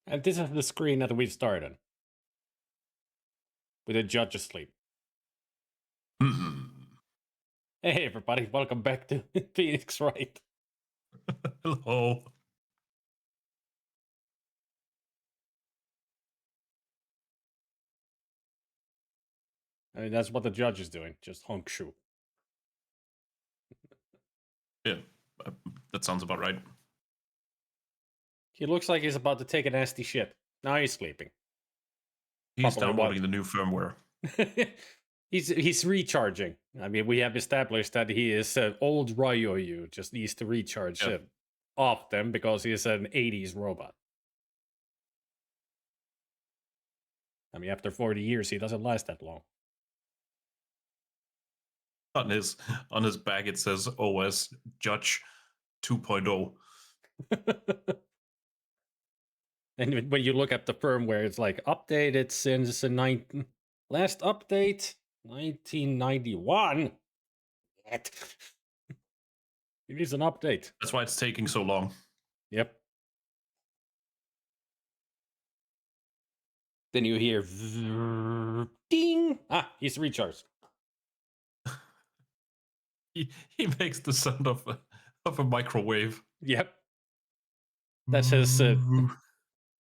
And this is the screen that we started. With the judge asleep. Hey everybody, welcome back to Phoenix Wright. Hello. I mean, that's what the judge is doing, just honk shoe. Yeah, that sounds about right. He looks like he's about to take a nasty shit. Now he's sleeping. He's Probably downloading the new firmware. He's recharging. I mean, we have established that he is an old Ryoyu, just needs to recharge often because he is an 80s robot. I mean, after 40 years, he doesn't last that long. On his bag, it says OS Judge 2.0. And when you look at the firmware, it's like updated since the last update 1991. It needs an update. That's why it's taking so long. Yep. Then you hear ding. Ah, he's recharged. He makes the sound of a microwave. Yep. That's his.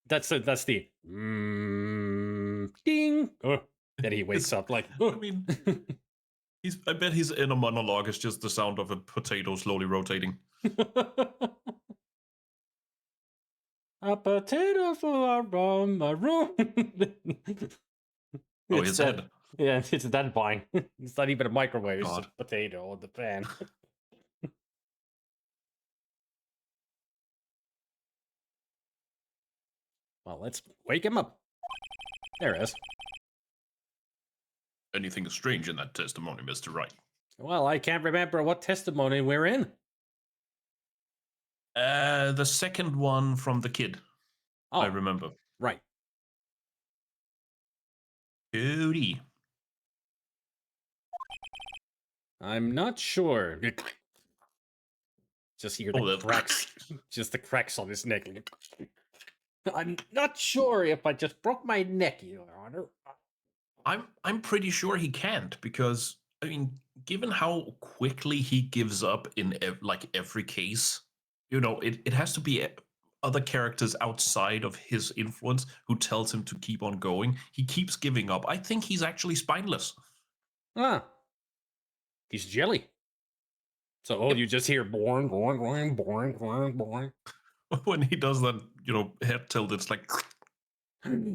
That's the ding. Oh, then he wakes up like. Oh. I mean, I bet his inner monologue is just the sound of a potato slowly rotating. A potato for my room. Oh, his head. Yeah, it's that fine. It's not even a microwave. It's God. a potato on the pan. Well, let's wake him up. There it is. Anything strange in that testimony, Mr. Wright? Well, I can't remember what testimony we're in. The second one from the kid. Oh, I remember. Right. Cody. I'm not sure. Just hear the cracks. Just the cracks on his neck. I'm not sure if I just broke my neck, Your Honor. I'm pretty sure he can't, because I mean, given how quickly he gives up in every case, you know, it has to be other characters outside of his influence who tells him to keep on going. He keeps giving up. I think he's actually spineless. Ah. He's jelly. So you just hear boing, boing, boing, boing, boing, boing. When he does that, you know, head tilt, it's like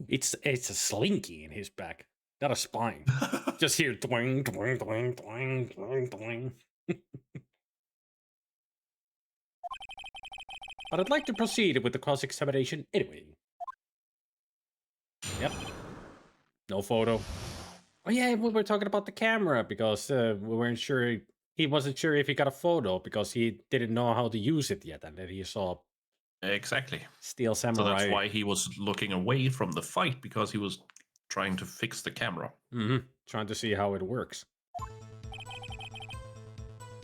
it's a slinky in his back, not a spine. Just hear doing, doing, doing, doing, doing, doing. But I'd like to proceed with the cross-examination anyway. Yep. No photo. Oh yeah, we were talking about the camera because we weren't sure. He wasn't sure if he got a photo because he didn't know how to use it yet, and then he saw exactly Steel Samurai. So that's why he was looking away from the fight, because he was trying to fix the camera. Mm-hmm. Trying to see how it works.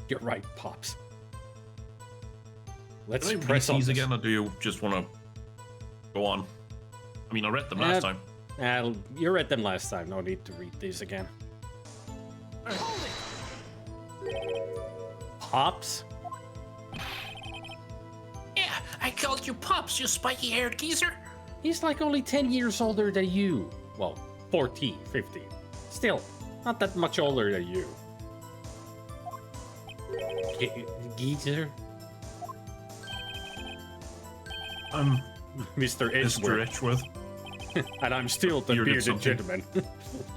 You're right, Pops. Let's press on these again, or do you just want to go on? I mean, I read them last time. You read them last time. No need to read these again. Pops? Yeah, I called you Pops, you spiky-haired geezer. He's like only 10 years older than you. Well, 14, 15. Still, not that much older than you. Geezer? I'm Mr. Edgeworth. And I'm still the bearded gentleman.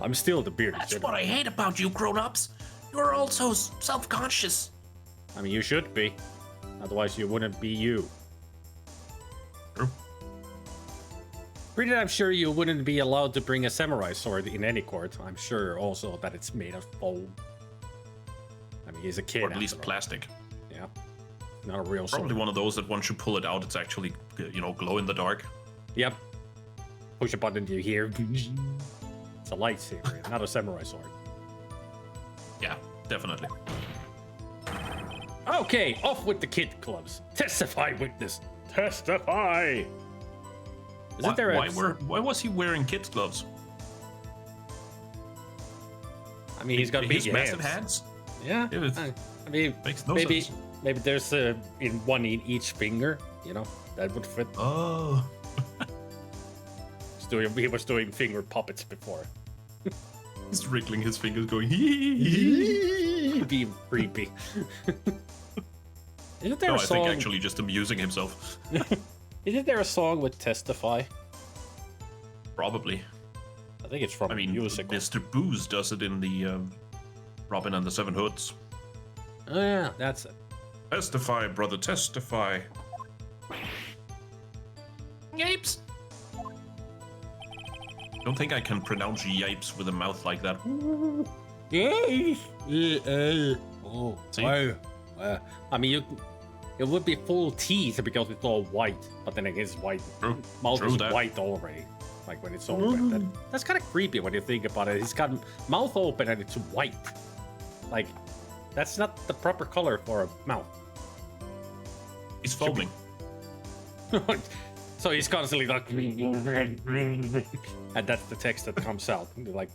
I'm still the bearded That's gentleman. what I hate about you grown-ups. You're all so self-conscious. I mean, you should be. Otherwise, you wouldn't be you. True. Pretty damn sure you wouldn't be allowed to bring a samurai sword in any court. I'm sure also that it's made of foam. I mean, he's a kid. Or at least plastic. Yeah. Not a real sword. Probably one of those that once you pull it out, it's actually, you know, glow in the dark. Yep. Push a button, you hear. It's a lightsaber, not a samurai sword. Yeah, definitely. Okay, off with the kid clubs. Testify, witness. Testify! Isn't there why was he wearing kid's gloves? I mean, he's got big his massive hands. Yeah. It was- I mean, Makes no maybe sense. maybe there's one in each finger. You know, that would fit. Oh, He was doing finger puppets before. he's wriggling his fingers, going. Being creepy. Isn't there No, a I song? think actually just amusing himself. Isn't there a song with "Testify"? Probably. I think it's from I a mean, musical. Mr. Booze does it in the Robin and the Seven Hoods. Oh, yeah, that's it. Testify, brother, testify. Yipes. Don't think I can pronounce yipes with a mouth like that. Oh, See? wow. I mean, it would be full teeth because it's all white, but then again, it's white. True. Mouth True is that. white already. Like when it's open. That's kind of creepy when you think about it. He's got mouth open and it's white. Like, that's not the proper color for a mouth. He's foaming. So he's constantly like, and that's the text that comes out. You're like,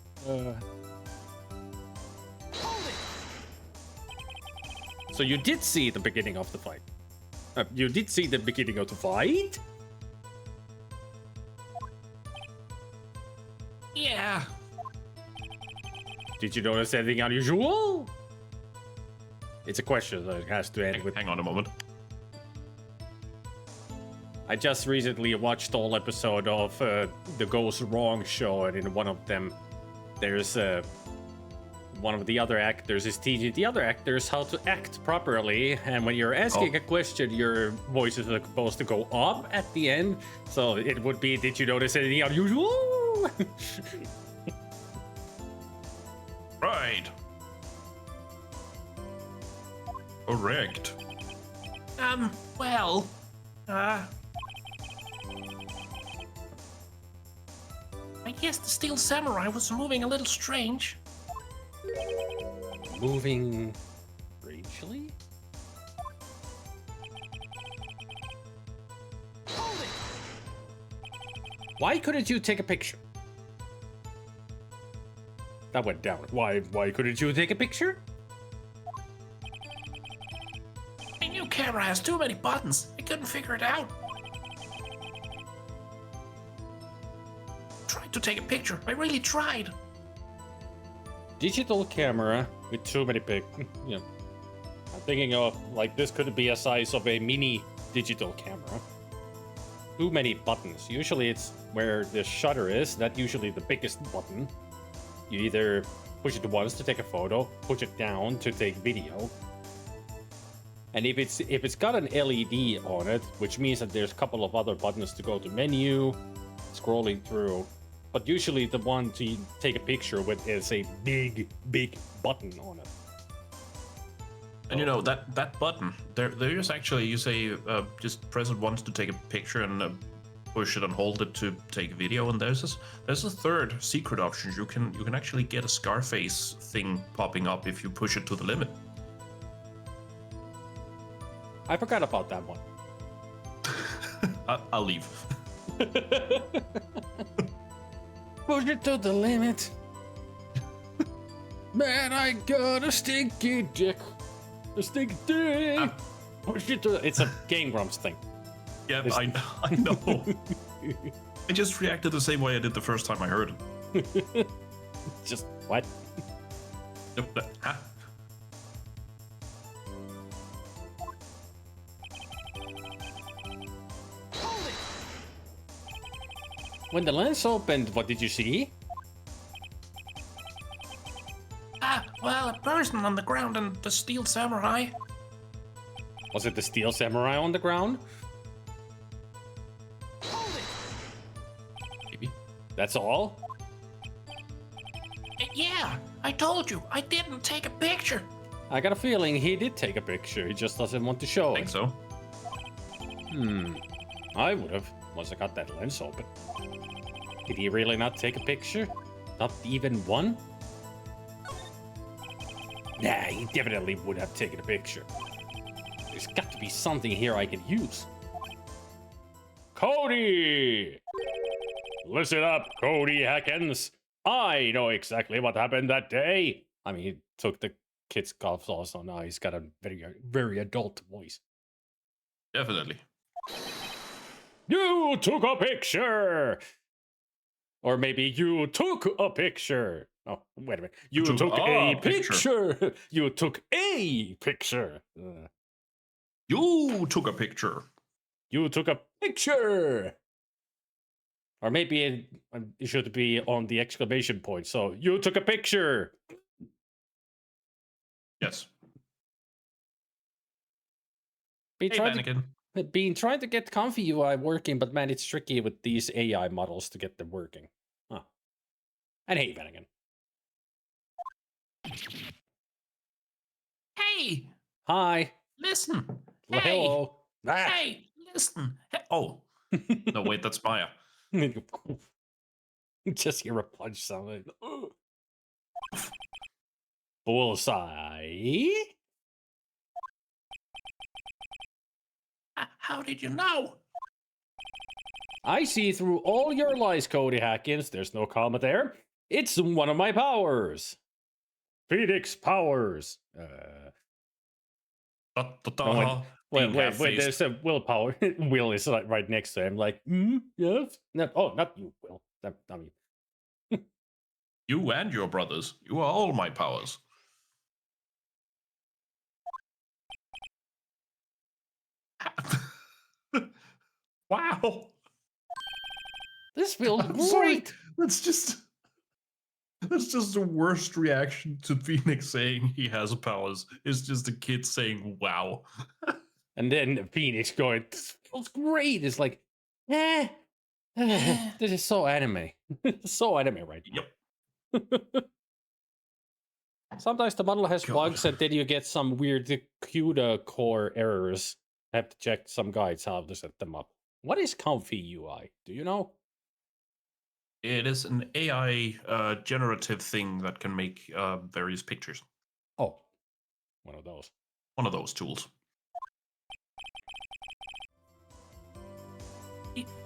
So you did see the beginning of the fight. You did see the beginning of the fight? Yeah. Did you notice anything unusual? It's a question that it has to end with. Hang on a moment. I just recently watched the whole episode of the Goes Wrong show, and in one of them, there's one of the other actors is teaching the other actors how to act properly. And when you're asking a question, your voice is supposed to go up at the end. So it would be, did you notice anything unusual? Right. Correct. Well, I guess the Steel Samurai was moving a little strange. Moving strangely? Why couldn't you take a picture? That went down. Why couldn't you take a picture? My new camera has too many buttons. I couldn't figure it out. Tried to take a picture. I really tried. Digital camera with too many you know, I'm thinking of like this could be a size of a mini digital camera. Too many buttons. Usually it's where the shutter is. That's usually the biggest button. You either push it once to take a photo, push it down to take video. And if it's got an LED on it, which means that there's a couple of other buttons to go to menu, scrolling through. But usually the one to take a picture with is a big button on it. And you know that button there is actually, you say just press it once to take a picture and push it and hold it to take a video. And there's a third secret option. You can actually get a Scarface thing popping up if you push it to the limit. I forgot about that one. I'll leave. Push it to the limit. Man, I got a stinky dick. A stinky dick. Push it to It's a Game Grumps thing. Yeah, I know. I just reacted the same way I did the first time I heard it. Just, what? Nope, huh? When the lens opened, what did you see? Well, a person on the ground and the Steel Samurai. Was it the Steel Samurai on the ground? Maybe. That's all? Yeah, I told you, I didn't take a picture. I got a feeling he did take a picture. He just doesn't want to show I think it. so. I would have, once I got that lens open. Did he really not take a picture? Not even one? Nah, he definitely would have taken a picture. There's got to be something here I can use. Cody! Listen up, Cody Hackens. I know exactly what happened that day. I mean, he took the kid's gloves off, so now he's got a very adult voice. Definitely. You took a picture! Or maybe you took a picture. Oh, wait a minute. You took a picture. You took a picture. You took a picture. You took a picture. Or maybe it should be on the exclamation point. So, you took a picture. Yes. Been Hey, trying to get Comfy UI working, but man, it's tricky with these AI models to get them working. Huh. And hey, Bannigan. Hey, Hi. listen. Well, Hey, hello. Ah. hey, listen. Oh. No, wait, that's Maya. Just hear a punch sound. Bullseye. How did you know? I see through all your lies, Cody Hackins. There's no comma there. It's one of my powers. Phoenix powers. Wait. There's a willpower. Will is like right next to him. Like, yes. No, not you, Will. I mean, You and your brothers. You are all my powers. Wow. this feels I'm sorry. great. That's just the worst reaction to Phoenix saying he has powers. It's just a kid saying wow. And then Phoenix going, this feels great. It's like, this is so anime. So anime right now. Yep. Sometimes the model has God. bugs and then you get some weird CUDA core errors. I have to check some guides how to set them up. What is Comfy UI? Do you know? It is an AI generative thing that can make various pictures. Oh, one of those. One of those tools.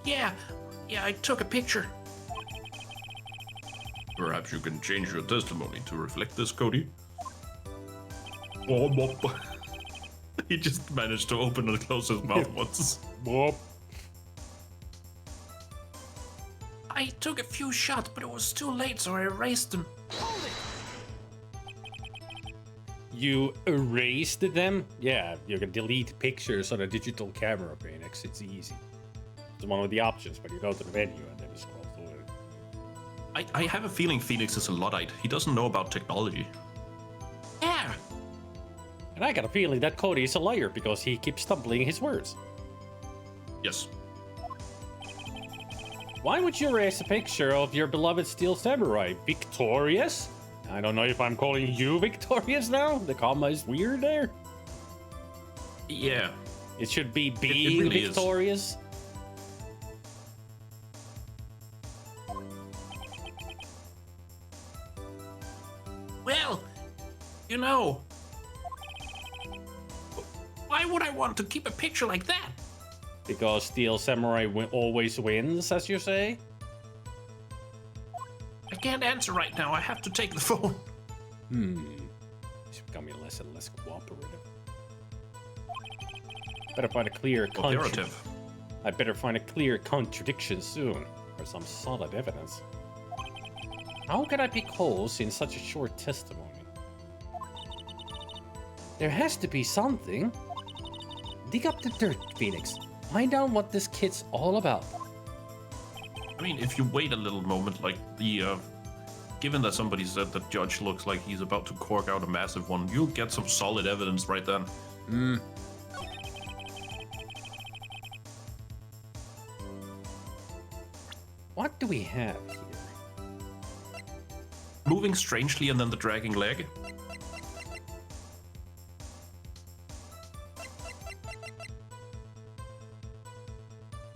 Yeah, I took a picture. Perhaps you can change your testimony to reflect this, Cody. He just managed to open and close his mouth once. I took a few shots, but it was too late, so I erased them. You erased them? Yeah, you can delete pictures on a digital camera, Phoenix. It's easy. It's one of the options, but you go to the menu and then you scroll through it. I have a feeling Phoenix is a Luddite. He doesn't know about technology. Yeah. And I got a feeling that Cody is a liar because he keeps stumbling his words. Yes. Why would you erase a picture of your beloved Steel Samurai? Victorious? I don't know if I'm calling you victorious now. The comma is weird there. Yeah. It should be being really victorious. Well, you know, why would I want to keep a picture like that? Because Steel Samurai always wins, as you say? I can't answer right now. I have to take the phone. He's becoming less and less cooperative. Better find a clear I better find a clear contradiction soon, or some solid evidence. How can I pick holes in such a short testimony? There has to be something. Dig up the dirt, Phoenix. Find out what this kid's all about. I mean, if you wait a little moment, like given that somebody said that Judge looks like he's about to cork out a massive one, you'll get some solid evidence right then. What do we have here? Moving strangely and then the dragging leg.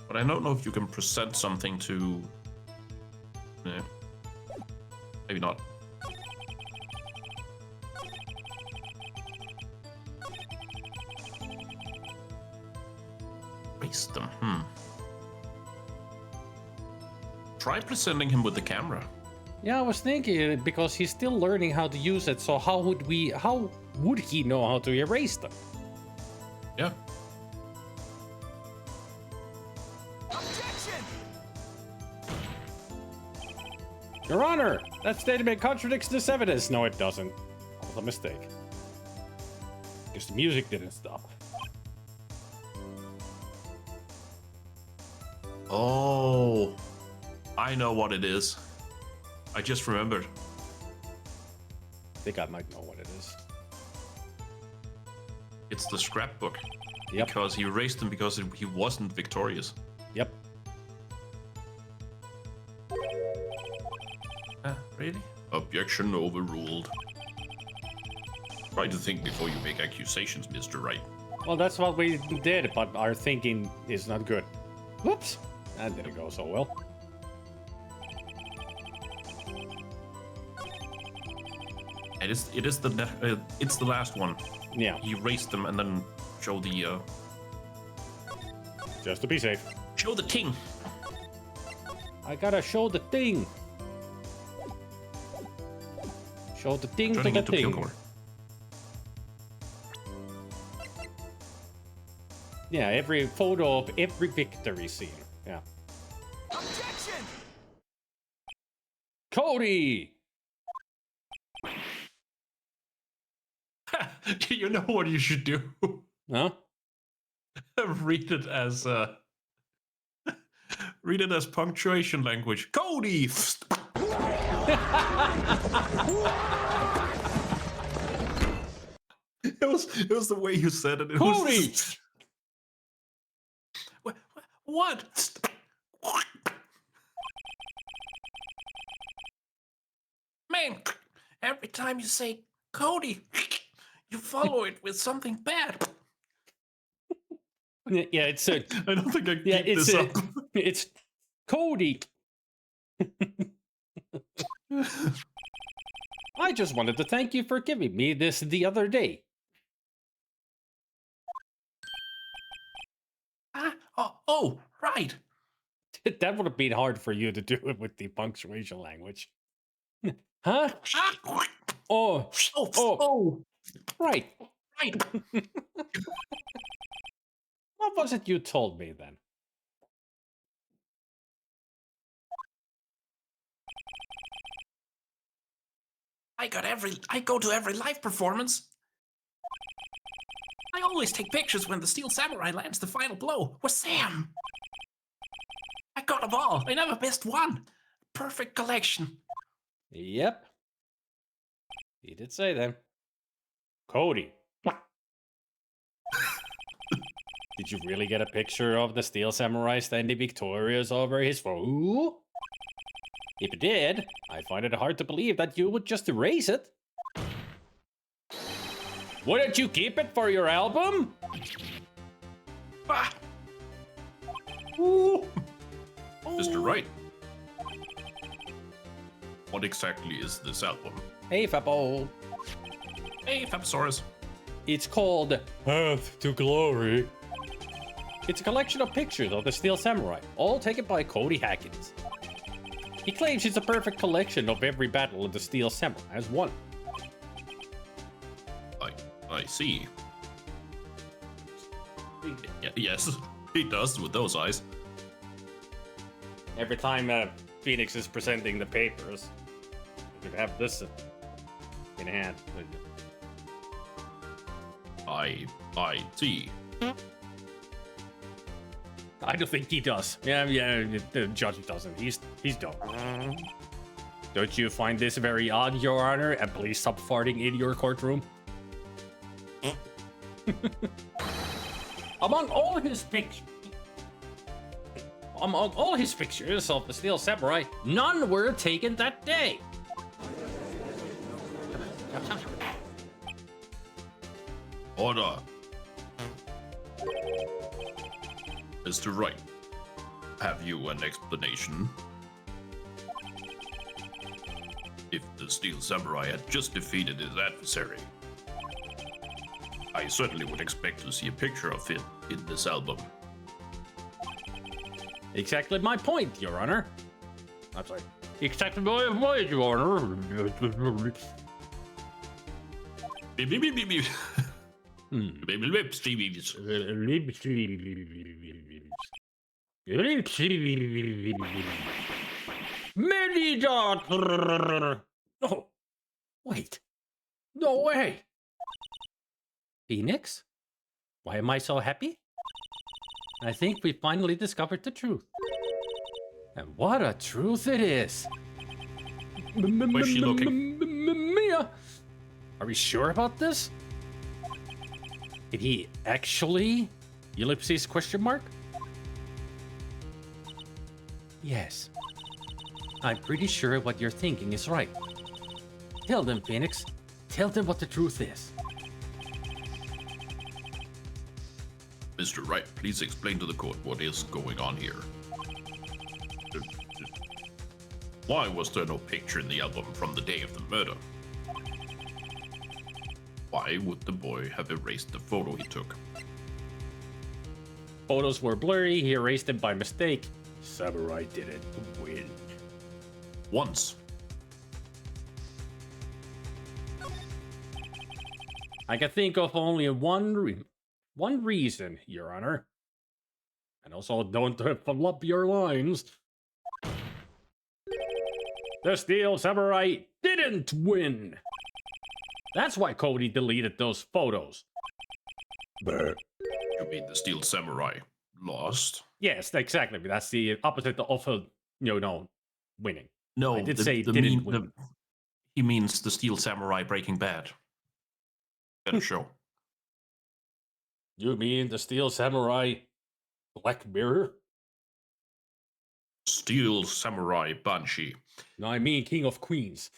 But I don't know if you can present something to... Yeah. Maybe not. Erase them, Try presenting him with the camera. Yeah, I was thinking because he's still learning how to use it. So how would he know how to erase them? Yeah. Objection! Your Honor, that statement contradicts this evidence. No, it doesn't. That was a mistake. Because the music didn't stop. Oh, I know what it is. I just remembered. I think I might know what it is. It's the scrapbook. Yep. Because he erased them because he wasn't victorious. Yep. Really? Objection overruled. Try to think before you make accusations, Mr. Wright. Well, that's what we did, but our thinking is not good. Whoops! That didn't go so well. It's the last one. Yeah, He erased them and then show the just to be safe. show the ting. I gotta show the thing. Show the thing Turning to into the thing. Pilgor. Yeah, every photo of every victory scene. Yeah. Objection! Cody! You know what you should do? Huh? Read it as read it as punctuation language. Cody. It was the way you said it. It Cody! was what? Man, every time you say Cody, you follow it with something bad. Yeah, it's I don't think I can yeah, keep it's this up. it's Cody. I just wanted to thank you for giving me this the other day. Oh, right. That would have been hard for you to do it with the punctuation language. Huh? Ah, Oh, oh, right. right. What was it you told me then? I go to every live performance. I always take pictures when the Steel Samurai lands the final blow with Sam. I got them all. I never missed one. Perfect collection. Yep. He did say that. Cody. Did you really get a picture of the Steel Samurai standing victorious over his foe? If you did, I find it hard to believe that you would just erase it. Wouldn't you keep it for your album? Ah, Ooh. Mr. Wright. What exactly is this album? Hey, Fappo. Hey, Fapsaurus. It's called Path to Glory. It's a collection of pictures of the Steel Samurai, all taken by Cody Hackett. He claims it's a perfect collection of every battle the Steel Samurai has won. I see. Yes, he does with those eyes. Every time Phoenix is presenting the papers, you could have this in hand. I see. I don't think he does. Yeah, the judge doesn't. He's dumb. Don't you find this very odd, Your Honor? And please stop farting in your courtroom. Among all his pictures of the Steel Samurai, none were taken that day. Order. Mr. Wright, have you an explanation? If the Steel Samurai had just defeated his adversary, I certainly would expect to see a picture of him in this album. Exactly my point, Your Honor. I'm sorry. Accepted my advice, Your Honor. Beep, beep, beep, beep, beep. Beep, beep, beep, beep, beep. Many daughter. Oh, wait. No way. Phoenix? Why am I so happy? I think we finally discovered the truth. And what a truth it is. Where's she looking? Mia, are we sure about this? Did he actually? Ellipses question mark? Yes. I'm pretty sure what you're thinking is right. Tell them, Phoenix. Tell them what the truth is. Mr. Wright, please explain to the court what is going on here. Why was there no picture in the album from the day of the murder? Why would the boy have erased the photo he took? Photos were blurry, he erased them by mistake. Samurai did it to win. Once. I can think of only one reason, Your Honor. And also, don't flub your lines. The Steel Samurai didn't win. That's why Cody deleted those photos. You mean the Steel Samurai lost? Yes, exactly. That's the opposite of winning. No, I did say didn't win. He means the Steel Samurai Breaking Bad. Better show. You mean the Steel Samurai Black Mirror? Steel Samurai Banshee. No, I mean King of Queens.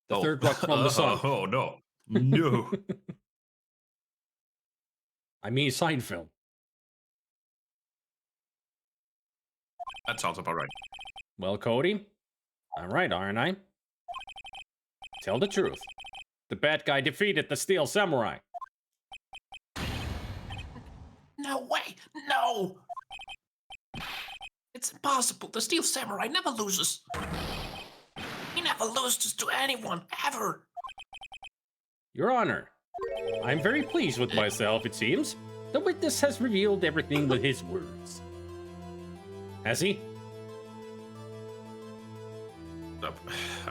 The third rock from the sun. Oh, no. No. I mean Seinfeld. That sounds about right. Well, Cody, I'm right, aren't I? Tell the truth. The bad guy defeated the Steel Samurai. No way! No! It's impossible. The Steel Samurai never loses. He never loses to anyone, ever. Your Honor, I'm very pleased with myself, it seems. The witness has revealed everything with his words. Has he?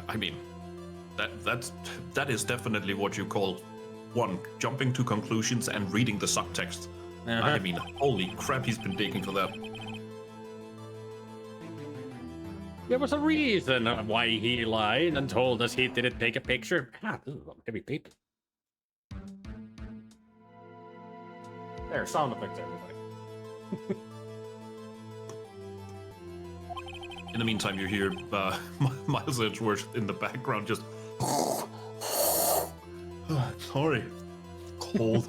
I mean, that is definitely what you call one, jumping to conclusions and reading the subtext. I mean, holy crap, he's been digging for that. There was a reason why he lied and told us he didn't take a picture. Ah, this is a heavy paper. There, sound effects, everybody. In the meantime, you hear Miles Edgeworth in the background just... Sorry. Cold.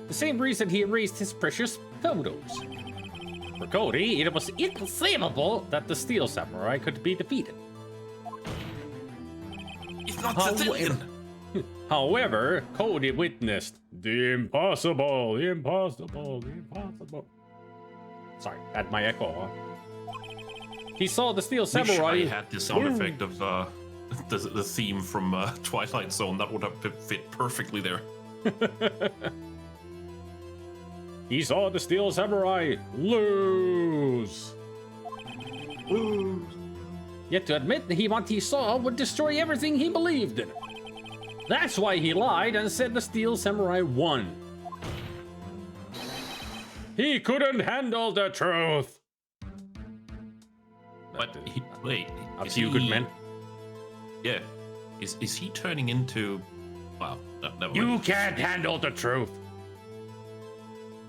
The same reason he erased his precious photos. For Cody, it was inconceivable that the Steel Samurai could be defeated. He's not the villain. However, Cody witnessed the impossible, the impossible, the impossible. Sorry, had my echo on. He saw the Steel Samurai. Wish I had the sound effect of the theme from Twilight Zone. That would have fit perfectly there. He saw the Steel Samurai lose. Yet to admit that what he saw would destroy everything he believed in. That's why he lied and said the Steel Samurai won. He couldn't handle the truth. But wait, Up to you, good man. Yeah, is he turning into? Well, no, never You mind. can't handle the truth.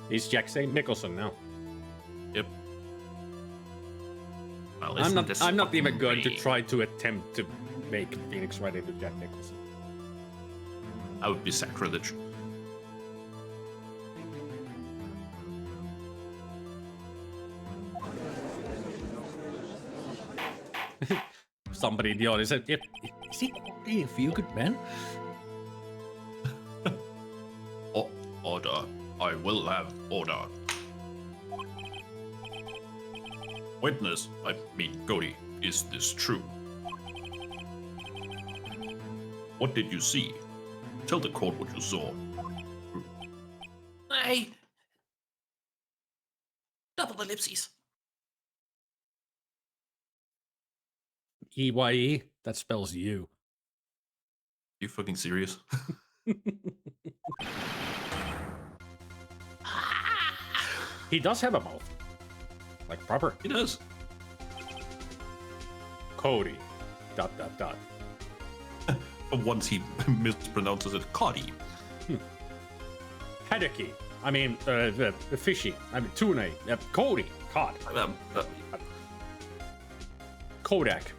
He's Jack St. Nicholson now. Yep. Well, I'm not even going to try to attempt to make Phoenix right into Jack Nicholson. That would be sacrilege. Somebody in the audience said, is he a feel good man? Order. I will have order. Witness, I mean Cody, Is this true? What did you see? Tell the court what you saw. Double ellipses. EYE? That spells you. You fucking serious? He does have a mouth. Like proper. He does. Cody. ... But Once he mispronounces it, Cody. Haddocky. I mean, fishy. I mean, tuna. Cody. Cod. Kodak.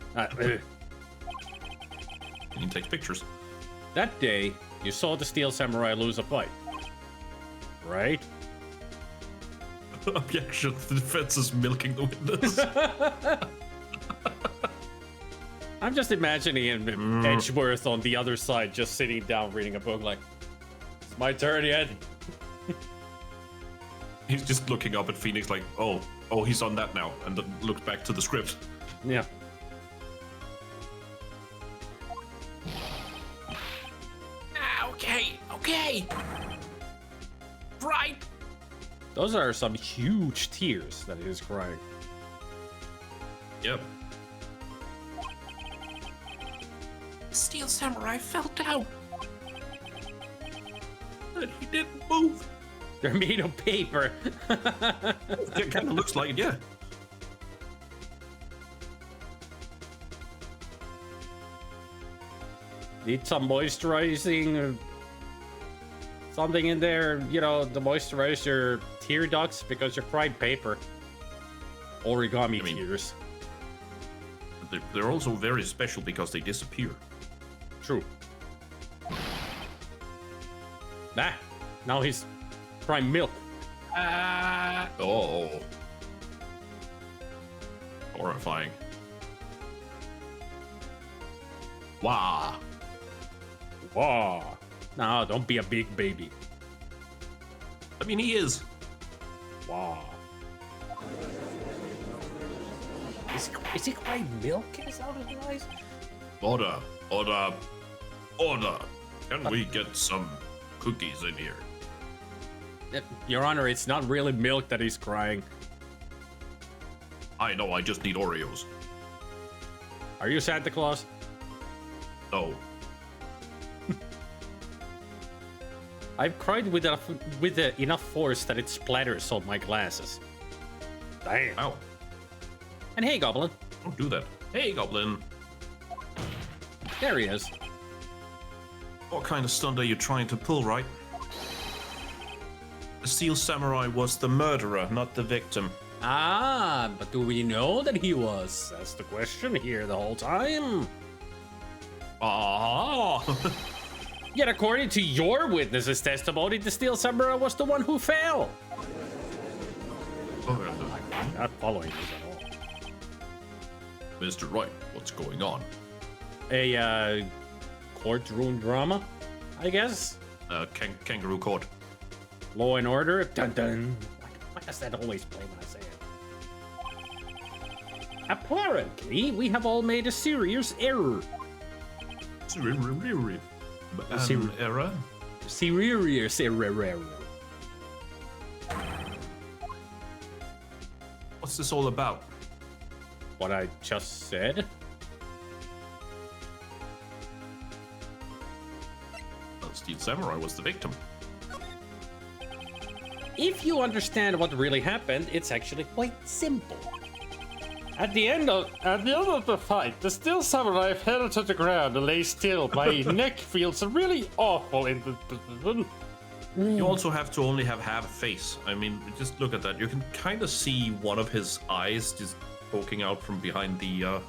He takes pictures. That day, you saw the Steel Samurai lose a fight. Right? Objection. The defense is milking the witness. I'm just imagining him, Edgeworth on the other side, just sitting down reading a book like, it's my turn yet. He's just looking up at Phoenix like, oh, he's on that now, and then looks back to the script. Yeah. Okay. Right. Those are some huge tears that he is crying. Yep. Steel Samurai fell down. And he didn't move. They're made of paper. It kind of looks like it, yeah. Need some moisturizing, something in there, you know, to moisturize your tear ducts because you're crying paper. Origami tears. They're also very special because they disappear. True. Now he's crying milk. Oh. Horrifying. Wow. Wow. No, don't be a big baby. I mean, he is. Wow. Is he crying milk in his out of his eyes? Order. Can we get some cookies in here? Your Honor, it's not really milk that he's crying. I know, I just need Oreos. Are you Santa Claus? No. I've cried with enough force that it splatters on my glasses. Damn. Ow. And hey, Goblin. Don't do that. Hey, Goblin. There he is. What kind of stunt are you trying to pull, Wright? The Steel Samurai was the murderer, not the victim. Ah, but do we know that he was? That's the question here the whole time. Ah! Yet according to your witness's testimony, the Steel Samurai was the one who fell. I'm not following this at all. Mr. Wright, what's going on? A courtroom drama, I guess. Kangaroo court. Law and Order. Dun dun. Why does that always play when I say it? Apparently, we have all made a serious error. Error? Serious error. What's this all about? What I just said? Steel Samurai was the victim. If you understand what really happened, it's actually quite simple. At the end of the fight, the Steel Samurai fell to the ground and lay still. My neck feels really awful in the position. You also have to only have half a face. I mean, just look at that. You can kind of see one of his eyes just poking out from behind the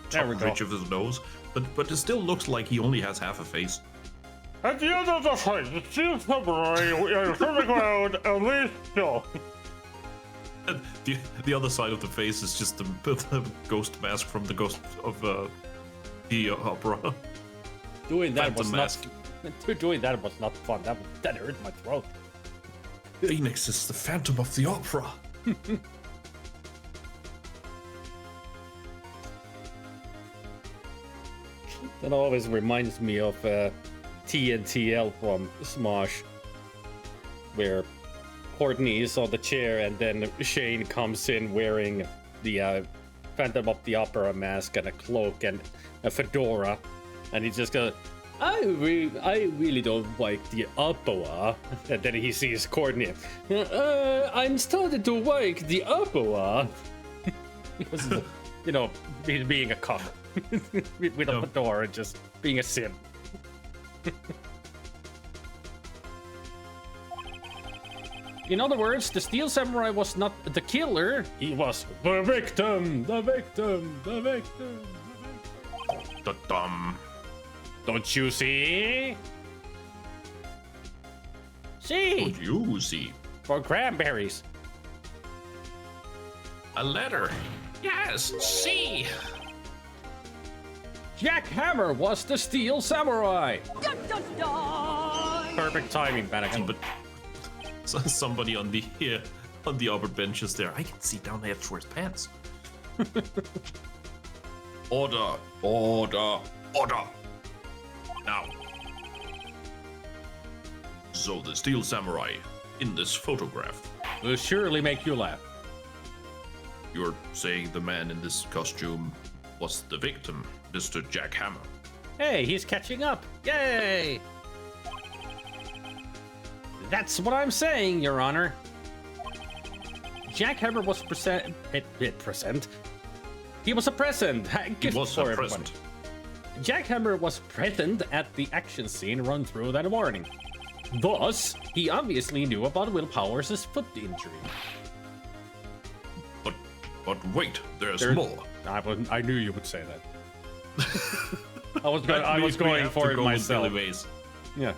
top ridge of his nose. But it still looks like he only has half a face. At the end of the fight, the Steel Samurai fell to the ground and lay still. The other side of the face is just the ghost mask from the Ghost of the Opera. Doing that Phantom was mask. Doing that was not fun. That hurt my throat. Phoenix is the Phantom of the Opera. That always reminds me of TNTL from Smosh, where Courtney is on the chair and then Shane comes in wearing the Phantom of the Opera mask and a cloak and a fedora, and he just goes, I really don't like the opera. And then he sees Courtney. I'm starting to like the opera. Because, you know, being a cop with a fedora and just being a sim. In other words, the Steel Samurai was not the killer, he was the victim, the victim, the victim, the victim. Da-dum. Don't you see? See? Don't you see? For cranberries. A letter. Yes, see. Jack Hammer was the Steel Samurai. Dun, dun, dun. Perfect timing, Bannagan. But somebody on the upper benches there. I can see down there through his pants. Order, order, order. Now. So the Steel Samurai in this photograph. Will surely make you laugh. You're saying the man in this costume was the victim, Mr. Jack Hammer. Hey, he's catching up. Yay! That's what I'm saying, Your Honor. Jack Hammer was present. He was a present. He was a present. Jack Hammer was present at the action scene run through that morning. Thus, he obviously knew about Will Powers' foot injury. But wait, there's more. I knew you would say that. I was going for it myself. Yeah.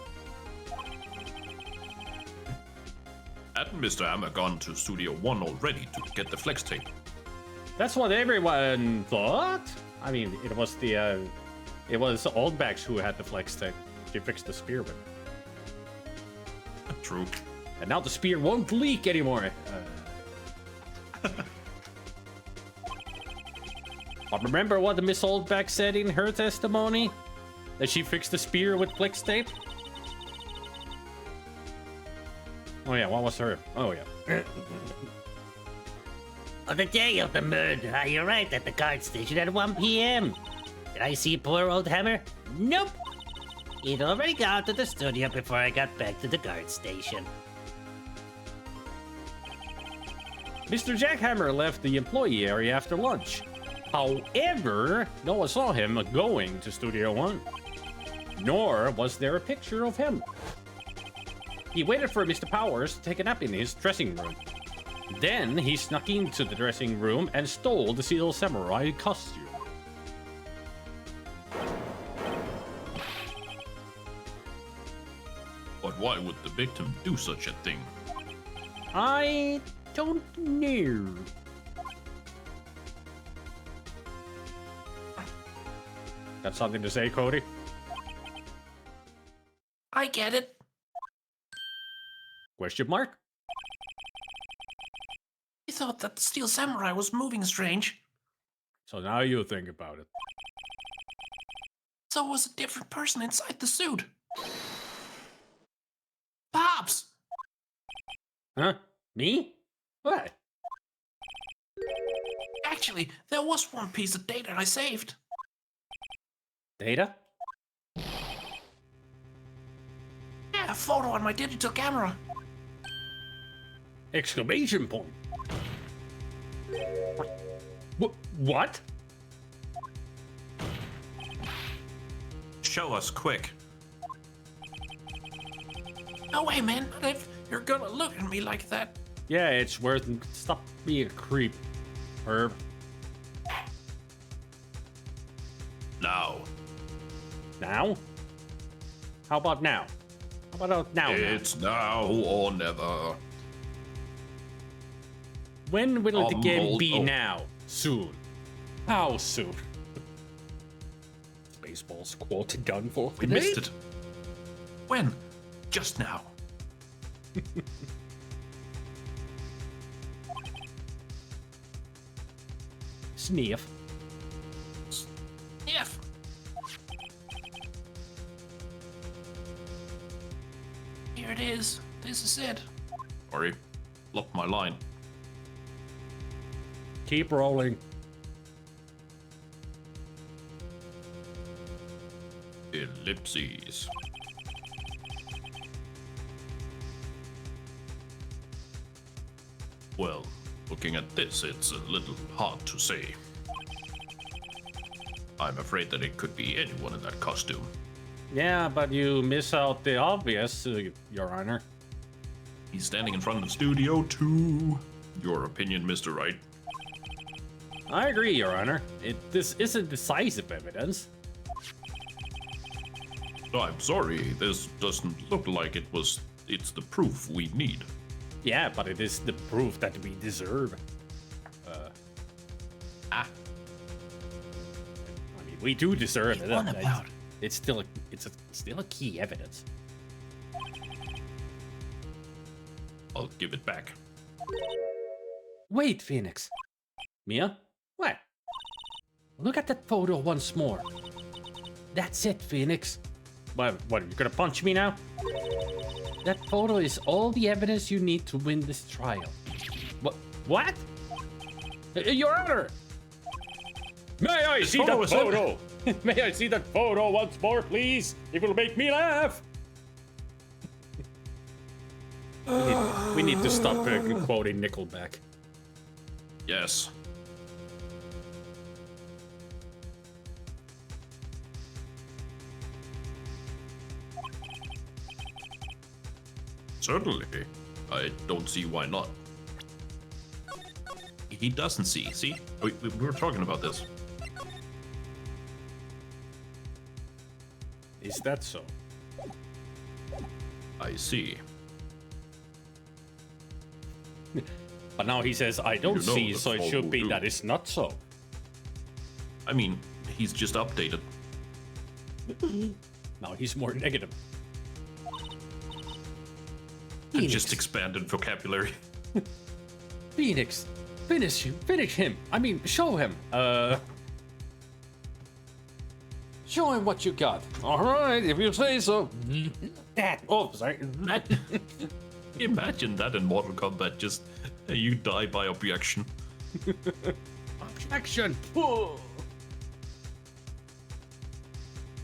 Had Mr. Hammer gone to Studio One already to get the flex tape? That's what everyone thought. I mean, it was Oldbacks who had the flex tape. He fixed the spear with it. True. And now the spear won't leak anymore. But remember what Miss Oldback said in her testimony? That she fixed the spear with flex tape? Oh yeah, what was her? Oh yeah. On the day of the murder, I arrived at the guard station at 1 p.m. Did I see poor old Hammer? Nope. He'd already gone to the studio before I got back to the guard station. Mr. Jack Hammer left the employee area after lunch. However, no one saw him going to Studio One. Nor was there a picture of him. He waited for Mr. Powers to take a nap in his dressing room. Then he snuck into the dressing room and stole the Steel Samurai costume. But why would the victim do such a thing? I don't know. Got something to say, Cody? I get it. Question mark? I thought that the Steel Samurai was moving strange. So now you think about it. So it was a different person inside the suit. Pops! Huh? Me? What? Actually, there was one piece of data I saved. Data? Yeah, a photo on my digital camera. Exclamation point. What? Show us quick. No way, man, not if you're gonna look at me like that. Yeah, it's worth it. Stop being a creep, Herb. Now. Now? How about now? How about now? It's now or never. When will the game hold- be oh. now? Soon. How soon? Baseball's quote done for. We missed it. When? Just now. Sniff. If. it is. This is it. Sorry, lost my line. Keep rolling. Ellipses. Well, looking at this, it's a little hard to say. I'm afraid that it could be anyone in that costume. Yeah, but you miss out the obvious, Your Honor. He's standing in front of Studio 2. Your opinion, Mr. Wright? I agree, Your Honor. This isn't decisive evidence. I'm sorry, this doesn't look like it's the proof we need. Yeah, but it is the proof that we deserve. I mean, we do deserve it. What about? It's still a key evidence. I'll give it back. Wait, Phoenix. Mia? What? Look at that photo once more. That's it, Phoenix. What, you're gonna punch me now? That photo is all the evidence you need to win this trial. What? Your Honor! May I see that photo? May I see that photo once more, please? It will make me laugh. we need to stop quoting Nickelback. Yes. Certainly. I don't see why not. He doesn't see. See? We were talking about this. Is that so? I see. But now he says, I don't You know see, the so it fall should will be do. that it's not so. I mean, he's just updated. Now he's more negative. And Phoenix, just expanded vocabulary. Phoenix, finish him. I mean, show him. Show him what you got. All right, if you say so. That. Oh, sorry. Imagine that in Mortal Kombat, just you die by objection. Objection. You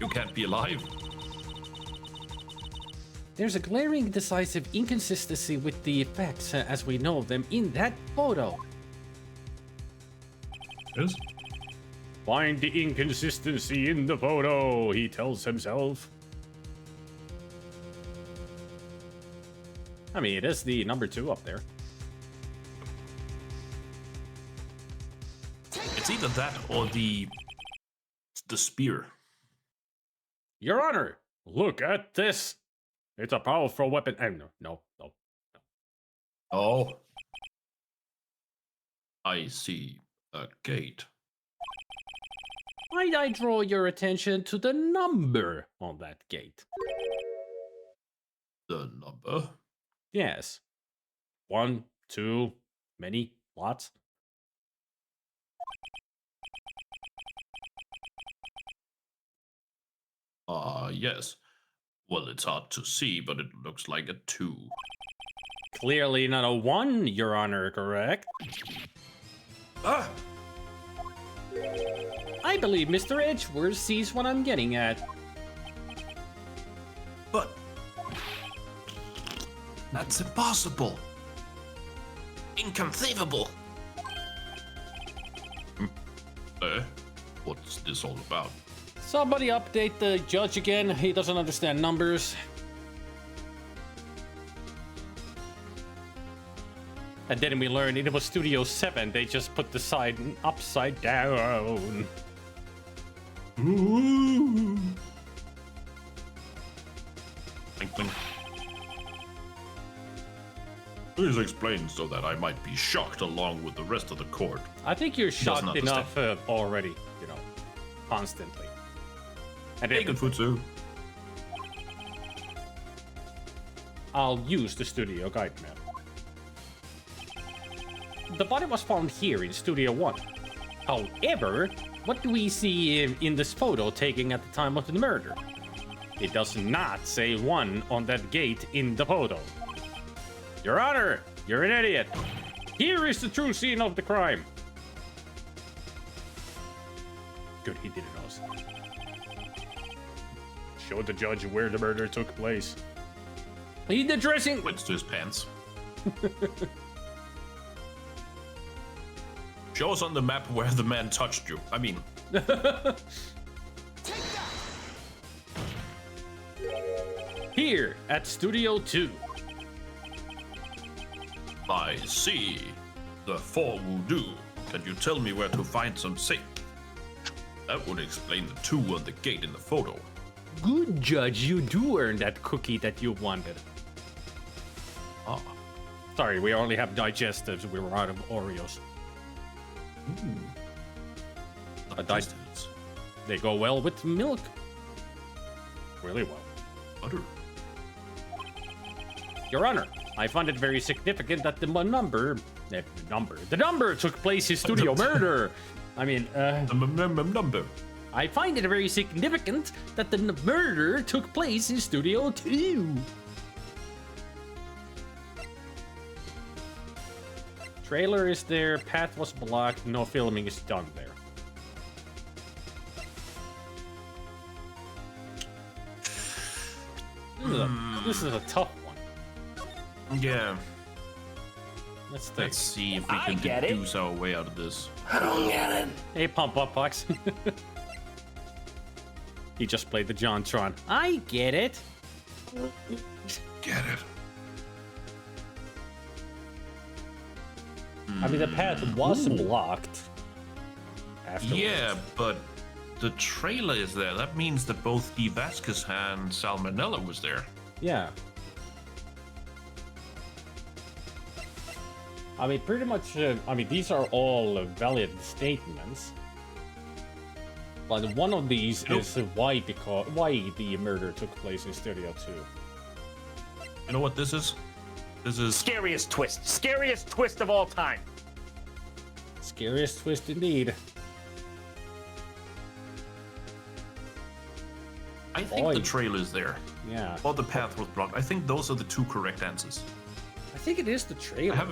can't be alive. There's a glaring, decisive inconsistency with the effects as we know them in that photo. Yes? Find the inconsistency in the photo, he tells himself. I mean, it is the number 2 up there. It's either that or the spear. Your Honor, look at this. It's a powerful weapon. No. Oh. I see a gate. Might I draw your attention to the number on that gate? The number? Yes. 1, 2, many, lots. Yes. Well, it's hard to see, but it looks like a 2. Clearly not a 1, Your Honor, correct? Ah! I believe Mr. Edgeworth sees what I'm getting at. But that's impossible. Inconceivable. What's this all about? Somebody update the judge again. He doesn't understand numbers. And then we learned it was Studio 7. They just put the sign upside down. Ooh. Clink, clink. Please explain so that I might be shocked along with the rest of the court. I think you're doesn't shocked enough already, you know, constantly. And Hey, good Futsu. I'll use the studio guide map. The body was found here in Studio 1. However, what do we see in this photo taken at the time of the murder? It does not say 1 on that gate in the photo. Your Honor, you're an idiot. Here is the true scene of the crime. Good, he didn't know. Show the judge where the murder took place. In the dressing. Went to his pants. Show us on the map where the man touched you. I mean, Here at Studio 2. I see. The 4 will do. Can you tell me where to find some safe? That would explain the 2 on the gate in the photo. Good, Judge, you do earn that cookie that you wanted. Ah. Sorry, we only have digestives. We were out of Oreos. Digestives. They go well with milk. Really well. Butter. Your Honor, I find it very significant that the number took place in studio murder. I mean, Number. I find it very significant that the murder took place in Studio 2. Trailer is there, path was blocked, no filming is done there. This is a tough one. Yeah. Let's think. Let's see if we I can get it. deduce our way out of this. I don't get it. Hey, Pump Up Box. He just played the JonTron. I get it. Get it. I mean, the path was blocked. Afterwards. Yeah, but the trailer is there. That means that both D. Vasquez and Salmonella was there. Yeah. I mean, pretty much, I mean, these are all valid statements. But one of these is why the murder took place in Studio 2. You know what this is? This is Scariest twist of all time. Scariest twist indeed. I think Boy. the trailer is there. Yeah. Or the path was blocked. I think those are the 2 correct answers. I think it is the trailer.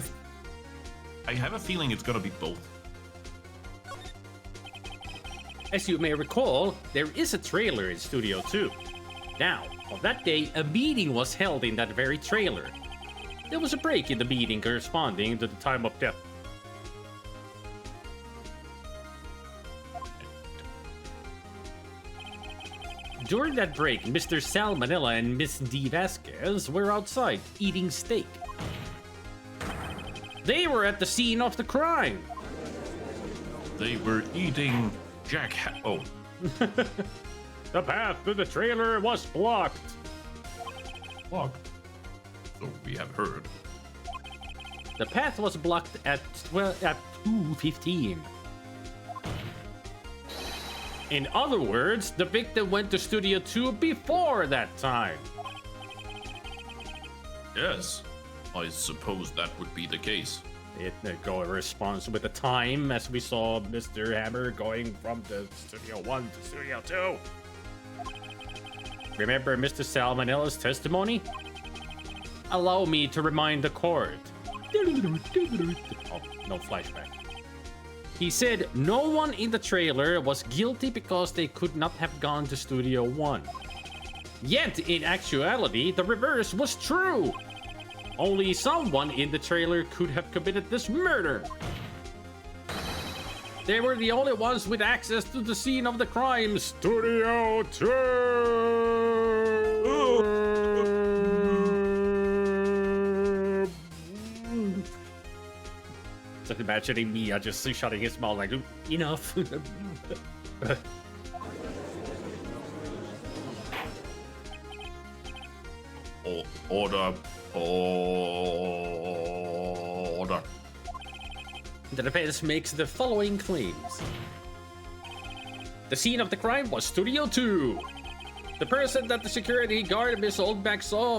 I have a feeling it's gonna be both. As you may recall, there is a trailer in Studio 2. Now, on that day, a meeting was held in that very trailer. There was a break in the meeting corresponding to the time of death. During that break, Mr. Salmonella and Miss D. Vasquez were outside eating steak. They were at the scene of the crime. They were eating Oh, The path to the trailer was blocked. blocked. So we have heard. The path was blocked at 2:15. In other words, the victim went to Studio 2 before that time. Yes, I suppose that would be the case. It corresponds with the time as we saw Mr. Hammer going from the Studio 1 to Studio 2. Remember Mr. Salmonella's testimony? Allow me to remind the court. Oh, no flashback. He said no one in the trailer was guilty because they could not have gone to Studio 1. Yet, in actuality, the reverse was true. Only someone in the trailer could have committed this murder. They were the only ones with access to the scene of the crime, Studio 2. Just imagining Mia just shutting his mouth like, enough. Order. The defense makes the following claims. The scene of the crime was Studio 2. The person that the security guard Miss Oldback saw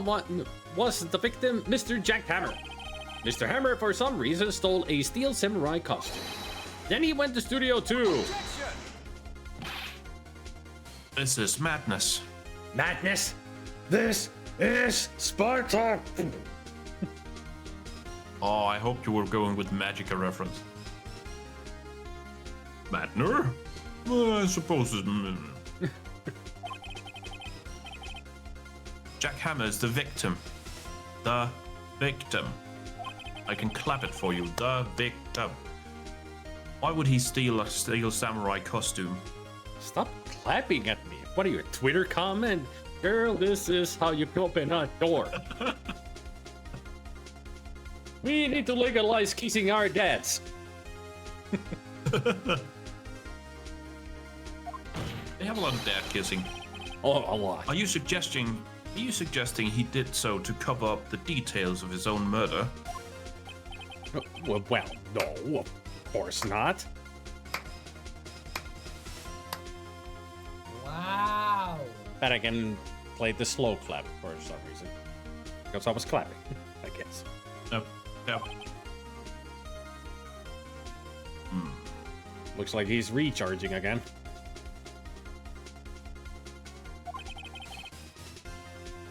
was the victim, Mr. Jack Hammer. Mr. Hammer, for some reason, stole a steel samurai costume. Then he went to Studio 2. This is madness. Madness! This is Sparta! Oh, I hope you were going with Magica reference. Madner? I suppose it's... Jack Hammer is the victim. The victim. I can clap it for you. The victim. Why would he steal a samurai costume? Stop clapping at me. What are you, a Twitter comment? Girl, this is how you open a door. We need to legalize kissing our dads. They have a lot of dad kissing. Oh, a lot. Are you suggesting he did so to cover up the details of his own murder? Well, no, of course not. Wow. But I can play the slow clap for some reason. Because I was clapping, I guess. No. No. Looks like he's recharging again.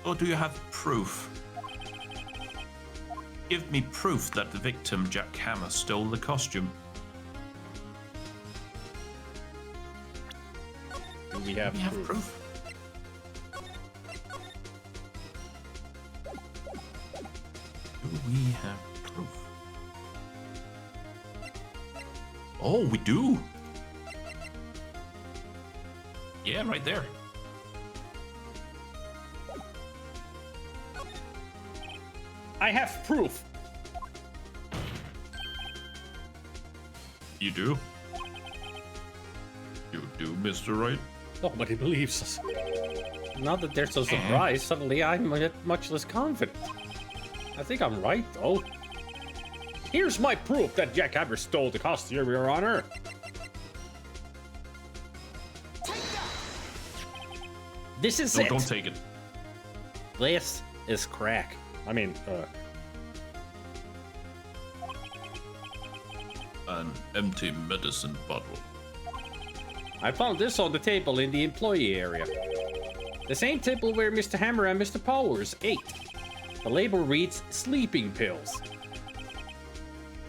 Or do you have proof? Give me proof that the victim, Jack Hammer, stole the costume. Do we have proof? Do we have proof? Oh, we do. Yeah, right there. I have proof. You do? You do, Mr. Wright? Nobody believes us. Now that they're so surprised, suddenly I'm much less confident. I think I'm right, though. Here's my proof that Jack Hammer stole the costume, Your Honor. This is No, it. don't take it. This is crack. I mean, An empty medicine bottle. I found this on the table in the employee area. The same table where Mr. Hammer and Mr. Powers ate. The label reads sleeping pills.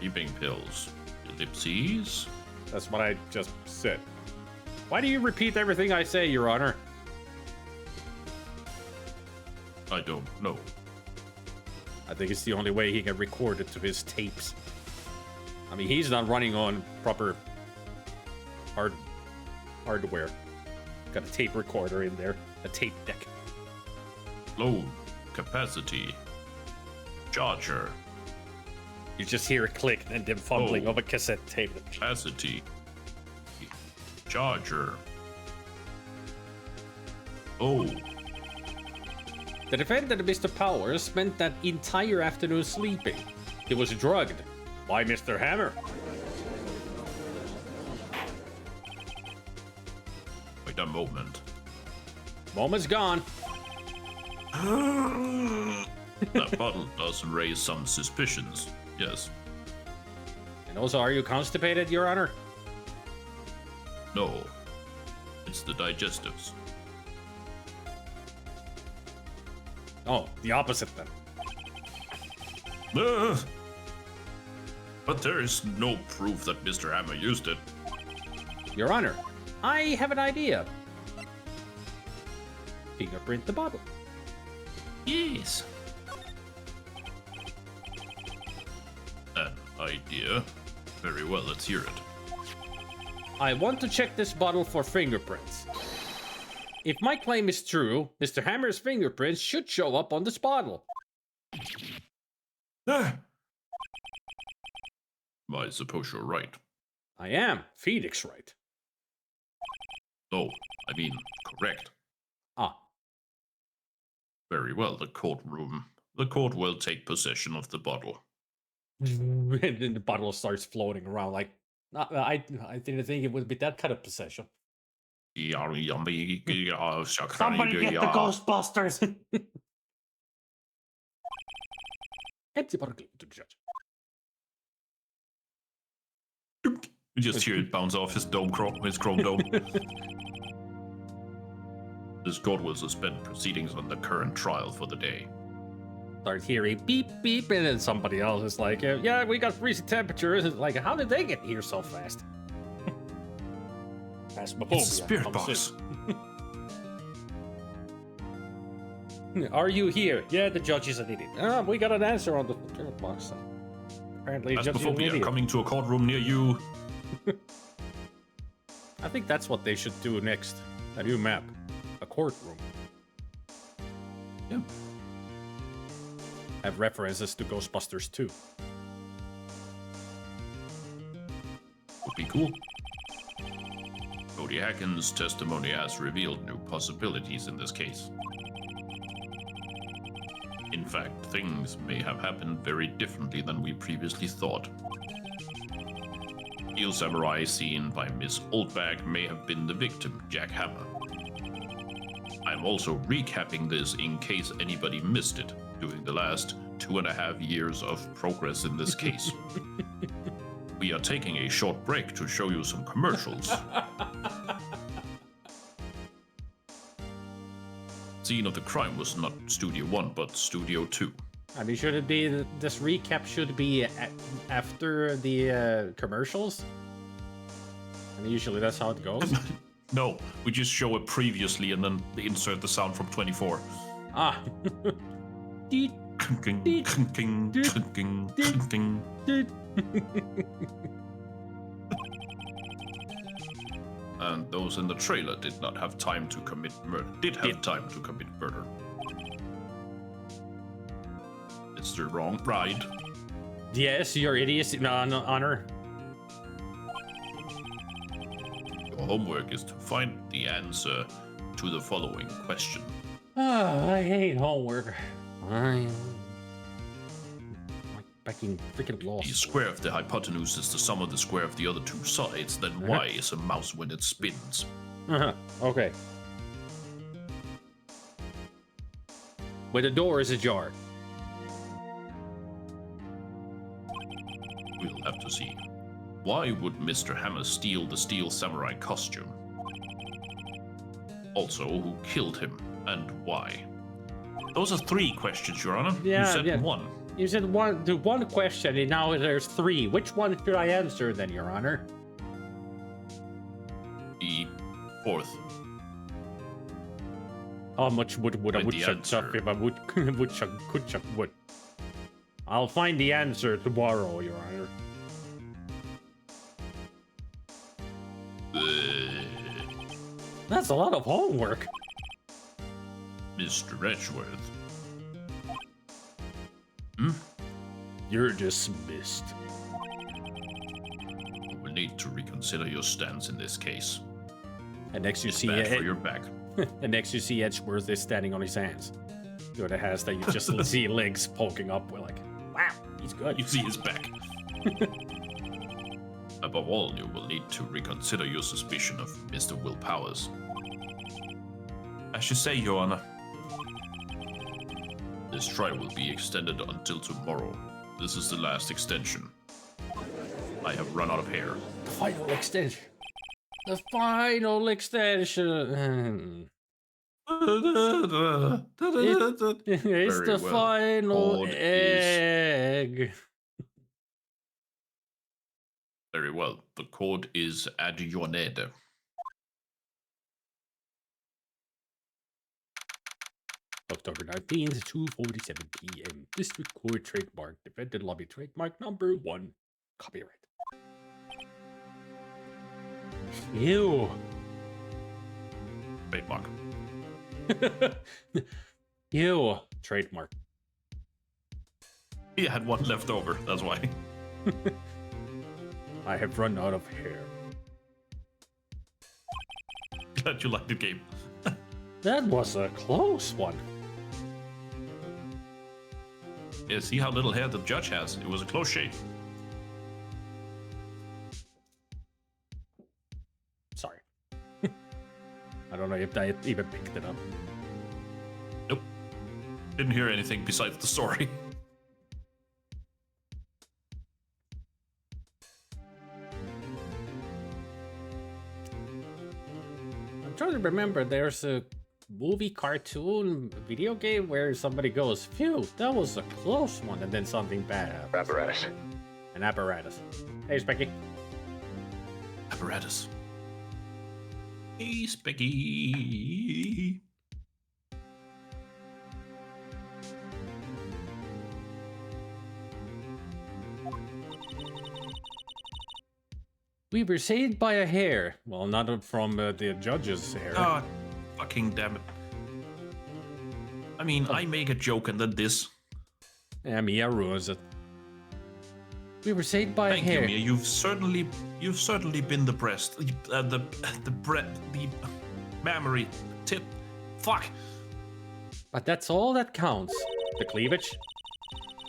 Sleeping pills. Ellipses? That's what I just said. Why do you repeat everything I say, Your Honor? I don't know. I think it's the only way he can record it to his tapes. I mean, he's not running on proper hardware. Got a tape recorder in there, a tape deck. Low capacity. Charger. You just hear a click and then fumbling of a cassette tape. Capacity. Charger. Oh. The defendant, Mr. Powers, spent that entire afternoon sleeping. He was drugged by Mr. Hammer. Wait a moment. Moment's gone. That bottle does raise some suspicions. Yes. And also, are you constipated, Your Honor? No. It's the digestives. Oh, the opposite then. But there is no proof that Mr. Hammer used it. Your Honor, I have an idea. Fingerprint the bottle. Yes. An idea. Very well, let's hear it. I want to check this bottle for fingerprints. If my claim is true, Mr. Hammer's fingerprints should show up on this bottle. I suppose you're right. I am Phoenix Wright. No, I mean, correct. Ah, Very well, the courtroom. The court will take possession of the bottle. and then the bottle starts floating around like, I didn't think it would be that kind of possession. Somebody Somebody get the Ghostbusters! Empty bottle to the judge. You just hear it bounce off his chrome dome. This court will suspend proceedings on the current trial for the day. Start hearing beep beep, and then somebody else is like, "Yeah, we got freezing temperatures." It's like, how did they get here so fast? Phasmophobia It's a spirit comes box. in. Are you here? Yeah, the judge is an idiot. We got an answer on the spirit box. Apparently, the judge is an Phasmophobia idiot. coming to a courtroom near you. I think that's what they should do next. A new map. A courtroom. Yeah. Have references to Ghostbusters 2. Would be cool. Cody Hacken's testimony has revealed new possibilities in this case. In fact, things may have happened very differently than we previously thought. Steel Samurai seen by Miss Oldbag may have been the victim, Jack Hammer. I'm also recapping this in case anybody missed it during the last 2.5 years of progress in this case. We are taking a short break to show you some commercials. Scene of the crime was not Studio 1, but Studio 2. I mean, should it be this recap should be after the commercials? And usually that's how it goes. No, we just show it previously and then insert the sound from 24. Ah. Deet, Clinking, Deet. clinking, Deet. clinking, Deet. clinking. deet. And those in the trailer did not have time to commit murder. Did have time to commit murder. It's the wrong ride. Yes, your idiocy. No, honor. Your homework is to find the answer to the following question. I hate homework. I'm like fucking freaking lost. The square of the hypotenuse is the sum of the square of the other two sides. Then y is a mouse when it spins. Okay. When the door is ajar. We'll have to see. Why would Mr. Hammer steal the Steel Samurai costume? Also, who killed him and why? Those are 3 questions, Your Honor. Yeah, you said yeah. 1. You said one question, and now there's 3. Which one should I answer then, Your Honor? The 4th. How much would a Find the woodchuck chuck answer. if a woodchuck could chuck wood? I'll find the answer tomorrow, Your Honor. That's a lot of homework. Mr. Edgeworth. You're dismissed. You will need to reconsider your stance in this case. And next you It's see bad for your back. and next you see Edgeworth is standing on his hands. Good, it has that you just see legs poking up. We're like, wow, he's good. You see his back. Above all, you will need to reconsider your suspicion of Mr. Will Powers. As you say, Your Honor. This trial will be extended until tomorrow. This is the last extension. I have run out of hair. The final extension. The final extension. It's Very the well. final Code is- egg. Very well. The code is adjourned. October 19th, 2:47 p.m. District Court trademark. Defendant lobby trademark number 1. Copyright. Ew. Trademark. Ew. Trademark. He had one left over, that's why. I have run out of hair. Glad you liked the game. That was a close one. Yeah, see how little hair the judge has? It was a close shave. Sorry. I don't know if I even picked it up. Nope. Didn't hear anything besides the story. I'm trying to remember. There's a movie, cartoon, video game where somebody goes, phew, that was a close one, and then something bad happens. Apparatus. An apparatus. Hey, Specky. Apparatus. Hey, Specky. We were saved by a hair. Well, not from the judge's hair. Ah, fucking damn it. I mean, I make a joke and then this. Yeah, Mia ruins it. We were saved by Thank a hair. you, Mia. You've certainly been the breast, the mammary tip. Fuck. But that's all that counts. The cleavage.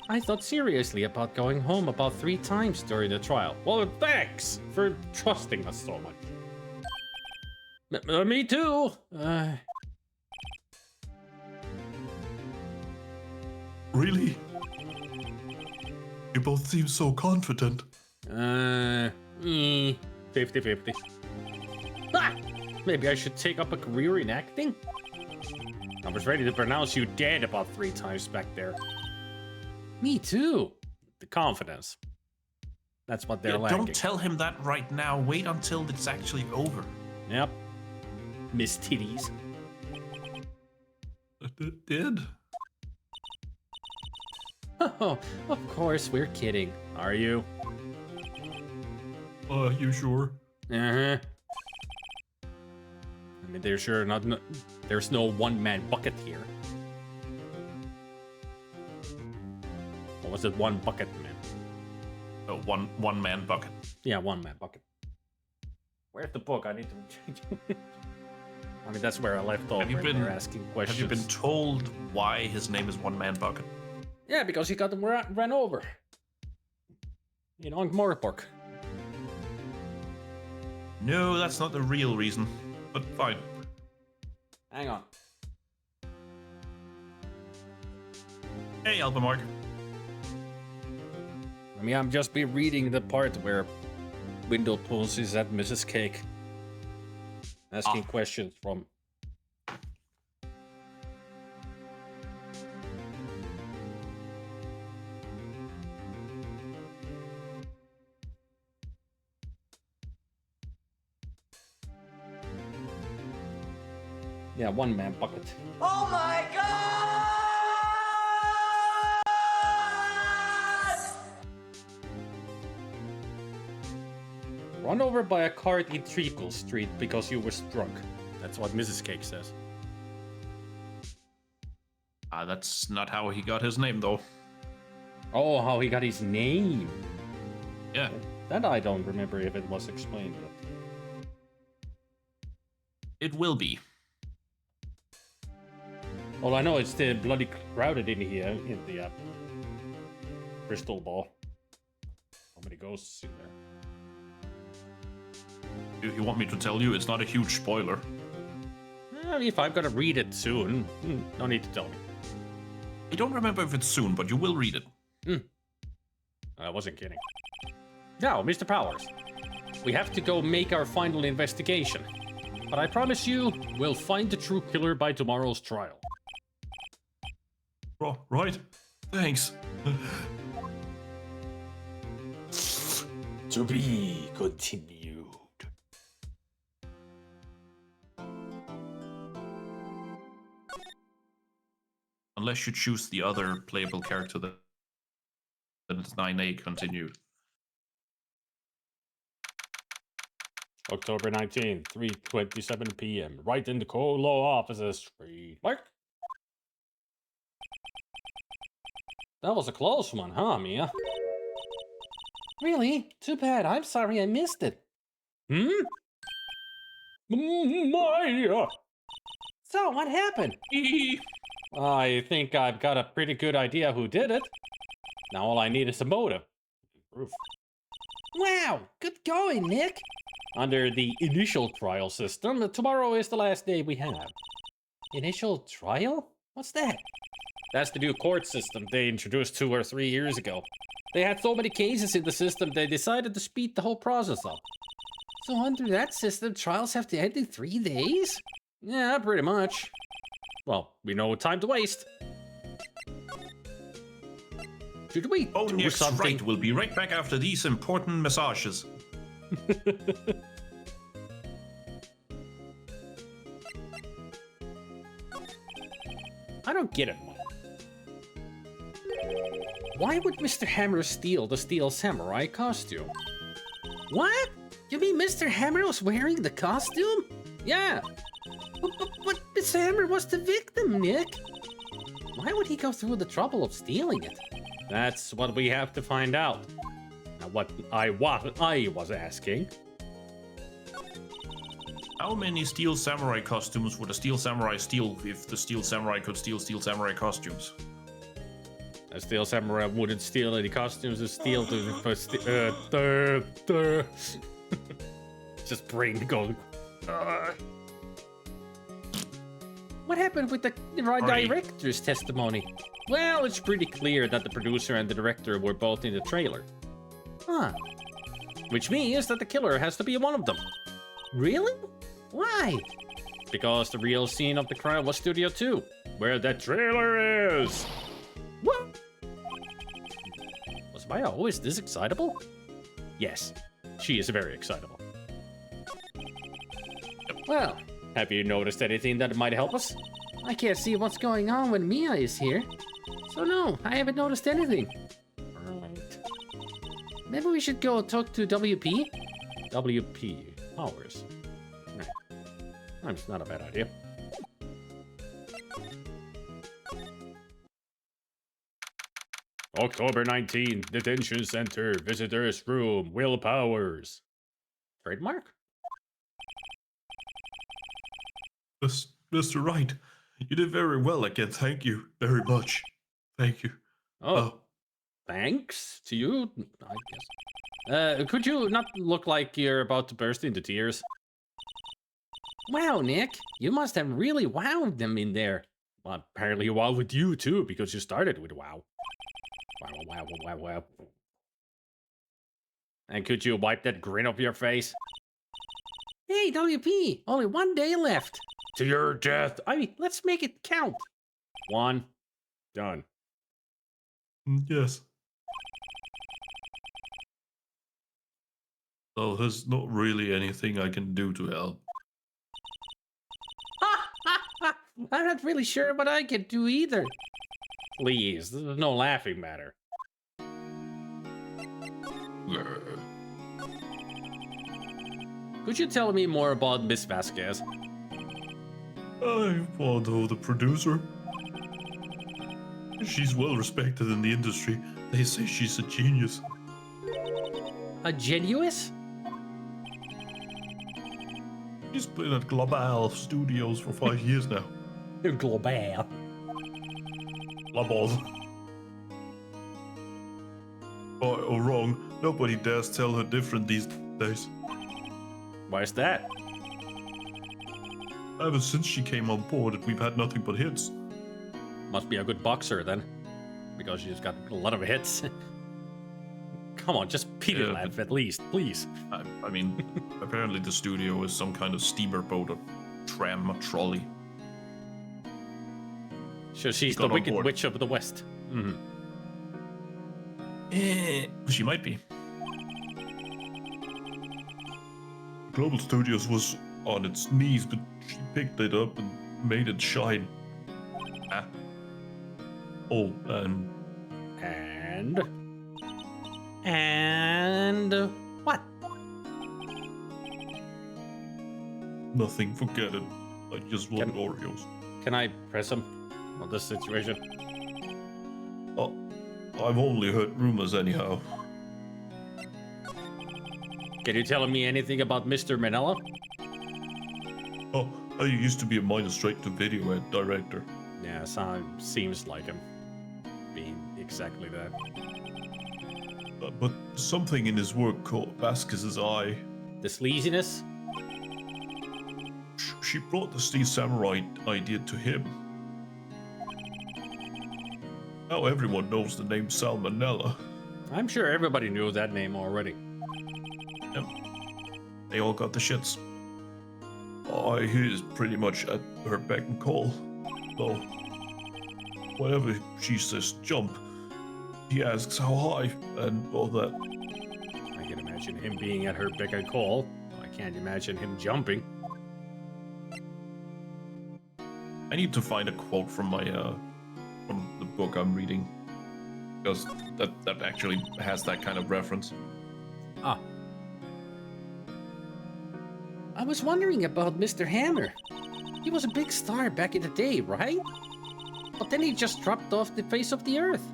I thought seriously about going home about 3 times during the trial. Well, thanks for trusting us so much. Me too. Really? You both seem so confident. 50-50. Ah! Maybe I should take up a career in acting? I was ready to pronounce you dead about 3 times back there. Me too. The confidence. That's what they're lacking. Don't tell him that right now. Wait until it's actually over. Yep. Miss Titties. It did. Oh, of course, we're kidding. Are you? You sure? Uh-huh. I mean, there's sure not. There's no one-man bucket here. Or was it one bucket man? Oh, one man bucket. Yeah, one-man bucket. Where's the book? I need to change. I mean, that's where I left off. They're asking questions. Have you been told why his name is One Man Bucket? Yeah, because he got them ran over. In Ankh-Morpork. No, that's not the real reason. But fine. Hang on. Hey, Albemark. I mean, I'm just be reading the part where Windle pulls is at Mrs. Cake. Asking questions from... Yeah, one-man bucket. Oh my god! Run over by a cart in Treacle Street because you was drunk. That's what Mrs. Cake says. That's not how he got his name, though. Oh, how he got his name. Yeah. That I don't remember if it was explained yet. It will be. Well, I know it's bloody crowded in here in the crystal ball. How many ghosts in there? If you want me to tell you, it's not a huge spoiler. If I'm gonna read it soon, no need to tell me. I don't remember if it's soon, but you will read it. I wasn't kidding. Now, Mr. Powers, we have to go make our final investigation. But I promise you, we'll find the true killer by tomorrow's trial. Right. Thanks. To be continued. Unless you choose the other playable character, then it's 9A continued. October 19th, 3:27 p.m. Right in the co-law offices. Street. Mark. That was a close one, huh, Mia? Really? Too bad. I'm sorry I missed it. Maya! So, what happened? I think I've got a pretty good idea who did it. Now all I need is a motive. Proof. Wow! Good going, Nick! Under the initial trial system, tomorrow is the last day we have. Initial trial? What's that? That's the new court system they introduced 2 or 3 years ago. They had so many cases in the system, they decided to speed the whole process up. So under that system, trials have to end in 3 days? Yeah, pretty much. Well, we know time to waste. Should we Oh, do yes, something? right. We'll be right back after these important massages. I don't get it, Mom. Why would Mr. Hammer steal the Steel Samurai costume? What? You mean Mr. Hammer was wearing the costume? Yeah. But Mr. Hammer was the victim, Nick. Why would he go through the trouble of stealing it? That's what we have to find out. Now, what I was asking. How many Steel Samurai costumes would a Steel Samurai steal if the Steel Samurai could steal Steel Samurai costumes? A Steel Samurai wouldn't steal any costumes to steal just brain going. What happened with the director's testimony? Well, it's pretty clear that the producer and the director were both in the trailer. Huh. Which means that the killer has to be one of them. Really? Why? Because the real scene of the crime was Studio 2, where the trailer is. What? Was Maya always this excitable? Yes, she is very excitable. Well, have you noticed anything that might help us? I can't see what's going on when Mia is here. So no, I haven't noticed anything. Right. Maybe we should go talk to WP? WP Powers. Right. That's not a bad idea. October 19th, Detention Center, Visitors Room, Will Powers. Trademark? Mr. Wright, you did very well again. Thank you very much. Thank you. Oh, thanks to you, I guess. Could you not look like you're about to burst into tears? Wow, Nick, you must have really wowed them in there. Well, apparently wow with you too, because you started with wow. Wow. And could you wipe that grin off your face? Hey, WP, only 1 day left. To your death. I mean, let's make it count. 1. Done. Yes. So there's not really anything I can do to help. I'm not really sure what I can do either. Please, this is no laughing matter. Could you tell me more about Miss Vasquez? I follow the producer. She's well respected in the industry. They say she's a genius. A genuous? She's been at Global Studios for 5 years now. Global. Global. Oh, wrong. Nobody dares tell her different these days. Why's that? Ever since she came on board, we've had nothing but hits. Must be a good boxer then, because she's got a lot of hits. Come on, just Peter laugh at least, please. I mean, apparently the studio is some kind of steamer boat or tram or trolley. So she's the Wicked Witch of the West. Mm-hmm. She might be. Global Studios was on its knees, but she picked it up and made it shine. Ah. Oh, And what? Nothing, forget it. I just want Oreos. Can I press him on this situation? Oh, I've only heard rumors anyhow. Can you tell me anything about Mr. Manella? Oh, I used to be a minor straight-to-video director. Yeah, seems like him being exactly that. But something in his work caught Vasquez's eye. The sleaziness? She brought the Steel Samurai idea to him. Now everyone knows the name Salmonella. I'm sure everybody knew that name already. Yep. They all got the shits. He is pretty much at her beck and call. So, whenever she says jump, he asks how high and all that. I can imagine him being at her beck and call. I can't imagine him jumping. I need to find a quote from my from the book I'm reading, because that actually has that kind of reference. Ah. I was wondering about Mr. Hammer. He was a big star back in the day, right? But then he just dropped off the face of the earth.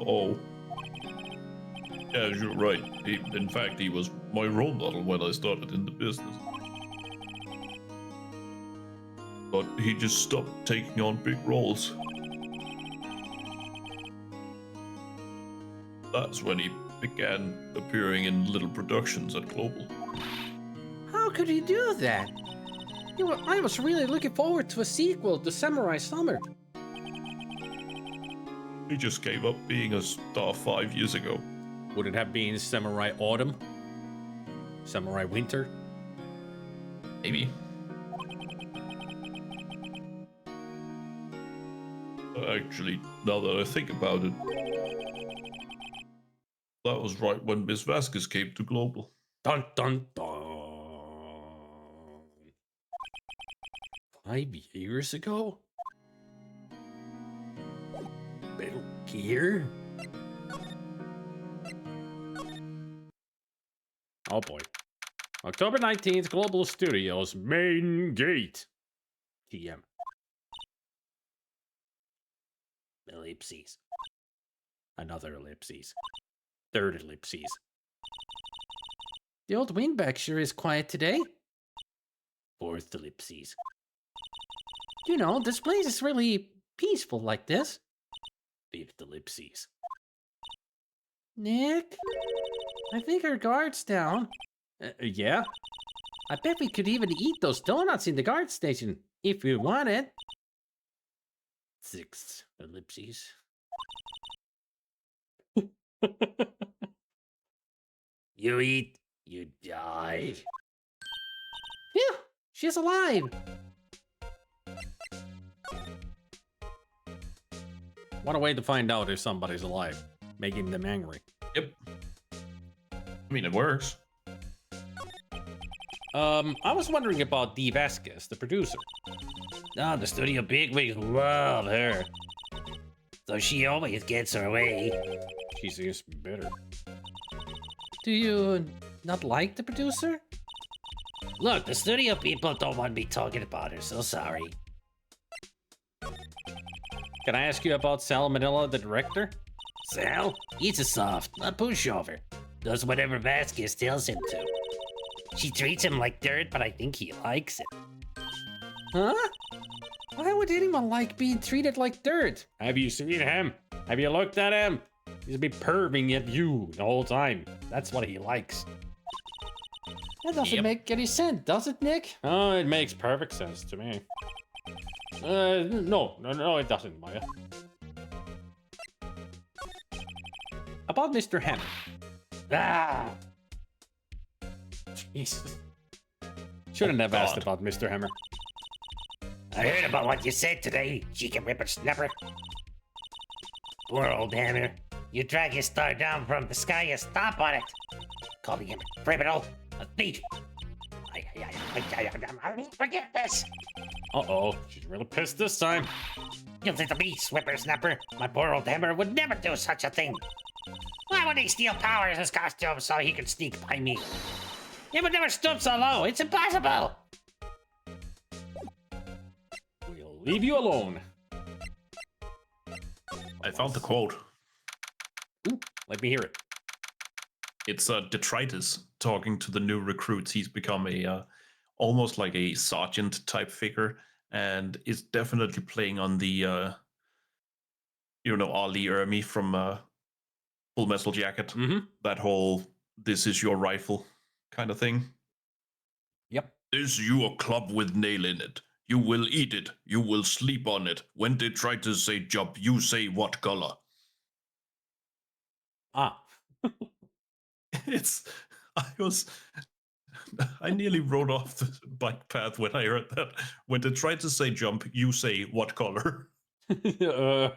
Oh. Yeah, you're right. In fact, he was my role model when I started in the business. But he just stopped taking on big roles. That's when he began appearing in little productions at Global. How could he do that? I was really looking forward to a sequel to Samurai Summer. He just gave up being a star 5 years ago. Would it have been Samurai Autumn? Samurai Winter? Maybe. Actually, now that I think about it, that was right when Miss Vasquez came to Global. Dun dun dun. 5 years ago? Metal Gear? Oh boy. October 19th, Global Studios, main gate. TM. Ellipses. Another ellipses. Third ellipses. The old windbag sure is quiet today. Fourth ellipses. You know, this place is really peaceful like this. Fifth ellipses. Nick? I think our guard's down. Yeah? I bet we could even eat those donuts in the guard station, if we wanted. Sixth ellipses. You eat, you die. Phew! She's alive! What a way to find out if somebody's alive. Making them angry. Yep. I mean, it works. I was wondering about Dee Vasquez, the producer. Oh, the studio bigwigs love her. So she always gets her way. She seems bitter. Do you not like the producer? Look, the studio people don't want me talking about her, so sorry. Can I ask you about Sal Manila, the director? Sal, he's a soft, a pushover. Does whatever Vasquez tells him to. She treats him like dirt, but I think he likes it. Huh? Why would anyone like being treated like dirt? Have you seen him? Have you looked at him? He's been perving at you the whole time. That's what he likes. That doesn't make any sense, does it, Nick? Oh, it makes perfect sense to me. No, it doesn't, Maya. About Mr. Hammer. Ah! Jesus. Shouldn't have asked about Mr. Hammer. I heard about what you said today, cheeky whippersnapper. Poor old Hammer. You drag his star down from the sky and stomp on it. Calling him a criminal, a thief. I won't forget this. Uh-oh, she's really pissed this time. You'll think of me, whippersnapper. My poor old Hammer would never do such a thing. Why would he steal powers in his costume so he could sneak by me? He would never stoop so low. It's impossible. We'll leave you alone. I found the quote. Ooh, let me hear it. It's Detritus talking to the new recruits. He's become a almost like a sergeant type figure, and is definitely playing on the Ali Ermi from Full Metal Jacket. Mm-hmm. That whole "this is your rifle" kind of thing. Yep. Is you a club with nail in it? You will eat it. You will sleep on it. When they try to say jump, you say what color? Ah. I was I nearly rode off the bike path when I heard that. When they tried to say jump, you say what color? uh,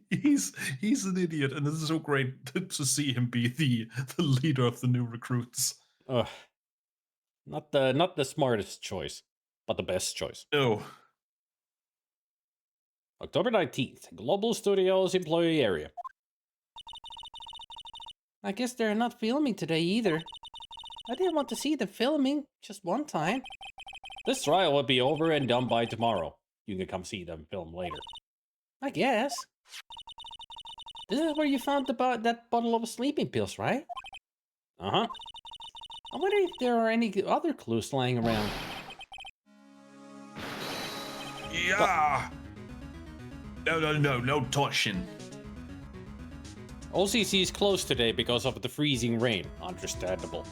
He's an idiot, and it's so great to see him be the leader of the new recruits. not the smartest choice, but the best choice. Oh, October 19th, Global Studios employee area. I guess they're not filming today either. I didn't want to see them filming just one time. This trial will be over and done by tomorrow. You can come see them film later. I guess. This is where you found that bottle of sleeping pills, right? Uh-huh. I wonder if there are any other clues lying around. yeah. No touching. OCC is closed today because of the freezing rain. Understandable.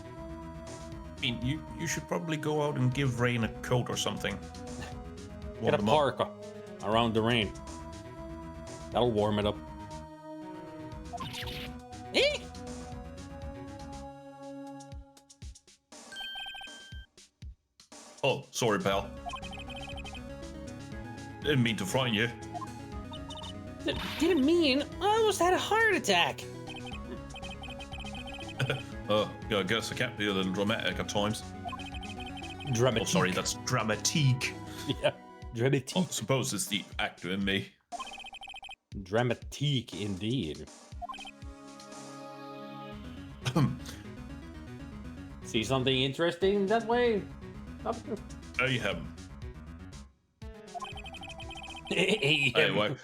I mean, you should probably go out and give Rain a coat or something. Get a parka around the rain. That'll warm it up. Eh? Oh, sorry, pal. Didn't mean to frighten you. Didn't mean. I almost had a heart attack. Yeah, I guess I can't be a little dramatic at times. Dramatique. Oh, sorry, that's dramatique. Yeah, dramatique. I suppose it's the actor in me. Dramatique indeed. See something interesting that way? Mayhem. Hey, Anyway,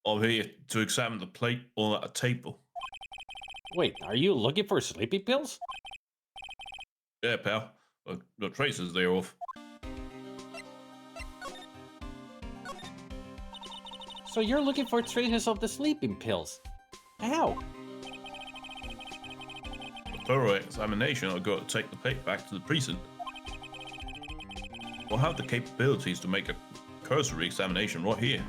I'm here to examine the plate on that table. Wait, are you looking for sleeping pills? Yeah, pal. The traces thereof. So you're looking for traces of the sleeping pills? How? For thorough examination, I've got to take the plate back to the precinct. I'll have the capabilities to make a cursory examination right here.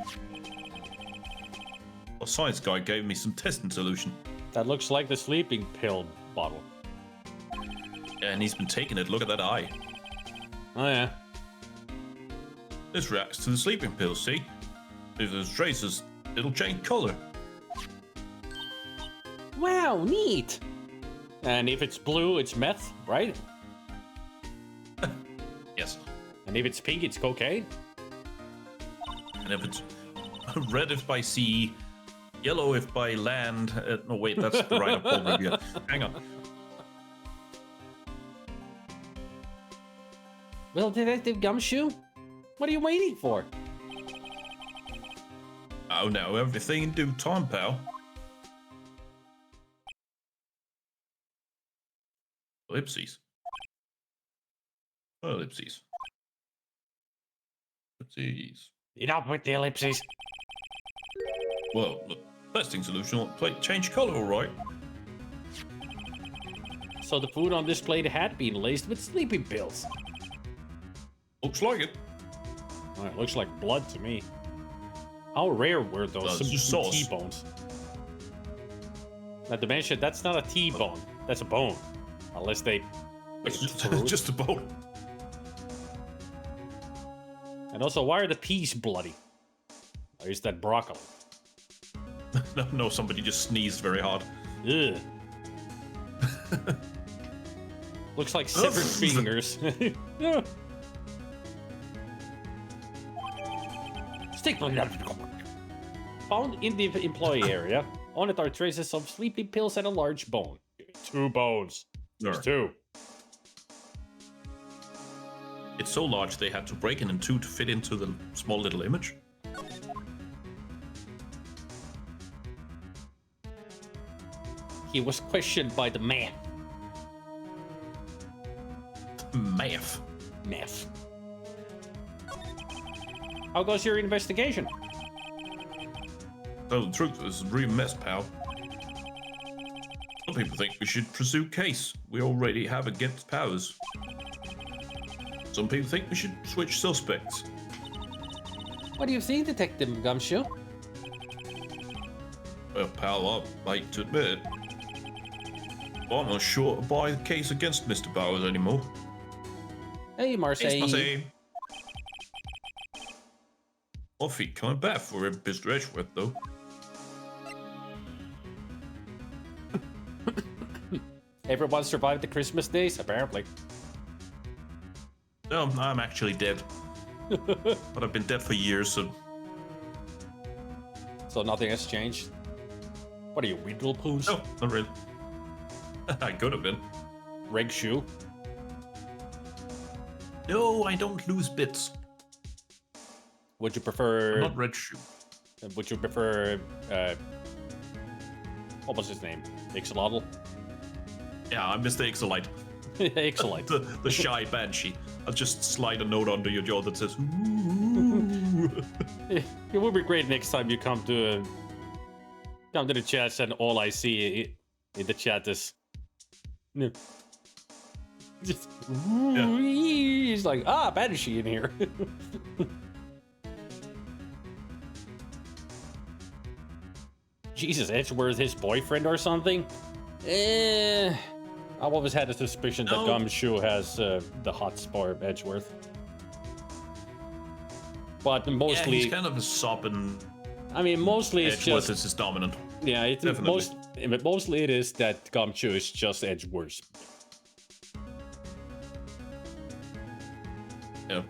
A science guy gave me some testing solution. That looks like the sleeping pill bottle. And he's been taking it. Look at that eye. Oh yeah. This reacts to the sleeping pills, see? If there's traces, it'll change color. Wow, neat. And if it's blue, it's meth, right? Yes. And if it's pink, it's cocaine? And if it's red if by sea, yellow if by land. No, wait, that's the right of Paul Revere. Hang on. Well, Detective Gumshoe, what are you waiting for? Oh no, everything in due time, pal. Ellipses. Ellipses. Ellipses. Enough with the ellipses. Well, the testing solution will plate change color, all right. So the food on this plate had been laced with sleeping pills. Looks like it. Well, it looks like blood to me. How rare were those No, it's just sauce. T-bones? Not to mention, that's not a T-bone. That's a bone. Unless they... It's through it. just a bone. And also, why are the peas bloody? Or is that broccoli? No, somebody just sneezed very hard. Ugh. Looks like severed fingers. Stick found in the employee area. On it are traces of sleeping pills and a large bone. 2 bones. There's 2. It's so large they had to break it in 2 to fit into the small little image. He was questioned by the man. Math. Meth. How goes your investigation? Tell the truth, this is a real mess, pal. Some people think we should pursue case we already have against powers. Some people think we should switch suspects. What do you think, Detective Gumshoe? Well, pal, I hate to admit it. I'm not sure to buy the case against Mr. Bowers anymore. Hey, Marseille. Thanks, Marseille. Off he coming back for Mr. Edgeworth, though. Everyone survived the Christmas days, apparently. No, I'm actually dead. But I've been dead for years, so... So nothing has changed. What are you, Weedle Poos? No, not really. I could have been. Reg Shoe? No, I don't lose bits. Would you I'm prefer... not Red Shoe. Would you prefer... what was his name? Ixolotl? Yeah, I'm Mr. Ixolite. Ixolite. the shy banshee. I'll just slide a note under your jaw that says, ooh. It would be great next time you come to the chat and all I see in the chat is just he's like, Banshee in here. Jesus, Edgeworth his boyfriend or something? I've always had a suspicion that Gumshoe has the hot spot Edgeworth. But mostly... Yeah, he's kind of a sopping... I mean, mostly it's Edgeworth just... is his dominant. Yeah, mostly it is that Gumshoe is just Edgeworth. Yeah.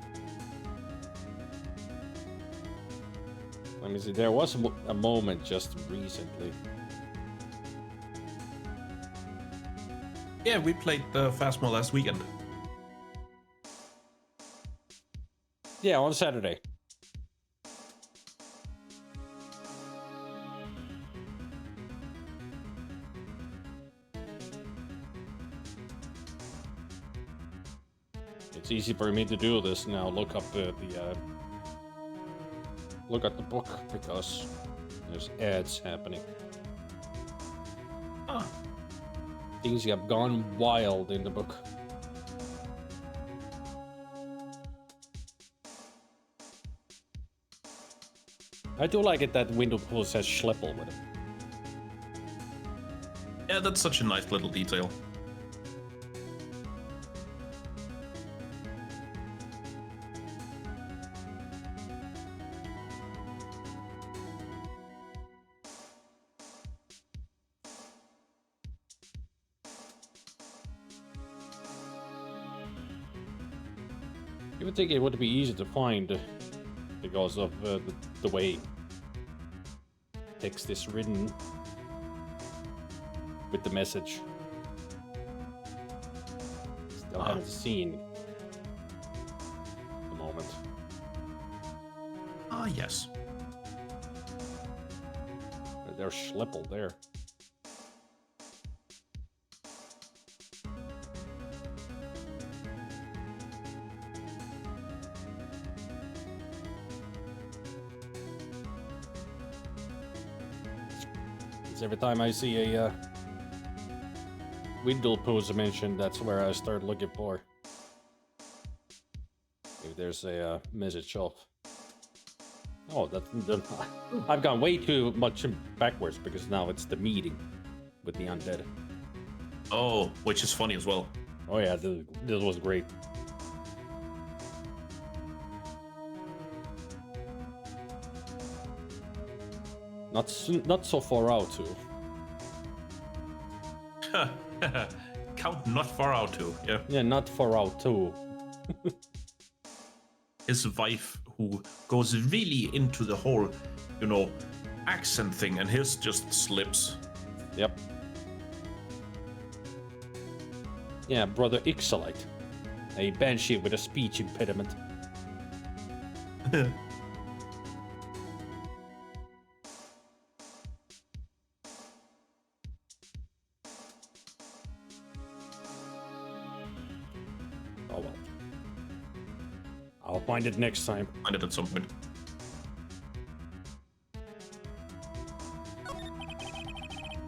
Let me see, there was a moment just recently. Yeah, we played SpiderMwa last weekend. Yeah, on Saturday. It's easy for me to do this now. Look up look at the book because there's ads happening. Huh. Things have gone wild in the book. I do like it that window pool says Schleppel with it. Yeah, that's such a nice little detail. You would think it would be easy to find because of the way text is written with the message. Still haven't seen the moment. Ah, yes. There's Schleppel there. Every time I see a window pose mentioned, that's where I start looking for. If there's a message off. Oh, I've gone way too much backwards because now it's the meeting with the undead. Oh, which is funny as well. Oh yeah, this was great. Not so far out too. Count not far out too, yeah. Yeah, not far out too. His wife who goes really into the whole, accent thing, and his just slips. Yep. Yeah, brother Ixolite. A banshee with a speech impediment. Oh well. I'll find it next time. Find it at some point.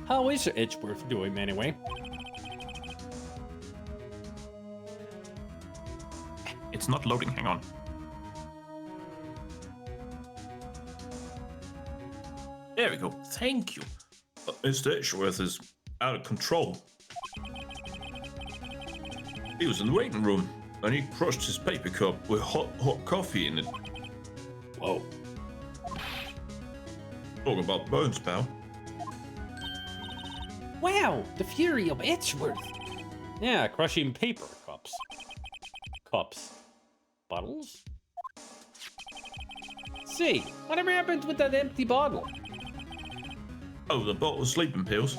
How is Edgeworth doing anyway? It's not loading, hang on. There we go, thank you. Mr. Edgeworth is out of control. He was in the waiting room, and he crushed his paper cup with hot coffee in it. Whoa. Talk about burns, pal. Wow, the fury of Edgeworth. Yeah, crushing paper cups. Cups. Bottles? See, whatever happened with that empty bottle? Oh, the bottle of sleeping pills.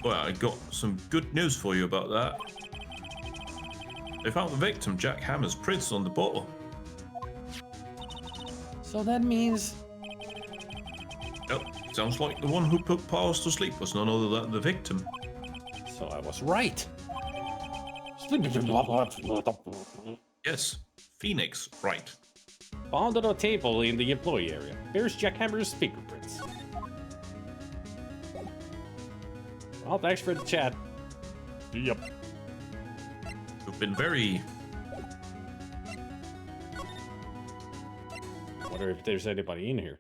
Well, I got some good news for you about that. They found the victim, Jack Hammer's prints on the bottle. So that means... Yep, sounds like the one who put Piles to sleep was none other than the victim. So I was right. Yes, Phoenix, Wright. Found on a table in the employee area. There's Jack Hammer's fingerprints. Well, thanks for the chat. Yep. You've been very... Wonder if there's anybody in here.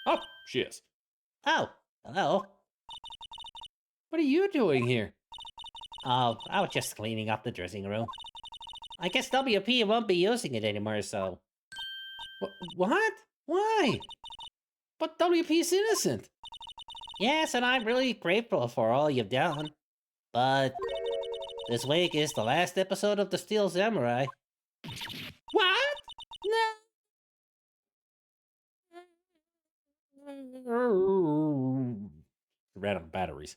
Oh, she is. Oh, hello. What are you doing here? Oh, I was just cleaning up the dressing room. I guess WP won't be using it anymore, so... What? Why? But WP's innocent. Yes, and I'm really grateful for all you've done. But... this week is the last episode of The Steel Samurai. What? No. Ran out of batteries.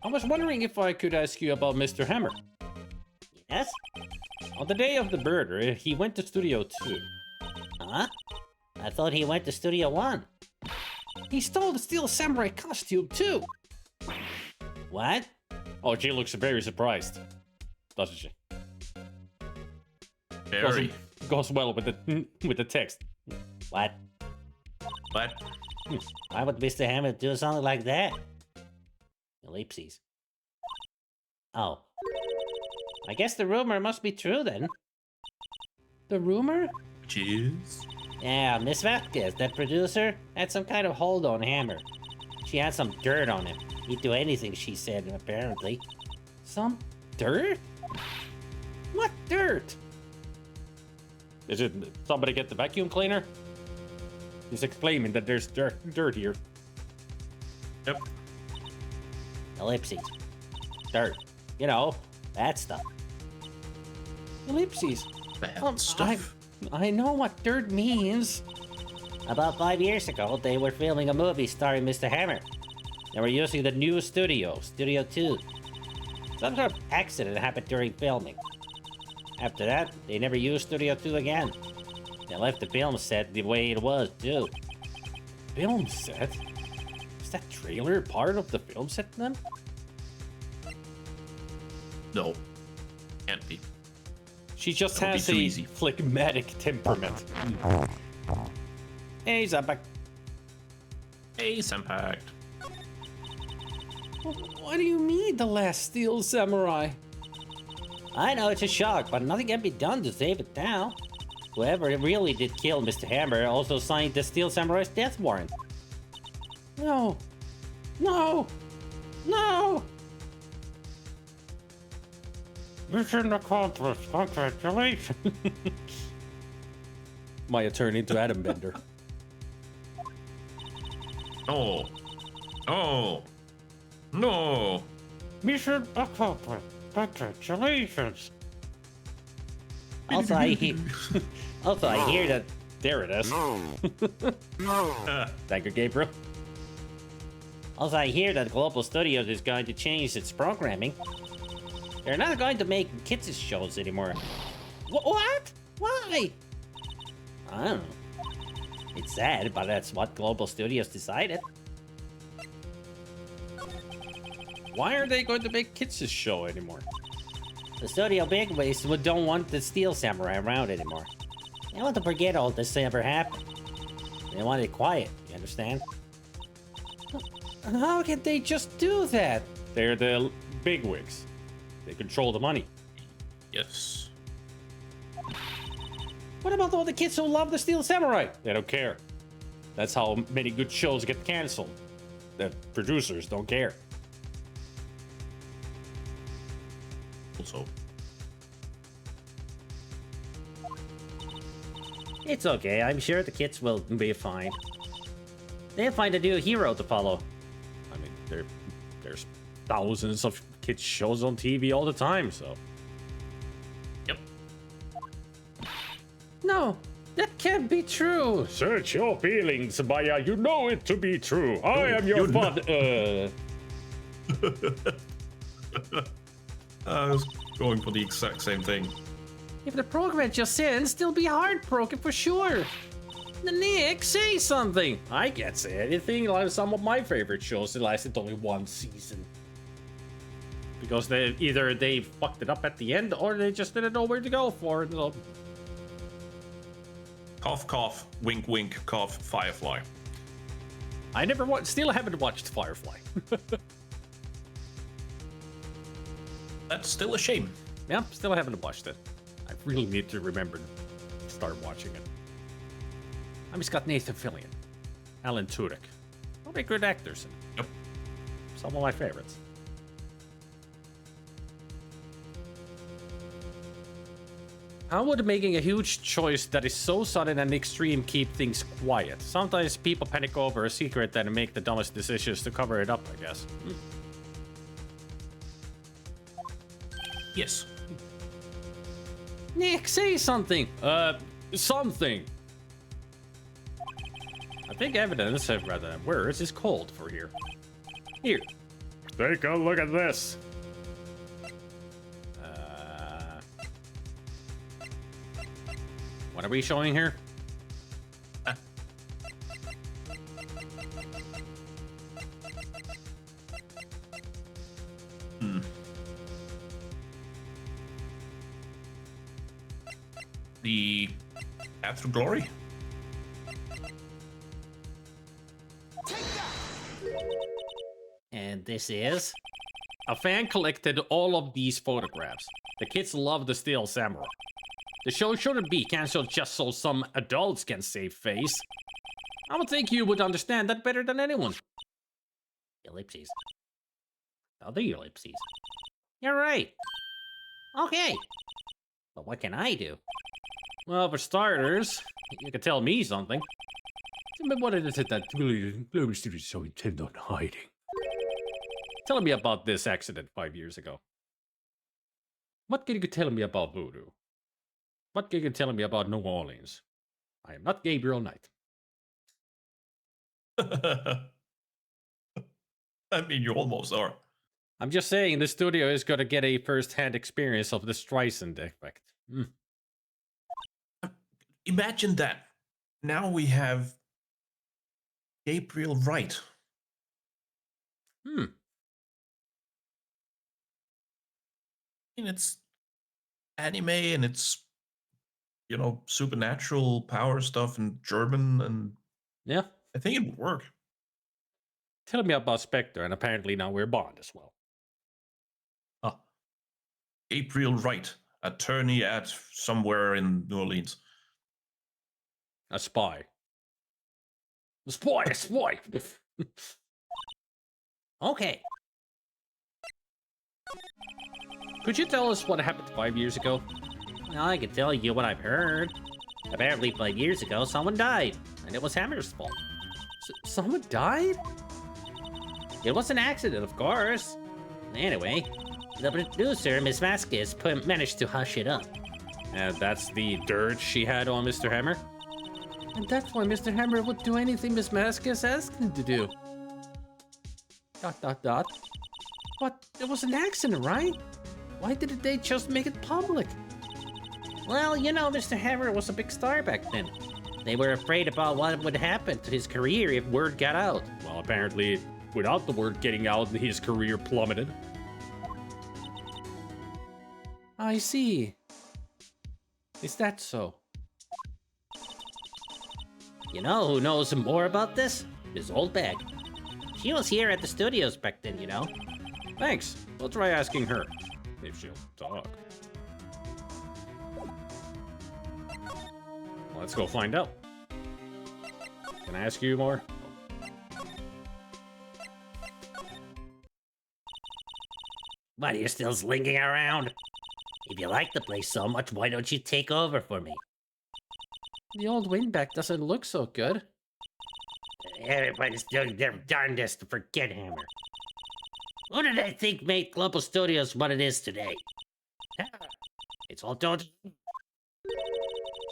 I was wondering if I could ask you about Mr. Hammer. Yes? On the day of the murder, he went to Studio 2. Huh? I thought he went to Studio 1. He stole the Steel Samurai costume, too. What? Oh, she looks very surprised. Doesn't she? Very. Goes well with the text. What? But Why would Mr. Hammer do something like that? Ellipses. Oh. I guess the rumor must be true then. The rumor? cheers. Yeah, Miss Vasquez, that producer, had some kind of hold on Hammer. She had some dirt on him. He'd do anything she said, apparently. Some dirt? What dirt? Is it somebody get the vacuum cleaner? He's exclaiming that there's dirt here. Yep. Ellipses. Dirt. You know, that stuff. Ellipses. Bad stuff. I know what dirt means. About 5 years ago, they were filming a movie starring Mr. Hammer. They were using the new studio, Studio 2. Some sort of accident happened during filming. After that, they never used Studio 2 again. They left the film set the way it was, too. Film set? Is that trailer part of the film set then? No. Can't be. She just That would be has too a easy. phlegmatic temperament. Hey, Zapak. Hey, Senpact. What do you mean, the last Steel Samurai? I know it's a shock, but nothing can be done to save it now. Whoever really did kill Mr. Hammer also signed the Steel Samurai's death warrant. No. No. No. Mission accomplished. Congratulations. My attorney to Adam Bender. No. No. No. Mission accomplished. Congratulations. Also, I hear that. There it is. Thank you, Gabriel. Also, I hear that Global Studios is going to change its programming. They're not going to make kids' shows anymore. What? Why? I don't know. It's sad, but that's what Global Studios decided. Why are they going to make kids' show anymore? The studio bigwigs don't want the Steel Samurai around anymore. They want to forget all this ever happened. They want it quiet, you understand? How can they just do that? They're the bigwigs. They control the money. Yes. What about all the kids who love the Steel Samurai? They don't care. That's how many good shows get canceled. the producers don't care. Also, It's okay, I'm sure the kids will be fine. They'll find a new hero to follow. I mean, there's thousands of kids shows on TV all the time, so. yep. No, that can't be true. Search your feelings, Maya. You know it to be true. I am your you know- father. I was going for the exact same thing. If the program just ends, they'll be heartbroken for sure. Nick, say something. I can't say anything. Like some of my favorite shows that lasted only one season. Because either they fucked it up at the end or they just didn't know where to go for it. So. Cough, cough, wink, wink, cough, Firefly. I still haven't watched Firefly. That's still a shame. Yeah, still haven't watched it. I really need to remember to start watching it. I just got Nathan Fillion, Alan Tudyk. All they good actors in it. Yep. Some of my favorites. How would making a huge choice that is so sudden and extreme keep things quiet? Sometimes people panic over a secret and make the dumbest decisions to cover it up, I guess. Yes. Nick, say something. Something. I think evidence, rather than words, is cold for here. Here. Take a look at this. What are we showing here? The Path to Glory? And this is? A fan collected all of these photographs. The kids love the Steel Samurai. The show shouldn't be cancelled just so some adults can save face. I would think you would understand that better than anyone. Ellipses. Other ellipses. You're right. Okay. But what can I do? Well, for starters, you can tell me something. Tell me what is it that Global Studios is so intent on hiding? Tell me about this accident 5 years ago. What can you tell me about voodoo? What can you tell me about New Orleans? I am not Gabriel Knight. I mean, you almost are. I'm just saying the studio is going to get a first-hand experience of the Streisand effect. Imagine that. Now we have Gabriel Wright. Hmm. I mean, it's anime and it's, you know, supernatural power stuff and German, and Yeah. I think it would work. Tell me about Spectre, and apparently now we're Bond as well. Ah, Gabriel Wright, attorney at somewhere in New Orleans. A spy. A spy, a spy! Okay. Could you tell us what happened 5 years ago? Well, I can tell you what I've heard. Apparently 5 years ago, someone died, and it was Hammer's fault. Someone died? It was an accident, of course. Anyway, the producer, Miss Vasquez, managed to hush it up. And that's the dirt she had on Mr. Hammer? And that's why Mr. Hammer would do anything Miss Vasquez asked him to do. ... But it was an accident, right? Why didn't they just make it public? Well, you know, Mr. Hammer was a big star back then. They were afraid about what would happen to his career if word got out. Well, apparently, without the word getting out, his career plummeted. I see. Is that so? You know who knows more about this? Miss Oldbag. She was here at the studios back then, you know. Thanks. We'll try asking her. If she'll talk. Let's go find out. Can I ask you more? What, you're still slinging around? If you like the place so much, why don't you take over for me? The old wingback doesn't look so good. Everybody's doing their darndest to forget Hammer. Who did I think made Global Studios what it is today? It's all done.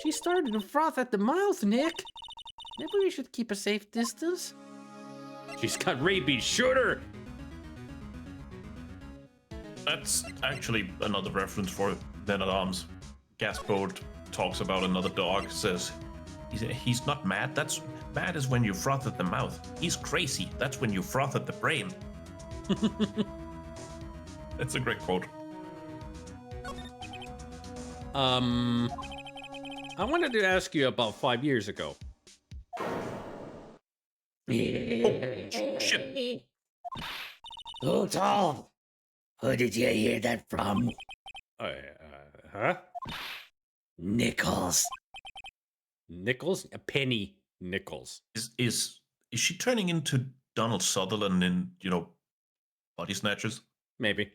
She started to froth at the mouth, Nick. Maybe we should keep a safe distance. She's got rabies. Shoot her! That's actually another reference for Men at Arms. Gaspard talks about another dog, says he's not mad. That's mad is when you froth at the mouth. He's crazy. That's when you froth at the brain. That's a great quote. I wanted to ask you about 5 years ago. Shit. Who told? Who did you hear that from? Huh? Nichols. Nichols? Penny Nichols. Is she turning into Donald Sutherland in, Body Snatchers? Maybe.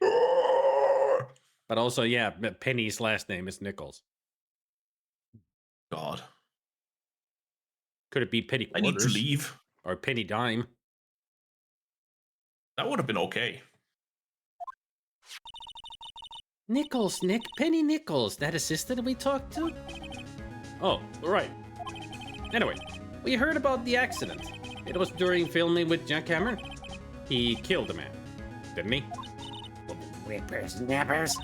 But also, yeah, Penny's last name is Nichols. God. Could it be Penny I Quarters? need to leave. Or Penny Dime? That would have been okay. Nichols, Nick. Penny Nichols. That assistant we talked to? Oh, right. Anyway, we heard about the accident. It was during filming with Jack Hammer. He killed a man, didn't he? Whippersnappers.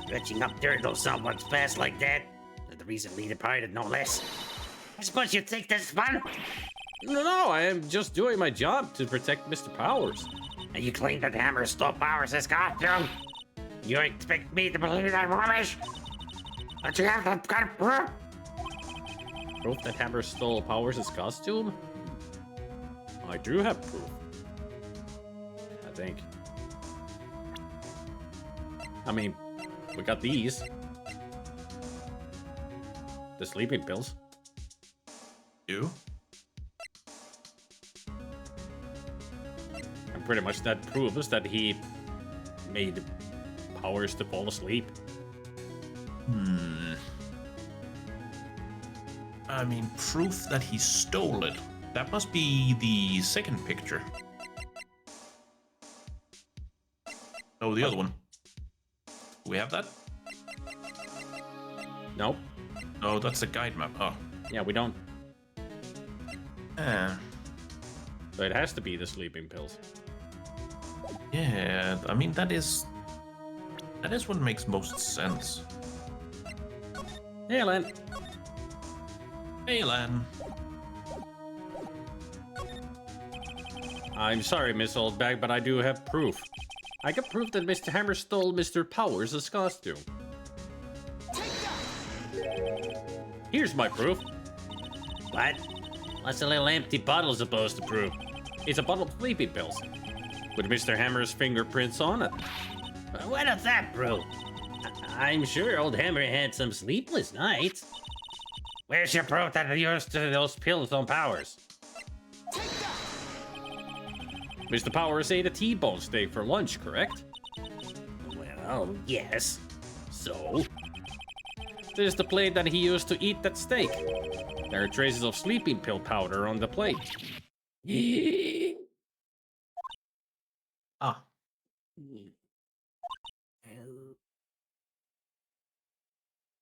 Stretching up dirt on someone's past like that. They're the recently departed, no less. I suppose you think this is fun? No, I am just doing my job to protect Mr. Powers. And you claim that Hammer stole Powers' costume? You expect me to believe that rubbish? Don't you have some kind of proof? Proof that Hammer stole Powers' costume? I do have proof. I think. I mean, we got these. The sleeping pills. You? And pretty much that proves that he made Powers to fall asleep. I mean, proof that he stole it. That must be the second picture. Oh, the other one. Do we have that? Nope. No, that's a guide map. Oh. Yeah, we don't. Eh. So it has to be the sleeping pills. Yeah, I mean, that is what makes most sense. Hey, Len. Hey, Lan. I'm sorry, Miss Oldbag, but I do have proof. I got proof that Mr. Hammer stole Mr. Powers' costume. Here's my proof. What? What's a little empty bottle supposed to prove? It's a bottle of sleeping pills with Mr. Hammer's fingerprints on it. What does that prove? I'm sure old Hammer had some sleepless nights. Where's your proof that he used those pills on Powers? Mr. Powers ate a T-bone steak for lunch, correct? Well, yes. So? This is the plate that he used to eat that steak. There are traces of sleeping pill powder on the plate. Ah.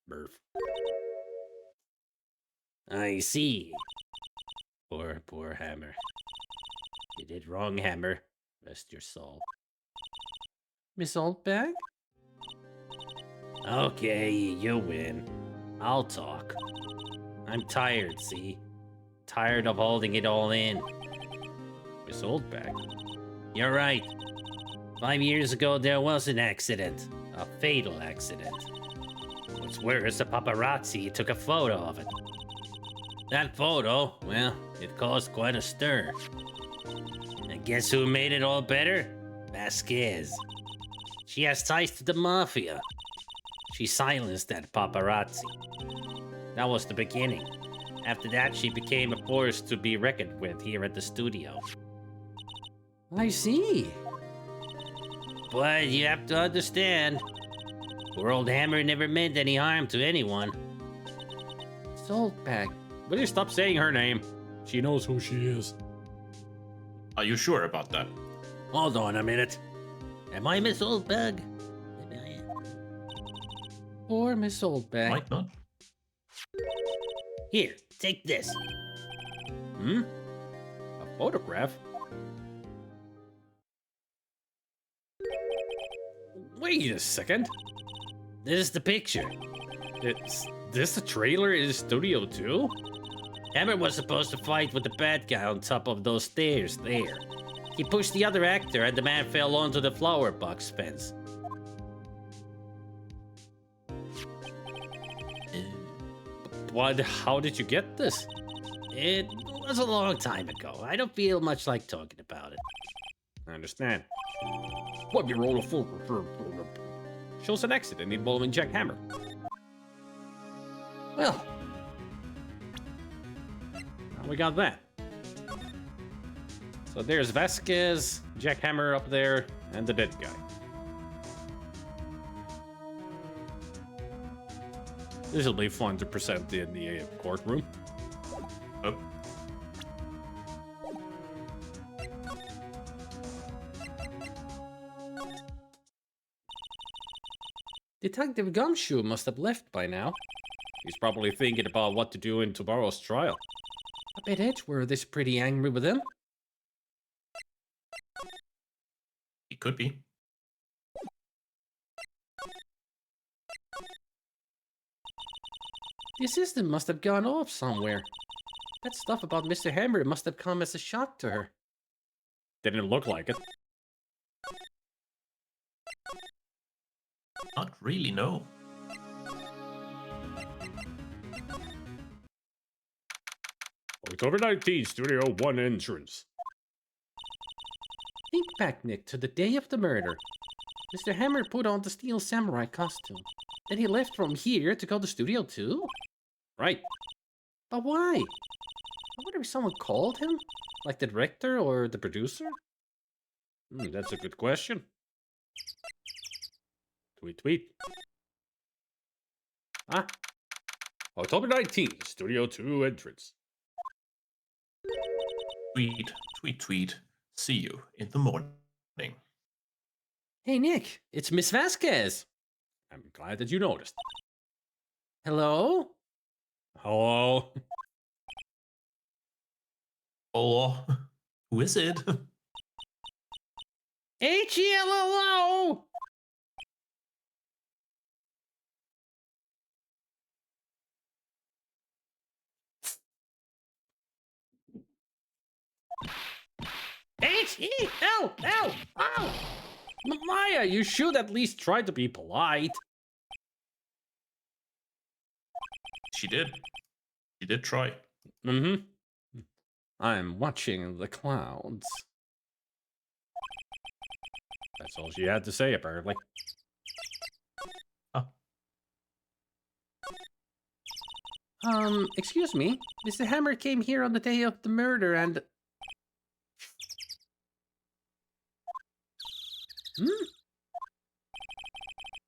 Murph. I see. Poor Hammer. You did wrong, Hammer. Rest your soul. Miss Oldbag? Okay, you win. I'll talk. I'm tired, see? Tired of holding it all in. Miss Oldbag? You're right. 5 years ago, there was an accident. A fatal accident. What's worse, a paparazzi took a photo of it. That photo, well, it caused quite a stir. And guess who made it all better? Vasquez. She has ties to the mafia. She silenced that paparazzi. That was the beginning. After that, she became a force to be reckoned with here at the studio. I see. but you have to understand, poor old Hammer never meant any harm to anyone. Saltbag. Will you stop saying her name? She knows who she is. Are you sure about that? Hold on a minute. Am I Miss Oldbag? Maybe I am. Poor Miss Saltbag. Might not. Here, take this. Hmm? A photograph? Wait a second. This is the picture. Is this the trailer in Studio 2? Hammer was supposed to fight with the bad guy on top of those stairs there. He pushed the other actor and the man fell onto the flower box fence. What? How did you get this? It was a long time ago. I don't feel much like talking about it. I understand. What you roll a full shows an accident involving Jack Hammer. Well, now we got that. So there's Vasquez, Jack Hammer up there, and the dead guy. This will be fun to present in the courtroom. Oh. Detective Gumshoe must have left by now. He's probably thinking about what to do in tomorrow's trial. I bet Edgeworth is pretty angry with him. It could be. The assistant must have gone off somewhere. That stuff about Mr. Hammer must have come as a shock to her. Didn't look like it. Not really, no. October 19th, Studio 1 entrance. Think back, Nick, to the day of the murder. Mr. Hammer put on the Steel Samurai costume. Then he left from here to go to Studio 2? Right. But why? I wonder if someone called him? Like the director or the producer? That's a good question. Tweet, tweet. Ah. October 19th, Studio 2 entrance. Tweet, tweet, tweet. See you in the morning. Hey, Nick, it's Miss Vasquez. I'm glad that you noticed. Hello? Hello? Oh, who is it? H-E-L-L-O! H-E-L-L-O! Maya, you should at least try to be polite. She did. She did try. Mm-hmm. I'm watching the clouds. That's all she had to say, apparently. Huh. Excuse me. Mr. Hammer came here on the day of the murder and...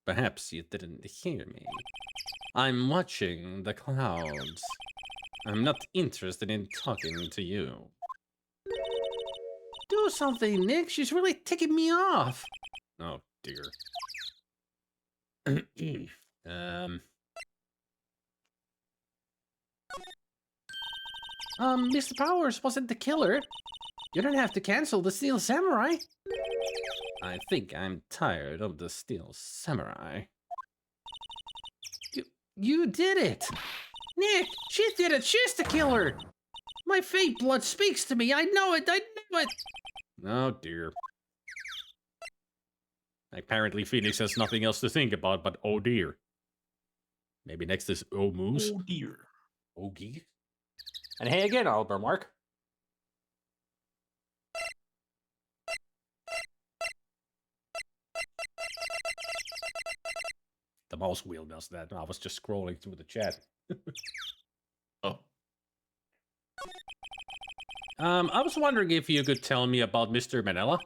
Perhaps you didn't hear me. I'm watching the clouds. I'm not interested in talking to you. Do something, Nick. She's really ticking me off. Oh, dear. Mr. Powers wasn't the killer. You don't have to cancel the Steel Samurai. I think I'm tired of the Steel Samurai. You did it! Nick, she did it! She's the killer! My fate blood speaks to me! I know it! I know it! Oh dear. Apparently Phoenix has nothing else to think about but oh dear. Maybe next is oh moose? Oh dear. Oh geek? And hey again, Albert Mark. The mouse wheel does that. I was just scrolling through the chat. Oh. I was wondering if you could tell me about Mr. Manila.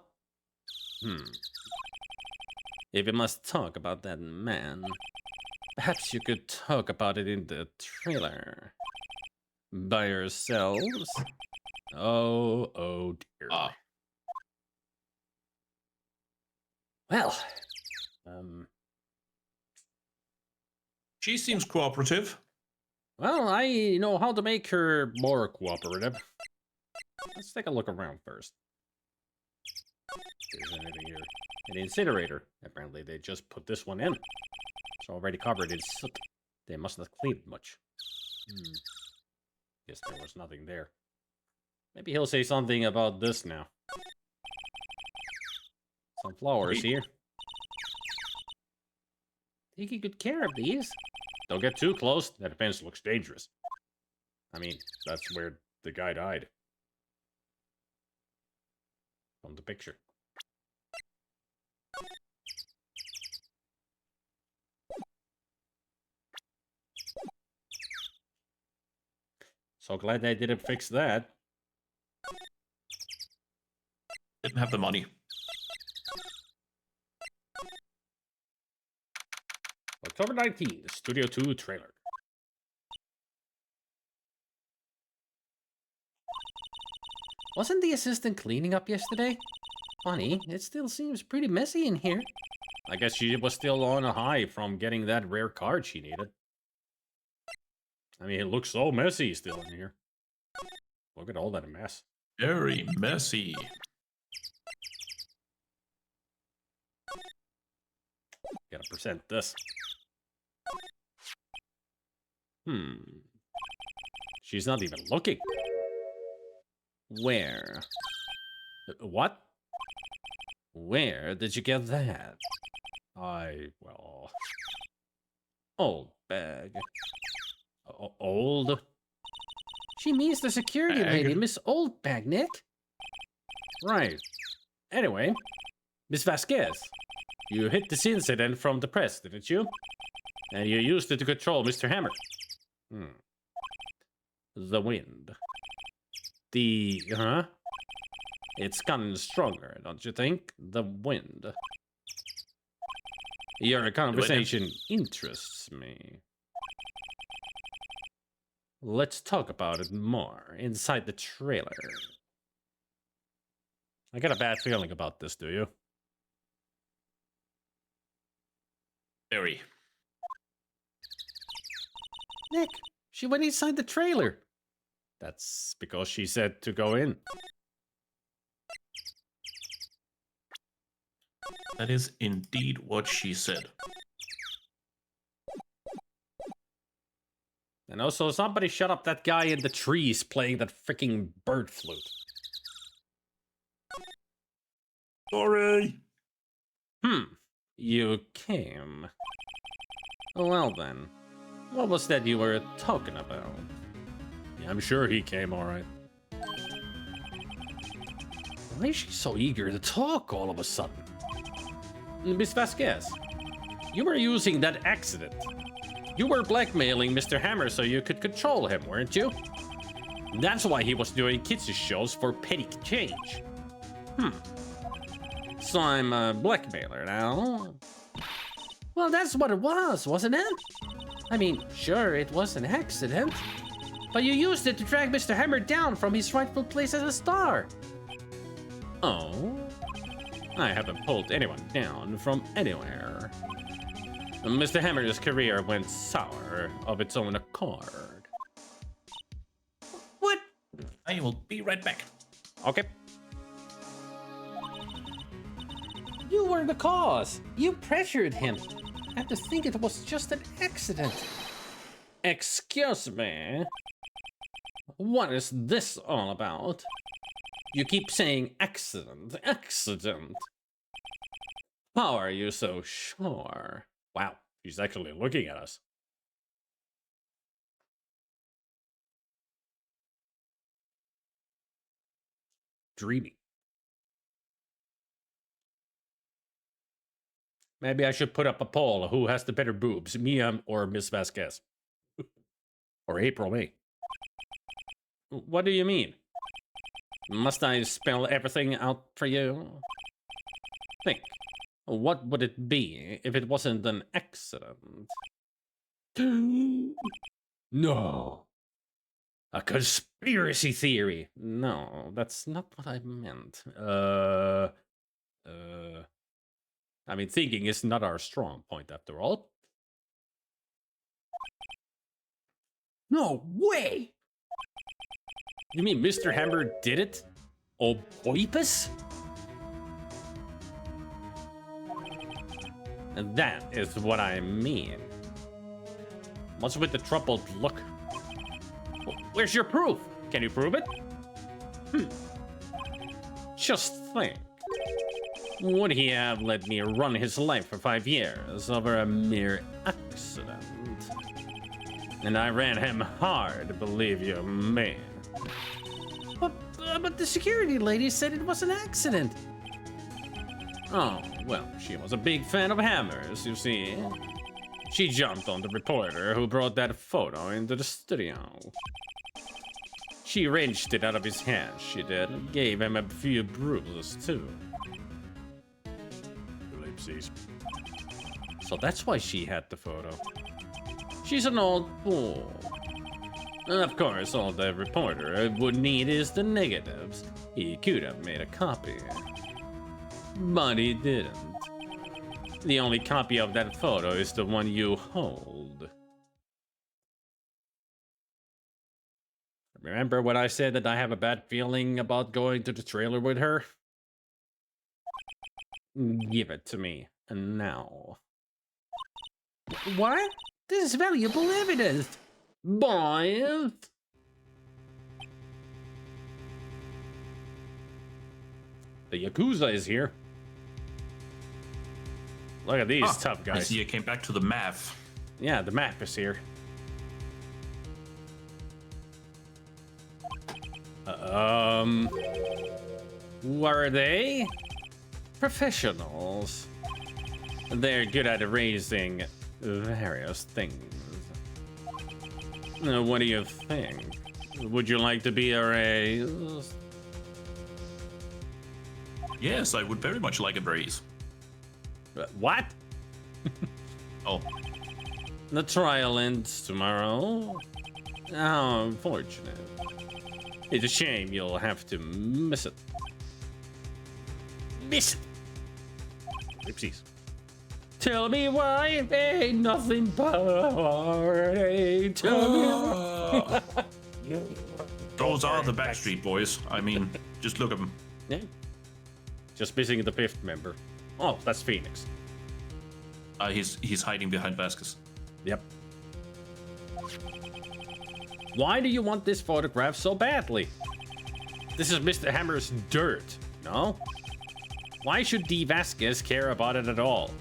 If you must talk about that man, perhaps you could talk about it in the trailer. By yourselves? Oh dear. Ah, Well, she seems cooperative. well, I know how to make her more cooperative. Let's take a look around first. If there's anything here. An incinerator. Apparently they just put this one in. It's already covered in soot. They must not clean much. Guess there was nothing there. Maybe he'll say something about this now. Some flowers here. Taking good care of these. Don't get too close. That fence looks dangerous. I mean, that's where the guy died. From the picture. So glad they didn't fix that. Didn't have the money. October 19th, the Studio 2 trailer. Wasn't the assistant cleaning up yesterday? Funny, it still seems pretty messy in here. I guess she was still on a high from getting that rare card she needed. I mean, it looks so messy still in here. Look at all that mess. Very messy. Gotta present this. She's not even looking. Where? What? Where did you get that? Well... Old bag. Old? She means the security Bag. lady, Miss Oldbag, Nick. Right. Anyway, Miss Vasquez, you hid this incident from the press, didn't you? And you used it to control Mr. Hammer. The wind. Huh? It's gotten stronger, don't you think? The wind. Your conversation interests me. Let's talk about it more inside the trailer. I got a bad feeling about this, do you? Very. Nick, she went inside the trailer. That's because she said to go in. That is indeed what she said. And also, somebody shut up that guy in the trees playing that freaking bird flute. Sorry. You came. Well then, what was that you were talking about? Yeah, I'm sure he came alright. Why is she so eager to talk all of a sudden? Miss Vasquez, you were using that accident. You were blackmailing Mr. Hammer so you could control him, weren't you? That's why he was doing kids' shows for petty change. So I'm a blackmailer now? Well, that's what it was, wasn't it? I mean, sure, it was an accident. But you used it to drag Mr. Hammer down from his rightful place as a star. Oh? I haven't pulled anyone down from anywhere. Mr. Hammer's career went sour of its own accord. What? I will be right back. Okay. You were the cause. You pressured him. I have to think it was just an accident. Excuse me. What is this all about? You keep saying accident, accident. How are you so sure? Wow, she's actually looking at us. Dreamy. Maybe I should put up a poll. Who has the better boobs, Mia or Miss Vasquez? Or April May? What do you mean? Must I spell everything out for you? Think. What would it be if it wasn't an accident? No. A conspiracy theory. No, that's not what I meant. I mean, thinking is not our strong point after all. No way! You mean Mr. Hammer did it? On purpose? And that is what I mean. What's with the troubled look? Where's your proof? Can you prove it? Just think. Would he have let me run his life for 5 years over a mere accident? And I ran him hard, believe you me. But the security lady said it was an accident. Oh, well, she was a big fan of hammers, you see. She jumped on the reporter who brought that photo into the studio. She wrenched it out of his hand, she did. Gave him a few bruises, too. Ellipses. So that's why she had the photo. She's an old fool. And of course, all the reporter would need is the negatives. He could have made a copy. But he didn't. The only copy of that photo is the one you hold. Remember when I said that I have a bad feeling about going to the trailer with her? Give it to me, and now. What? This is valuable evidence! Boys! The Yakuza is here. Look at these tough guys. I see you came back to the math. Yeah, the map is here. Who are they? Professionals. They're good at erasing various things. What do you think? Would you like to be erased? Yes, I would very much like a breeze. What? Oh. The trial ends tomorrow. How unfortunate. It's a shame you'll have to miss it. Miss it! Oopsies. Tell me why ain't nothing party. Tell me why. Those are the Backstreet Boys. I mean, just look at them. Yeah. Just missing the 5th member. Oh, that's Phoenix. He's hiding behind Vasquez. Yep. Why do you want this photograph so badly? This is Mr. Hammer's dirt, no? Why should D. Vasquez care about it at all?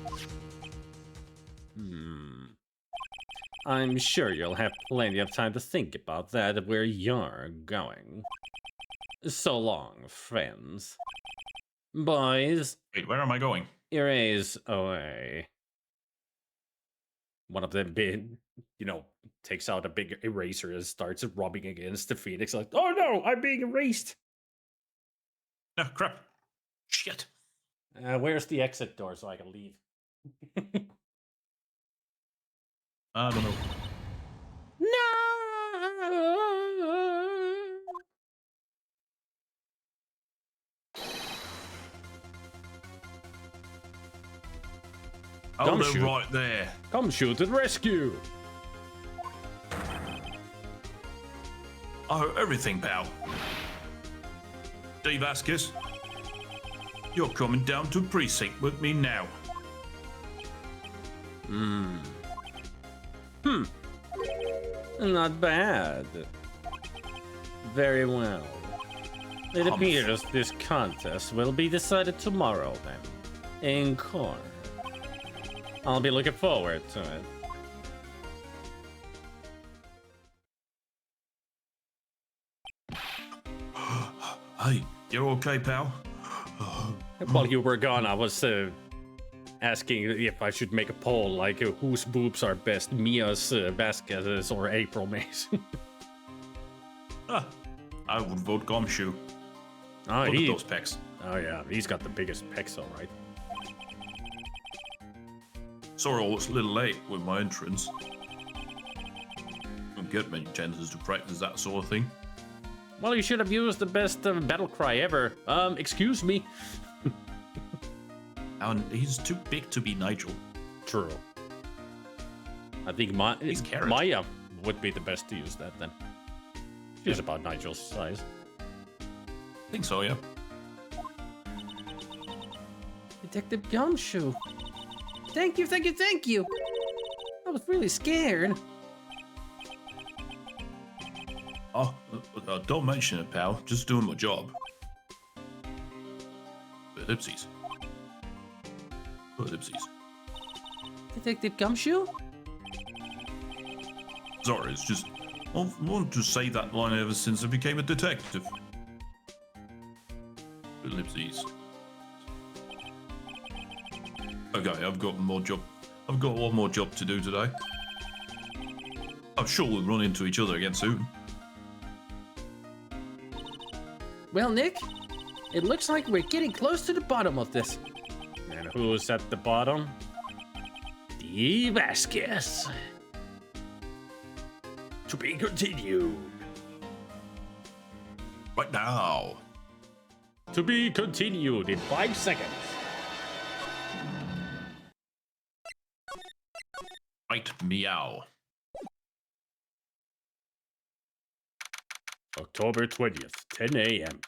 I'm sure you'll have plenty of time to think about that where you're going. So long, friends. Boys, Wait, where am I going? erase away. One of them takes out a big eraser and starts rubbing against the Phoenix like, oh no, I'm being erased. No, crap. Shit. Where's the exit door so I can leave? I don't know. No! Oh, Come they're shoot. right there. Come shoot and rescue! I heard everything, pal. D. Vasquez, you're coming down to precinct with me now. Not bad. Very well. It appears this contest will be decided tomorrow then. In court. I'll be looking forward to it. Hey, you okay, pal? While you were gone, I was asking if I should make a poll, like whose boobs are best, Mia's, Vasquez's, or April May's. I would vote Gumshoe. Oh, Look at those pecs. Oh yeah, he's got the biggest pecs, all right. Sorry I was a little late with my entrance. Don't get many chances to practice that sort of thing. Well, you should have used the best battle cry ever. Excuse me. And he's too big to be Nigel. True. I think He's Carrot. Maya would be the best to use that then. She's about Nigel's size. I think so, yeah. Detective Gumshoe. Thank you, thank you, thank you. I was really scared. Oh, don't mention it, pal. Just doing my job. Ellipses. Ellipses. Detective Gumshoe? Sorry, it's just... I've wanted to say that line ever since I became a detective. Ellipses. Okay, I've got one more job to do today. I'm sure we'll run into each other again soon. Well, Nick, it looks like we're getting close to the bottom of this. And who's at the bottom? D. Vasquez. To be continued. Right now. To be continued in 5 seconds. Right, meow. October 20th, 10 a.m.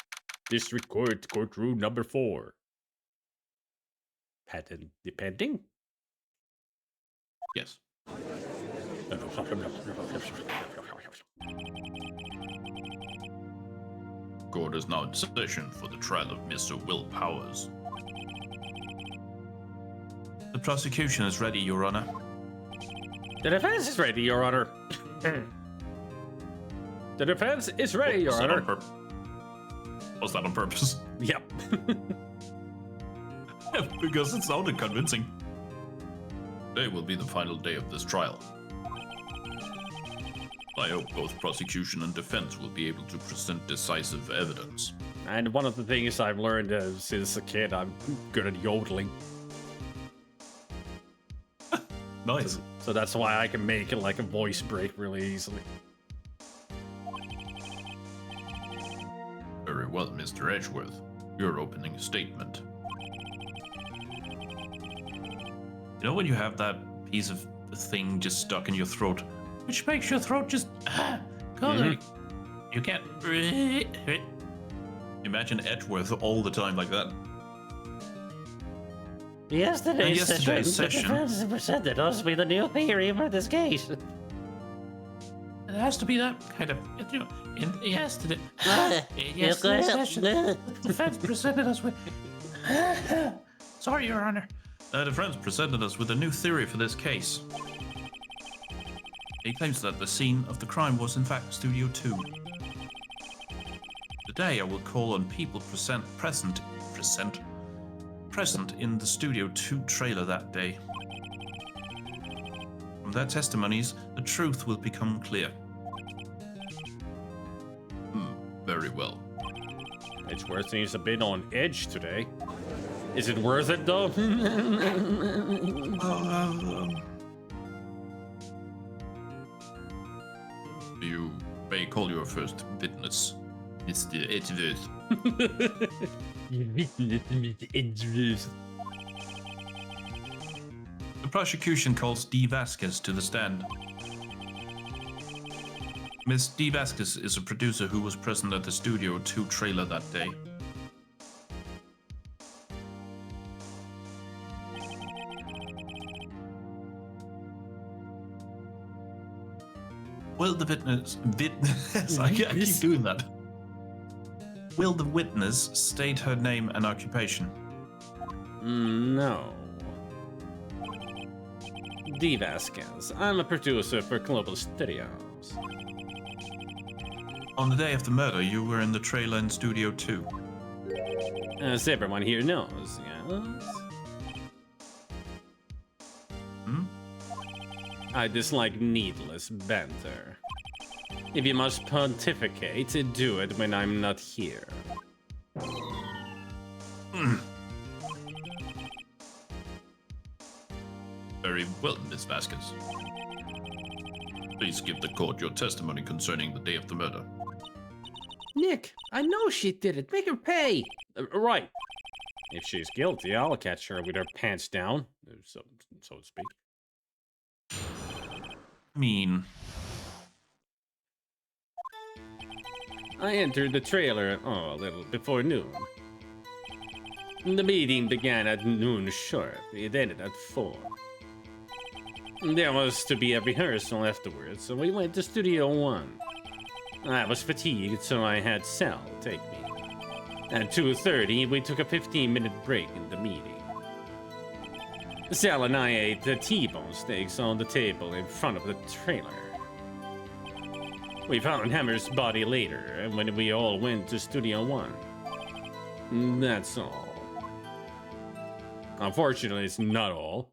District Court, courtroom number 4. Patent depending? Yes. Court is now in session for the trial of Mr. Will Powers. The prosecution is ready, Your Honor. The defense is ready, Your Honor. The defense is ready, Your Honor. Was that on purpose? Yep. Because it sounded convincing. Today will be the final day of this trial. I hope both prosecution and defense will be able to present decisive evidence. And one of the things I've learned since a kid, I'm good at yodeling. Nice. So that's why I can make like a voice break really easily. Very well, Mr. Edgeworth. Your opening statement. You know when you have that piece of thing just stuck in your throat, which makes your throat just you can't imagine Edgeworth all the time like that. Yesterday's session, the defense presented us with a new theory for this case. It has to be that kind of, you know, yesterday. Yesterday's session, the defense presented us with. Sorry, Your Honor. The defense presented us with a new theory for this case. He claims that the scene of the crime was in fact Studio 2. Today I will call on people present in the Studio 2 trailer that day. From their testimonies, the truth will become clear. Very well. Edgeworth seems a bit on edge today. Is it worth it though? You may call your first witness, Mr. Edgeworth. The prosecution calls D. Vasquez to the stand. Miss D. Vasquez is a producer who was present at the Studio 2 trailer that day. Will the witness I keep doing that. Will the witness state her name and occupation? No. D. Vasquez. I'm a producer for Global Studios. On the day of the murder, you were in the trailer in Studio 2. As everyone here knows, yes? I dislike needless banter. If you must pontificate, do it when I'm not here. Very well, Miss Vasquez. Please give the court your testimony concerning the day of the murder. Nick, I know she did it. Make her pay. Right. If she's guilty, I'll catch her with her pants down, so to speak. I mean, I entered the trailer, a little before noon. The meeting began at noon sharp. It ended at 4. There was to be a rehearsal afterwards, so we went to Studio 1. I was fatigued, so I had Sal take me. At 2:30, we took a 15-minute break in the meeting. Sal and I ate the T-bone steaks on the table in front of the trailer. We found Hammer's body later, and when we all went to Studio 1. That's all. Unfortunately, it's not all.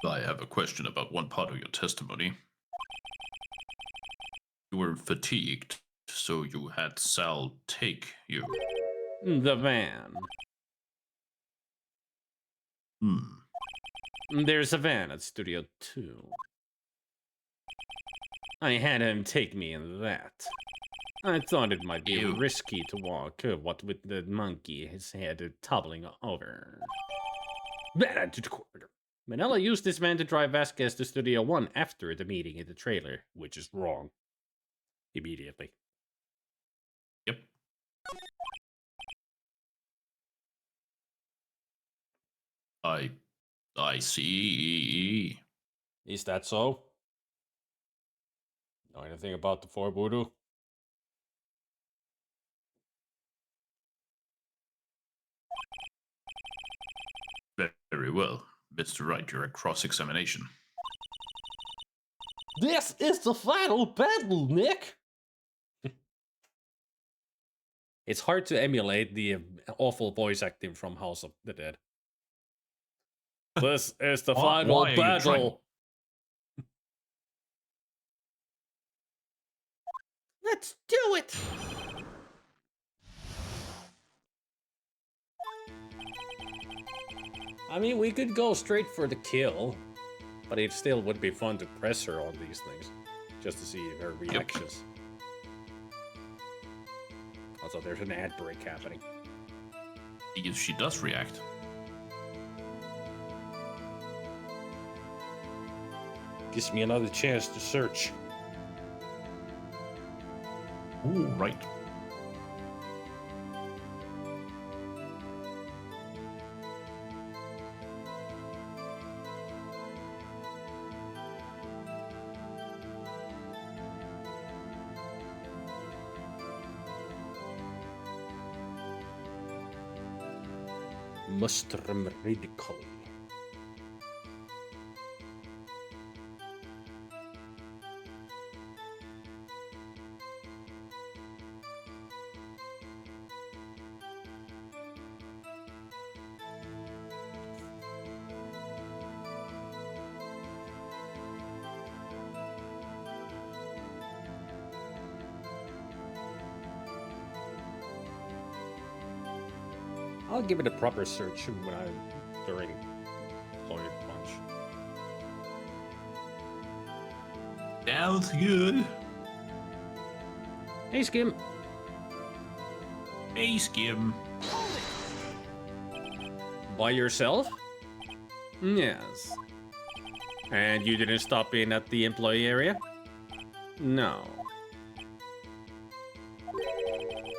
I have a question about one part of your testimony. You were fatigued, so you had Sal take you. The van. There's a van at Studio 2. I had him take me in that. I thought it might be Ew. risky to walk, what with the monkey, his head toppling over. Back to the corridor. Manila used this van to drive Vasquez to Studio 1 after the meeting in the trailer, which is wrong. Immediately. Yep. I see. Is that so? Know anything about the four voodoo? Very well. Mr. Wright, you're at cross-examination. This is the final battle, Nick! It's hard to emulate the awful voice acting from House of the Dead. This is the final why are you trying- battle. Let's do it! I mean, we could go straight for the kill, but it still would be fun to press her on these things, just to see her reactions. Also, there's an ad break happening. If she does react. Gives me another chance to search. Ooh, right. Mustrum radical. I'll give it a proper search when during Lawyer Punch. Sounds good. Hey, Skim. Hey, Skim. By yourself? Yes. And you didn't stop in at the employee area? No.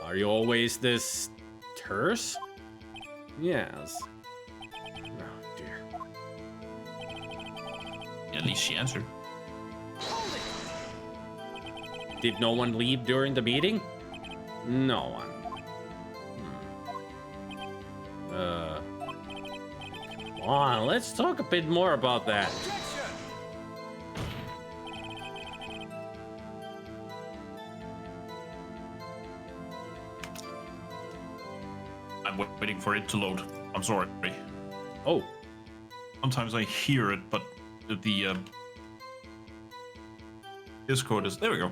Are you always this terse? Yes. Oh, dear. At least she answered. Did no one leave during the meeting? No one. Come on, let's talk a bit more about that. I'm waiting for it to load. I'm sorry. Oh, Sometimes I hear it, but the Discord is... There we go.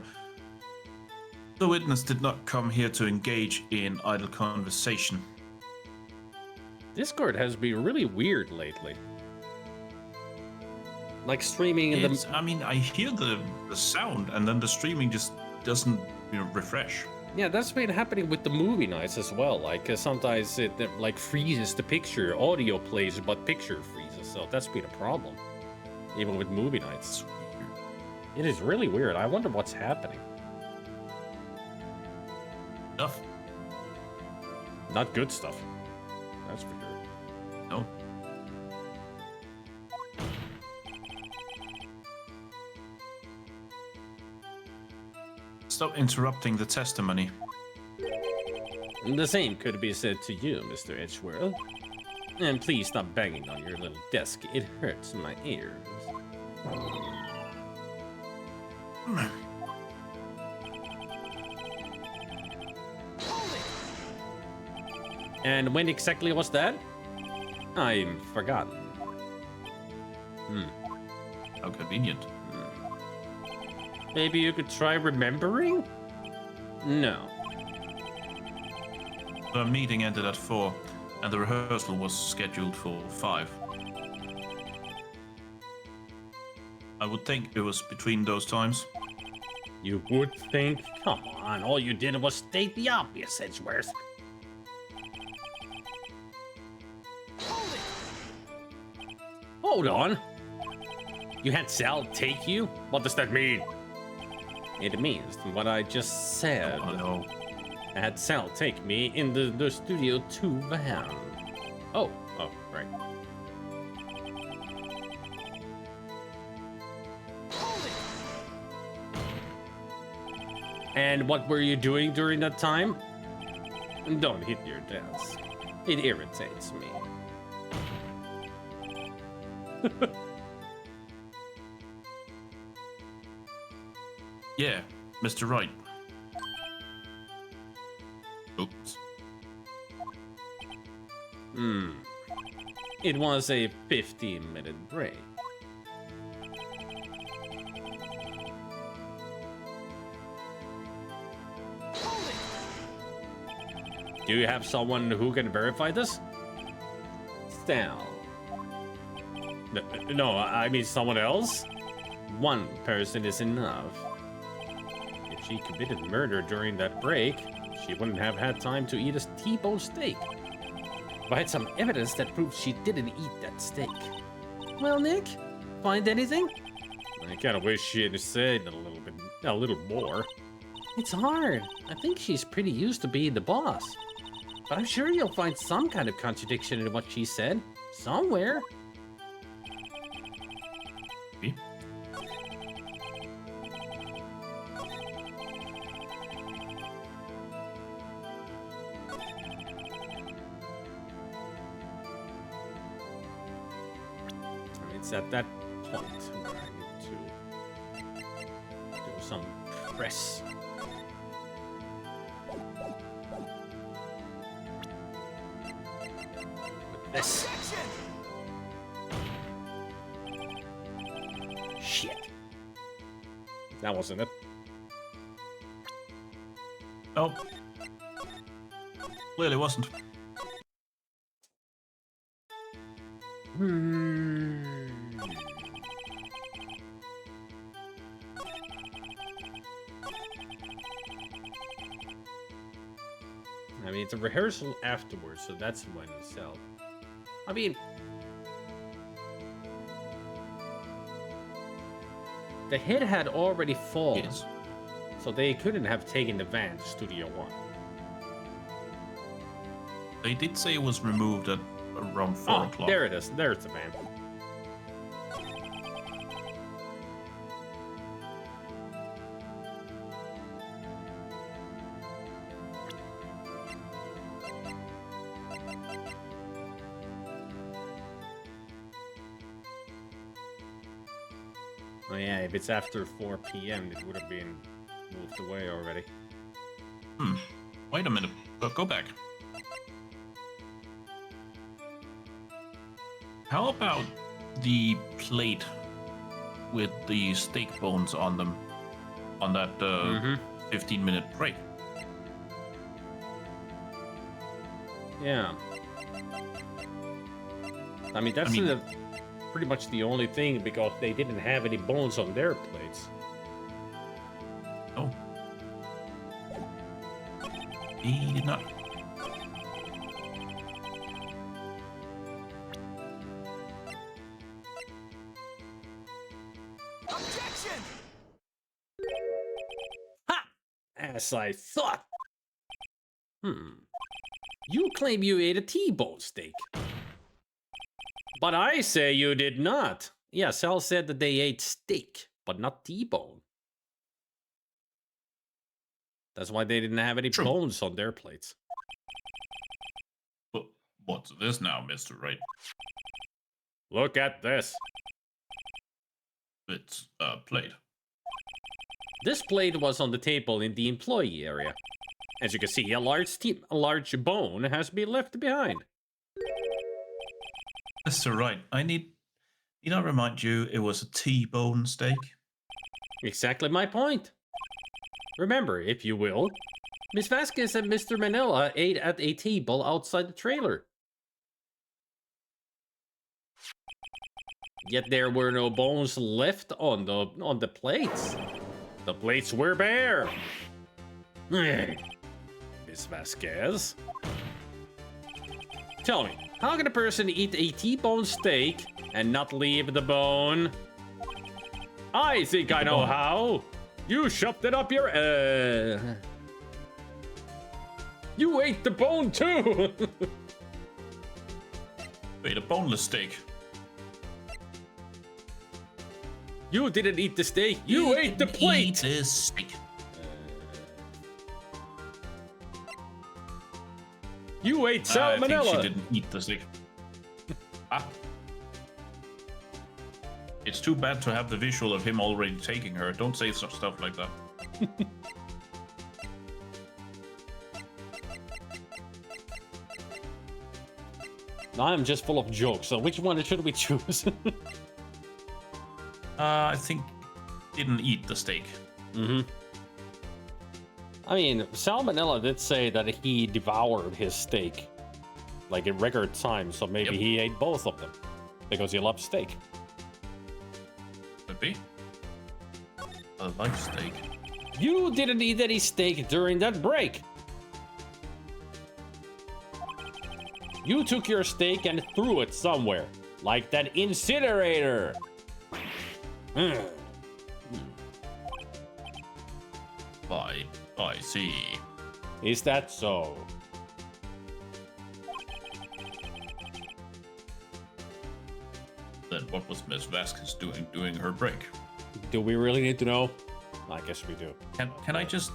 The witness did not come here to engage in idle conversation. Discord has been really weird lately. Like streaming in the... I mean, I hear the sound, and then the streaming just doesn't, refresh. Yeah, that's been happening with the movie nights as well. Like sometimes it like freezes the picture, audio plays, but picture freezes. So that's been a problem, even with movie nights. It is really weird. I wonder what's happening. Stuff. Not good stuff. That's for sure. No. Stop interrupting the testimony. The same could be said to you, Mr. Edgeworth. And please stop banging on your little desk. It hurts my ears. And when exactly was that? I'm forgotten. How convenient. Maybe you could try remembering? No. The meeting ended at 4, and the rehearsal was scheduled for 5. I would think it was between those times. You would think? Come on, all you did was state the obvious, Edgeworth. Hold on. You had Sal take you? What does that mean? It means what I just said. Oh no. I had Sal take me in the Studio 2 van. Oh, right. And what were you doing during that time? Don't hit your desk. It irritates me. Yeah, Mr. Wright. Oops. It was a 15-minute break. Do you have someone who can verify this? Sal. No, I mean someone else? One person is enough. If she committed murder during that break, she wouldn't have had time to eat a T-bone steak. If I had some evidence that proves she didn't eat that steak. Well, Nick, find anything? I kind of wish she had said a little more. It's hard. I think she's pretty used to being the boss. But I'm sure you'll find some kind of contradiction in what she said. Somewhere. Me? It's at that point where I need to do some press. With this. Shit. That wasn't it. Oh. Clearly wasn't. I mean, it's a rehearsal afterwards, so that's when we sell. I mean, the hit had already fallen, Yes. so they couldn't have taken the van to Studio 1. They did say it was removed at around 4 o'clock. There it is. There's the van. Oh yeah, if it's after 4 p.m., it would have been moved away already. Wait a minute. Go back. How about the plate with the steak bones on them on that 15-minute break? Yeah. I mean, that's pretty much the only thing because they didn't have any bones on their plates. Oh. He did not. Objection! Ha! As I thought. You claim you ate a T-bone steak. But I say you did not. Yeah, Sal said that they ate steak, but not T-bone. That's why they didn't have any True. bones on their plates. But what's this now, Mr. Wright? Look at this. It's a plate. This plate was on the table in the employee area. As you can see, a large bone has been left behind. Mr. Wright, I need I remind you it was a T-bone steak? Exactly my point. Remember, if you will, Miss Vasquez and Mr. Manila ate at a table outside the trailer. Yet there were no bones left on the plates. The plates were bare. Miss Vasquez, tell me, how can a person eat a T-bone steak and not leave the bone? I think I know how. You shoved it up your You ate the bone too. Ate a boneless steak. You didn't eat the steak. You ate the plate. Eat this steak. You ate I think salmonella. she didn't eat the steak. It's too bad to have the visual of him already taking her. Don't say stuff like that. I'm just full of jokes, so which one should we choose? I think didn't eat the steak. I mean, Salmonella did say that he devoured his steak, like in record time, so maybe he ate both of them, because he loves steak. Could be. I like steak. You didn't eat any steak during that break. You took your steak and threw it somewhere, like that incinerator. I see. Is that so? Then what was Miss Vasquez doing during her break? Do we really need to know? I guess we do. Can I just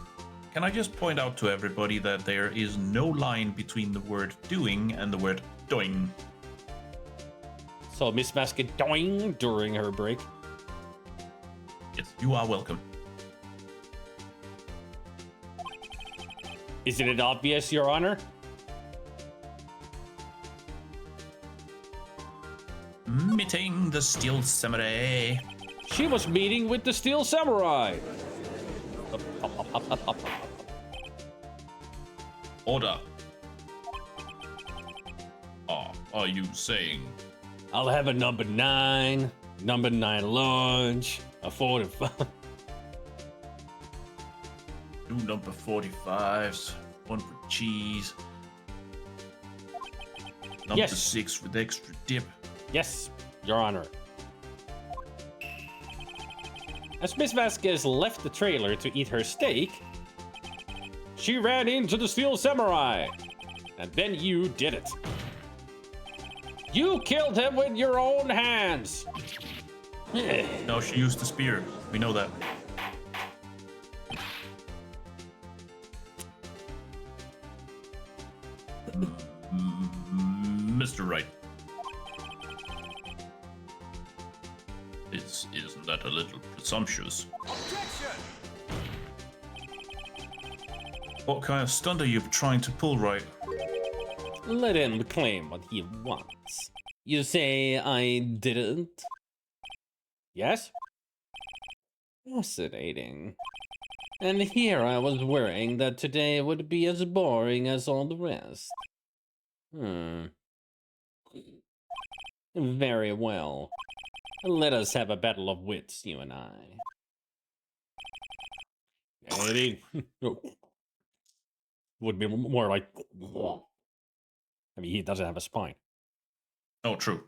point out to everybody that there is no line between the word doing and the word doing. So Miss Vasquez doing during her break. Yes, you are welcome. Isn't it obvious, Your Honor? Meeting the Steel Samurai. She was meeting with the Steel Samurai. Order. Are you saying? I'll have a number 9 lunch, a 45. 2 number 45s, 1 for cheese. Number Yes. 6 with extra dip. Yes, Your Honor. As Miss Vasquez left the trailer to eat her steak, she ran into the Steel Samurai. And then you did it. You killed him with your own hands. No, she used the spear. We know that. Mr. Wright. Isn't that a little presumptuous? Objection! What kind of stunt are you trying to pull, Wright? Let him claim what he wants. You say I didn't? Yes? Fascinating. And here I was worrying that today would be as boring as all the rest. Very well. Let us have a battle of wits, you and I. Eddie. Would be more like... I mean, he doesn't have a spine. Oh, true.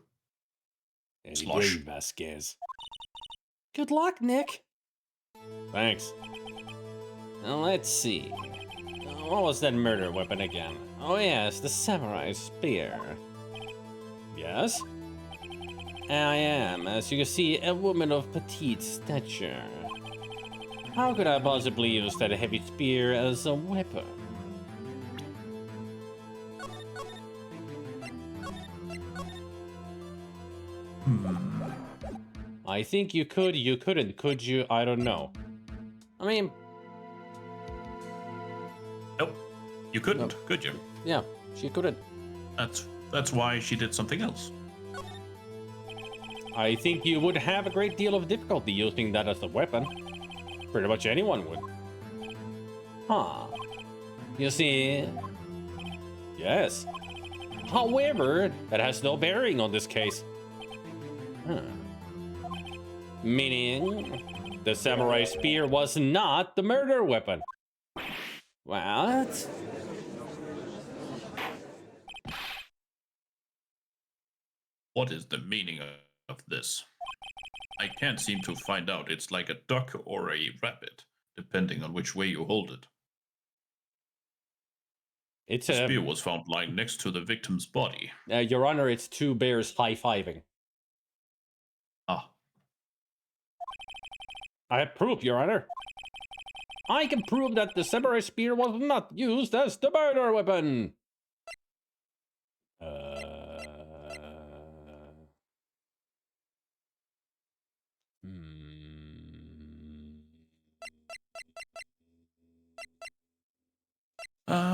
Eddie Slosh. Vasquez. Good luck, Nick. Thanks. Now, let's see. What was that murder weapon again? Oh yes, the samurai spear. Yes? I am, as you can see, a woman of petite stature. How could I possibly use that heavy spear as a weapon? I think you could, you couldn't, could you? I don't know. I mean... Nope. You couldn't, could you? Yeah, she couldn't. That's why she did something else. I think you would have a great deal of difficulty using that as a weapon. Pretty much anyone would. Huh. You see... Yes. However, that has no bearing on this case. Huh. Meaning, the samurai spear was not the murder weapon. What? What is the meaning of this? I can't seem to find out. It's like a duck or a rabbit, depending on which way you hold it. It's The spear was found lying next to the victim's body. Your Honor, it's two bears high-fiving. Ah. I have proof, Your Honor. I can prove that the samurai spear was not used as the murder weapon.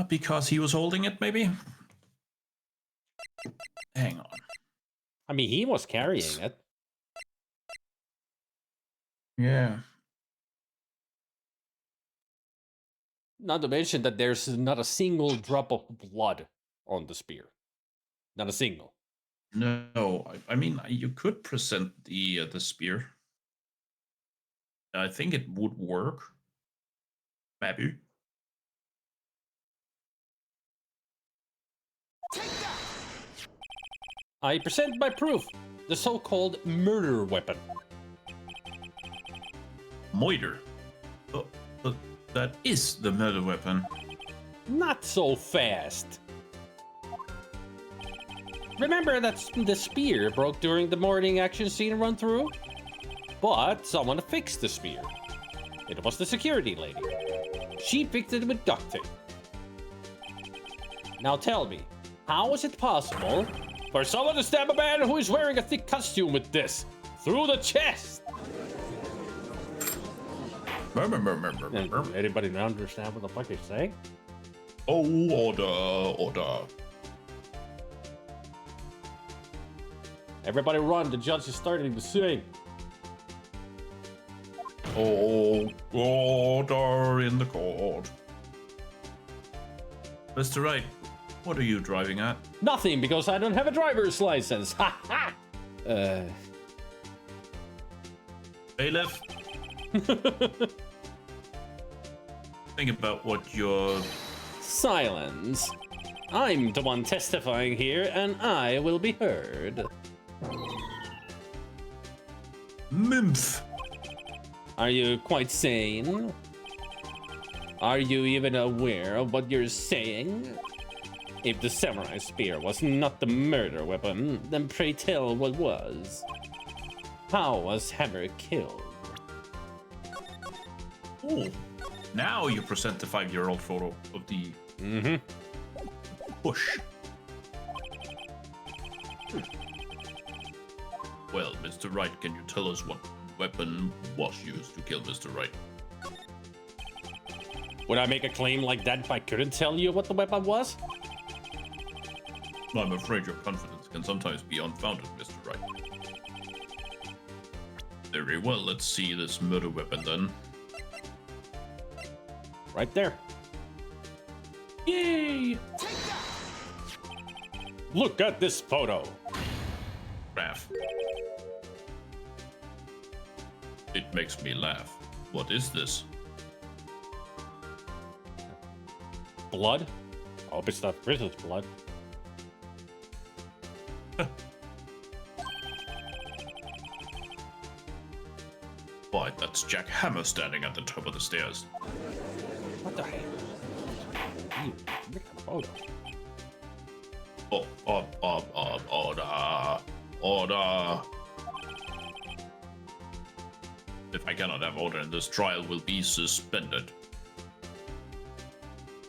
Because he was holding it, maybe? Hang on. I mean, he was carrying it. Yeah. Not to mention that there's not a single drop of blood on the spear. Not a single. No, I mean, you could present the spear. I think it would work. Maybe. I present my proof. The so-called murder weapon. Moiter. Oh, but that is the murder weapon. Not so fast. Remember that the spear broke during the morning action scene run-through? But someone fixed the spear. It was the security lady. She fixed it with duct tape. Now tell me, how is it possible for someone to stab a man who is wearing a thick costume with this? Through the chest! Anybody understand what the fuck he's saying? Oh, order. Everybody run, the judge is starting to sing. Oh, order in the court. Mr. Wright, what are you driving at? Nothing, because I don't have a driver's license. Ha ha! Bailiff? Think about what you're... Silence. I'm the one testifying here, and I will be heard. Mimph! Are you quite sane? Are you even aware of what you're saying? If the samurai spear was not the murder weapon, then pray tell what was. How was Hammer killed? Oh, now you present the 5-year-old photo of the bush. Well, Mr. Wright, can you tell us what weapon was used to kill Mr. Wright? Would I make a claim like that if I couldn't tell you what the weapon was? I'm afraid your confidence can sometimes be unfounded, Mr. Wright. Very well, let's see this murder weapon then. Right there. Yay! Look at this photo. Graph. It makes me laugh. What is this? Blood? I hope it's not Chris's blood. Boy, that's Jack Hammer standing at the top of the stairs. What the heck? Look at the photo. Order. If I cannot have order in this trial, will be suspended.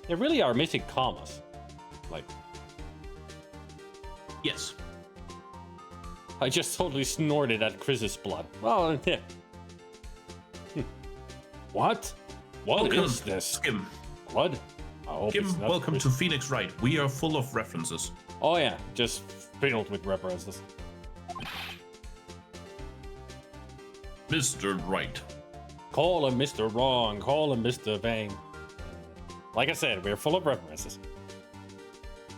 They really are missing commas. Like, Yes. I just totally snorted at Chris's blood. Well, yeah. What? What is this? Skim. Blood? I hope it's Kim, not welcome Chris. to Phoenix Wright. We are full of references. Oh yeah, just filled with references. Mr. Wright. Call him Mr. Wrong, call him Mr. Bang. Like I said, we're full of references.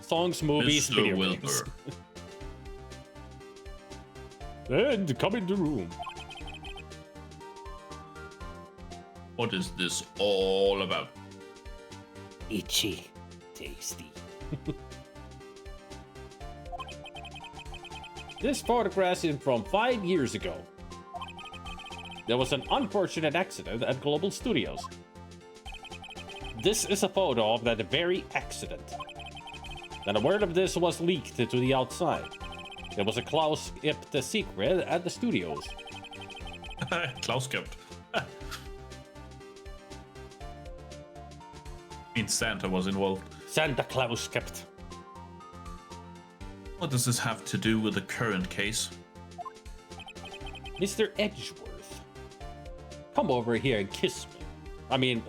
Songs, movies, Mr. video Wilbur. games. And come in the room. What is this all about? Itchy. Tasty. This photograph is from 5 years ago. There was an unfortunate accident at Global Studios. This is a photo of that very accident. Then a word of this was leaked to the outside. There was a Klaus kept secret at the studios. Klaus kept. Means Santa was involved. Santa Claus kept. What does this have to do with the current case? Mr. Edgeworth, come over here and kiss me. I mean,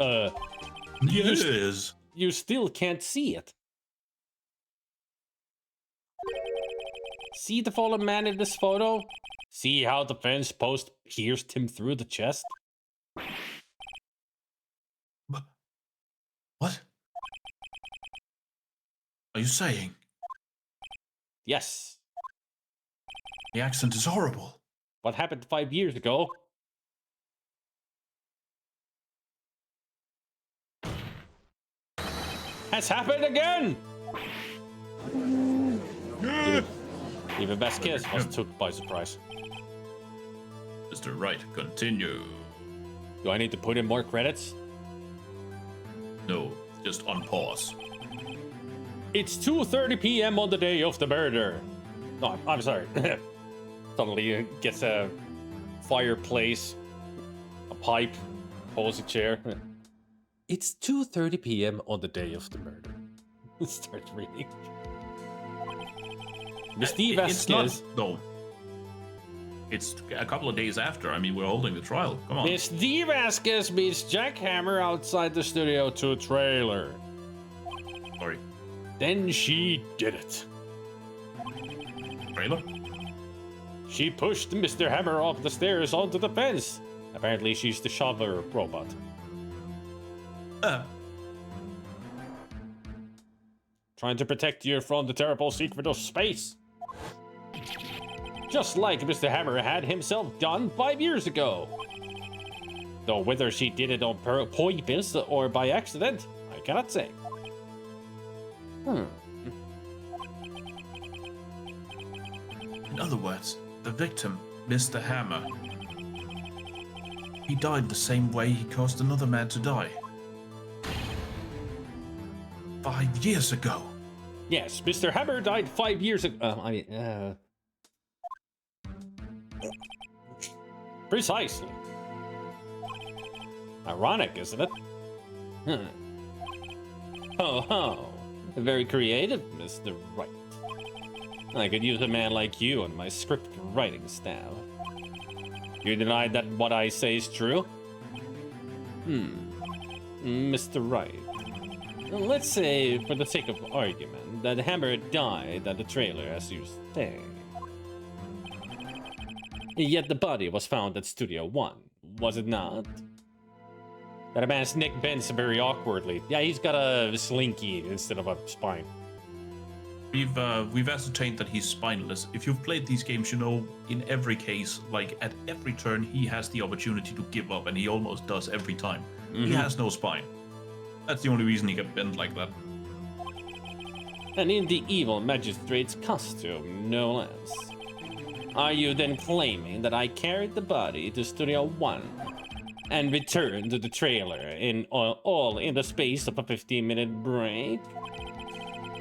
Yes. you still can't see it. See the fallen man in this photo? See how the fence post pierced him through the chest? What? Are you saying Yes. the accent is horrible? What happened 5 years ago? Has happened again! Even Best Kiss was took by surprise. Mr. Wright, continue. Do I need to put in more credits? No, just on pause. It's 2:30 p.m. on the day of the murder. No, I'm sorry. Suddenly gets a fireplace, a pipe, pulls a chair. It's 2:30 p.m. on the day of the murder. Start reading. Miss D. It's not, Vasquez. no. It's a couple of days after. I mean, we're holding the trial. Come on. Miss D. Vasquez meets Jack Hammer outside the Studio 2 trailer. Sorry. Then she did it. Trailer? She pushed Mr. Hammer off the stairs onto the fence. Apparently, she's the shoveler robot. Trying to protect you from the terrible secret of space. Just like Mr. Hammer had himself done 5 years ago. Though whether she did it on purpose or by accident, I cannot say. In other words, the victim, Mr. Hammer, he died the same way he caused another man to die. 5 years ago. Yes, Mr. Hammer died 5 years ago. Precisely. Ironic, isn't it? Ho. Very creative, Mr. Wright. I could use a man like you on my script writing staff. You deny that what I say is true? Mr. Wright. Let's say, for the sake of argument, that Hammer died at the trailer, as you say. Yet the body was found at Studio 1, was it not? That man's neck bends very awkwardly. Yeah, he's got a slinky instead of a spine. We've ascertained that he's spineless. If you've played these games, you know in every case, like at every turn, he has the opportunity to give up, and he almost does every time. He has no spine. That's the only reason he can bend like that. And in the evil magistrate's costume, no less. Are you then claiming that I carried the body to Studio 1 and returned to the trailer in all in the space of a 15-minute break?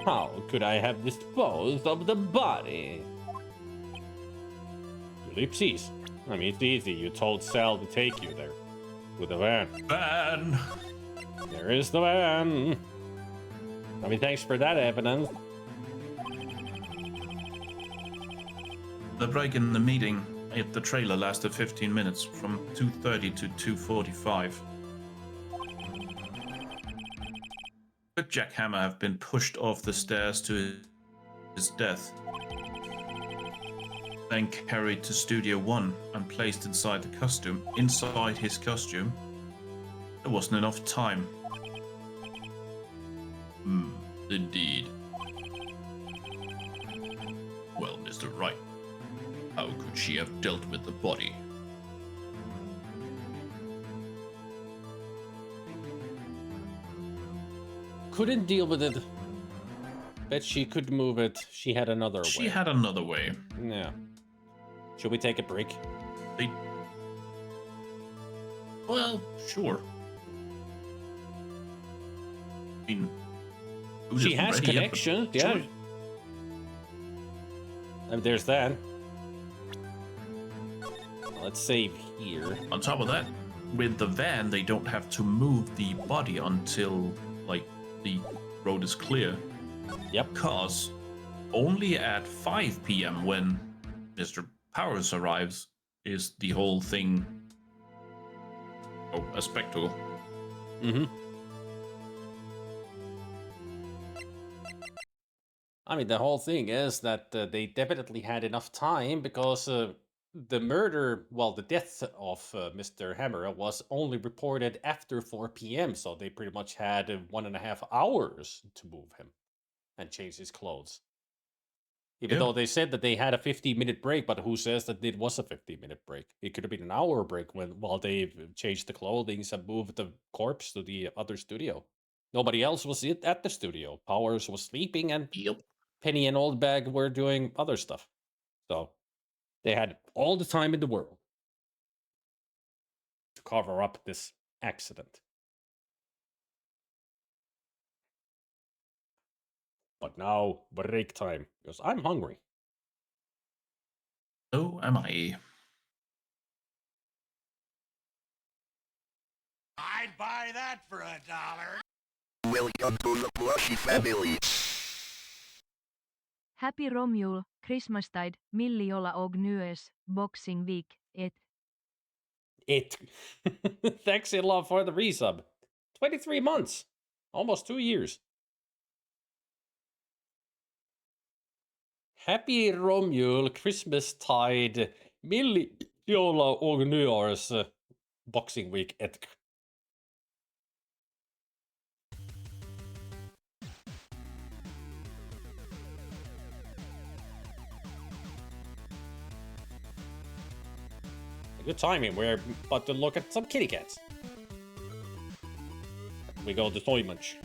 How could I have disposed of the body? Ellipses. I mean, it's easy. You told Sal to take you there. With the van. Van! There is the van. I mean, thanks for that evidence. The break in the meeting at the trailer lasted 15 minutes, from 2:30 to 2:45. Could Jack Hammer have been pushed off the stairs to his death, then carried to Studio 1 and placed inside the costume? Inside his costume, there wasn't enough time. Indeed. Well, Mr. Wright, how could she have dealt with the body? Couldn't deal with it. Bet she could move it. She had another way. She had another way. Yeah. Should we take a break? Well, sure. I mean, food She isn't has ready yet, but connections, yeah. sure. And there's that. Let's save here. On top of that, with the van, they don't have to move the body until, like, the road is clear. Yep. Because only at 5 p.m. when Mr. Powers arrives is the whole thing a spectacle. Mm-hmm. I mean, the whole thing is that they definitely had enough time because the murder, well, the death of Mr. Hammer was only reported after 4 p.m., so they pretty much had 1.5 hours to move him and change his clothes. Even though they said that they had a 15-minute break, but who says that it was a 15-minute break? It could have been an hour break while they changed the clothing and moved the corpse to the other studio. Nobody else was at the studio. Powers was sleeping, and Penny and Oldbag were doing other stuff. So they had all the time in the world to cover up this accident. But now, break time, because I'm hungry. So am I. I'd buy that for $1. Welcome to the Plushy family. Happy Romul, Christmastide, milliola og nyes, Boxing Week, It. Thanks a lot for the resub. 23 months. Almost 2 years. Happy Romul, Christmastide, milliola og nyårs, Boxing Week, Good timing. We're about to look at some kitty cats. We go to Toy Munch.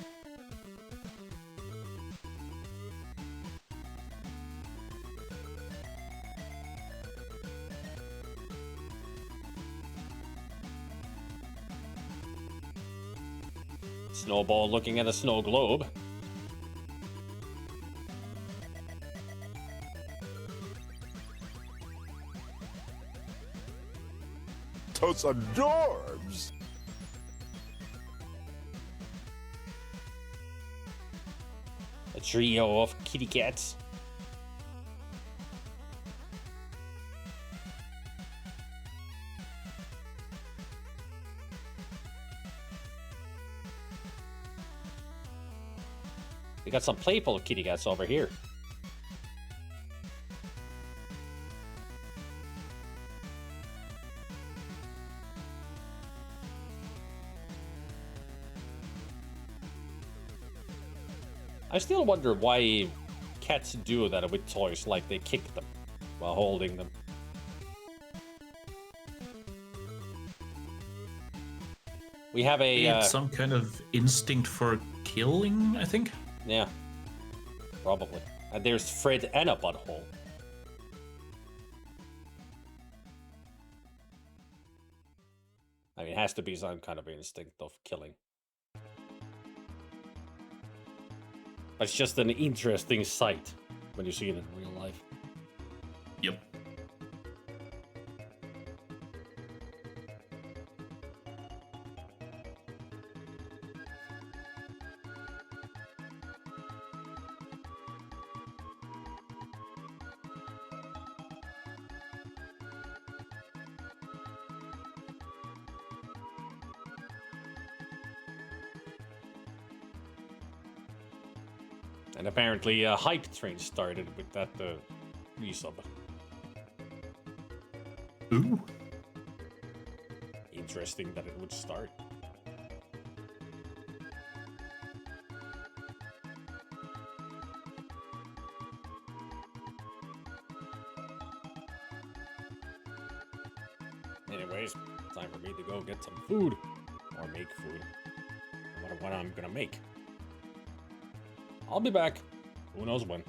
Snowball looking at a snow globe. Those adorbs. A trio of kitty cats. We got some playful kitty cats over here. I still wonder why cats do that with toys, like they kick them while holding them. We have a... It's some kind of instinct for killing, I think. Yeah, probably. And there's Fred and a butthole. I mean, it has to be some kind of instinct of killing. But it's just an interesting sight when you see it in real life. Yep. And apparently a hype train started with that resub. Ooh. Interesting that it would start. Anyways, time for me to go get some food. Or make food. I wonder what I'm gonna make. I'll be back. Who knows when.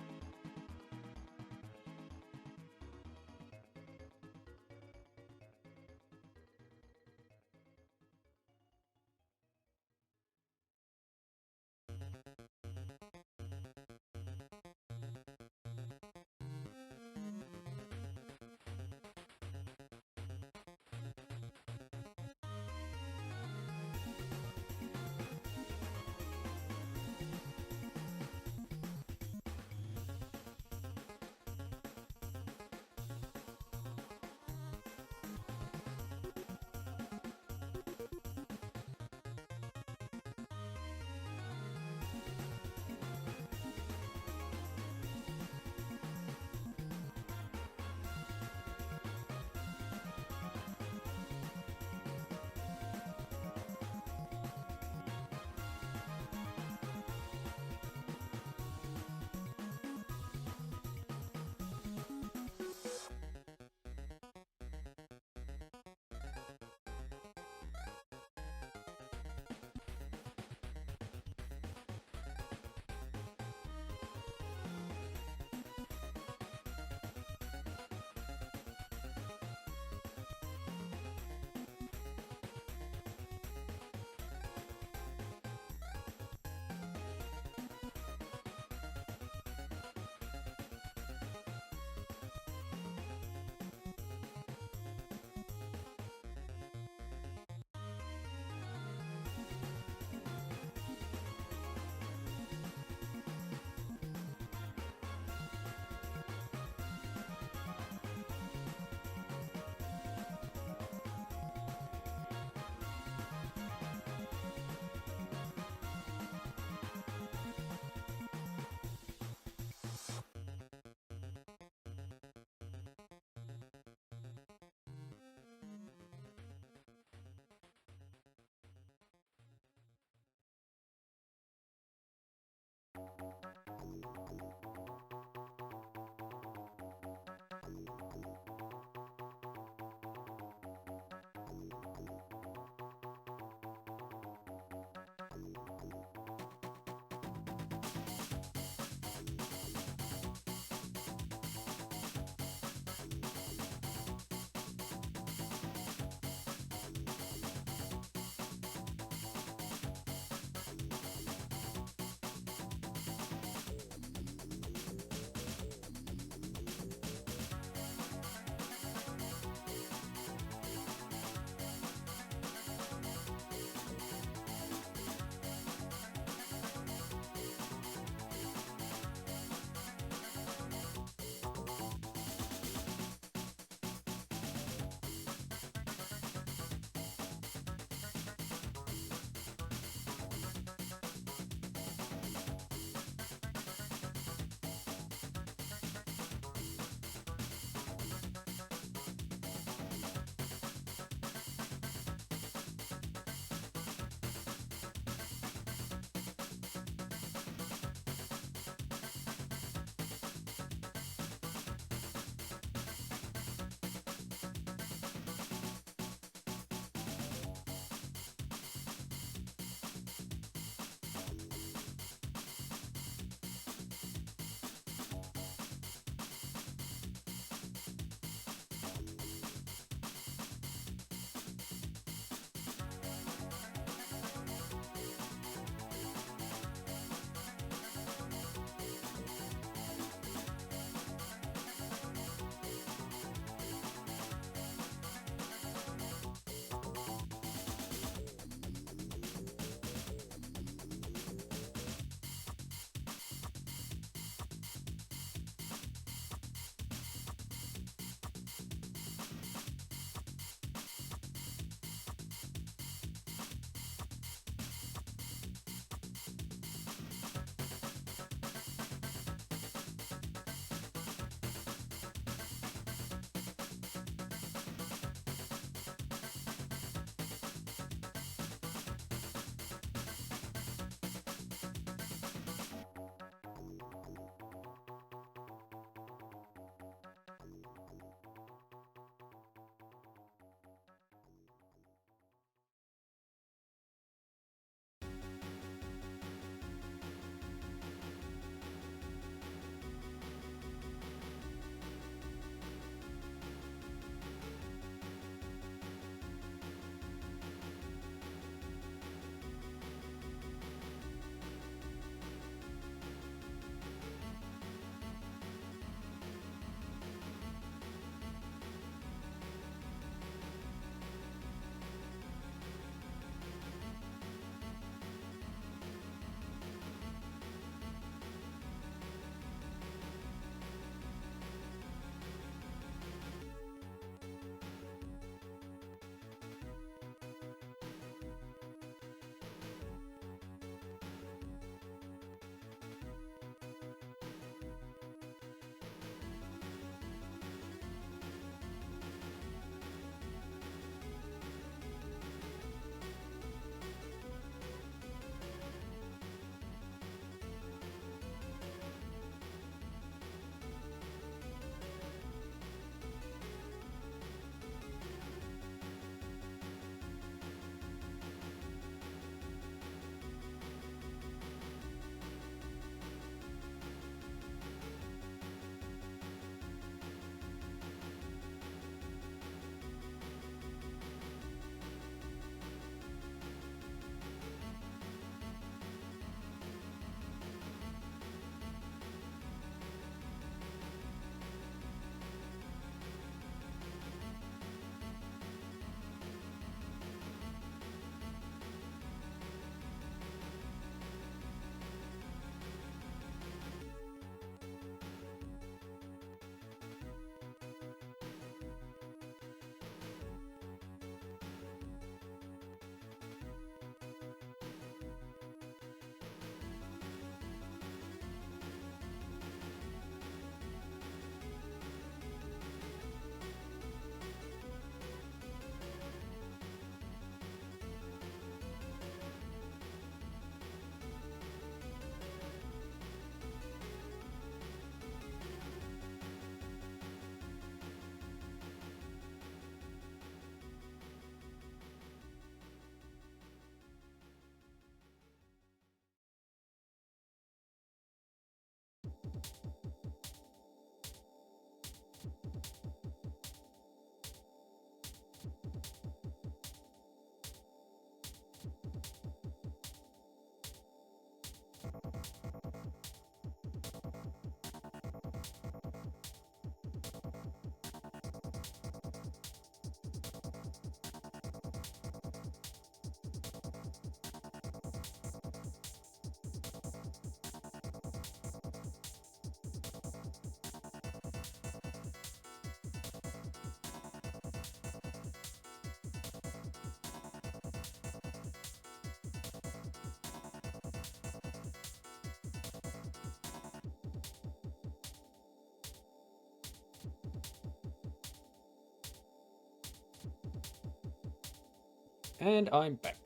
And I'm back.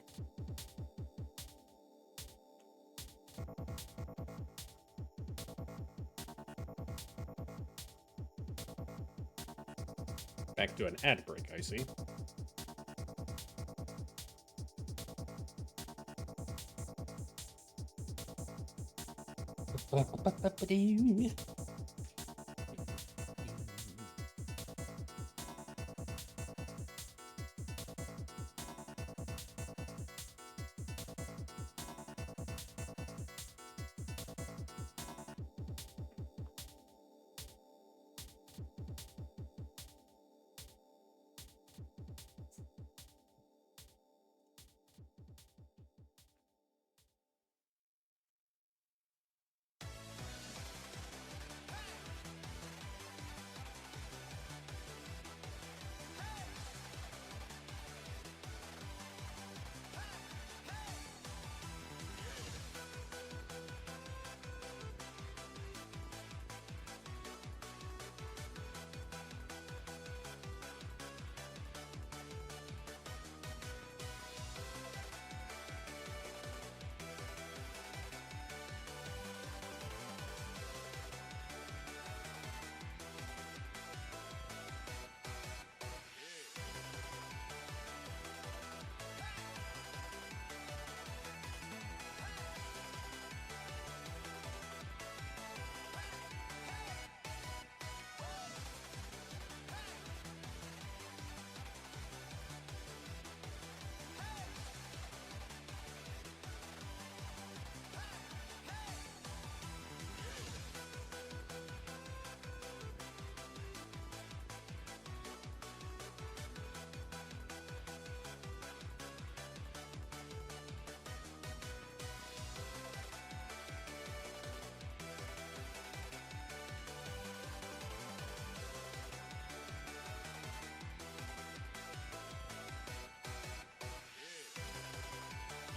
Back to an ad break, I see.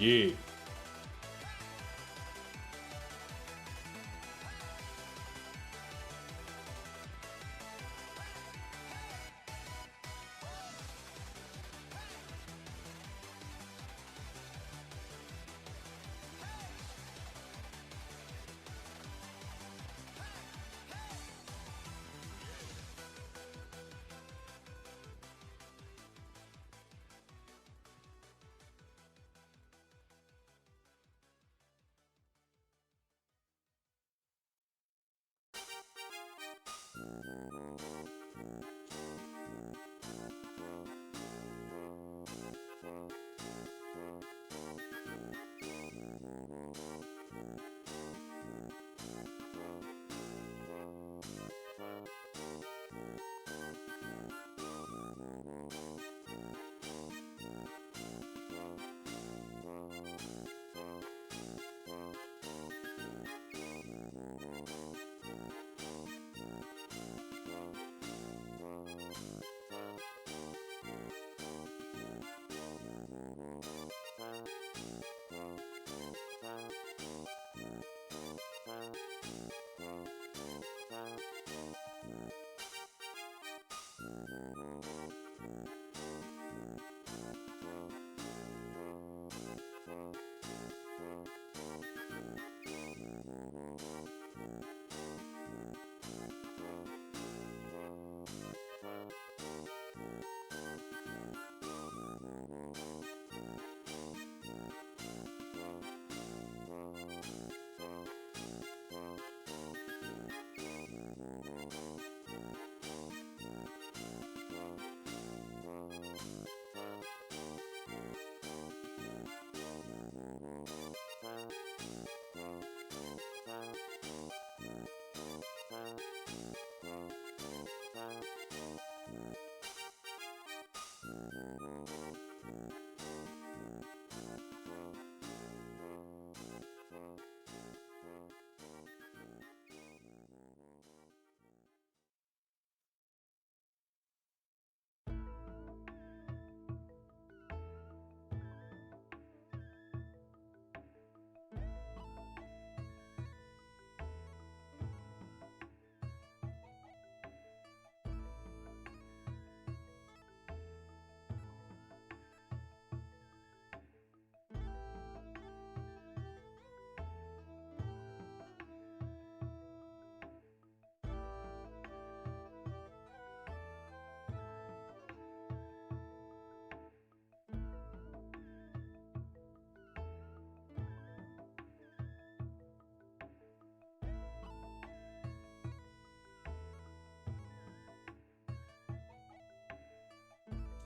Yeah.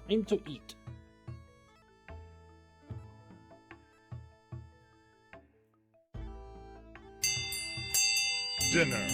Time to eat. Dinner.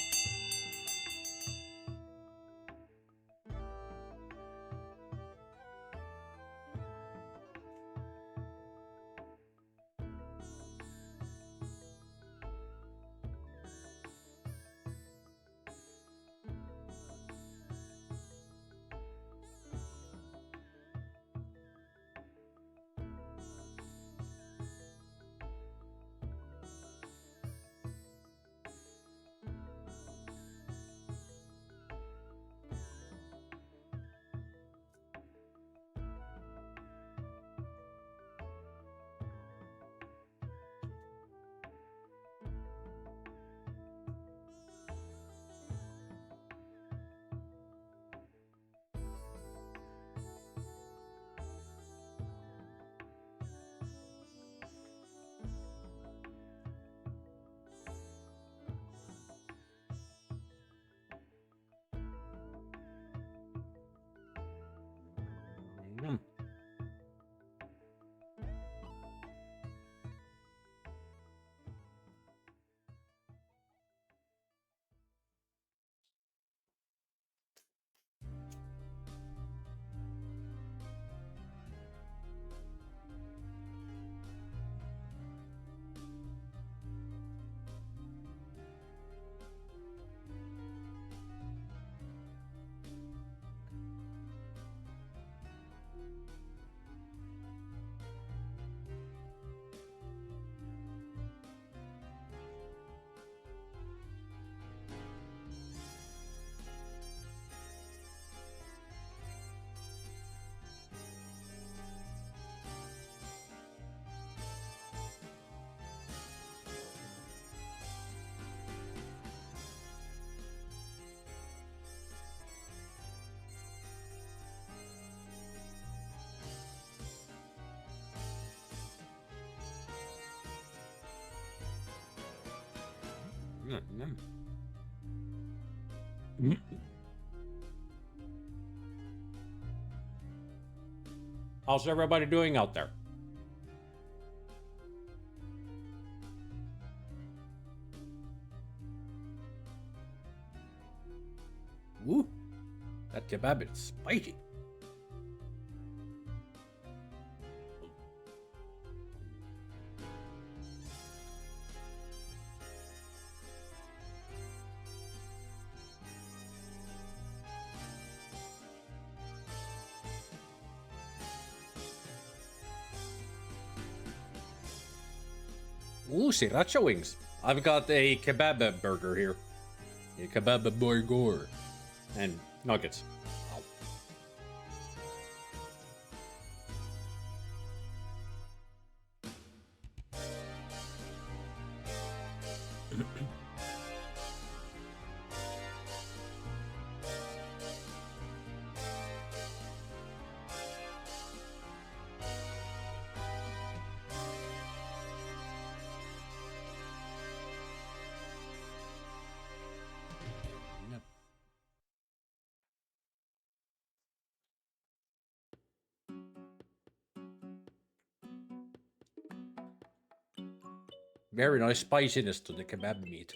Mm. Mm. Mm. How's everybody doing out there? Woo! That kebab is spicy. Ooh, sriracha wings. I've got a kebab burger here. A kebab burger. And nuggets. Ow. Yep. Very nice spiciness to the kebab meat.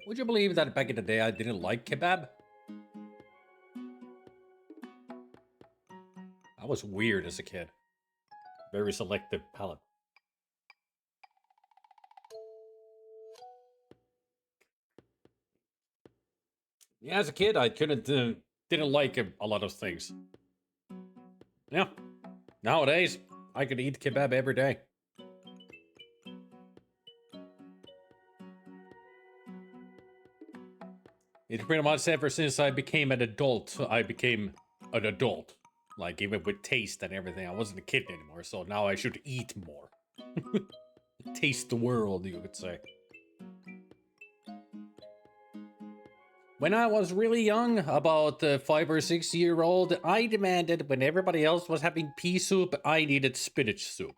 Would you believe that back in the day I didn't like kebab? I was weird as a kid. Very selective palate. Yeah, as a kid, I didn't like a lot of things. Yeah, nowadays I could eat kebab every day. It's pretty much ever since I became an adult, I became an adult. Like, even with taste and everything, I wasn't a kid anymore, so now I should eat more. Taste the world, you could say. When I was really young, about 5 or 6 year old, I demanded when everybody else was having pea soup, I needed spinach soup.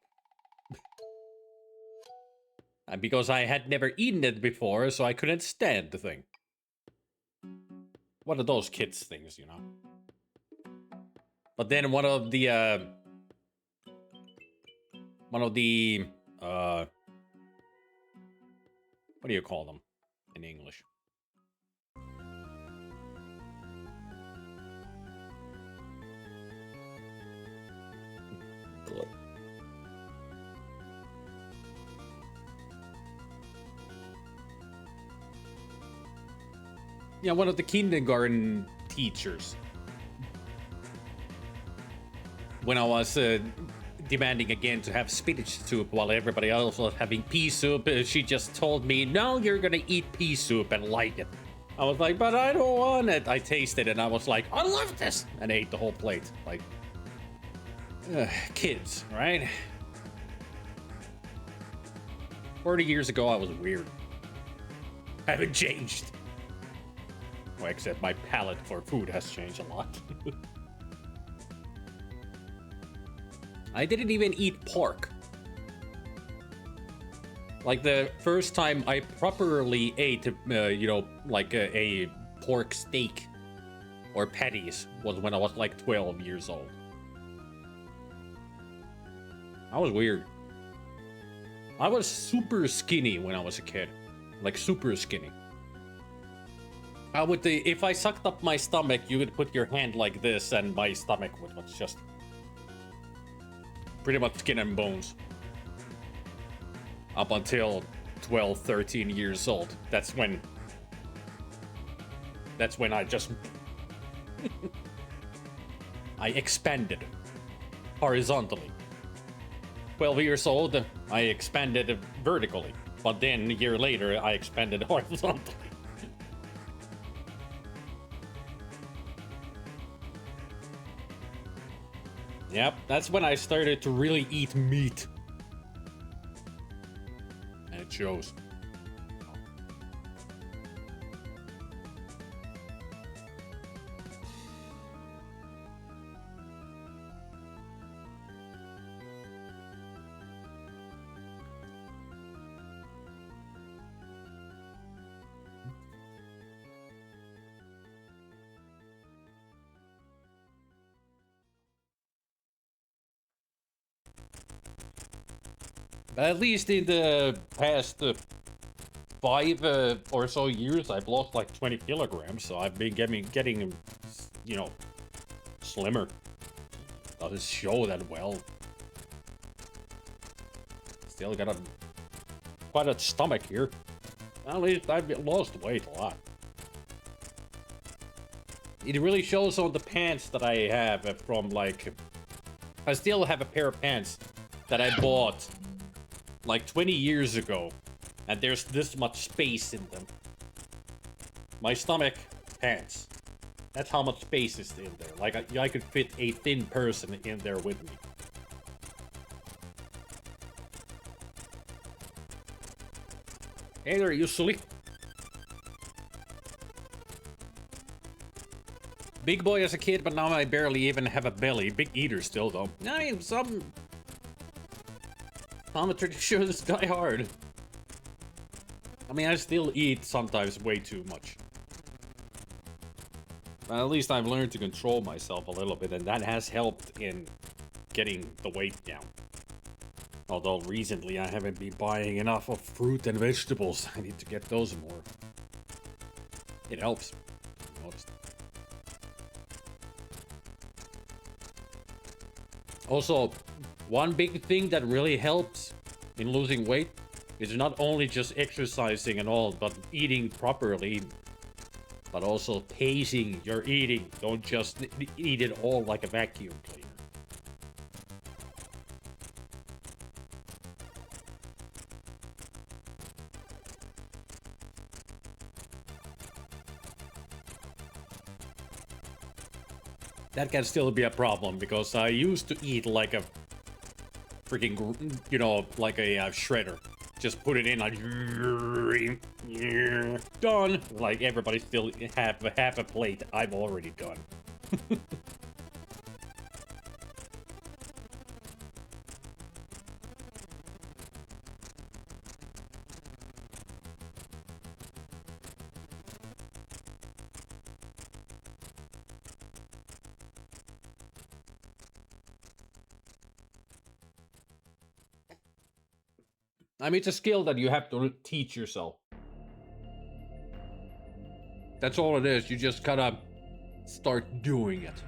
And because I had never eaten it before, so I couldn't stand the thing. One of those kids things, you know. But then one of the what do you call them in English? Yeah, one of the kindergarten teachers. When I was demanding again to have spinach soup while everybody else was having pea soup, she just told me, no, you're gonna eat pea soup and like it. I was like, but I don't want it. I tasted it and I was like, I love this! And ate the whole plate. Like, kids, right? 40 years ago, I was weird. Haven't changed. Well, except my palate for food has changed a lot. I didn't even eat pork. Like the first time I properly ate, you know, like a pork steak or patties was when I was like 12 years old. I was weird. I was super skinny when I was a kid. Like super skinny. I would, if I sucked up my stomach, you would put your hand like this and my stomach was just pretty much skin and bones. Up until 12, 13 years old. That's when I just I expanded horizontally. 12 years old, I expanded vertically. But then a year later, I expanded horizontally. Yep, that's when I started to really eat meat. And it shows. At least in the past 5 or so years, I've lost like 20 kilograms, so I've been getting, you know, slimmer. Doesn't show that well. Still got quite a stomach here. At least I've lost weight a lot. It really shows on the pants that I have from like... I still have a pair of pants that I bought like 20 years ago, and there's this much space in them. My stomach pants. That's how much space is in there. Like I could fit a thin person in there with me. Hey there, you silly. Big boy as a kid, but now I barely even have a belly. Big eater still, though. I am some... I'm pretty sure this die hard. I mean, I still eat sometimes way too much. But at least I've learned to control myself a little bit, and that has helped in getting the weight down. Although recently I haven't been buying enough of fruit and vegetables. I need to get those more. It helps. I noticed. Also, one big thing that really helps in losing weight is not only just exercising and all, but eating properly, but also pacing your eating. Don't just eat it all like a vacuum cleaner. That can still be a problem, because I used to eat like a freaking, you know, like a shredder. just put it in like done. Like everybody still have half a plate. I've already done. I mean, it's a skill that you have to teach yourself. That's all it is. You just gotta start doing it.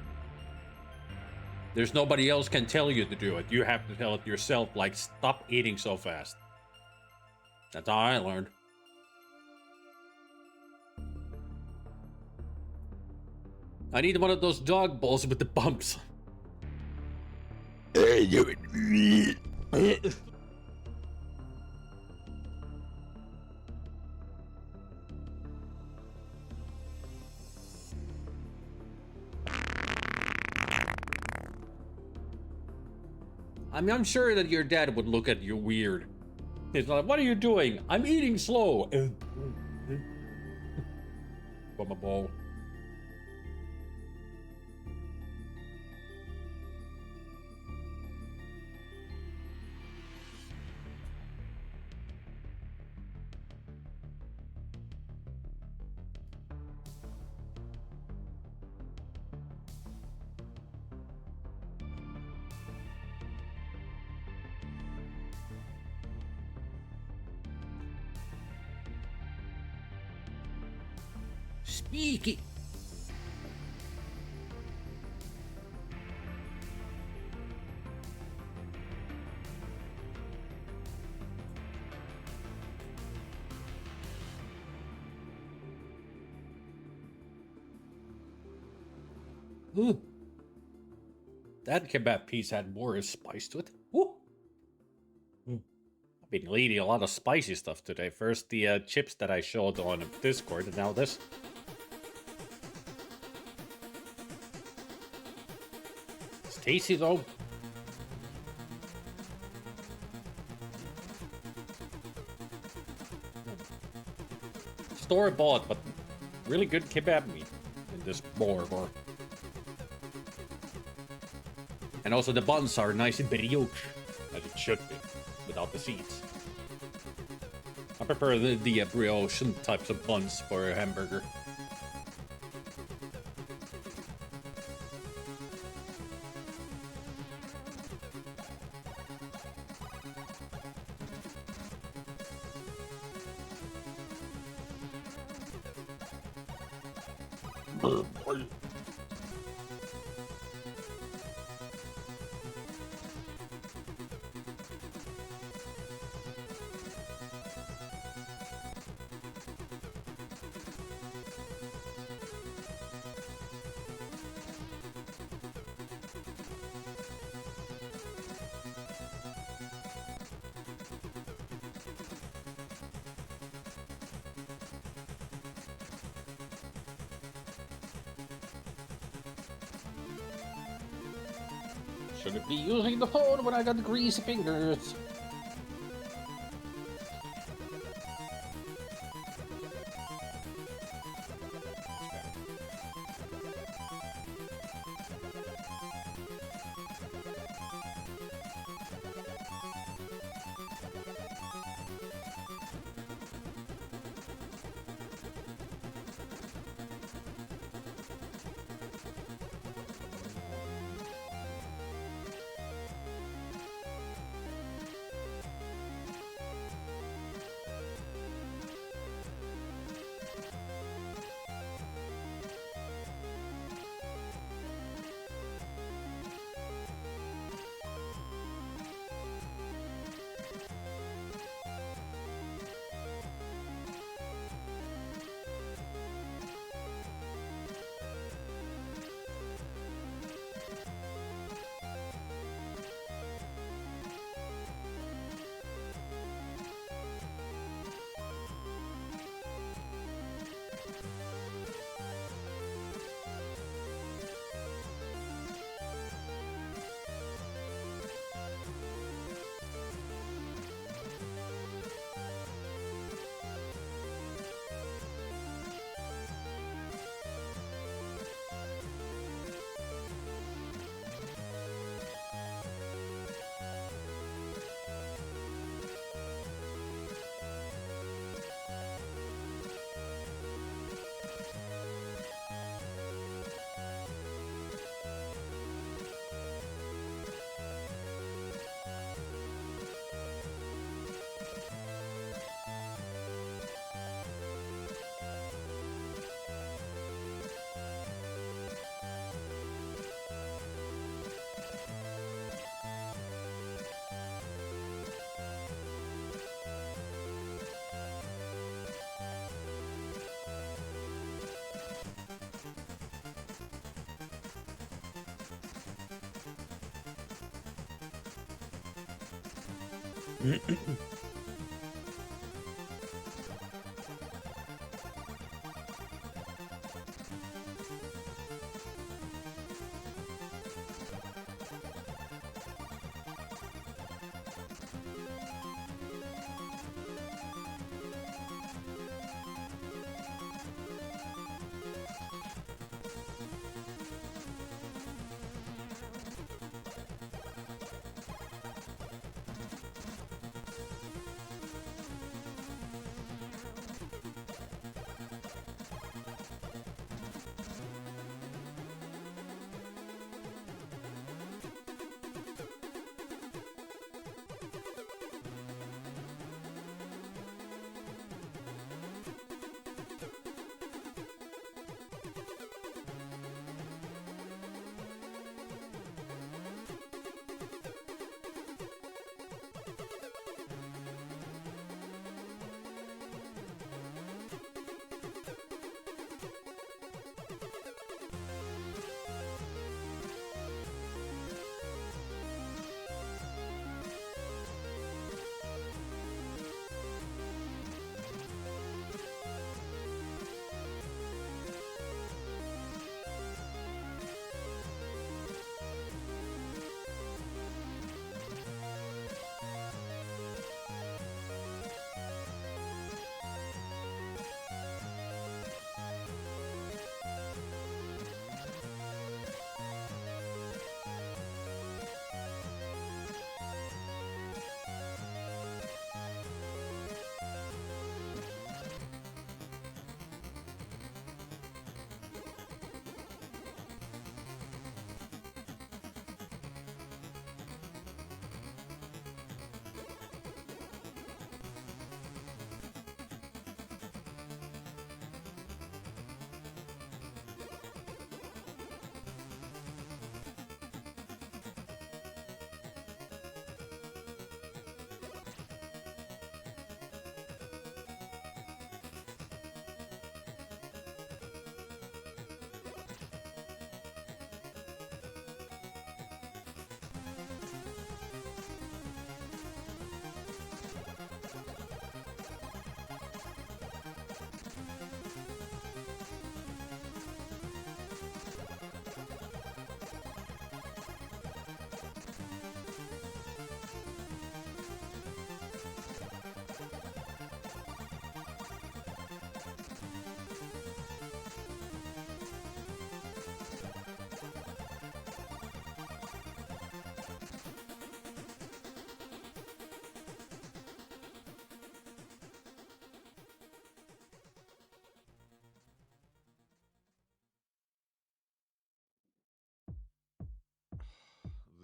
There's nobody else can tell you to do it. You have to tell it yourself, like, stop eating so fast. That's how I learned. I need one of those dog balls with the bumps. I mean, I'm sure that your dad would look at you weird. He's like, what are you doing? I'm eating slow. From a bowl. Speaking. Ooh. That kebab piece had more spice to it. Ooh. I've been eating a lot of spicy stuff today. First the chips that I showed on Discord, and now this. It's tasty though. Store bought, but really good kebab meat in this burger. And also the buns are nice and brioche, as it should be, without the seeds. I prefer the brioche types of buns for a hamburger. Shouldn't be using the phone when I got greasy fingers.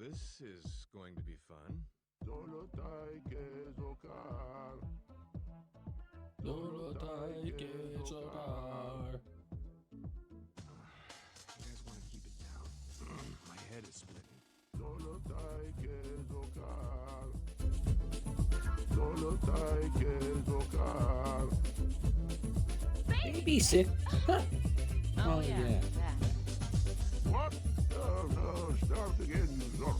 This is going to be fun. You guys want to keep it down. My head is splitting. Babysit. Oh, yeah. What? No, start again, you zork.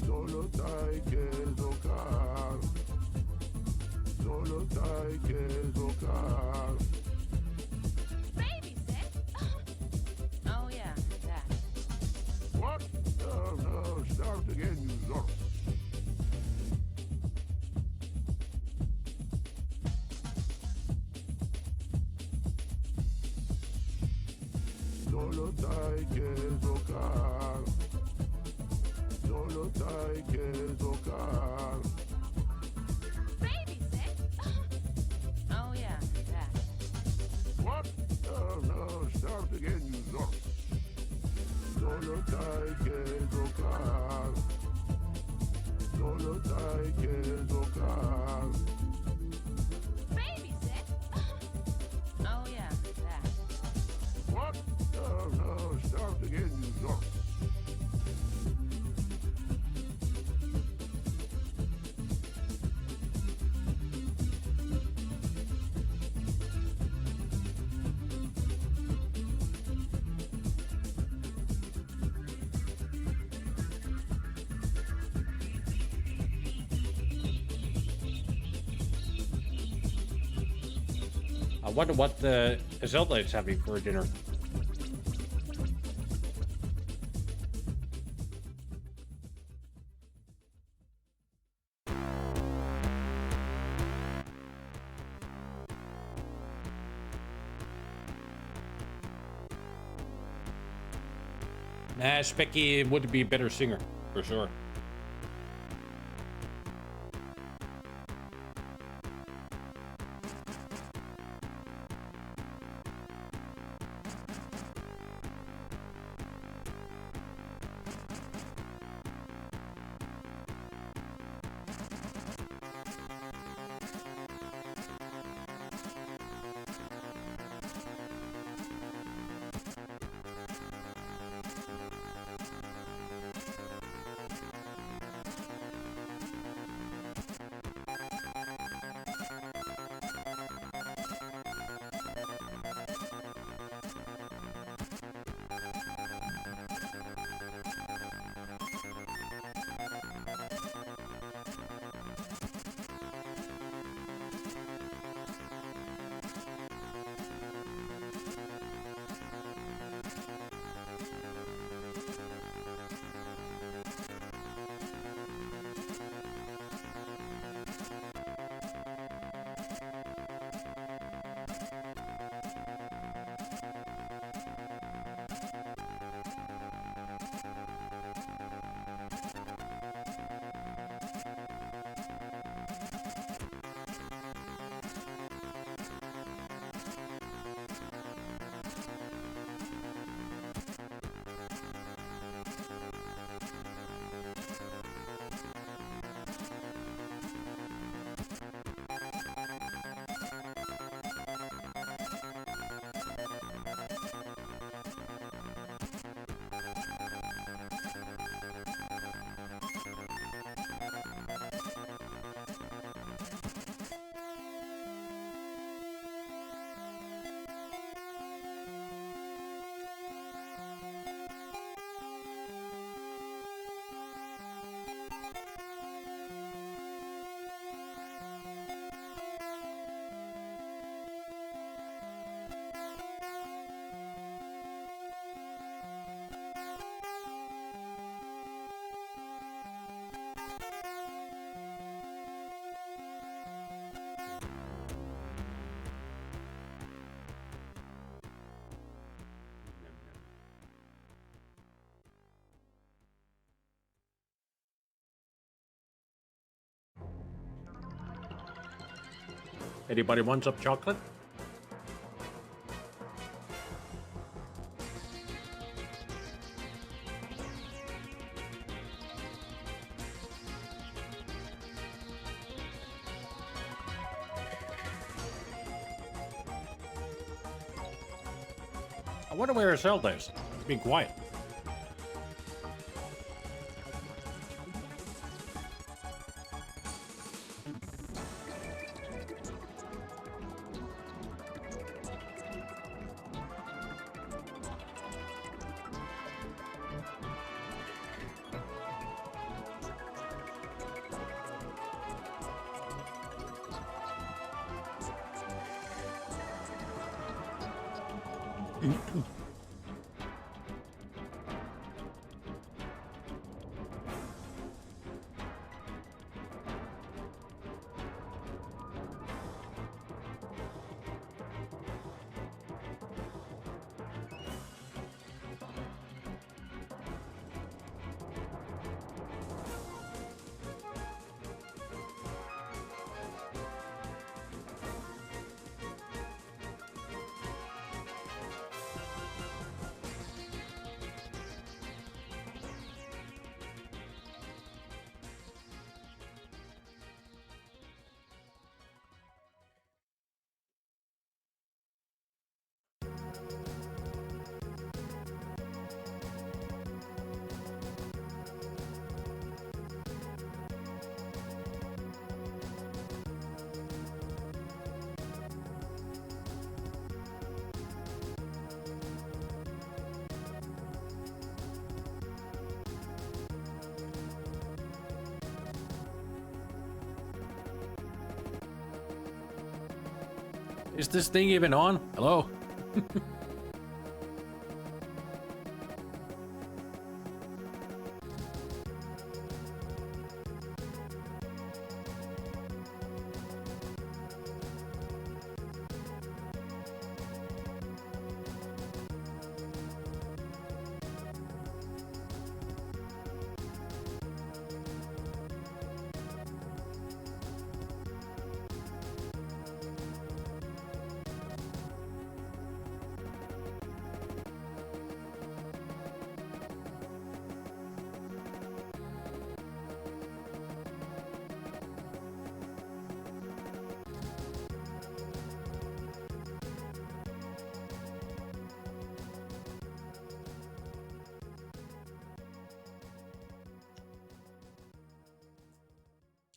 Solo tai che giocare. Solo tai che giocare. Babysit? Oh, yeah, that. What? No, start again, you zork. Solo tai che giocare. Solo tai che giocare. Babysit? Oh, yeah, that. What? No, start again, you zork. Solo tai che giocare. Solo tai che giocare. Babysit? Oh, yeah, that. What? No, start again, you zork. I wonder what Zelda is having for dinner. Nah, Specky would be a better singer, for sure. Anybody want some chocolate? I wonder where Zelda is. It's been quiet. Is this thing even on? Hello?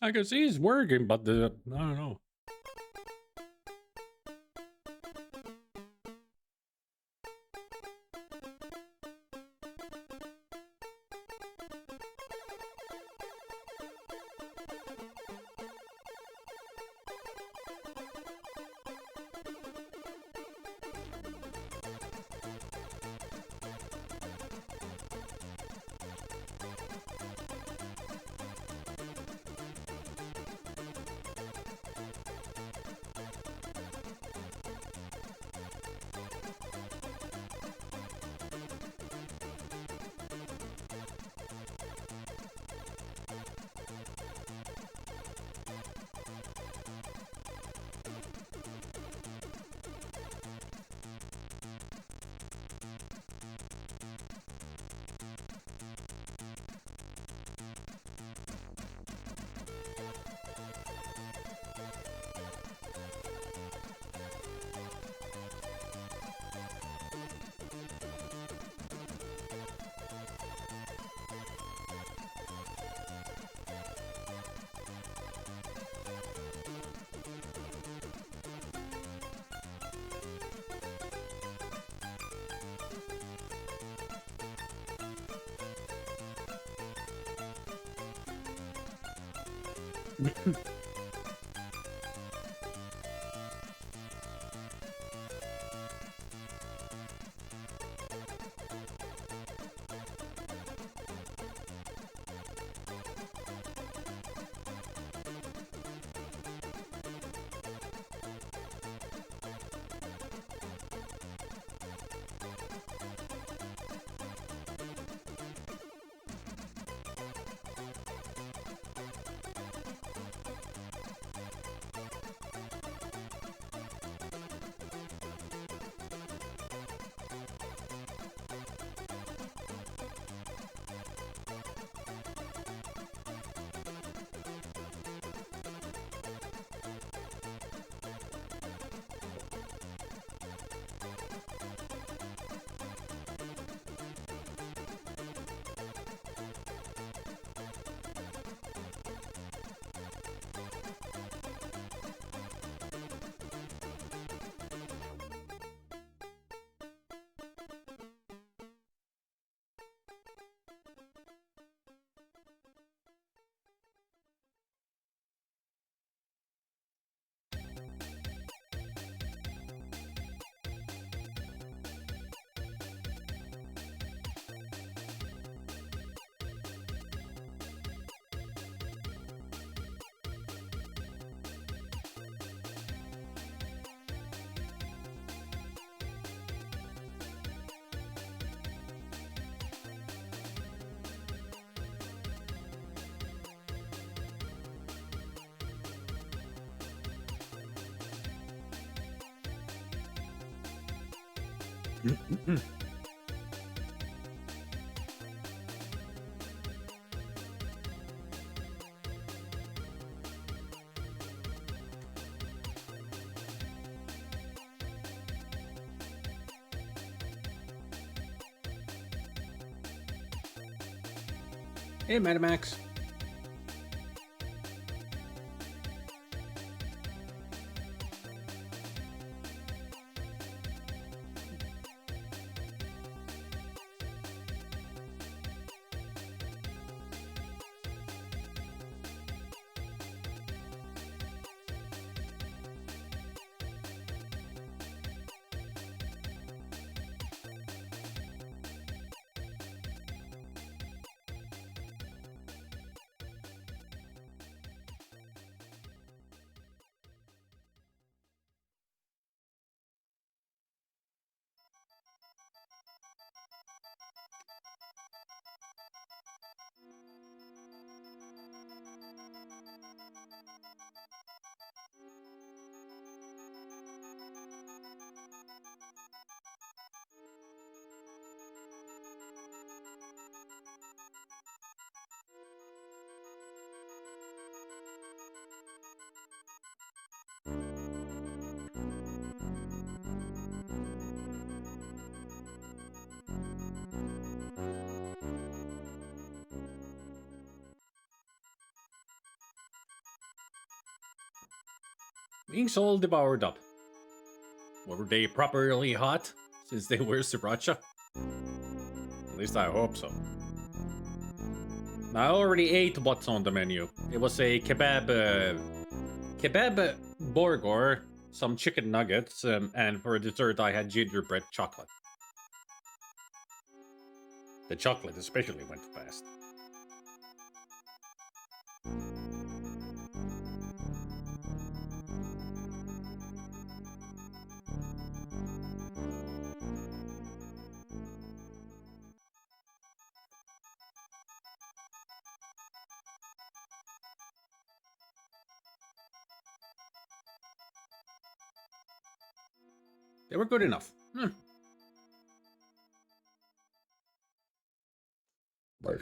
I can see it's working, but I don't know. Hey, Metamax. Wings all devoured up. Were they properly hot, since they were sriracha? At least I hope so. I already ate what's on the menu. It was a kebab burger, some chicken nuggets, and for dessert I had gingerbread chocolate. The chocolate especially went fast. They were good enough. Right.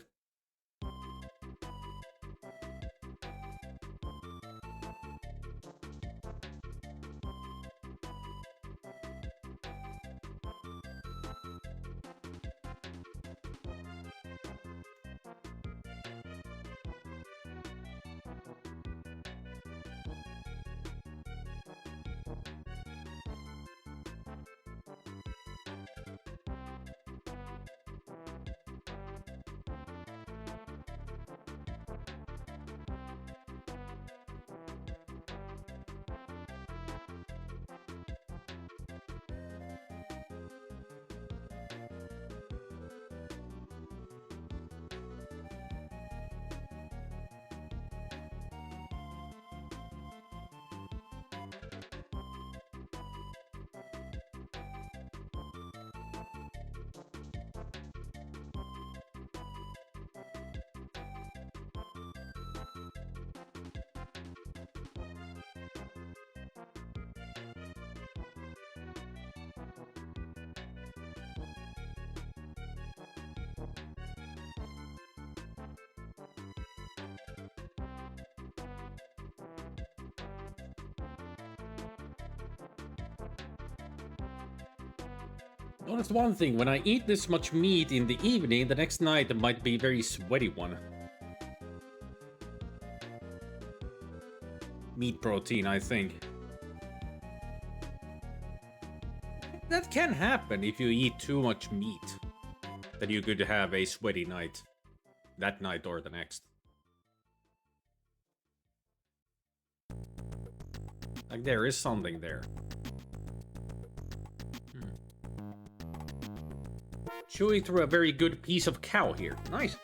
Notice one thing, when I eat this much meat in the evening, the next night it might be a very sweaty one. Meat protein, I think. That can happen if you eat too much meat. Then you could have a sweaty night. That night or the next. Like there is something there. Chewing through a very good piece of cow here. Nice.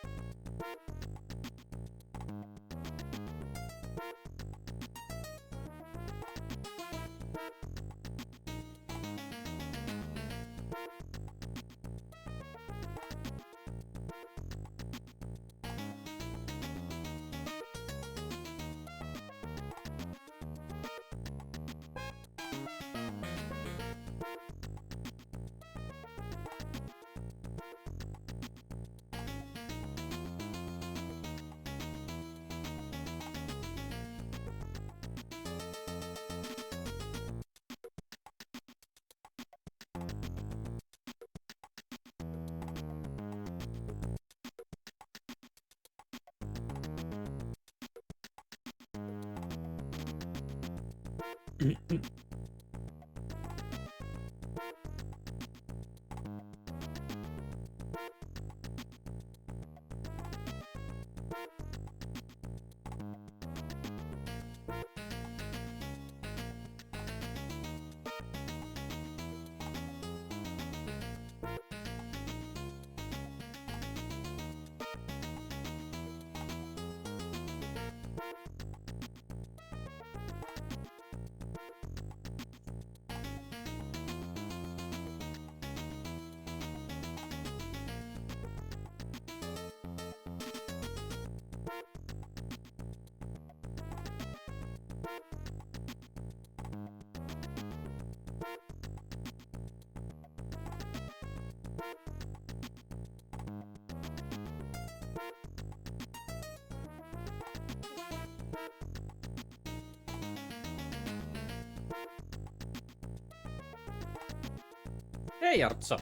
Hei Artsa!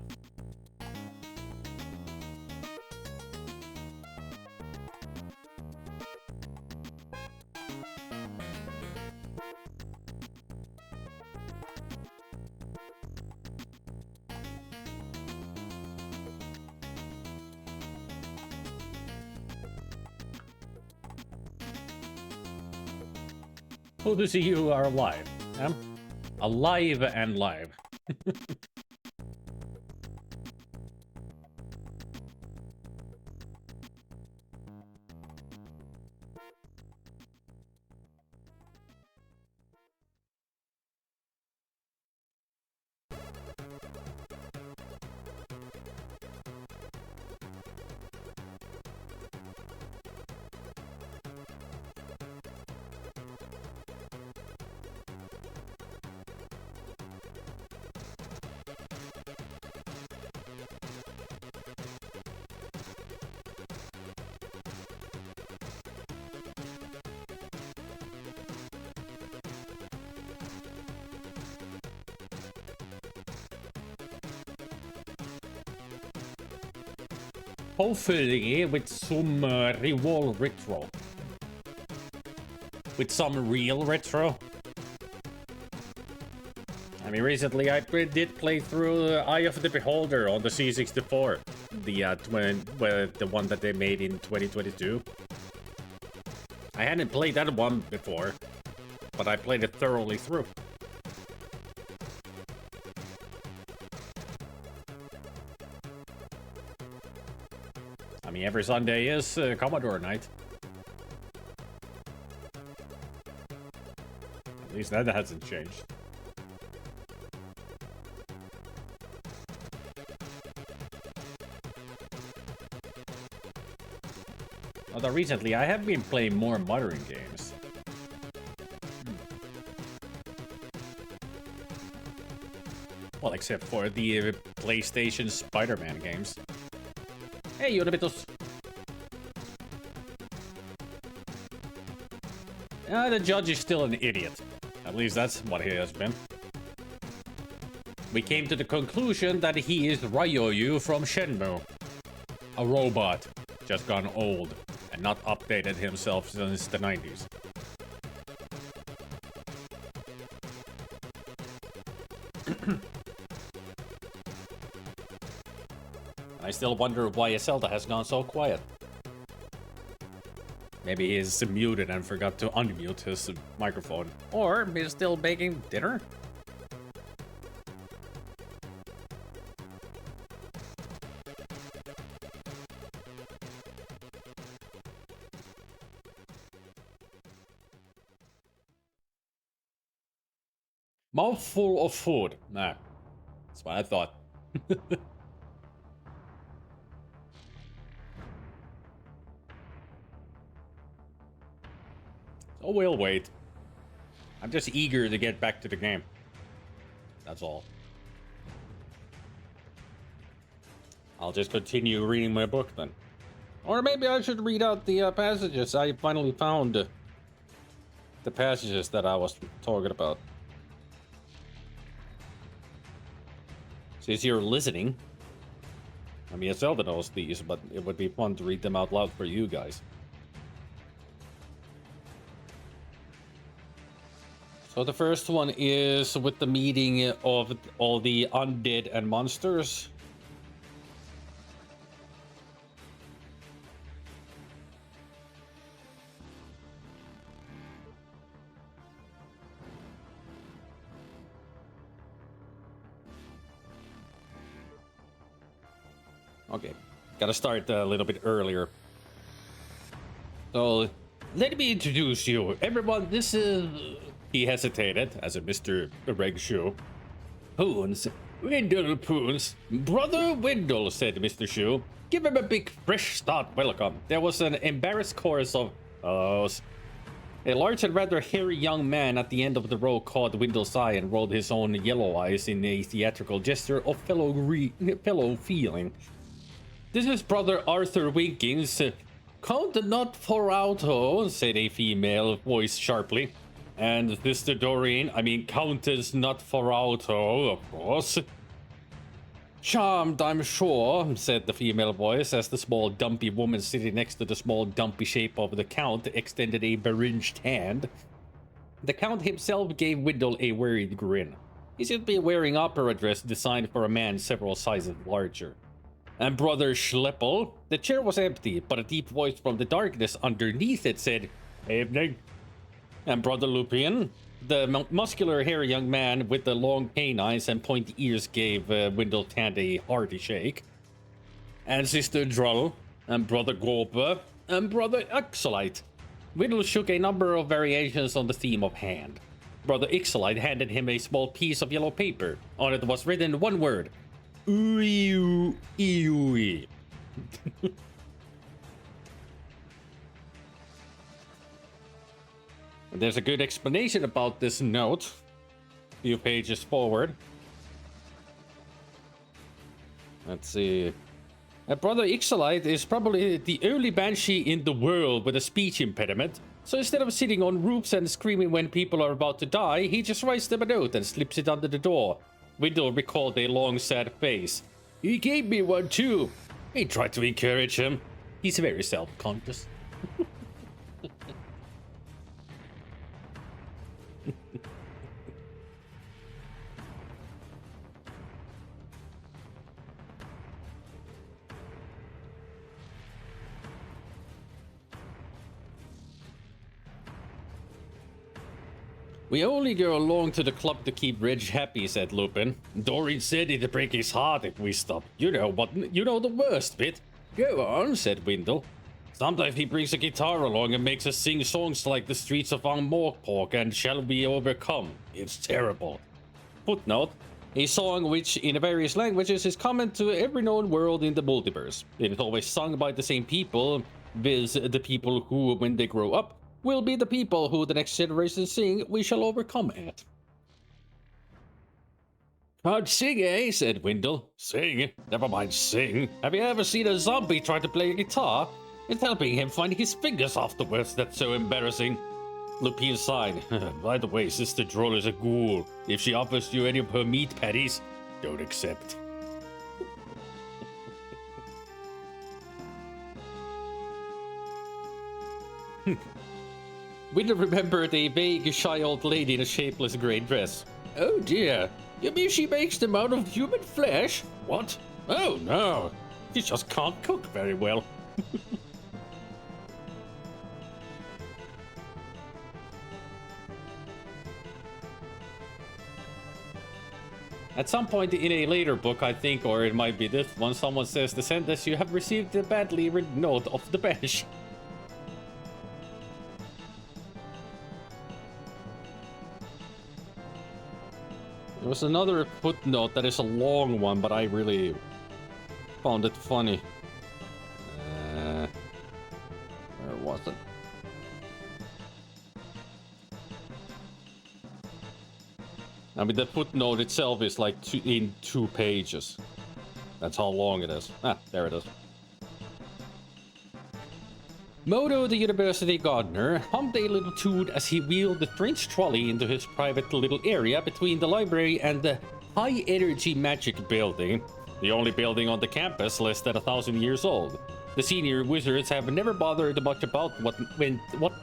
Cool to see you are alive. Alive and live. Hopefully with some real retro. With some real retro. I mean, recently I did play through Eye of the Beholder on the C64. The one that they made in 2022. I hadn't played that one before, but I played it thoroughly through. I mean, every Sunday is Commodore night. At least that hasn't changed. Although recently I have been playing more modern games. Well, except for the PlayStation Spider-Man games. Hey, Unibitus! The judge is still an idiot. At least that's what he has been. We came to the conclusion that he is Ryoyu from Shenmue. A robot. Just gone old. And not updated himself since the 90s. I still wonder why Zelda has gone so quiet. Maybe he's muted and forgot to unmute his microphone. Or he's still baking dinner? Mouthful of food. Nah, that's what I thought. So we'll wait. I'm just eager to get back to the game. That's all. I'll just continue reading my book then. Or maybe I should read out the passages. I finally found the passages that I was talking about. Since you're listening, I mean, Zelda knows these, but it would be fun to read them out loud for you guys. So the first one is with the meeting of all the undead and monsters. Okay, gotta start a little bit earlier. So, let me introduce you. Everyone, this is... He hesitated, as a Mr. Reg Shoe. Poons. Wendell Poons. Brother Wendell, said Mr. Shoe. Give him a big fresh start welcome. There was an embarrassed chorus of ohs. A large and rather hairy young man at the end of the row caught Wendell's eye and rolled his own yellow eyes in a theatrical gesture of fellow feeling. This is Brother Arthur Winkins. Count not for auto, said a female voice sharply. And Mr. Doreen, Countess not for auto, of course. Charmed, I'm sure, said the female voice as the small dumpy woman sitting next to the small dumpy shape of the Count extended a beringed hand. The Count himself gave Wendell a worried grin. He should be wearing opera dress designed for a man several sizes larger. And Brother Schleppel, the chair was empty, but a deep voice from the darkness underneath it said, Evening. And Brother Lupin, the muscular, hairy young man with the long canines and pointy ears, gave Wendell Tant a hearty shake. And Sister Drull, and Brother Gorba, and Brother Ixolite. Wendell shook a number of variations on the theme of hand. Brother Ixolite handed him a small piece of yellow paper. On it was written one word. Ooey. There's a good explanation about this note. A few pages forward. Let's see. Brother Ixolite is probably the only banshee in the world with a speech impediment. So instead of sitting on roofs and screaming when people are about to die, he just writes them a note and slips it under the door. Wendell recalled a long, sad face. He gave me one too. He tried to encourage him. He's very self-conscious. We only go along to the club to keep Reg happy, said Lupin. Doreen said it'd break his heart if we stopped. You know the worst bit. Go on, said Wendell. Sometimes he brings a guitar along and makes us sing songs like The Streets of Morpork and Shall We Overcome. It's terrible. Footnote. A song which, in various languages, is common to every known world in the multiverse. It is always sung by the same people, viz. The people who, when they grow up, will be the people who the next generation sing We Shall Overcome at. Can't sing, eh? Said Wendell. Sing? Never mind sing. Have you ever seen a zombie try to play a guitar? It's helping him find his fingers afterwards. That's so embarrassing. Lupin sighed. By the way, Sister Droll is a ghoul. If she offers you any of her meat patties, don't accept. Wendell remembered a vague, shy old lady in a shapeless grey dress. Oh dear, you mean she makes them out of human flesh? What? Oh no, she just can't cook very well. At some point in a later book, I think, or it might be this one, someone says the sentence, you have received a badly written note of the bench. There was another footnote that is a long one, but I really found it funny. Where was it? I mean, the footnote itself is like in 2 pages. That's how long it is. Ah, there it is. Modo, the university gardener, hummed a little tune as he wheeled the French trolley into his private little area between the library and the high-energy magic building, the only building on the campus less than 1,000 years old. The senior wizards have never bothered much about what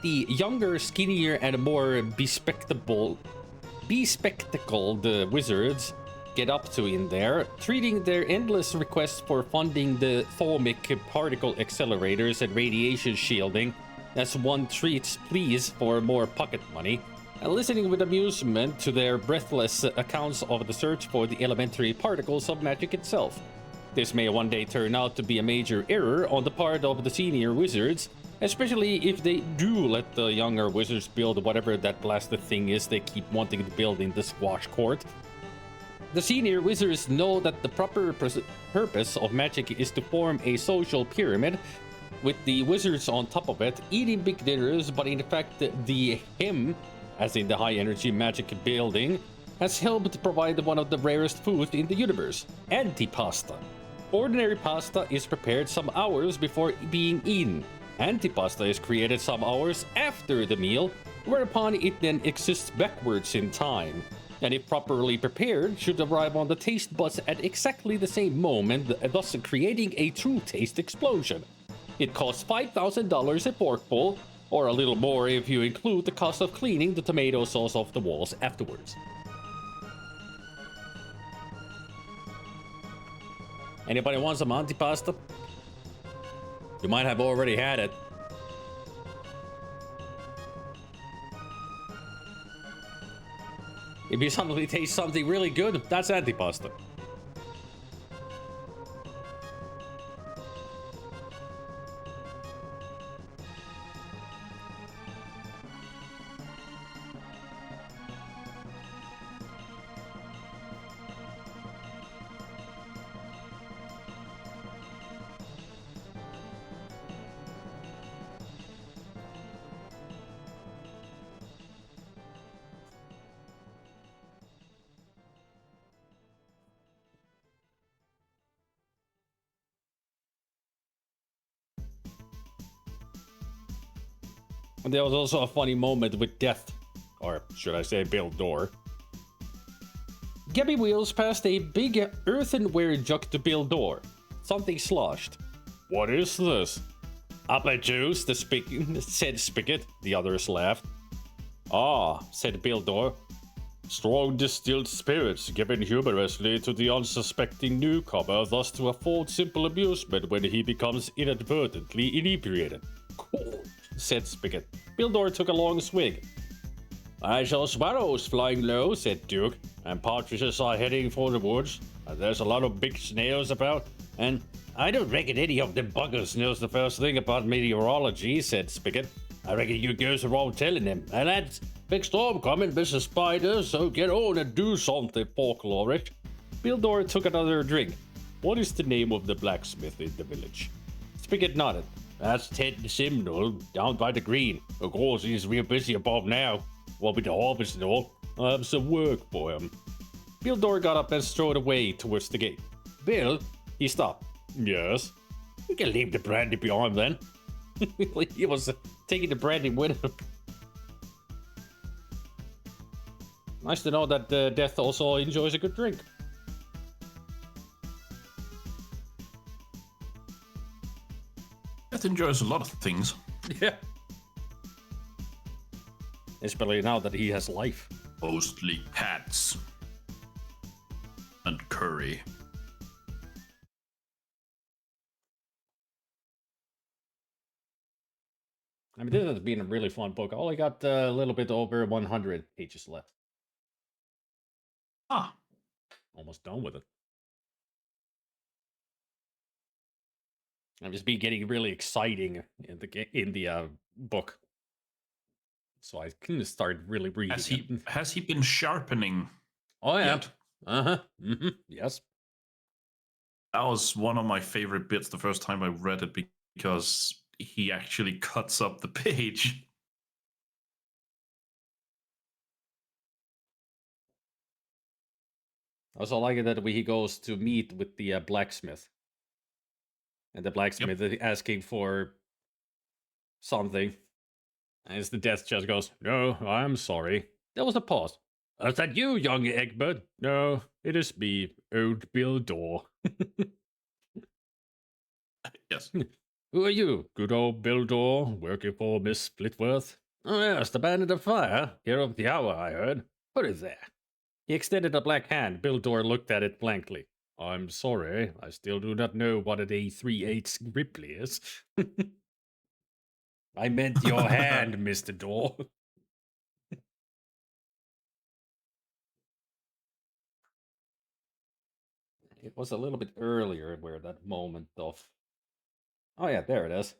the younger, skinnier, and more bespectacled wizards get up to in there, treating their endless requests for funding the Thomic particle accelerators and radiation shielding as one treats pleas for more pocket money, and listening with amusement to their breathless accounts of the search for the elementary particles of magic itself. This may one day turn out to be a major error on the part of the senior wizards, especially if they do let the younger wizards build whatever that blasted thing is they keep wanting to build in the squash court. The senior wizards know that the proper purpose of magic is to form a social pyramid, with the wizards on top of it, eating big dinners, but in fact the him, as in the high-energy magic building, has helped provide one of the rarest foods in the universe, antipasta. Ordinary pasta is prepared some hours before being eaten. Antipasta is created some hours after the meal, whereupon it then exists backwards in time, and if properly prepared, should arrive on the taste buds at exactly the same moment, thus creating a true taste explosion. It costs $5,000 a forkful, or a little more if you include the cost of cleaning the tomato sauce off the walls afterwards. Anybody want some antipasta? You might have already had it. If you suddenly taste something really good, that's antipasta. And there was also a funny moment with Death, or should I say Bill Dorr. Gabby Wheels passed a big earthenware jug to Bill Dorr. Something sloshed. What is this? Apple juice, said Spigot. The others laughed. Ah, said Bill Dorr. Strong distilled spirits given humorously to the unsuspecting newcomer, thus to afford simple amusement when he becomes inadvertently inebriated. Cool, said Spigot. Bill Dorr took a long swig. I saw sparrows flying low, said Duke, and partridges are heading for the woods. There's a lot of big snails about, and I don't reckon any of them buggers knows the first thing about meteorology, said Spigot. I reckon you girls are all telling them. And that's big storm coming, Mrs. Spider, so get on and do something folkloric. Bill Dorr took another drink. What is the name of the blacksmith in the village? Spigot nodded. That's Ted Simnel, down by the green. Of course, he's real busy above now. Well, with the harvest and all. I have some work for him. Bill Dorr got up and strode away towards the gate. Bill, he stopped. Yes? We can leave the brandy behind then. He was taking the brandy with him. Nice to know that Death also enjoys a good drink. Death enjoys a lot of things. Yeah. Especially now that he has life. Mostly cats. And curry. I mean, this has been a really fun book. I only got a little bit over 100 pages left. Ah. Almost done with it. I've just been getting really exciting in the book. So I can start really reading. Has he been sharpening? Oh yeah. Yet? Uh-huh. Mm-hmm. Yes. That was one of my favorite bits the first time I read it because he actually cuts up the page. I also like it that he goes to meet with the blacksmith. And the blacksmith is asking for something. As the Death just goes, no, I'm sorry. There was a pause. Is that you, young Egbert? No, it is me, old Bill Dorr. Yes. Who are you, good old Bill Dorr, working for Miss Flitworth? Oh yes, the band of the fire. Hero of the hour, I heard. What is that? He extended a black hand. Bill Dorr looked at it blankly. I'm sorry, I still do not know what an A3/8 Ripley is. I meant your hand, Mr. Dorr. It was a little bit earlier where that moment of... Oh yeah, there it is.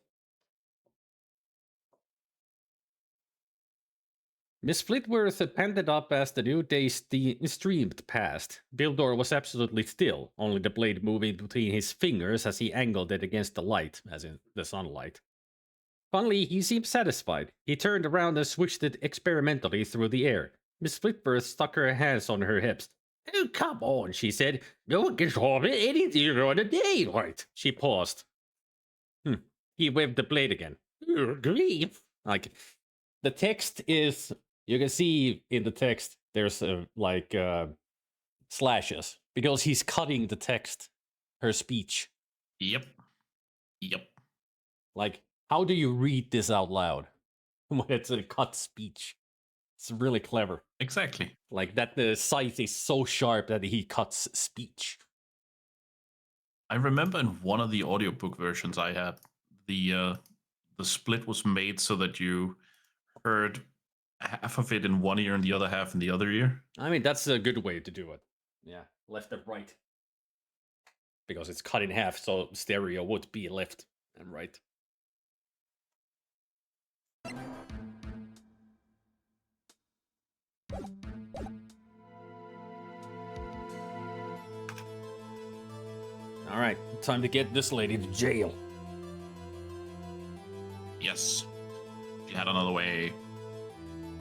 Miss Flitworth panted up as the new day streamed past. Bill Dorr was absolutely still, only the blade moving between his fingers as he angled it against the light, as in the sunlight. Finally, he seemed satisfied. He turned around and switched it experimentally through the air. Miss Flitworth stuck her hands on her hips. Oh, come on, she said. No one can harm it anything on a day, Wright. She paused. He waved the blade again. Grief. Like, the text is... You can see in the text, there's slashes. Because he's cutting the text. Her speech. Yep. Like, how do you read this out loud? When it's a cut speech. It's really clever. Exactly. Like, that the scythe is so sharp that he cuts speech. I remember in one of the audiobook versions I had, the split was made so that you heard half of it in one ear and the other half in the other ear. I mean, that's a good way to do it. Yeah, left and right. Because it's cut in half, so stereo would be left and right. All right, time to get this lady to jail. Yes. She had another way.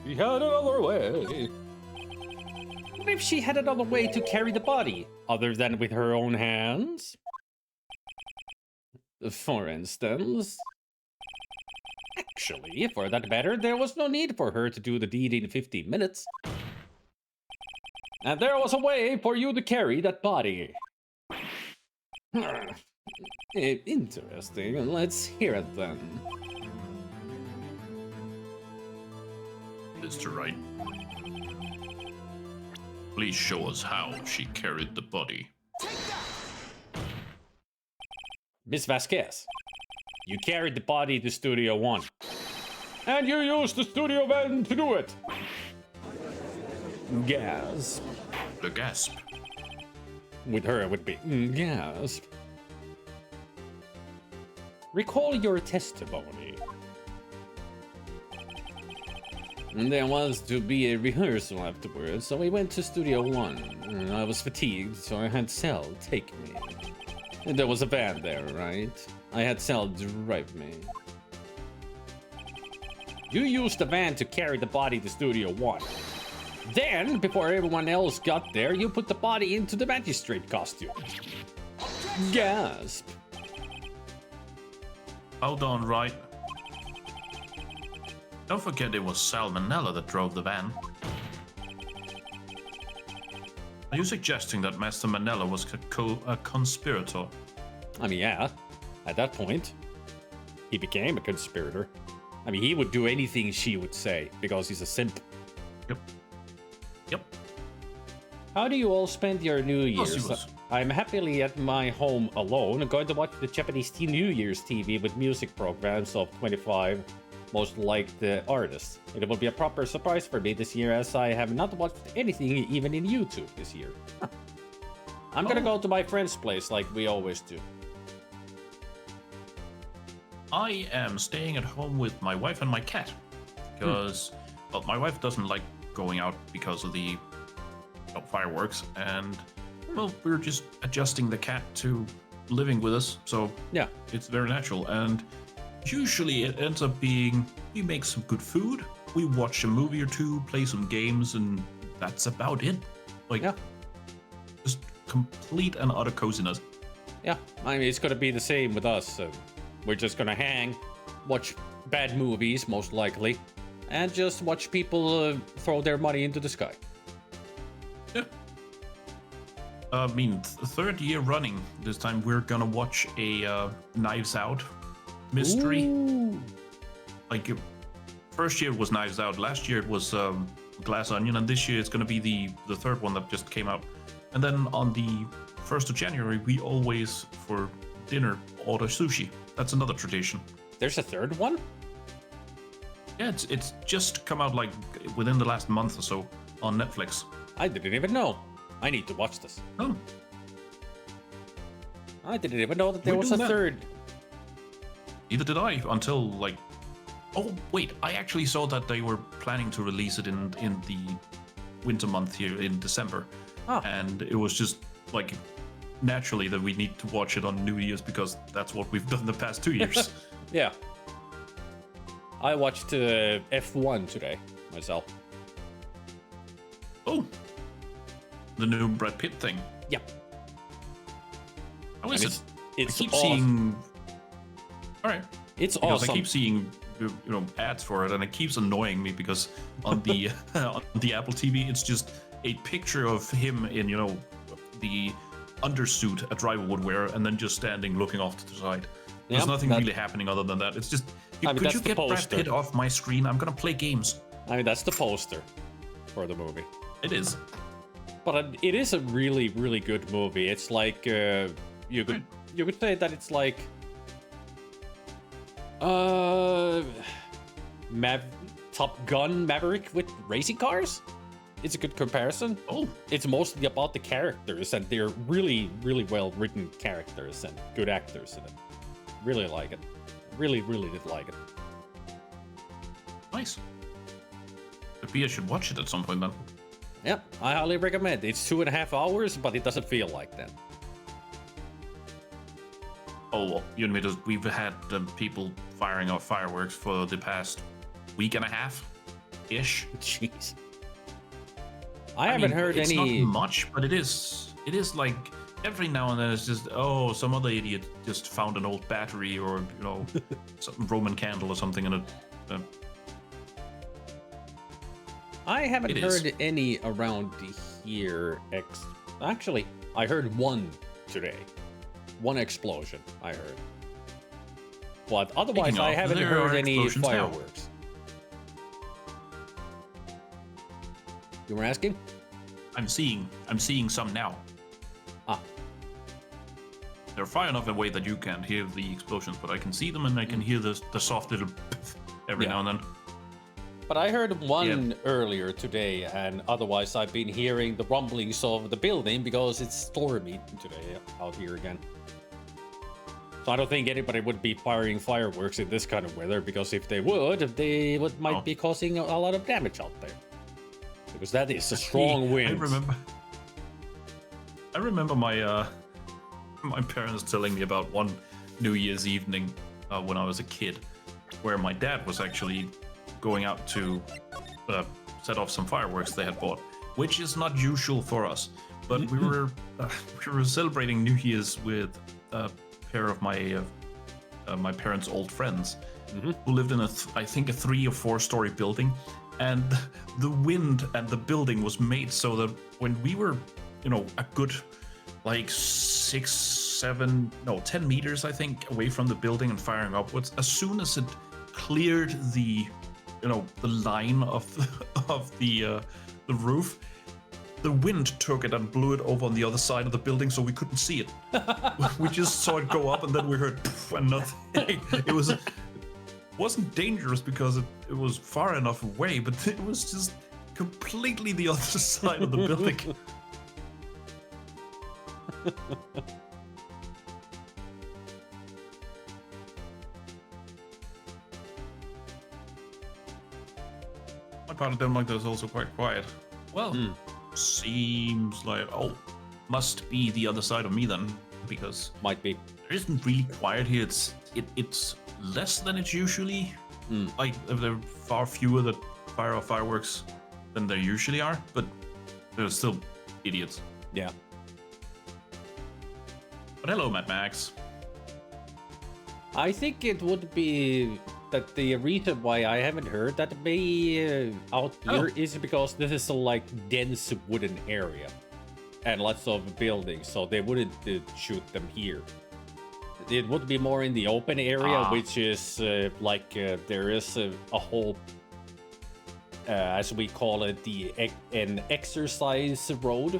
She had another way. What if she had another way to carry the body, other than with her own hands? For instance... Actually, for that matter, there was no need for her to do the deed in 15 minutes. And there was a way for you to carry that body. Interesting. Let's hear it then. Mr. Wright. Please show us how she carried the body. Miss Vasquez, you carried the body to Studio One. And you used the studio van to do it. Gasp. The gasp. With her, it would be gasp. Recall your testimony. And there was to be a rehearsal afterwards, so we went to Studio One. I was fatigued, so I had Sal take me. And there was a van there, right? I had Sal drive me. You used the van to carry the body to Studio One. Then, before everyone else got there, you put the body into the magistrate costume. Gasp. Hold on, Wright. Don't forget it was Salmonella that drove the van. Are you suggesting that Master Manella was a conspirator? I mean, yeah. At that point, he became a conspirator. I mean, he would do anything she would say, because he's a simp. Yep. Yep. How do you all spend your New Year's? He was. I'm happily at my home alone, going to watch the Japanese New Year's TV with music programs of 25 most liked artists. It will be a proper surprise for me this year, as I have not watched anything even in YouTube this year. I'm gonna go to my friend's place like we always do. I am staying at home with my wife and my cat. Because, well, my wife doesn't like going out because of the fireworks. And, well, we're just adjusting the cat to living with us. So, Yeah. it's very natural. And usually it ends up being, we make some good food, we watch a movie or two, play some games, and that's about it. Like, Yeah. just complete and utter coziness. Yeah, I mean, it's gonna be the same with us. We're just gonna hang, watch bad movies, most likely, and just watch people throw their money into the sky. Yeah. I mean, third year running, this time we're gonna watch a Knives Out mystery. Ooh. Like, first year was Knives Out, last year it was Glass Onion, and this year it's gonna be the third one that just came out. And then on the 1st of January, we always, for dinner, order sushi. That's another tradition. There's a third one? Yeah, it's just come out like within the last month or so on Netflix. I didn't even know. I need to watch this. Oh, I didn't even know that there We're was a doing that. third. neither did I until like... Oh, wait, I actually saw that they were planning to release it in the winter month here in December. Oh. And it was just like naturally that we need to watch it on New Year's because that's what we've done the past 2 years. Yeah. I watched F1 today myself. Oh, the new Brad Pitt thing. Yeah. How is it's, it? it's I keep awesome. seeing. All right. It's Because awesome. I keep seeing ads for it, and it keeps annoying me because on the on the Apple TV, it's just a picture of him in the undersuit a driver would wear, and then just standing looking off to the side. There's Yep, nothing that- really happening other than that. It's just, I mean, could that's you the get Brad poster. Pitt off my screen? I'm gonna play games. I mean, that's the poster for the movie. It is. But it is a really, really good movie. It's like you could say that it's like Top Gun Maverick with racing cars. It's a good comparison. Oh, It's mostly about the characters, and they're really, really well written characters and good actors in it. Really like it. Really, really did like it. nice. Maybe I should watch it at some point then. Yeah, I highly recommend. It's 2.5 hours, but it doesn't feel like that. Oh, well, you and me, we've had people firing off fireworks for the past week and a half ish. Jeez. I haven't heard it's any. Not much, but it is like every now and then it's just, oh, some other idiot just found an old battery or, you know, some Roman candle or something in it. I haven't It is. heard any around here. Actually, I heard one today. One explosion, I heard. But otherwise, Speaking I of, haven't there heard are any explosions now. fireworks. You were asking? I'm seeing some now. Ah. They're far enough away that you can't hear the explosions, but I can see them and I can hear the soft little every Yeah. now and then. But I heard one earlier today, and otherwise I've been hearing the rumblings of the building because it's stormy today out here again. So I don't think anybody would be firing fireworks in this kind of weather, because if they would might be causing a lot of damage out there. Because that is a strong wind. I remember my my parents telling me about one New Year's evening when I was a kid, where my dad was actually going out to set off some fireworks they had bought, which is not usual for us. But we were celebrating New Year's with a pair of my parents' old friends who lived in I think a 3 or 4 story building, and the wind and the building was made so that when we were, you know, a good like 10 meters I think away from the building and firing upwards, as soon as it cleared the, you know, the line of the roof, the wind took it and blew it over on the other side of the building, so we couldn't see it. We just saw it go up, and then we heard poof and nothing. It wasn't dangerous because it was far enough away, but it was just completely the other side of the building. My part of Denmark is also quite quiet. Well, seems like, must be the other side of me then, because Might be. it isn't really quiet here. It's less than it's usually. Like there are far fewer that fire off fireworks than there usually are, but there's still idiots. Yeah. But hello, Mad Max. I think it would be that the reason why I haven't heard that be out here is because this is a like dense wooden area and lots of buildings, so they wouldn't shoot them here. It would be more in the open area, which is there is a whole, as we call it, an exercise road,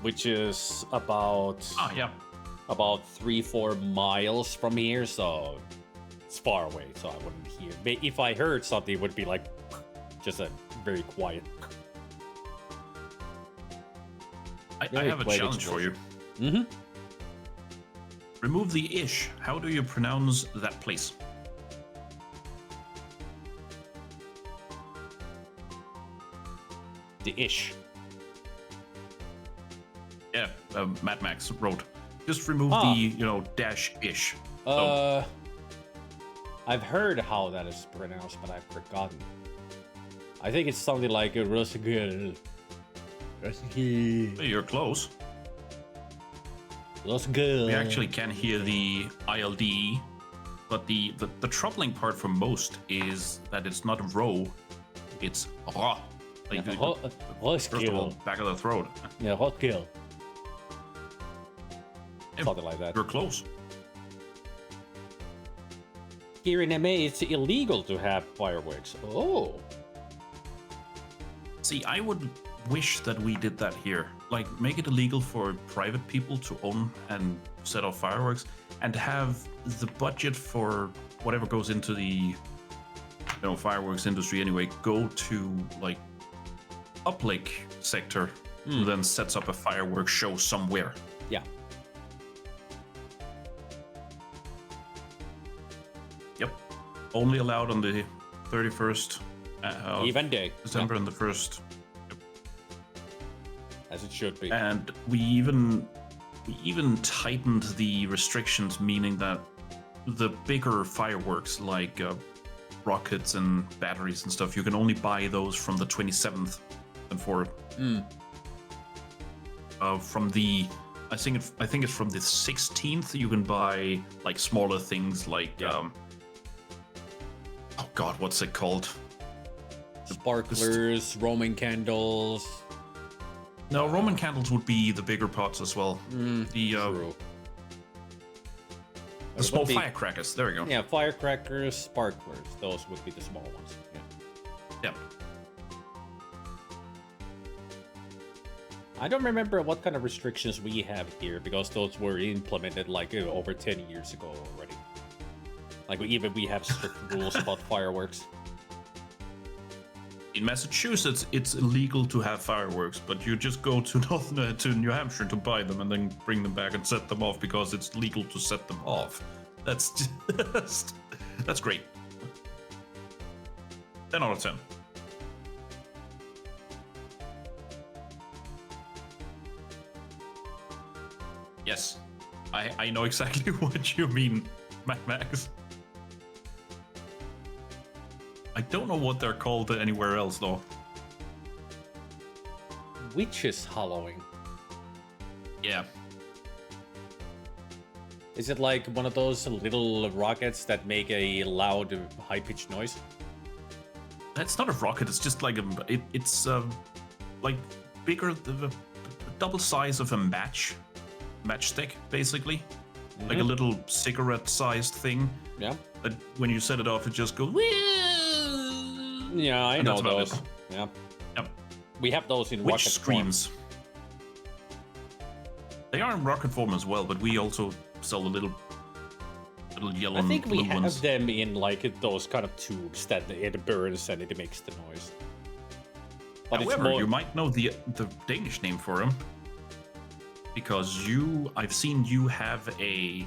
which is about about 3-4 miles from here, so it's far away, so I wouldn't hear. But if I heard something, it would be like just a very quiet. I have a challenge for you. Mm-hmm. Remove the ish. How do you pronounce that place? The ish. Yeah, Mad Max wrote. Just remove the, dash ish. I've heard how that is pronounced, but I've forgotten. I think it's something like Rosgul. You're close. Rosgul. We actually can hear the ILD, but the troubling part for most is that it's not row, it's ra. Like first of all, back of the throat. Yeah, Rosgul. Yeah, Something like that. You're close. Here in MA, it's illegal to have fireworks. Oh. See, I would wish that we did that here. Like, make it illegal for private people to own and set off fireworks, and have the budget for whatever goes into the fireworks industry anyway, go to like Up Lake sector, who then sets up a fireworks show somewhere. Yeah. Yep. Only allowed on the 31st Even day. December and the 1st. As it should be. And we even tightened the restrictions, meaning that the bigger fireworks like rockets and batteries and stuff, you can only buy those from the 27th and forward. From the I think it's from the 16th you can buy like smaller things like oh god, what's it called? Sparklers, Roman candles. No, Roman candles would be the bigger pots as well. True. The small firecrackers. There we go. Yeah, firecrackers, sparklers. Those would be the small ones. Yeah. Yep. I don't remember what kind of restrictions we have here because those were implemented like over 10 years ago already. Like even we have strict rules about fireworks. In Massachusetts, it's illegal to have fireworks, but you just go to New Hampshire to buy them and then bring them back and set them off because it's legal to set them off. That's just, that's great. 10 out of 10. Yes, I know exactly what you mean, Mad Max. I don't know what they're called anywhere else, though. Witches Halloween. Yeah. Is it like one of those little rockets that make a loud, high-pitched noise? It's not a rocket. It's just like it's like bigger, the double size of a matchstick, basically. Like a little cigarette-sized thing. Yeah. That when you set it off, it just goes. Yeah, I know those. Yeah. Yep. We have those in Witch rocket screams. form. They are in rocket form as well, but we also sell the little yellow. I think we little have ones. them in like those kind of tubes that it burns and it makes the noise. But However, it's more... you might know the Danish name for them because I've seen you have a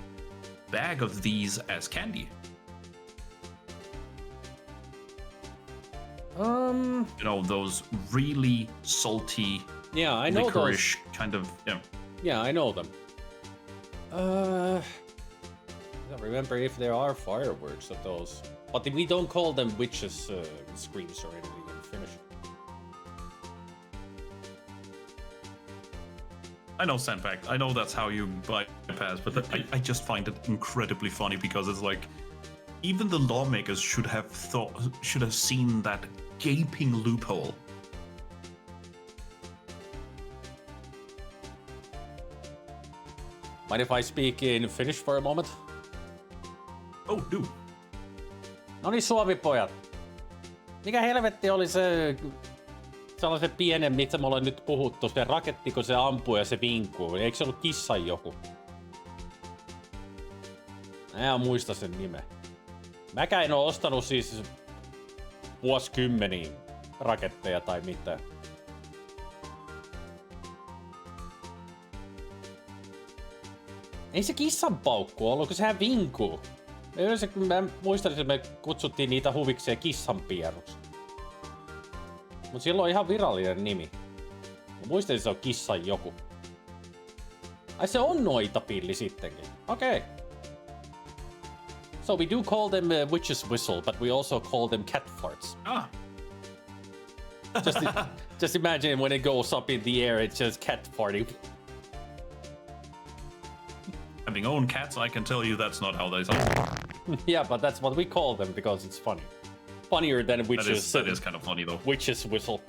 bag of these as candy. You know, those really salty, yeah, I know licorice those. kind of, yeah. Yeah, I know them. I don't remember if there are fireworks of those. But we don't call them witches' screams or anything in Finnish. I know, Sandpack. I know that's how you bypass, but I just find it incredibly funny because it's like, even the lawmakers should have seen that gaping loophole. Mind if I speak in Finnish for a moment? Oh, do. No niin, Suomi-pojat. Mikä helvetti oli se sellaisen pienen, mitä me ollaan nyt puhuttu, se raketti, kun se ampuu ja se vinkuu. Eikö se ollut kissan joku? Mä en muista sen nimen. Mäkään en oo ostanut siis vuosikymmeniin raketteja tai mitään. Ei se kissan paukku ollut, kun sehän vinkuu. Mä muistan, että me kutsuttiin niitä huvikseen kissanpieruksi. Mut sillä on ihan virallinen nimi. Mä muistan, että se on kissan joku. Ai se on noitapilli sittenkin. Okei. Okay. So we do call them witch's whistle, but we also call them cat farts. Ah. Just imagine when it goes up in the air, it's just cat farting. Having owned cats, I can tell you that's not how they sound. Yeah, but that's what we call them because it's funny. Funnier than witches. That is kind of funny, though. Witch's whistle.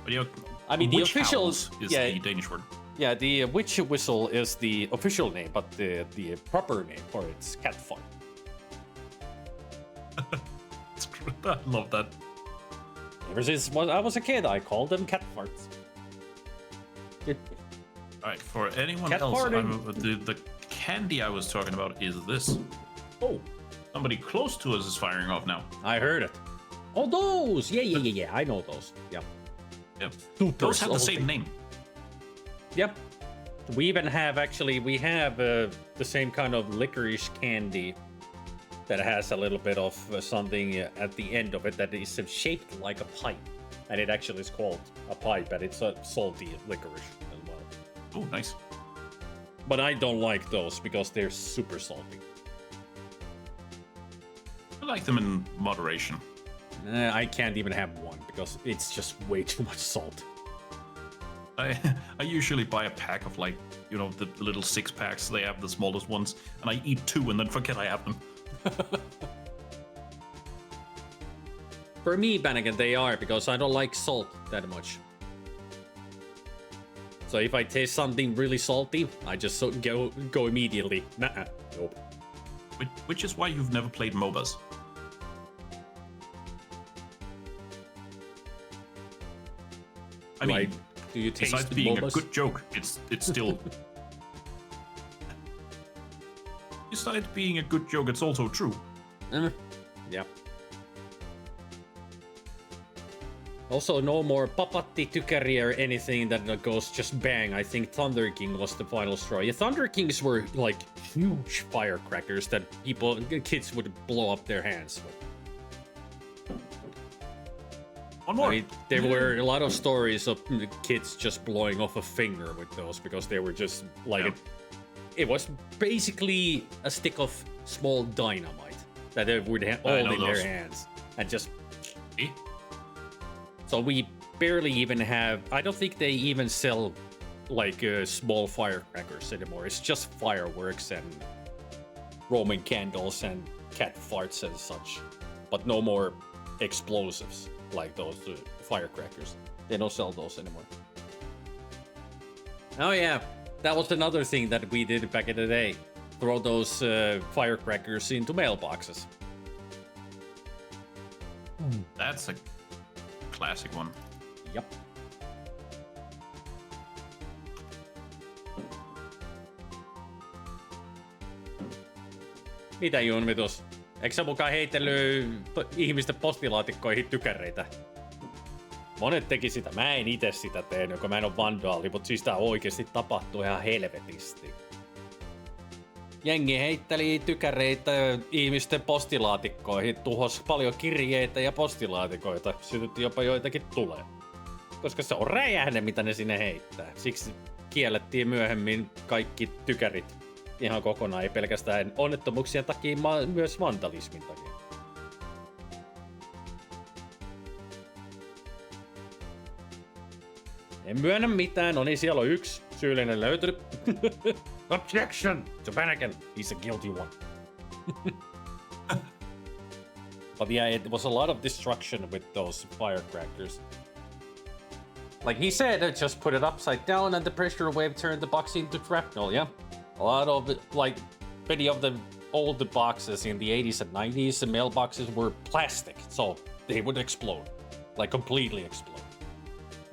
But you know, I mean, the official howls is the Danish word. Yeah, the witch whistle is the official name, but the proper name for it's cat fart. I love that. Ever since I was a kid, I called them cat farts. All right, for anyone Cat else, farting. the candy I was talking about is this. Oh, somebody close to us is firing off now. I heard it. Oh, those! Yeah. I know those. Yep. Yep. Super Those have the salty. same name. Yep. We even have the same kind of licorice candy that has a little bit of something at the end of it that is shaped like a pipe. And it actually is called a pipe, and it's a salty licorice as well. Oh, nice. But I don't like those because they're super salty. I like them in moderation. I can't even have one because it's just way too much salt. I usually buy a pack of like, you know, the little 6-packs. They have the smallest ones, and I eat 2 and then forget I have them. For me, Bannigan, they are because I don't like salt that much. So if I taste something really salty, I just go immediately. Nuh-uh. Nope. Which is why you've never played MOBAs. I mean, do you taste besides being MOBAs? a good joke, it's still. Besides being a good joke, it's also true. Yeah. Also, no more papatti tykäri or anything that goes just bang. I think Thunder King was the final straw. Yeah, Thunder Kings were like huge firecrackers that kids would blow up their hands with. One more. I mean, there were a lot of stories of kids just blowing off a finger with those because they were just like it was basically a stick of small dynamite that they would hold in their hands and just. So we barely even have. I don't think they even sell like small firecrackers anymore. It's just fireworks and Roman candles and cat farts and such, but no more explosives like those firecrackers. They don't sell those anymore. Oh yeah, that was another thing that we did back in the day. Throw those firecrackers into mailboxes. That's a classic one. Yep. Mitä Junvitus? Eikö sä mukaan heitellyt ihmisten postilaatikkoihin tykäreitä? Monet teki sitä. Mä en itse sitä tehnyt, kun mä en oo vandaali, mutta siis tää oikeesti tapahtuu ihan helvetisti. Jengi heitteli tykäreitä ihmisten postilaatikkoihin, tuhos paljon kirjeitä ja postilaatikoita, sytytti jopa joitakin tulee. Koska se on räjähde, mitä ne sinne heittää. Siksi kiellettiin myöhemmin kaikki tykärit ihan kokonaan, ei pelkästään onnettomuuksien takia, vaan myös vandalismin takia. En myönnä mitään, no niin, siellä on yksi syyllinen löytynyt. Objection to Bannigan, he's a guilty one. But yeah, it was a lot of destruction with those firecrackers. Like he said, just put it upside down and the pressure wave turned the box into shrapnel, yeah? A lot of it, like many of the old boxes in the 80s and 90s, the mailboxes were plastic, so they would explode. Like completely explode.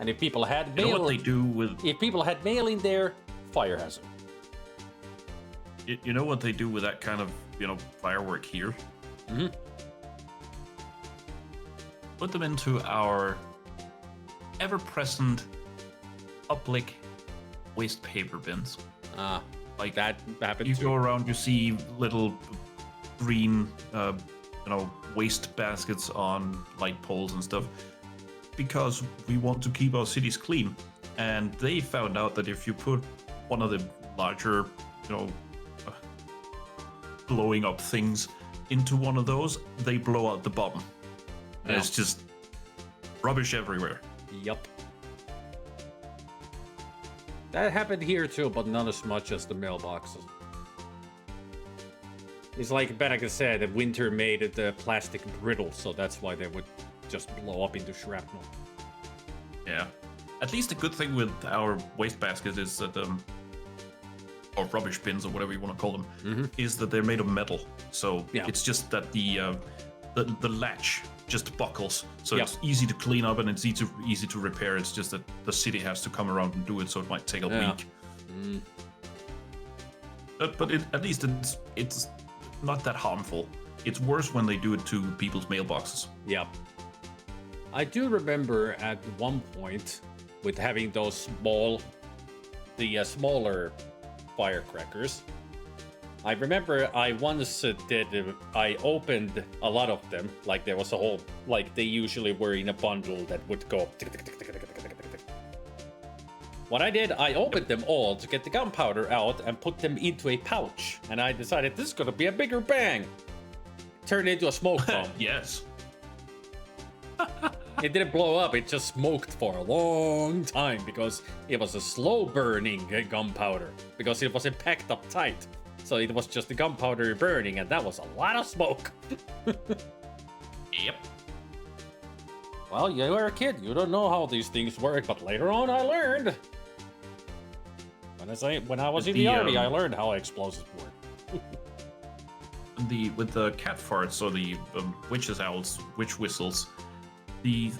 And if people had mail, you know what they do with... If people had mail in there, fire hazard. You know what they do with that kind of, you know, firework here? Mm-hmm. Put them into our ever-present public waste paper bins. Like that happened. You go around, you see little green, waste baskets on light poles and stuff, because we want to keep our cities clean. And they found out that if you put one of the larger, blowing up things into one of those, they blow out the bottom. And it's just rubbish everywhere. Yup. That happened here too, but not as much as the mailboxes. It's like Bannigan said, that winter made the plastic brittle, so that's why they would just blow up into shrapnel. Yeah. At least the good thing with our waste baskets is that, or rubbish bins or whatever you want to call them, is that they're made of metal. So it's just that the latch just buckles, so it's easy to clean up and it's easy to repair. It's just that the city has to come around and do it, so it might take a week. But at least it's not that harmful. It's worse when they do it to people's mailboxes. Yep. I do remember at one point with having those smaller firecrackers. I remember I once I opened a lot of them, like there was a whole, like they usually were in a bundle that would go. What I did, I opened them all to get the gunpowder out and put them into a pouch. And I decided this is gonna be a bigger bang. Turned into a smoke bomb. Yes. It didn't blow up, it just smoked for a long time because it was a slow burning gunpowder because it wasn't packed up tight. So it was just the gunpowder burning and that was a lot of smoke. Yep. Well, you were a kid, you don't know how these things work, but later on I learned. When I was in the army, I learned how explosives work. With the cat farts or the witches' owls, witch whistles, the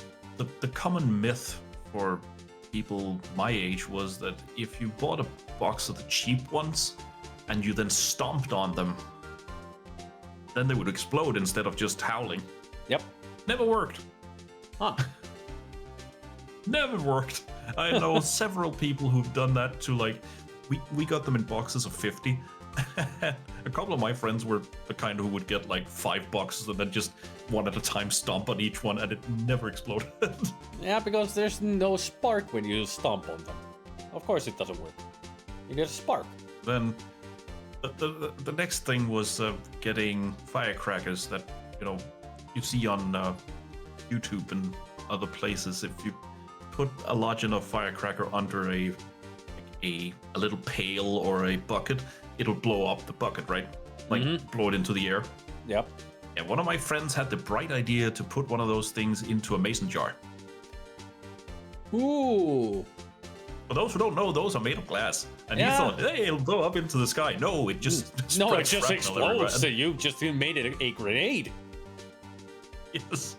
common myth for people my age was that if you bought a box of the cheap ones and you then stomped on them, then they would explode instead of just howling. Yep. Never worked. Huh. Never worked. I know several people who've done that to, like, we got them in boxes of 50. A couple of my friends were the kind who would get like 5 boxes and then just one at a time stomp on each one, and it never exploded. Yeah, because there's no spark when you stomp on them. Of course it doesn't work. You get a spark. Then the next thing was getting firecrackers that, you know, you see on YouTube and other places. If you put a large enough firecracker under a little pail or a bucket, it'll blow up the bucket, right? Like blow it into the air. Yep. And one of my friends had the bright idea to put one of those things into a mason jar. Ooh. For those who don't know, those are made of glass. And Yeah. he thought, hey, it'll blow up into the sky. No, it just No, it spreads just shrapnel everywhere. explodes. So you just made it a grenade. Yes.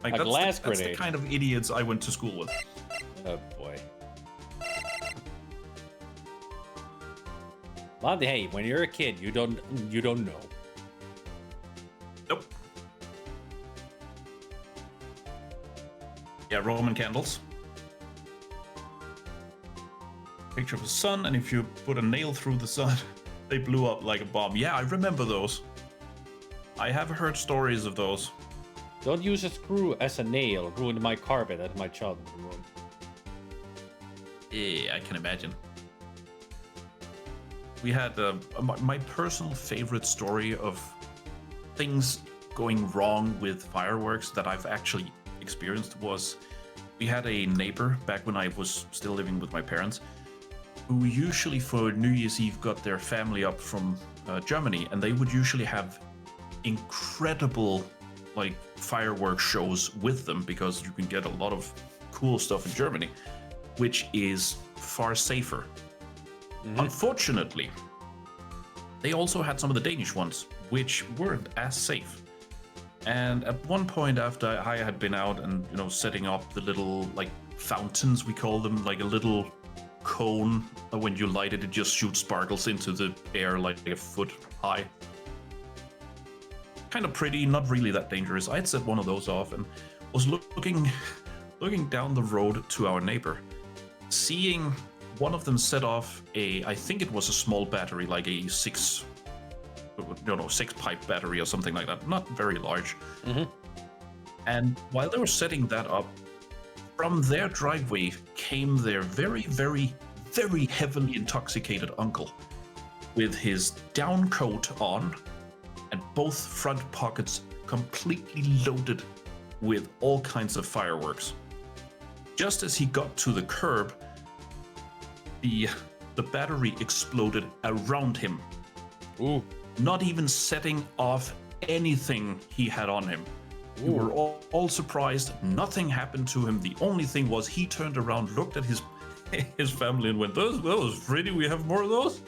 Like, A that's glass that's the grenade. kind of idiots I went to school with. Oh boy. Well, hey, when you're a kid, you don't know. Nope. Yeah, Roman candles. Picture of a sun, and if you put a nail through the sun, they blew up like a bomb. Yeah, I remember those. I have heard stories of those. Don't use a screw as a nail. Ruined my carpet at my childhood room. Yeah, I can imagine. We had my personal favorite story of things going wrong with fireworks that I've actually experienced was we had a neighbor back when I was still living with my parents who usually for New Year's Eve got their family up from Germany, and they would usually have incredible like fireworks shows with them because you can get a lot of cool stuff in Germany, which is far safer. Unfortunately, they also had some of the Danish ones, which weren't as safe. And at one point after I had been out and, you know, setting up the little like fountains, we call them, like a little cone that when you light it, it just shoots sparkles into the air like a foot high. Kind of pretty, not really that dangerous. I had set one of those off and was looking down the road to our neighbor, seeing one of them set off I think it was a small battery, like a 6 pipe battery or something like that, not very large. And while they were setting that up, from their driveway came their very, very, very heavily intoxicated uncle with his down coat on and both front pockets completely loaded with all kinds of fireworks. Just as he got to the curb, the battery exploded around him. Ooh. Not even setting off anything he had on him. We were all surprised. Nothing happened to him. The only thing was he turned around, looked at his family and went, that was pretty, we have more of those?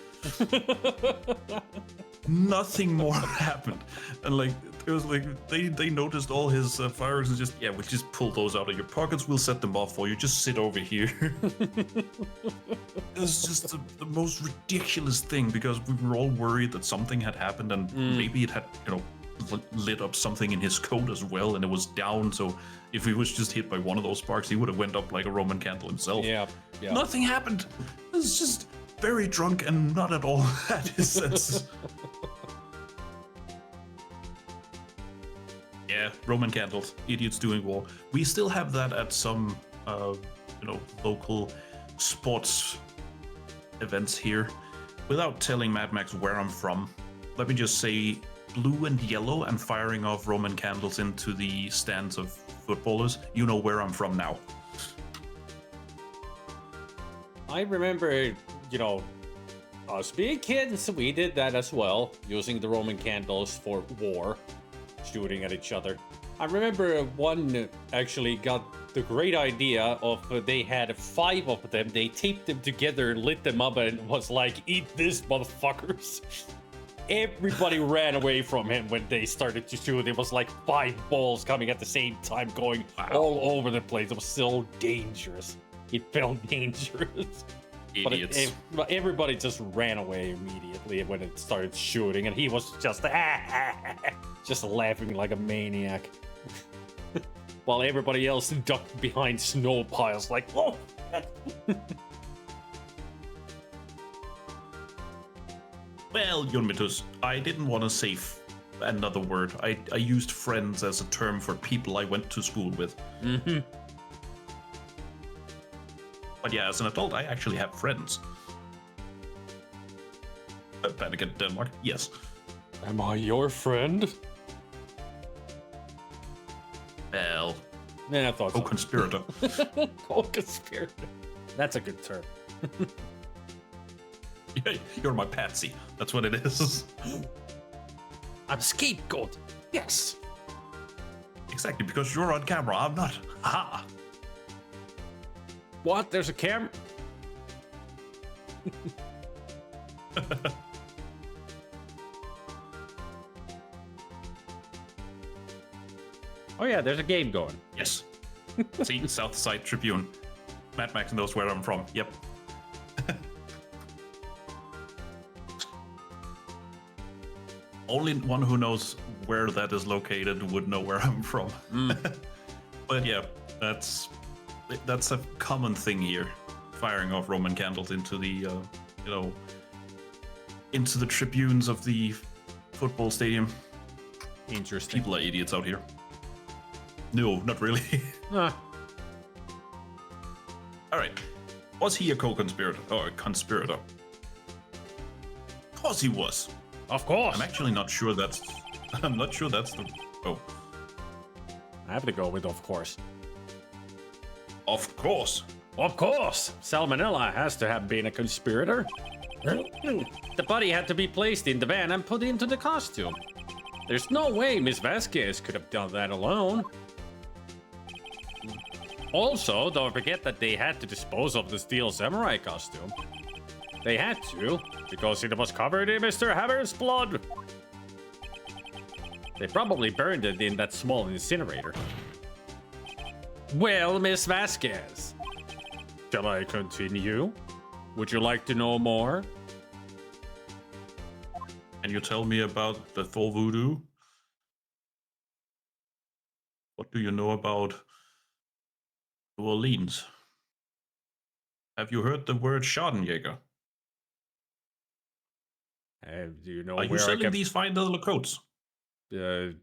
Nothing more happened. And like, It was like they noticed all his fireworks and just, yeah, we'll just pull those out of your pockets. We'll set them off for you. Just sit over here. It was just the most ridiculous thing because we were all worried that something had happened and maybe it had, lit up something in his coat as well, and it was down. So if he was just hit by one of those sparks, he would have went up like a Roman candle himself. Yeah. Nothing happened. It was just very drunk and not at all at his senses. Yeah, Roman candles, idiots doing war. We still have that at some, local sports events here. Without telling Mad Max where I'm from, let me just say blue and yellow and firing off Roman candles into the stands of footballers. You know where I'm from now. I remember, us being kids, we did that as well, using the Roman candles for war, shooting at each other. I remember one actually got the great idea of they had 5 of them. They taped them together and lit them up and was like, eat this, motherfuckers. Everybody ran away from him when they started to shoot. It was like 5 balls coming at the same time going all over the place. It was so dangerous. It felt dangerous. Idiots. But everybody just ran away immediately when it started shooting, and he was just just laughing like a maniac. While everybody else ducked behind snow piles like, oh! Well, Yunmitus, I didn't want to say another word. I used friends as a term for people I went to school with. Mm-hmm. But yeah, as an adult, I actually have friends. Back in Denmark, yes. Am I your friend? Well, Yeah, I thought so. co-conspirator. Co-conspirator. That's a good term. Yeah, you're my patsy. That's what it is. I'm a scapegoat. Yes. Exactly, because you're on camera, I'm not. Ha! What? There's a camera? Oh yeah, there's a game going. Yes. See, Southside Tribune. Mad Max knows where I'm from. Yep. Only one who knows where that is located would know where I'm from. But yeah, that's a common thing here. Firing off Roman candles into the, into the tribunes of the football stadium. Interesting. People are idiots out here. No, not really. Ah, All right. Was he a co-conspirator or a conspirator? Of course he was. of course. I'm actually not sure that's. I'm not sure that's the. Oh, I have to go with of course. of course. Of course. Salmonella has to have been a conspirator. The body had to be placed in the van and put into the costume. There's no way Miss Vasquez could have done that alone. Also, don't forget that they had to dispose of the steel samurai costume. They had to, because it was covered in Mr. Hammer's blood. They probably burned it in that small incinerator. Well, Miss Vasquez, shall I continue? Would you like to know more? Can you tell me about the Thor voodoo? What do you know about New Orleans? Have you heard the word Schadenjäger? Do you know Are you where I selling can? these fine little coats? Do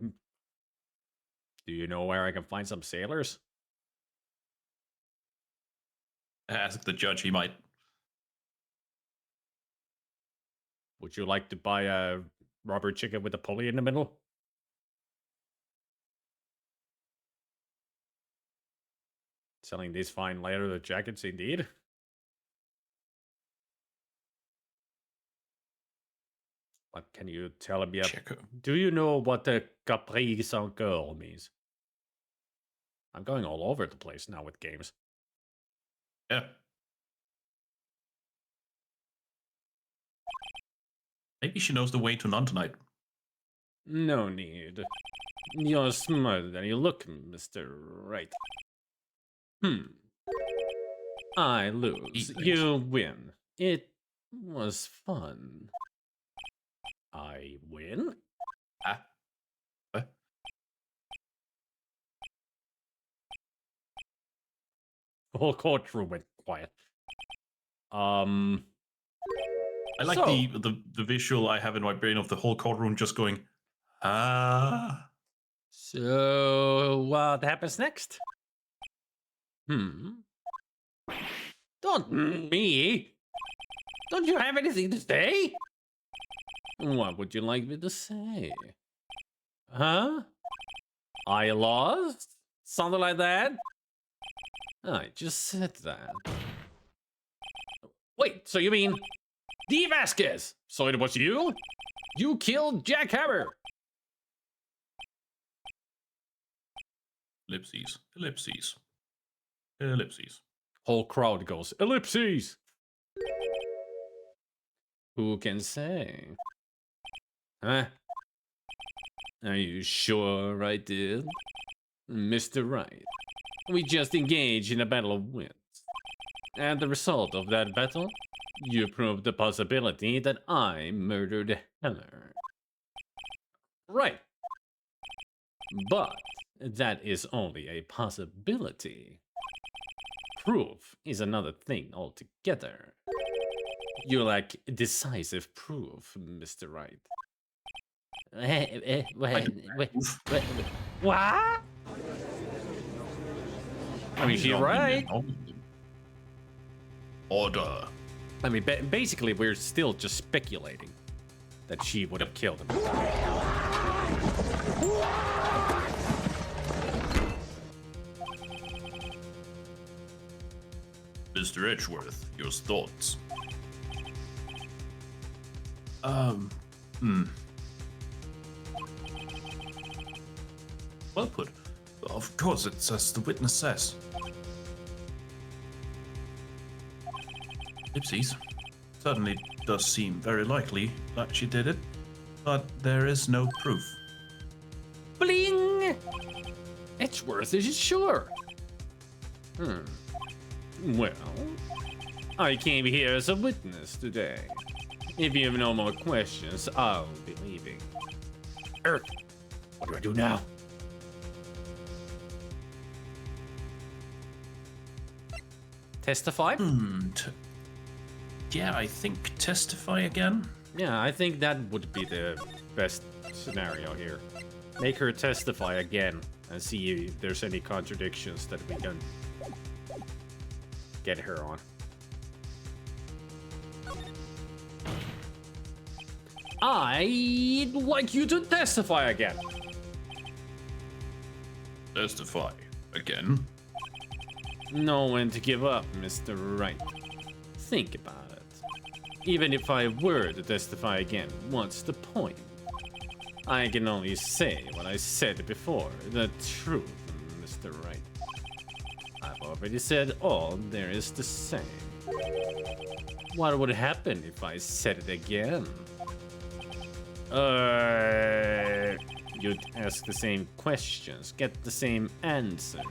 you know where I can find some sailors? Ask the judge, he might. Would you like to buy a rubber chicken with a pulley in the middle? Selling these fine leather jackets, indeed. What can you tell me? Check. Do you know what a Capri Sans girl means? I'm going all over the place now with games. Yeah. Maybe she knows the way to none tonight. No need. You're smarter than you look, Mr. Wright. I lose. Thanks. You win. It was fun. I win? Ah. What? The whole courtroom went quiet. I like So- the visual I have in my brain of the whole courtroom just going, ah. So, what happens next? Don't me. Don't you have anything to say? What would you like me to say? Huh? I lost? Something like that? I just said that. Wait, so you mean D. Vasquez? So it was you? You killed Jack Hammer? Ellipses. Ellipses. Ellipses. Whole crowd goes, ellipses! Who can say? Huh? Are you sure I did? Mr. Wright, we just engaged in a battle of wits. And the result of that battle, you proved the possibility that I murdered Heller. Right. But that is only a possibility. Proof is another thing altogether. You lack decisive proof, Mr. Wright. What? I mean, she's right. Order. I mean, basically, we're still just speculating that she would have killed him. Mr. Edgeworth, your thoughts? Well put. Of course, it's as the witness says. Ipsies. Certainly does seem very likely that she did it, but there is no proof. Bling! Edgeworth, is it sure? Well, I came here as a witness today. If you have no more questions, I'll be leaving. Earth, what do I do now? Testify? Yeah, I think testify again. Yeah, I think that would be the best scenario here. Make her testify again and see if there's any contradictions that we can get her on. I'd like you to testify again. Testify again. Know when to give up, Mr. Wright. Think about it. Even if I were to testify again, what's the point? I can only say what I said before, the truth, Mr. Wright. I've already said all there is to say. What would happen if I said it again? You'd ask the same questions, get the same answers.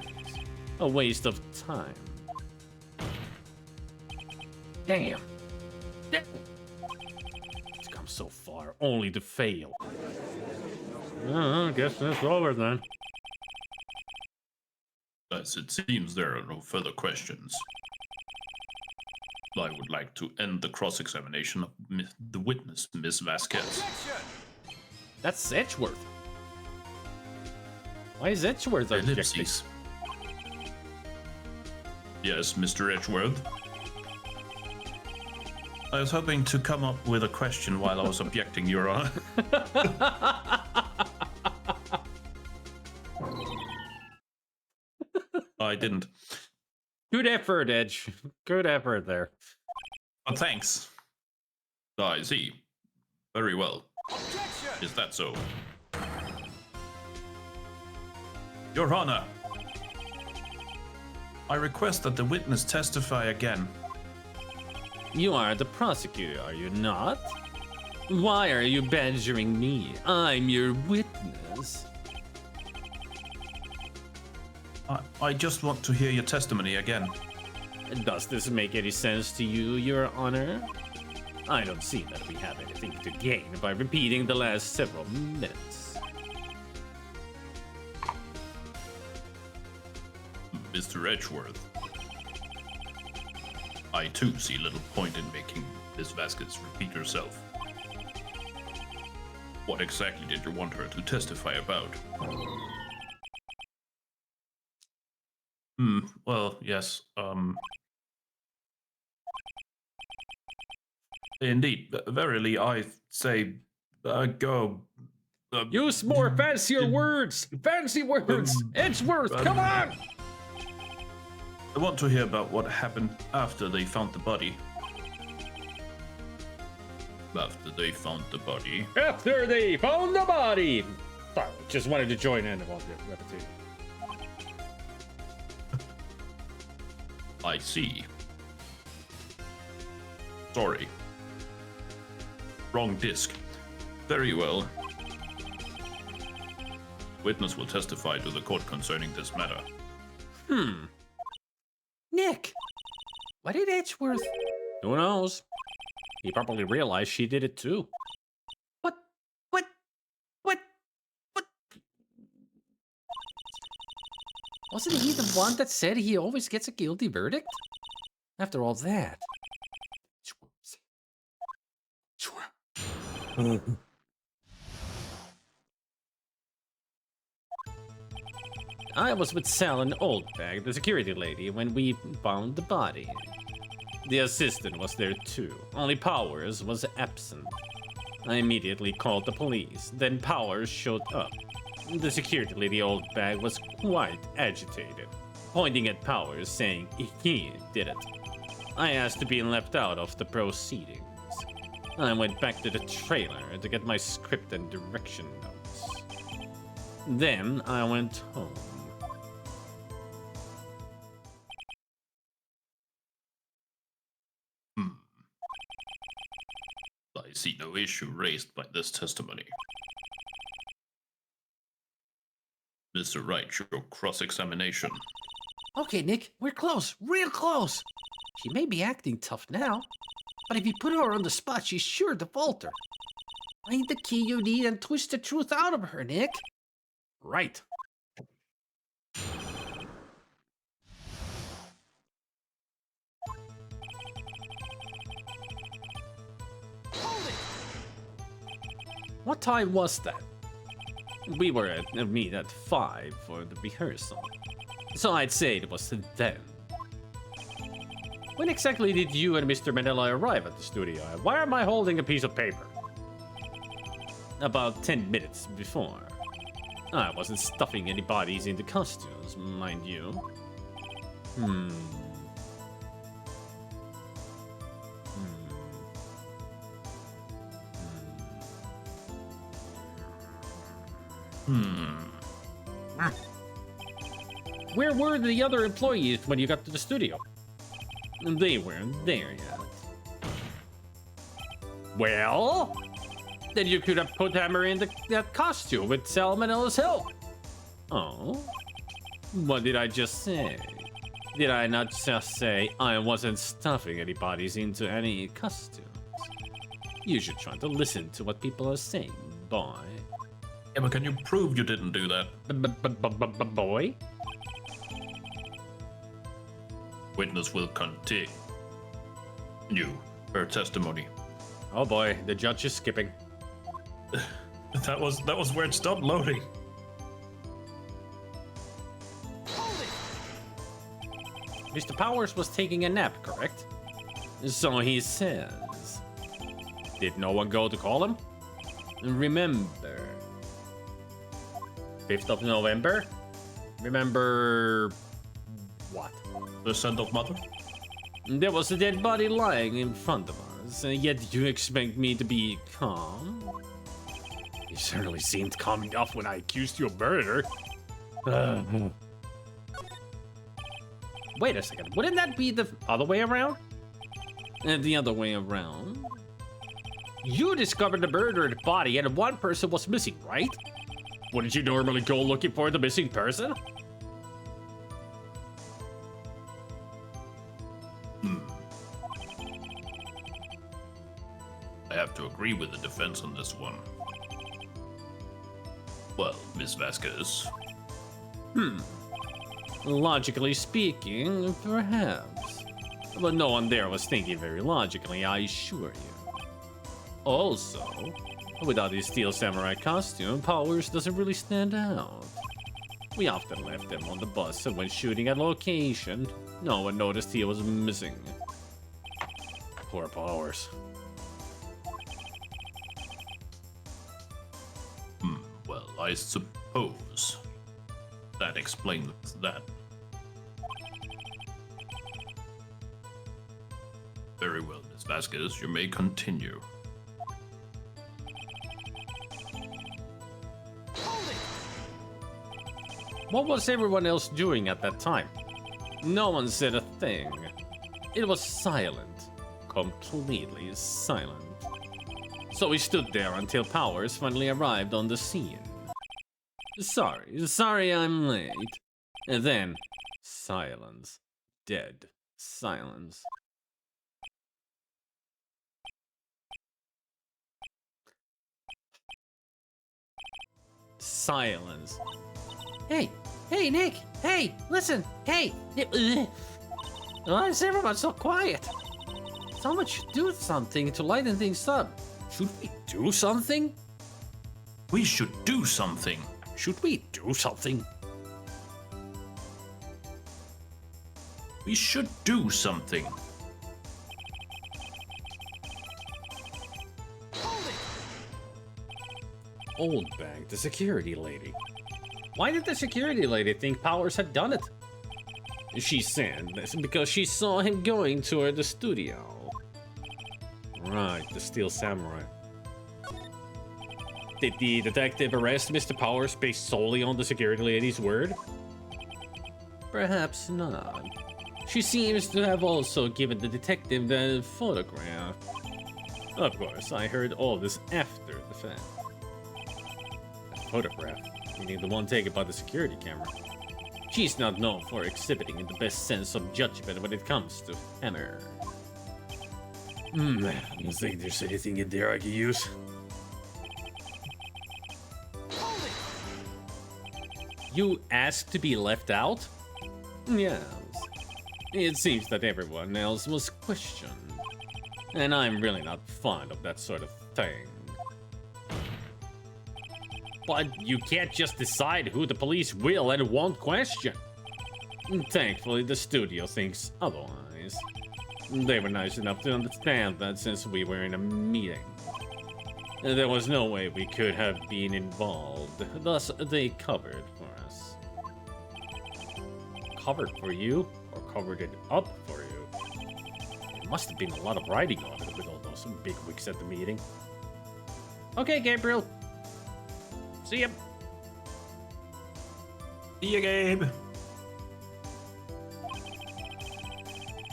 A waste of time. Damn. It's come so far, only to fail. I guess that's over then. As it seems there are no further questions, I would like to end the cross-examination of the witness, Miss Vasquez. That's Edgeworth. Why is Edgeworth objecting? Ellipses. Yes, Mr. Edgeworth. I was hoping to come up with a question while I was objecting, Your Honor. I didn't. Good effort, Edge. Good effort there. Oh, thanks. I see. Very well. Is that so? Your Honor, I request that the witness testify again. You are the prosecutor, are you not? Why are you badgering me? I'm your witness. I just want to hear your testimony again. Does this make any sense to you, Your Honor? I don't see that we have anything to gain by repeating the last several minutes. Mr. Edgeworth, I too see little point in making Miss Vasquez repeat herself. What exactly did you want her to testify about? Well, yes, indeed, verily, I say, go. Use more fancier words! Fancy words! Edgeworth, come on! I want to hear about what happened after they found the body. After they found the body? After they found the body! Sorry, just wanted to join in about the repetition. I see. Sorry. Wrong disc. Very well. Witness will testify to the court concerning this matter. Nick! Why did Edgeworth? Who knows? He probably realized she did it too. What? Wasn't he the one that said he always gets a guilty verdict? After all that. I was with Sal and Oldbag, the security lady, when we found the body. The assistant was there too, only Powers was absent. I immediately called the police, then Powers showed up. The security lady Oldbag was quite agitated, pointing at Powers saying he did it. I asked to be left out of the proceedings. I went back to the trailer to get my script and direction notes. Then I went home. I see no issue raised by this testimony. Mr. Wright, your cross-examination. Okay, Nick, we're close, real close. She may be acting tough now, but if you put her on the spot, she's sure to falter. Find the key you need and twist the truth out of her, Nick. Right. What time was that? We were at a meet at 5 for the rehearsal, so I'd say it was then. When exactly did you and Mr. Manila arrive at the studio? Why am I holding a piece of paper? About 10 minutes before. I wasn't stuffing any bodies into costumes, mind you. Where were the other employees when you got to the studio? They weren't there yet. Well, then you could have put Hammer in that costume with Salmonella's help. Oh, what did I just say? Did I not just say I wasn't stuffing any bodies into any costumes? You should try to listen to what people are saying, boy. Yeah, but can you prove you didn't do that? Boy? Witness will continue her testimony. Oh boy, the judge is skipping. That was where it stopped loading. Mr. Powers was taking a nap, correct? So he says. Did no one go to call him? Remember. 5th of November? Remember... what? The scent of mother? There was a dead body lying in front of us, and yet you expect me to be calm? You certainly seemed calm enough when I accused you of murder. Wait a second, wouldn't that be the other way around? The other way around? You discovered the murdered body and one person was missing, right? Wouldn't you normally go looking for the missing person? I have to agree with the defense on this one. Well, Miss Vasquez. Logically speaking, perhaps. But no one there was thinking very logically, I assure you. Also, without his steel samurai costume, Powers doesn't really stand out. We often left him on the bus, and when shooting at location, no one noticed he was missing. Poor Powers. Well, I suppose that explains that. Very well, Miss Vasquez, you may continue. What was everyone else doing at that time? No one said a thing. It was silent. Completely silent. So we stood there until Powers finally arrived on the scene. Sorry I'm late. And then, silence. Dead silence. Silence. Hey, Nick. Hey, listen. Hey. Why is everyone so quiet? Someone should do something to lighten things up. Should we do something? We should do something. Should we do something? We should do something. Old Bank, the security lady. Why did the security lady think Powers had done it? She said this because she saw him going toward the studio. Right, the Steel Samurai. Did the detective arrest Mr. Powers based solely on the security lady's word? Perhaps not. She seems to have also given the detective the photograph. Of course, I heard all this after the fact. A photograph? Meaning the one taken by the security camera. She's not known for exhibiting in the best sense of judgment when it comes to Hammer. I don't think there's anything in there I can use. You asked to be left out? Yes. It seems that everyone else was questioned. And I'm really not fond of that sort of thing. But you can't just decide who the police will and won't question. Thankfully, the studio thinks otherwise. They were nice enough to understand that since we were in a meeting. There was no way we could have been involved, thus they covered for us. Covered for you? Or covered it up for you? There must have been a lot of writing on it with all those big wigs at the meeting. Okay, Gabriel. See ya. See ya, Gabe.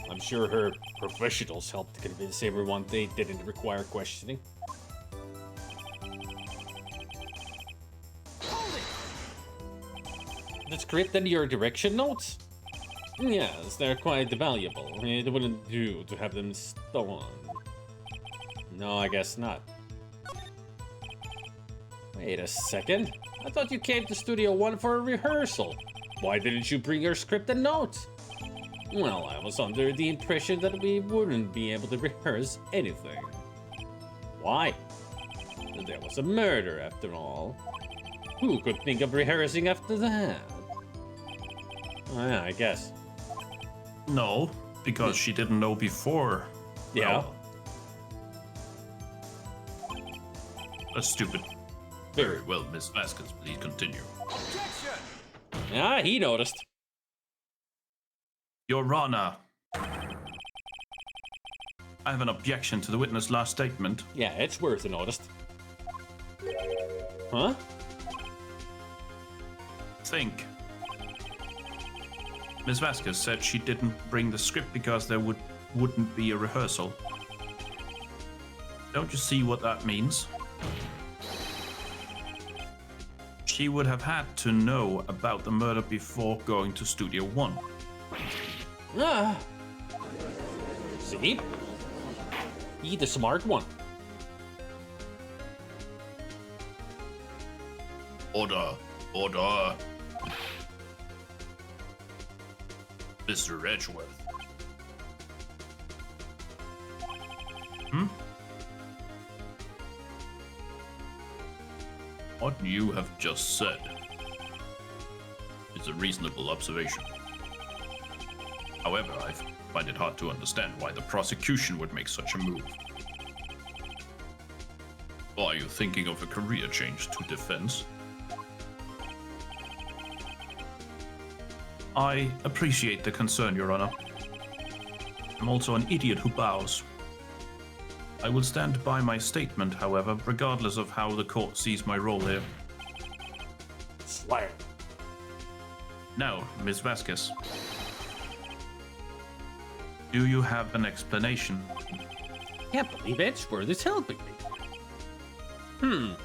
I'm sure her professionals helped convince everyone they didn't require questioning. The script and your direction notes? Yes, they're quite valuable. It wouldn't do to have them stolen. No, I guess not. Wait a second. I thought you came to Studio One for a rehearsal. Why didn't you bring your script and notes? Well, I was under the impression that we wouldn't be able to rehearse anything. Why? There was a murder after all. Who could think of rehearsing after that? Oh, yeah, I guess. No, because she didn't know before. Yeah. Well, that's stupid. Very well, Miss Vasquez, please continue. Yeah, he noticed. Your Honor, I have an objection to the witness' last statement. Yeah, it's worth a notice. Huh? Think. Ms. Vasquez said she didn't bring the script because there wouldn't be a rehearsal. Don't you see what that means? She would have had to know about the murder before going to Studio One. Ah. See? He the smart one. Order. Order. Mr. Edgeworth. What you have just said is a reasonable observation. However, I find it hard to understand why the prosecution would make such a move. Or are you thinking of a career change to defense? I appreciate the concern, Your Honor. I'm also an idiot who bows. I will stand by my statement, however, regardless of how the court sees my role here. Swear. Now, Ms. Vasquez. Do you have an explanation? Can't believe Edgeworth is helping me.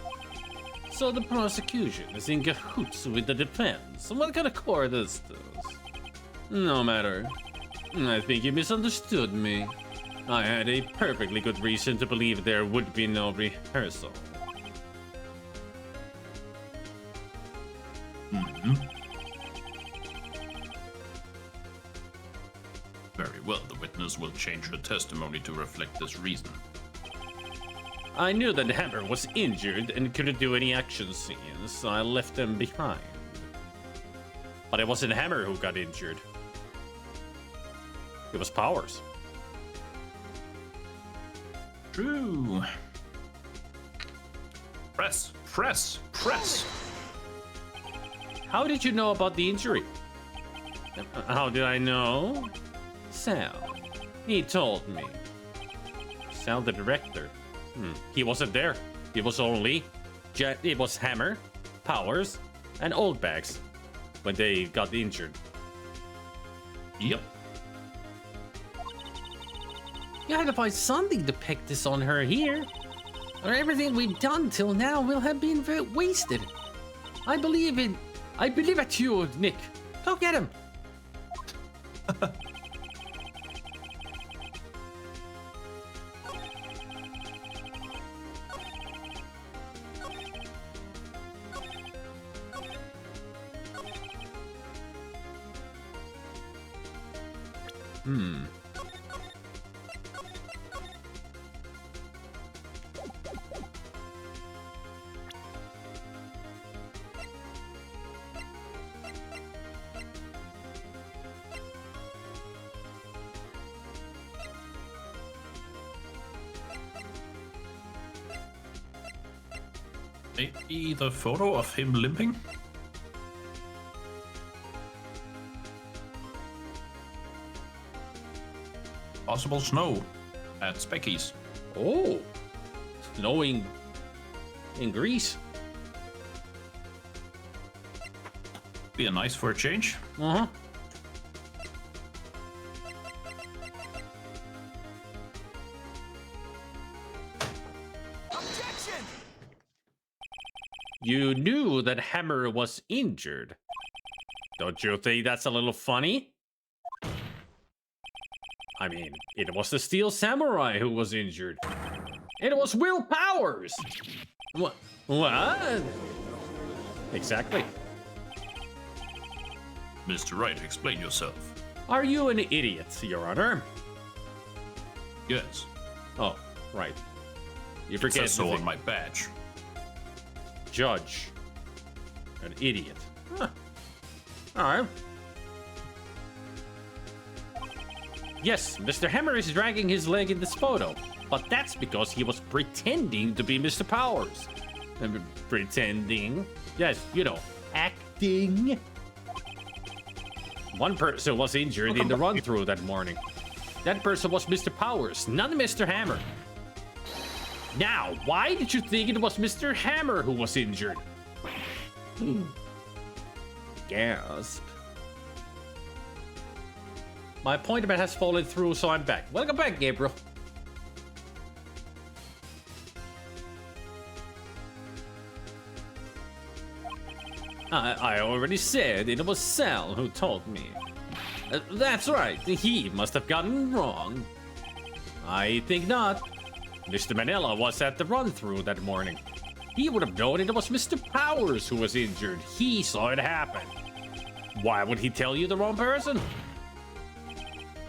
So the prosecution is in cahoots with the defense. What kind of court is this? No matter. I think you misunderstood me. I had a perfectly good reason to believe there would be no rehearsal. Very well, the witness will change her testimony to reflect this reason. I knew that Hammer was injured and couldn't do any action scenes, so I left them behind. But it wasn't Hammer who got injured. It was Powers. True. Press, press, press. How did you know about the injury? How did I know? Sal. He told me. Sal, the director. He wasn't there. It was only... It was Hammer, Powers, and Oldbags when they got injured. Yep. You had to find something to pick this on her here. Or everything we've done till now will have been wasted. I believe at you, Nick. Go get him. Maybe the photo of him limping? Possible snow at Specky's. Oh, snowing in Greece. Be nice for a change. Uh-huh. Objection! You knew that Hammer was injured. Don't you think that's a little funny? I mean, it was the Steel Samurai who was injured. It was Will Powers! What? What? Exactly. Mr. Wright, explain yourself. Are you an idiot, Your Honor? Yes. Oh, right. You It forget says so the on my badge. judge. An idiot. Huh. Alright. Yes, Mr. Hammer is dragging his leg in this photo, but that's because he was pretending to be Mr. Powers. Pretending? Yes, you know, acting. One person was injured in the run-through that morning. That person was Mr. Powers, not Mr. Hammer. Now, why did you think it was Mr. Hammer who was injured? Gasp. My appointment has fallen through, so I'm back. Welcome back, Gabriel. I already said it was Sal who told me. That's right, he must have gotten wrong. I think not. Mr. Manila was at the run-through that morning. He would have known it was Mr. Powers who was injured. He saw it happen. Why would he tell you the wrong person?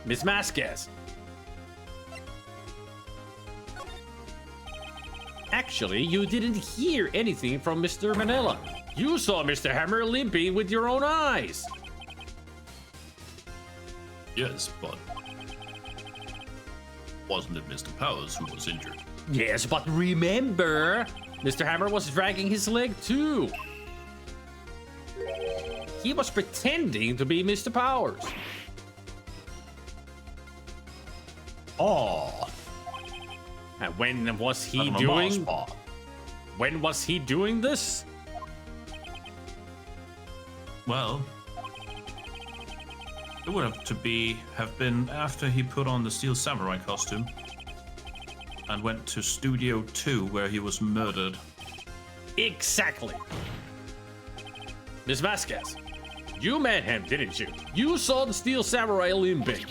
Miss Vasquez. Actually, you didn't hear anything from Mr. Manila. You saw Mr. Hammer limping with your own eyes. Yes, but wasn't it Mr. Powers who was injured? Yes, but remember, Mr. Hammer was dragging his leg too. He was pretending to be Mr. Powers. Oh. And when was he That's my doing? boss, Bob. When was he doing this? Well, it would have been after he put on the Steel Samurai costume and went to Studio 2 where he was murdered. Exactly. Miss Vasquez, you met him, didn't you? You saw the Steel Samurai limping.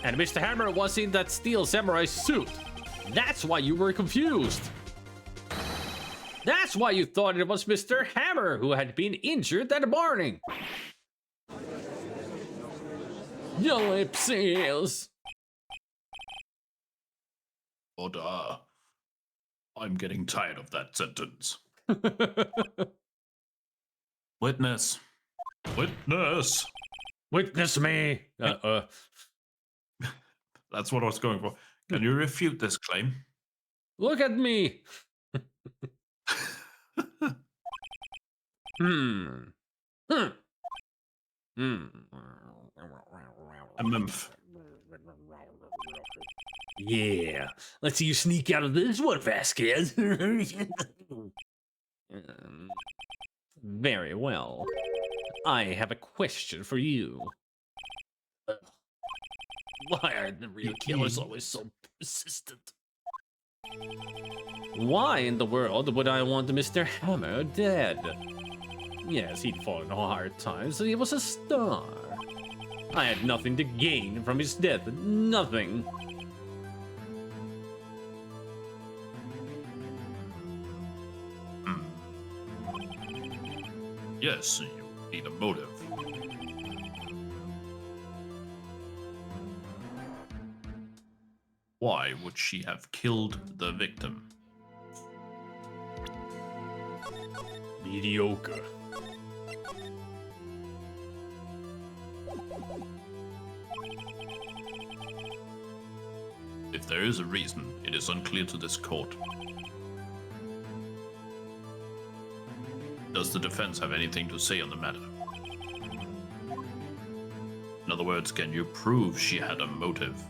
And Mr. Hammer was in that Steel Samurai suit. That's why you were confused. That's why you thought it was Mr. Hammer who had been injured that morning. Ellipses. But, I'm getting tired of that sentence. Witness. Witness. Witness me. That's what I was going for. Can you refute this claim? Look at me. A nymph. Yeah, let's see you sneak out of this one, Vasquez. Very well. I have a question for you. Why are the real killers always so persistent? Why in the world would I want Mr. Hammer dead? Yes, he'd fallen hard times, so he was a star. I had nothing to gain from his death, nothing. Yes, you need a motive. Why would she have killed the victim? Mediocre. If there is a reason, it is unclear to this court. Does the defense have anything to say on the matter? In other words, can you prove she had a motive?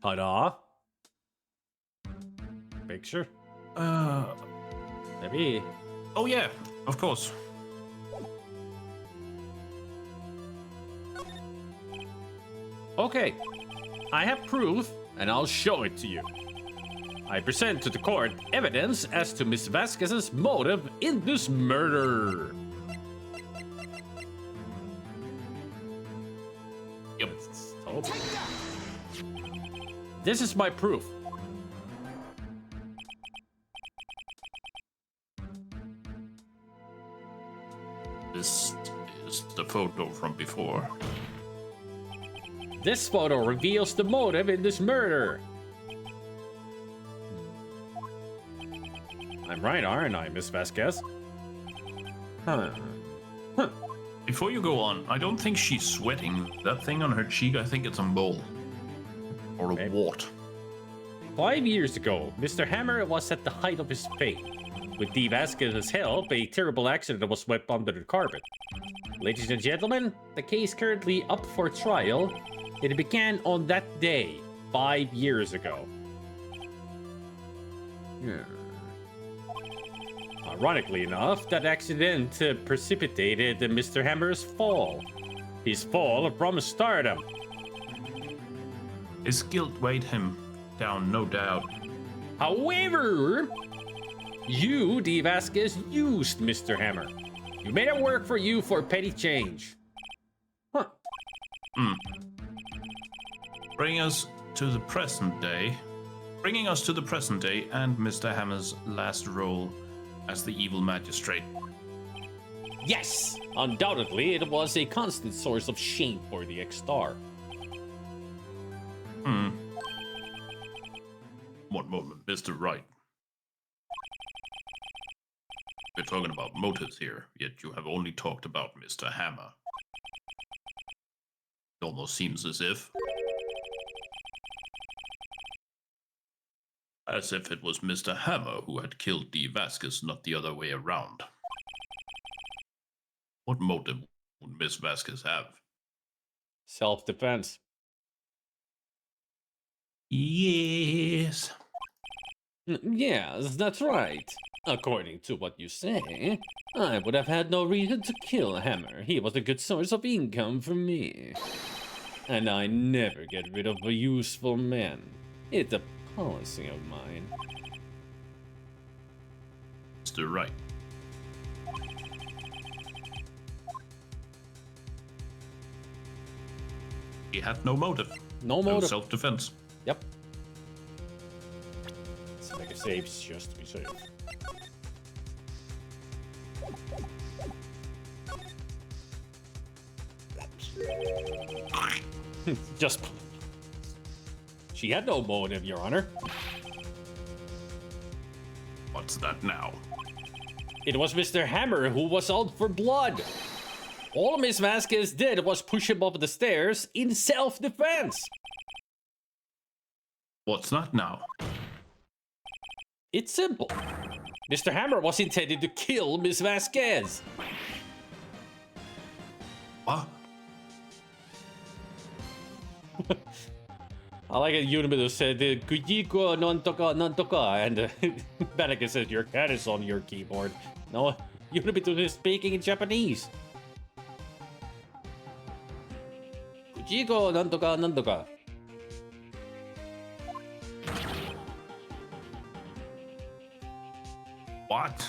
Ta-da. Picture? Maybe. Oh yeah, of course. Okay, I have proof, and I'll show it to you. I present to the court evidence as to Miss Vasquez's motive in this murder. Yep. Oh. This is my proof. This is the photo from before. This photo reveals the motive in this murder. I'm right, aren't I, Miss Vasquez? Huh. Before you go on, I don't think she's sweating. That thing on her cheek, I think it's a mole. Or a wart. 5 years ago, Mr. Hammer was at the height of his fame. With D. Vasquez's help, a terrible accident was swept under the carpet. Ladies and gentlemen, the case currently up for trial. It began on that day, 5 years ago. Ironically enough, that accident precipitated Mr. Hammer's fall. His fall from stardom. His guilt weighed him down, no doubt. However, you, D. Vasquez, used Mr. Hammer. You made it work for you for petty change. Huh. Bringing us to the present day and Mr. Hammer's last role as the evil magistrate. Yes, undoubtedly, it was a constant source of shame for the X-Star. One moment, Mr. Wright. We're talking about motives here, yet you have only talked about Mr. Hammer. It almost seems as if it was Mr. Hammer who had killed D. Vasquez, not the other way around. What motive would Miss Vasquez have? Self-defense. Yes. Yes, that's right. According to what you say, I would have had no reason to kill Hammer. He was a good source of income for me. And I never get rid of a useful man. It's a policy of mine. Mr. Wright. He had no motive. No motive. Self-defense. Yep. Let's make a save just to be safe. Just. She had no motive, Your Honor. What's that now? It was Mr. Hammer who was out for blood. All Miss Vasquez did was push him up the stairs in self-defense. What's that now? It's simple. Mr. Hammer was intended to kill Miss Vasquez. What? I like it. Unibido said, "Kujiko non toka," and Banaka says, "Your cat is on your keyboard." No, Unibido is speaking in Japanese. Kujiko non toka. What?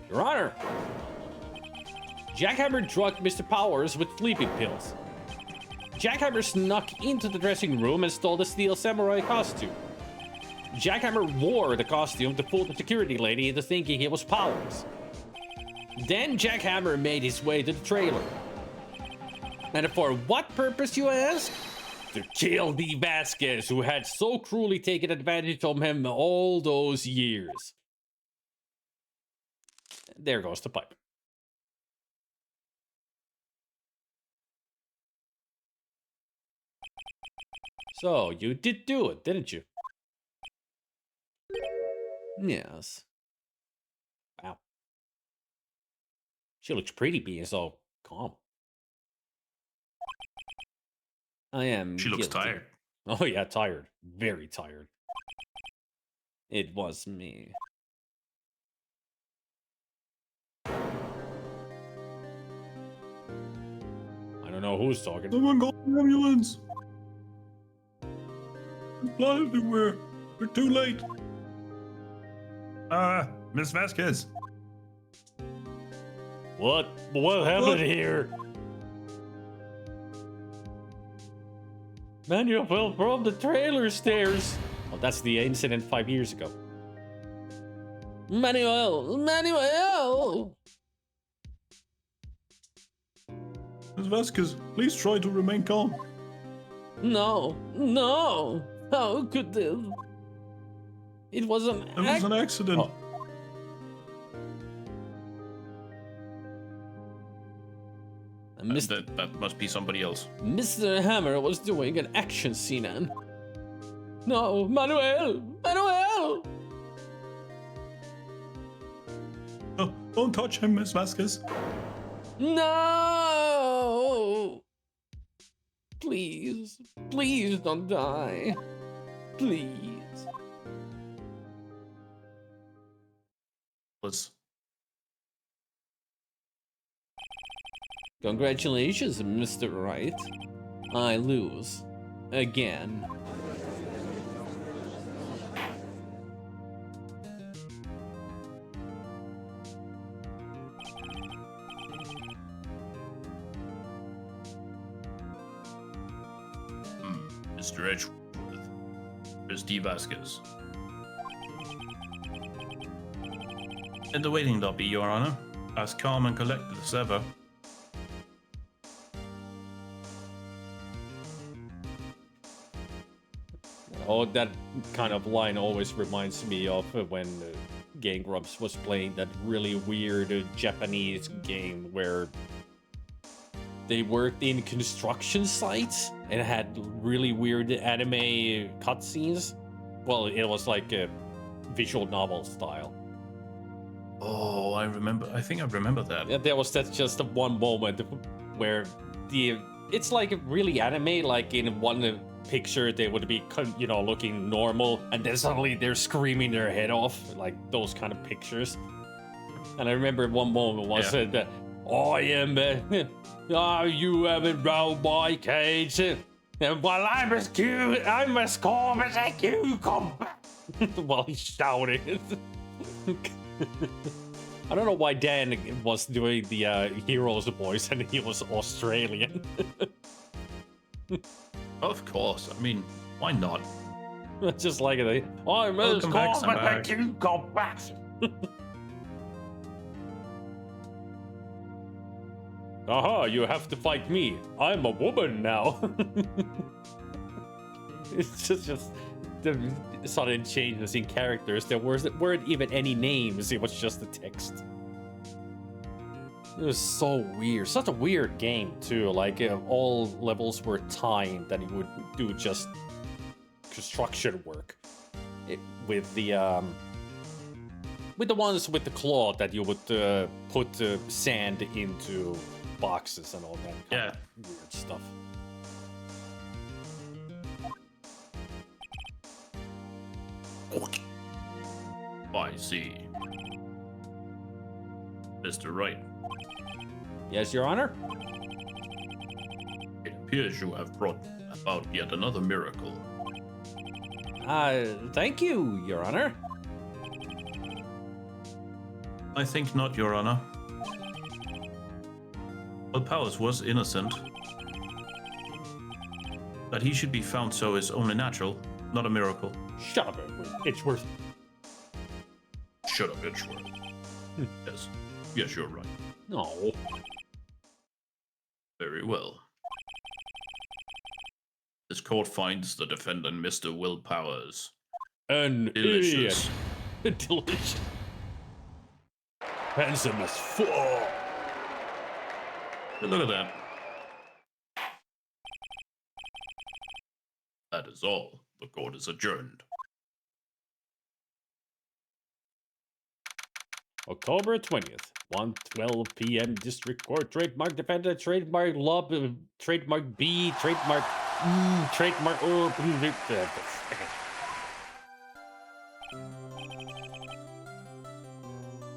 Your Honor, Jackhammer drugged Mr. Powers with sleeping pills. Jackhammer snuck into the dressing room and stole the steel samurai costume. Jackhammer wore the costume to fool the security lady into thinking it was Powers. Then Jackhammer made his way to the trailer. And for what purpose, you ask? To kill D. Vasquez, who had so cruelly taken advantage of him all those years. There goes the pipe. So, you did do it, didn't you? Yes. Wow. She looks pretty being so calm. I am She looks guilty. tired. Oh yeah, tired. Very tired. It was me. I don't know who's talking. Someone call the ambulance. There's blood everywhere. We're too late. Miss Vasquez. What happened here? Manuel fell from the trailer stairs. Oh, that's the incident 5 years ago. Manuel! Miss Vasquez, please try to remain calm. No. How could this? It was an It was an accident. Oh. That must be somebody else. Mr. Hammer was doing an action scene. No, Manuel! Oh, don't touch him, Miss Vasquez. No! Please don't die. Please. Let's. Congratulations, Mr. Wright. I lose. again. Mr. Edgeworth. Here's D. Vasquez. In the waiting lobby, Your Honor. As calm and collected as ever. Oh, that kind of line always reminds me of when Game Grumps was playing that really weird Japanese game where they worked in construction sites and had really weird anime cutscenes. Well, it was like a visual novel style. Oh, I remember. I think I remember that. Yeah, that's just the one moment where it's like really anime. Like in one picture, they would be looking normal, and then suddenly they're screaming their head off, like those kind of pictures. And I remember one moment was that I am. You haven't round my cage, and while I'm as cute, I'm as calm as a cucumber. While he's shouting. I don't know why Dan was doing the hero's voice and he was Australian. Of course. I mean, why not? Just like it. I'm as Welcome back, calm as a Samberg. cucumber. Aha, you have to fight me. I'm a woman now. It's just the sudden changes in characters. There weren't even any names. It was just the text. It was so weird. Such a weird game too. Like all levels were timed, and you would do just construction work with the ones with the claw that you would put sand into boxes and all that kind of weird stuff. I see. Mr. Wright, Yes, Your Honor? it appears you have brought about yet another miracle. Thank you, Your Honor. I think not, Your Honor. Well, Powers was innocent. That he should be found so is only natural, not a miracle. Shut up, Edgeworth. Shut up, Edgeworth. Yes, you're right. No. Very well. This court finds the defendant, Mr. Will Powers. An Delicious. idiot. Delicious. Handsome as fuck. Look at that. That is all. The court is adjourned. October 20th, 1:12 p.m. District Court. Trademark defendant, trademark law, trademark B, trademark trademark.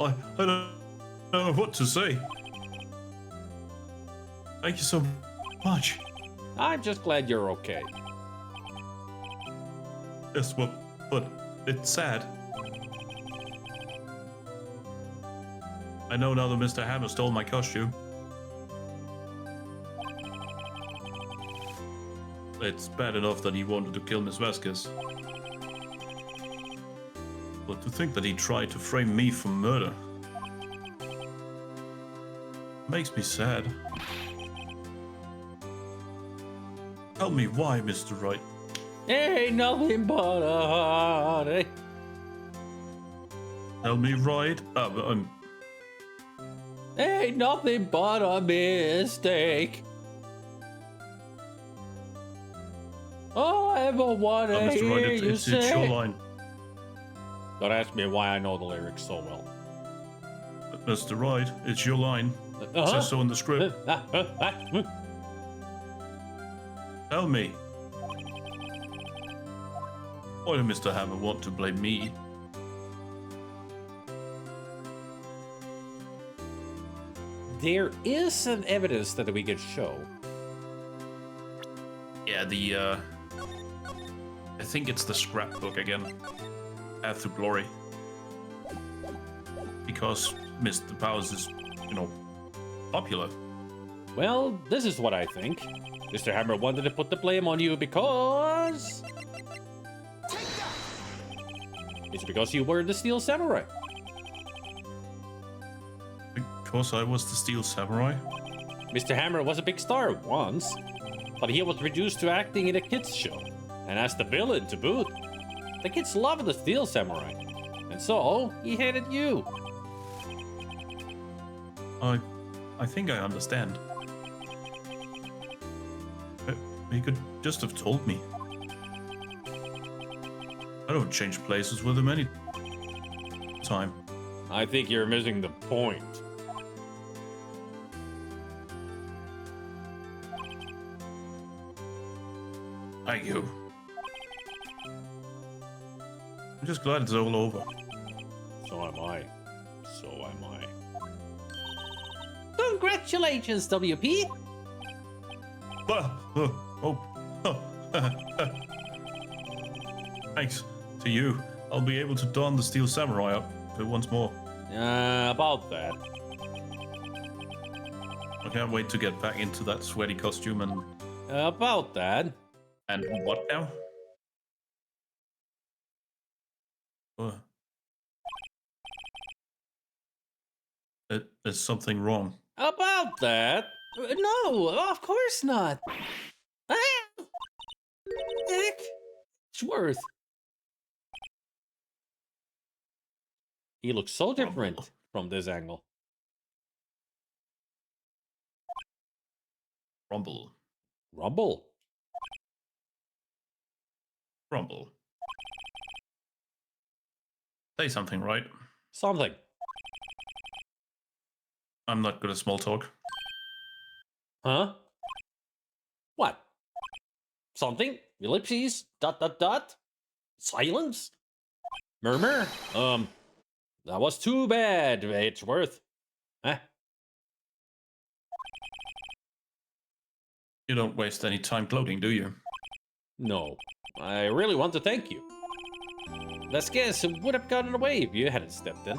I don't know what to say. Thank you so much. I'm just glad you're okay. Yes, well, but it's sad. I know now that Mr. Hammer stole my costume. It's bad enough that he wanted to kill Miss Vasquez. But to think that he tried to frame me for murder makes me sad. Tell me why, Mr. Wright. Ain't nothing but a heartache. Tell me right. Ain't nothing but a mistake. All I ever wanna Mr. hear Wright, you it's your say. line. Don't ask me why I know the lyrics so well. Mr. Wright, it's your line. It says so in the script. Tell me. Why did Mr. Hammer want to blame me? There is some evidence that we could show. Yeah, I think it's the scrapbook again. Path to Glory. Because Mr. Powers is, popular. Well, this is what I think. Mr. Hammer wanted to put the blame on you because... It's because you were the Steel Samurai. Because I was the Steel Samurai? Mr. Hammer was a big star once, but he was reduced to acting in a kids' show, and as the villain to boot. The kids loved the Steel Samurai, and so he hated you. I think I understand. He could just have told me. I don't change places with him any time. I think you're missing the point. Thank you. I'm just glad it's all over. So am I. So am I. Congratulations, WP! Thanks to you. I'll be able to don the Steel Samurai outfit once more. About that. I can't wait to get back into that sweaty costume and... About that. And what now? There's something wrong. About that? No, of course not. Ah! Heck, Edgeworth. He looks so different from this angle. Rumble. Rumble. Rumble. Say something, right? Something. I'm not good at small talk. Huh? What? Something? Ellipses? ... Silence? Murmur? That was too bad, Edgeworth. Huh? You don't waste any time gloating, do you? No. I really want to thank you. Let's guess it would have gotten away if you hadn't stepped in.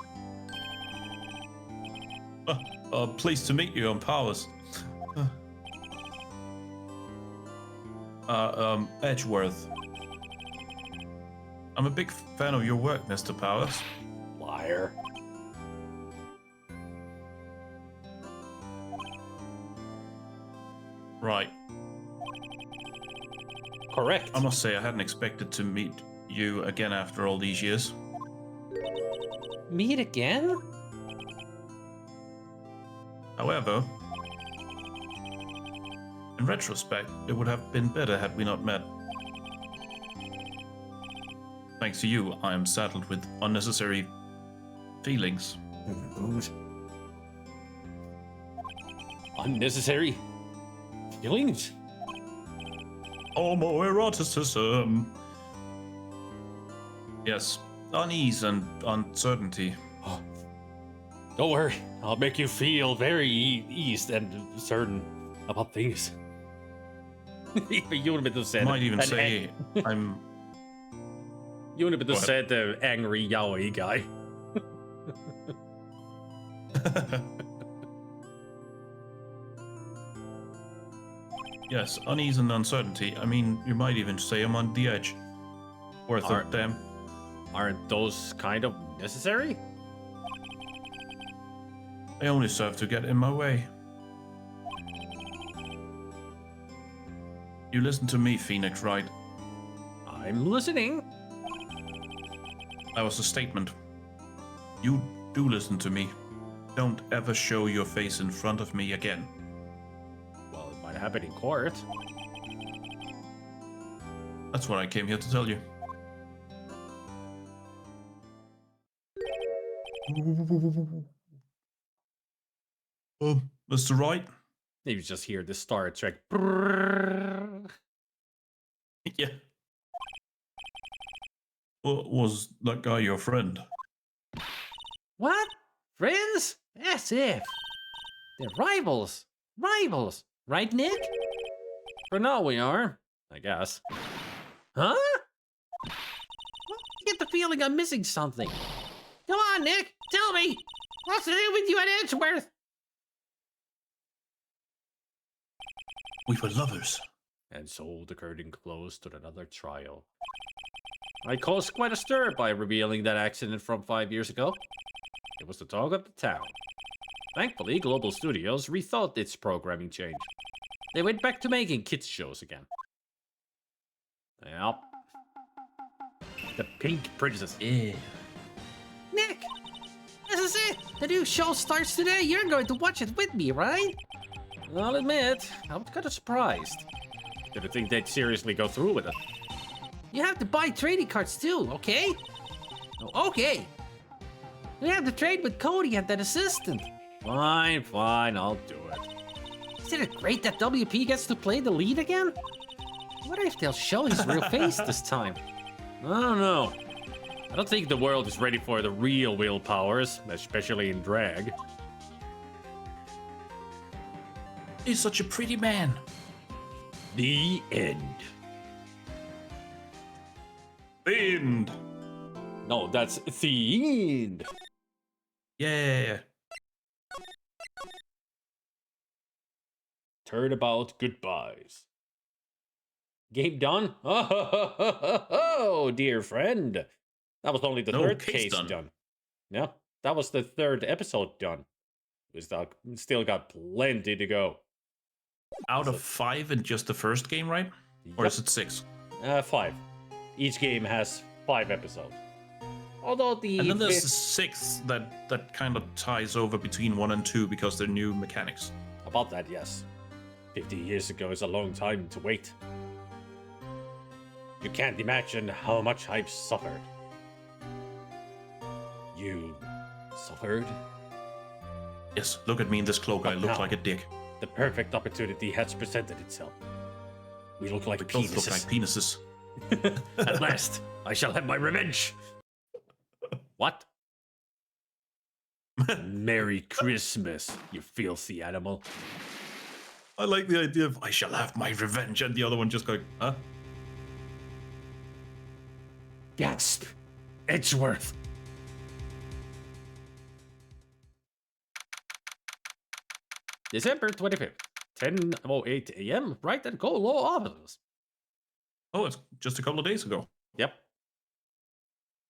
Pleased to meet you on Powers. Edgeworth. I'm a big fan of your work, Mr. Powers. Liar. Right. Correct. I must say I hadn't expected to meet you again after all these years. Meet again? However, in retrospect, it would have been better had we not met. Thanks to you, I am saddled with unnecessary feelings. Unnecessary feelings? Homoeroticism. Yes, unease and uncertainty. Don't worry, I'll make you feel very eased and certain about things. You would have been said. Might even say I'm. You would have been What? said the angry yaoi guy. Yes, unease and uncertainty. I mean, you might even say I'm on the edge. Worth Are- it, damn. Aren't those kind of necessary? They only serve to get in my way. You listen to me, Phoenix, right? I'm listening. That was a statement. You do listen to me. Don't ever show your face in front of me again. Well, it might happen in court. That's what I came here to tell you. Mr. Wright? Maybe just hear the Star Trek. Yeah. Was that guy your friend? What? Friends? As if. They're rivals. Rivals. Right, Nick? For now we are, I guess. Huh? feeling I'm missing something. Come on, Nick, tell me. What's the deal with you and Edgeworth? We were lovers. And so the curtain closed to another trial. I caused quite a stir by revealing that accident from 5 years ago. It was the talk of the town. Thankfully, Global Studios rethought its programming change. They went back to making kids shows again. Yep. The Pink Princess. Yeah. Nick! This is it! The new show starts today. You're going to watch it with me, right? I'll admit, I was kind of surprised. Didn't think they'd seriously go through with it. You have to buy trading cards too, okay? Oh, okay. We have to trade with Cody and that assistant. Fine, I'll do it. Isn't it great that WP gets to play the lead again? I wonder if they'll show his real face this time. I don't know. I don't think the world is ready for the real Will Powers, especially in drag. He's such a pretty man. The end. End. No, that's the end. Yeah. Turnabout goodbyes. Game done? Oh, dear friend. That was only the third case done. Yeah, that was the third episode done. We still got plenty to go. Out of 5 in just the first game, right? Or is it 6? 5. Each game has 5 episodes. Although the and then there's the 6th that kind of ties over between 1 and 2 because they're new mechanics. About that, yes. 50 years ago is a long time to wait. You can't imagine how much I've suffered. You suffered? Yes, look at me in this cloak. I look like a dick. The perfect opportunity has presented itself. We look like We penises. both look like penises. At last, I shall have my revenge. What? Merry Christmas, you filthy animal. I like the idea of I shall have my revenge, and the other one just going, huh? Gasp! Edgeworth! December 25th, 10:08 a.m. Wright and Co. Law Offices. Oh, it's just a couple of days ago. Yep.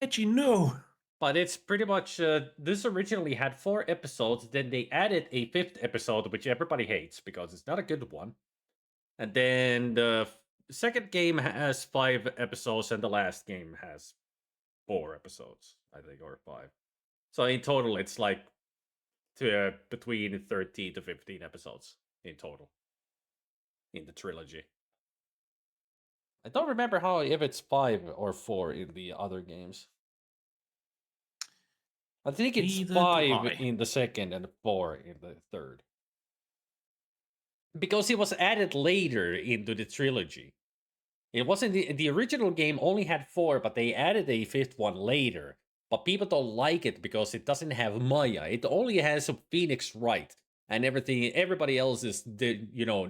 Edgy, no. But it's pretty much, this originally had 4 episodes, then they added a 5th episode, which everybody hates because it's not a good one. And then the second game has 5 episodes, and the last game has 4 episodes, I think, or 5. So in total, it's like between 13 to 15 episodes in total in the trilogy. I don't remember if it's 5 or 4 in the other games. I think it's Neither 5 do I. in the second and 4 in the third. Because it was added later into the trilogy. It wasn't the original game only had 4, but they added a 5th one later. But people don't like it because it doesn't have Maya. It only has a Phoenix Wright. And everybody else is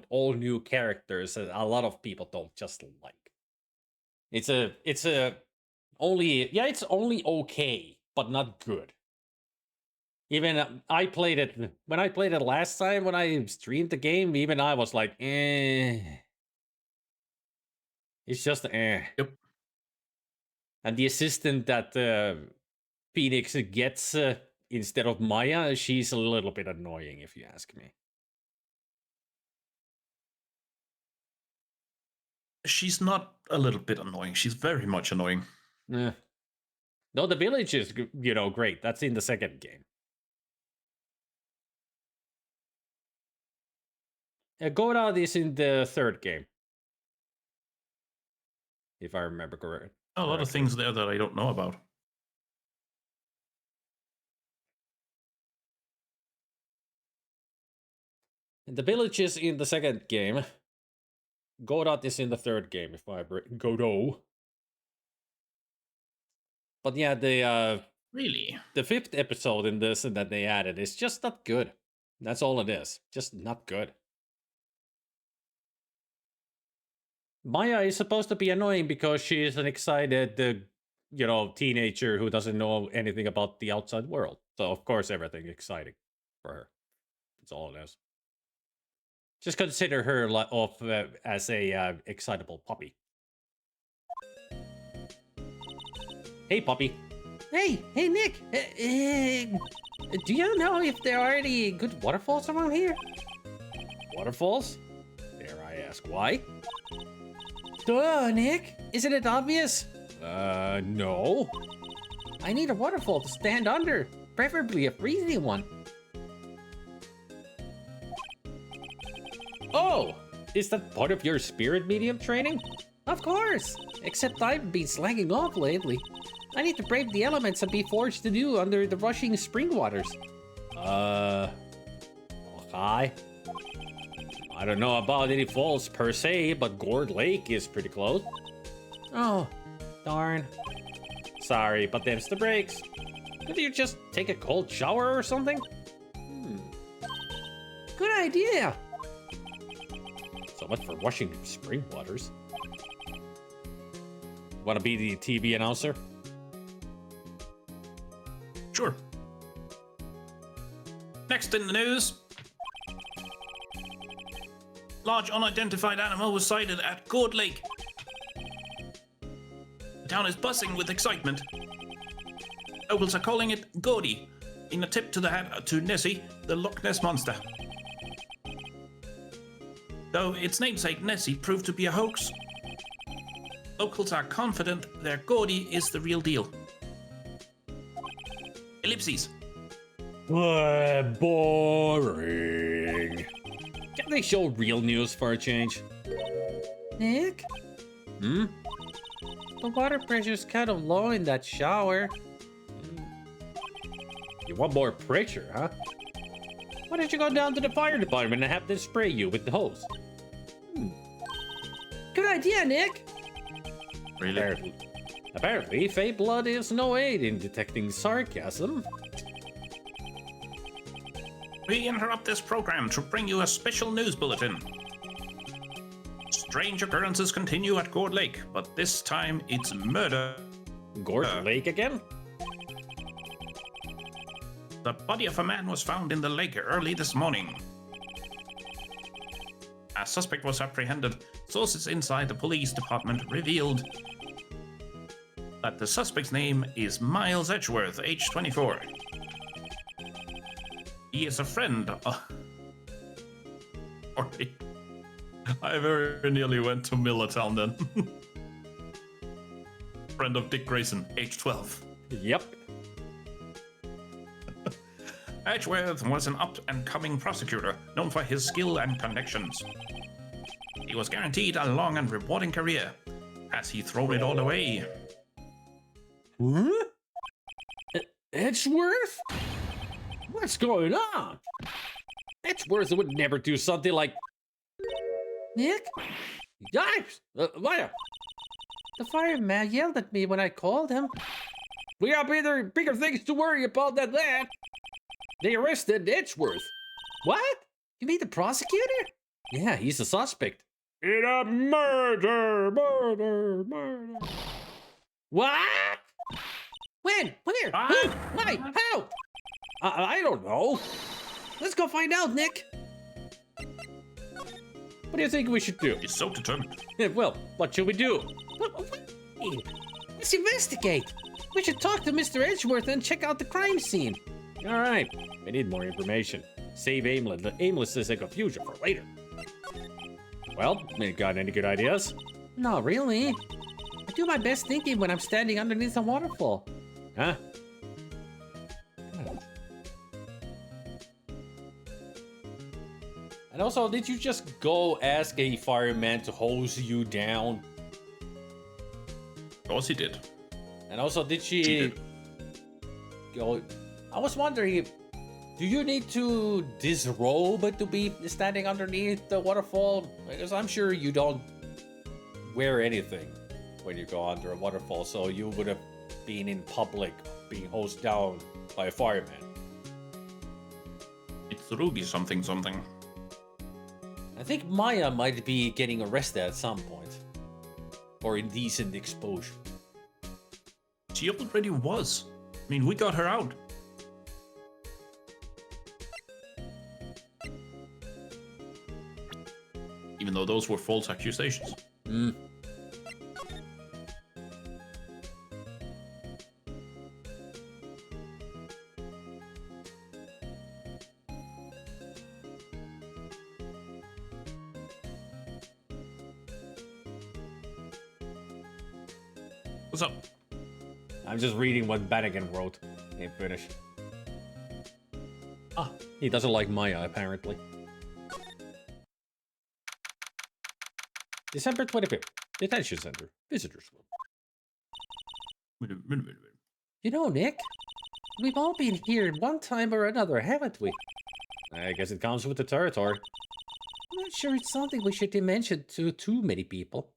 all new characters that a lot of people don't just like. It's only okay, but not good. Even I played it when I played it last time when I streamed the game. Even I was like, eh. It's just eh. Yep. And the assistant that Phoenix gets instead of Maya, she's a little bit annoying, if you ask me. She's not a little bit annoying. She's very much annoying. No, the village is great. That's in the second game. Godad is in the third game, if I remember correctly. A lot of things there that I don't know about. The village is in the second game. Godot is in the third game, if I Godot. But yeah, Really? the 5th episode in this that they added is just not good. That's all it is. Just not good. Maya is supposed to be annoying because she is an excited teenager who doesn't know anything about the outside world. So of course everything exciting for her. That's all it is. Just consider her as a excitable puppy. Hey, puppy. Hey, Nick. Do you know if there are any good waterfalls around here? Waterfalls? Dare I ask why? Duh, Nick. Isn't it obvious? No. I need a waterfall to stand under, preferably a freezing one. Oh, is that part of your spirit medium training? Of course. Except I've been slacking off lately. I need to brave the elements and be forced to do under the rushing spring waters. Okay. I don't know about any falls per se, but Gourd Lake is pretty close. Oh, darn. Sorry, but them's the breaks. Could you just take a cold shower or something? Good idea. So much for rushing spring waters. Want to be the TV announcer? Sure. Next in the news. Large unidentified animal was sighted at Gourd Lake. The town is buzzing with excitement. Locals are calling it Gordy, in a tip to the hat to Nessie, the Loch Ness monster. Though its namesake Nessie proved to be a hoax, locals are confident their Gordy is the real deal. Ellipses. Boring. Can they show real news for a change? Nick? Hmm? The water pressure's kind of low in that shower. You want more pressure, huh? Why don't you go down to the fire department and have them spray you with the hose? Good idea, Nick. Really? Apparently, fake blood is no aid in detecting sarcasm. We interrupt this program to bring you a special news bulletin. Strange occurrences continue at Gourd Lake, but this time it's murder. Gourd Lake again? The body of a man was found in the lake early this morning. A suspect was apprehended. Sources inside the police department revealed that the suspect's name is Miles Edgeworth, age 24. He is a friend. Sorry. I very nearly went to Millertown then. Friend of Dick Grayson, age 12. Yep. Edgeworth was an up-and-coming prosecutor known for his skill and connections. He was guaranteed a long and rewarding career. Has he thrown it all away? What? Edgeworth? What's going on? Edgeworth would never do something like... Nick? Yipes! What? The fireman yelled at me when I called him. We got bigger things to worry about than that. They arrested Edgeworth. What? You mean the prosecutor? Yeah, he's a suspect. In a murder. What? When? Where? Who? Why? How? I don't know. Let's go find out, Nick. What do you think we should do? He's so determined. Well, what should we do? Let's investigate. We should talk to Mr. Edgeworth and check out the crime scene. All right. We need more information. Save aimlessness and confusion for later. Well, got any good ideas? Not really. I do my best thinking when I'm standing underneath a waterfall. Huh? And also, did you just go ask a fireman to hose you down? Of course he did. And also, did she did. go... I was wondering, do you need to disrobe to be standing underneath the waterfall? Because I'm sure you don't wear anything when you go under a waterfall, so you would have been in public being hosed down by a fireman. It's Ruby something. I think Maya might be getting arrested at some point for indecent exposure. She already was. I mean, we got her out. Even though those were false accusations. Mm. What's up? I'm just reading what Bannigan wrote. Can't finish. Ah, he doesn't like Maya, apparently. December 25th. Detention Center. Visitors Room. Wait. You know, Nick, we've all been here one time or another, haven't we? I guess it comes with the territory. I'm not sure it's something we should mention to too many people.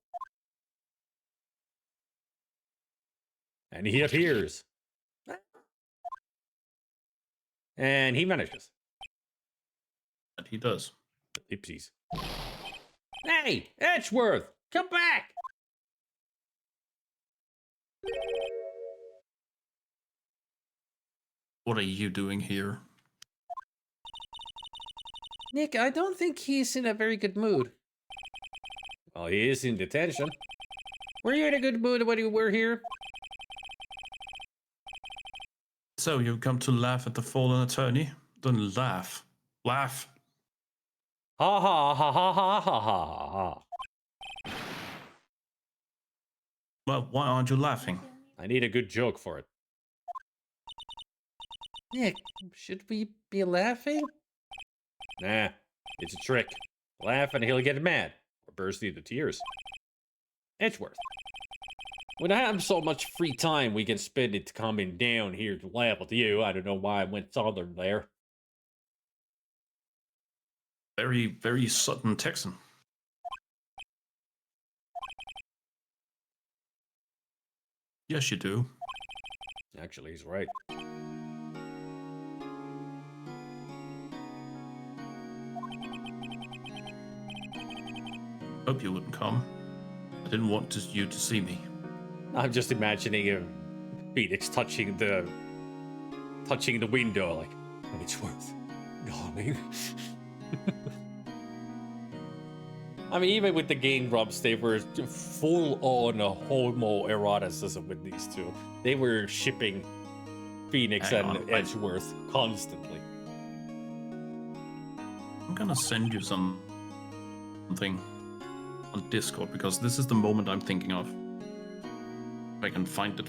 And he appears. And he vanishes. And he does. Oopsies. Hey, Edgeworth, come back! What are you doing here? Nick, I don't think he's in a very good mood. Well, he is in detention. Were you in a good mood when you were here? So, you've come to laugh at the fallen attorney? Don't laugh. Laugh. Ha ha ha ha ha ha ha ha. Well, why aren't you laughing? I need a good joke for it. Nick, should we be laughing? Nah, it's a trick. Laugh and he'll get mad, or burst into tears. Edgeworth. When I have so much free time, we can spend it coming down here to laugh with you. I don't know why I went southern there. Very, very Sutton Texan. Yes, you do. Actually, he's right. Hope you wouldn't come. I didn't want you to see me. I'm just imagining Phoenix touching the window, like, Edgeworth, darling. I mean, even with the Game Grumps, they were full on a homoeroticism with these two. They were shipping Phoenix and Edgeworth constantly. I'm gonna send you something on Discord because this is the moment I'm thinking of. If I can find it.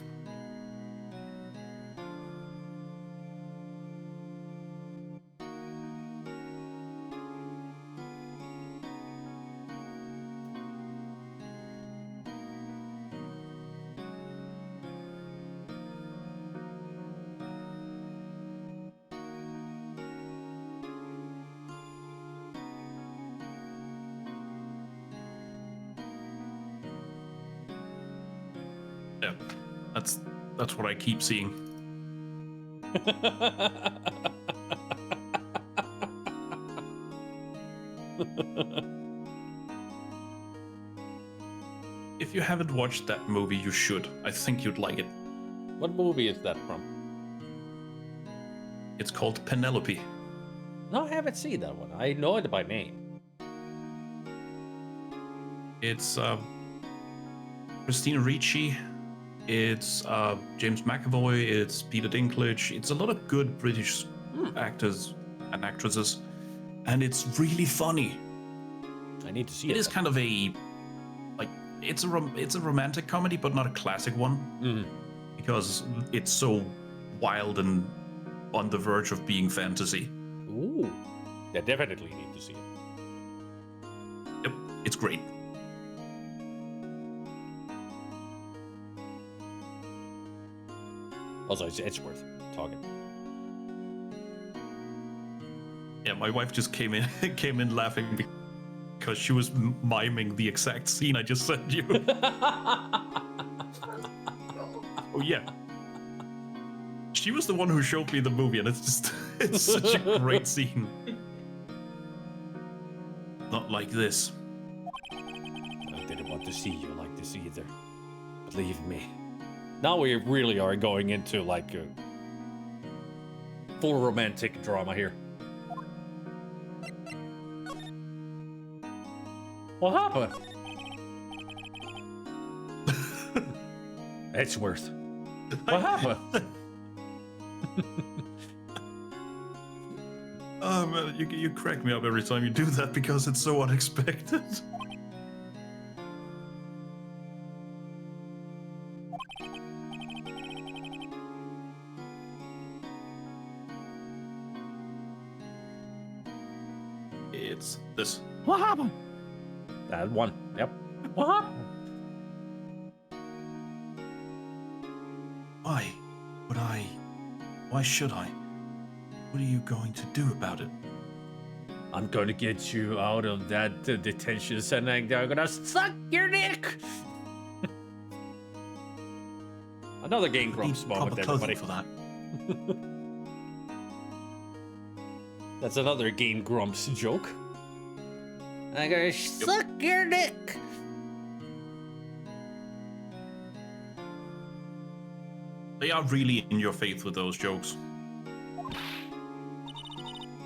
Yeah, that's what I keep seeing. If you haven't watched that movie, you should. I think you'd like it. What movie is that from? It's called Penelope. No, I haven't seen that one. I know it by name. It's Christina Ricci. It's James McAvoy. It's Peter Dinklage. It's a lot of good British actors and actresses, and it's really funny. I need to see it. It is kind of a it's a romantic comedy, but not a classic one, because it's so wild and on the verge of being fantasy. Ooh, I definitely need to see it. Yep, it's great. Also, it's Edgeworth talking. Yeah, my wife just came in laughing because she was miming the exact scene I just sent you. Oh yeah. She was the one who showed me the movie, and it's such a great scene. Not like this. I didn't want to see you like this either. Believe me, Now we really are going into like a full romantic drama here. What happened? Edgeworth. What happened? Oh man, you crack me up every time you do that because it's so unexpected. It's this. What happened? That one. Yep. What happened? Why would I? Why should I? What are you going to do about it? I'm gonna get you out of that detention center and I'm gonna suck your dick! Another Game Grumps moment, Proper everybody. clothing for that. That's another Game Grumps joke. I'm gonna suck your dick! They are really in your faith with those jokes.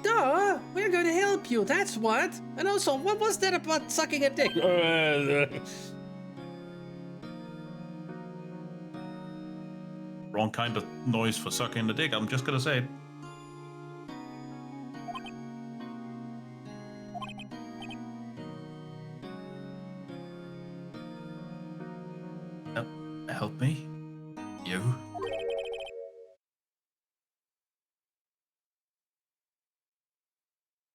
Duh, we're gonna help you, that's what. And also, what was that about sucking a dick? Wrong kind of noise for sucking the dick, I'm just gonna say it. Help me? You?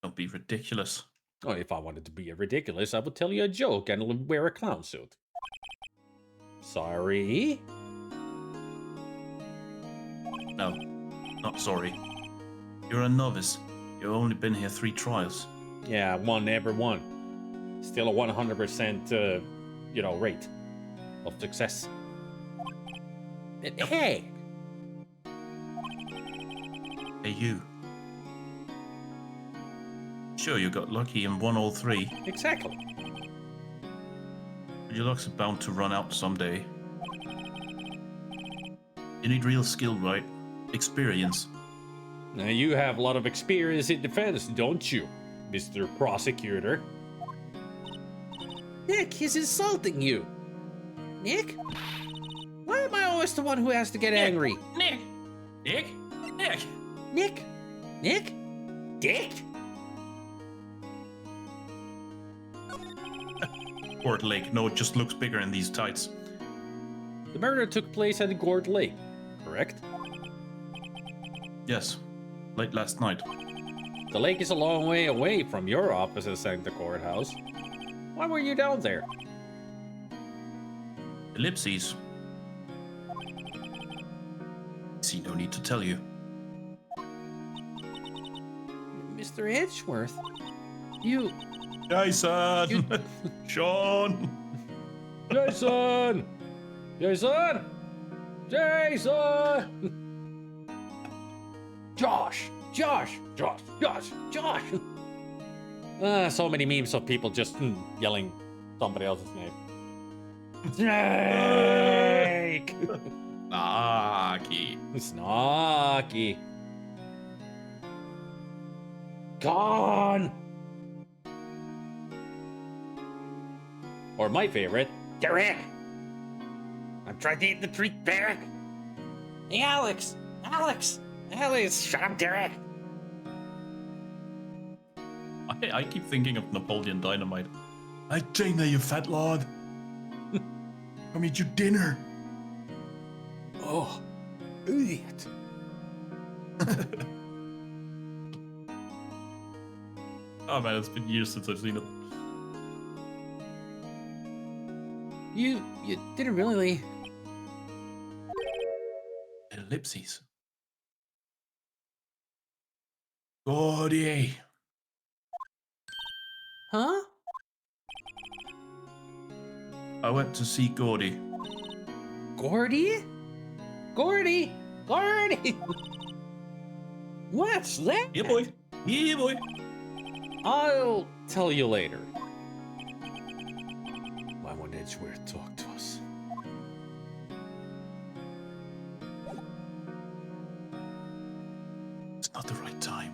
Don't be ridiculous. Oh, if I wanted to be ridiculous, I would tell you a joke and wear a clown suit. Sorry? No, not sorry. You're a novice. You've only been here 3 trials. Yeah, one every one. Still a 100%, rate of success. Hey! Hey, you. Sure, you got lucky in 103. Exactly. But your luck's bound to run out someday. You need real skill, right? Experience. Now, you have a lot of experience in defense, don't you, Mr. Prosecutor? Nick, he's insulting you. Nick? Why am I always the one who has to get angry? Nick! Nick? Nick? Nick? Nick? Dick? Port Lake. No, it just looks bigger in these tights. The murder took place at Gord Lake, correct? Yes. Late last night. The lake is a long way away from your offices and the courthouse. Why were you down there? Ellipses. See, no need to tell you. Mr. Edgeworth, you... Jason! Sean! Jason! Jason! Jason! Josh! Josh! Josh! Josh! Josh! So many memes of people just yelling somebody else's name. Snake! Snarky. Snarky. Gone! Or my favorite, Derek! I'm trying to eat the treat, Derek! Hey, Alex! Alex! Alex! Shut up, Derek! I keep thinking of Napoleon Dynamite. Hey, Tina, you fat lord. Come eat your dinner. Oh, idiot. Oh man, it's been years since I've seen it. You didn't really... Ellipses. Gordy. Huh? I went to see Gordy. Gordy? Gordy! Gordy! What's that? Yeah, boy. Yeah, boy. I'll tell you later. Why won't Edgeworth talk to us? not the right time.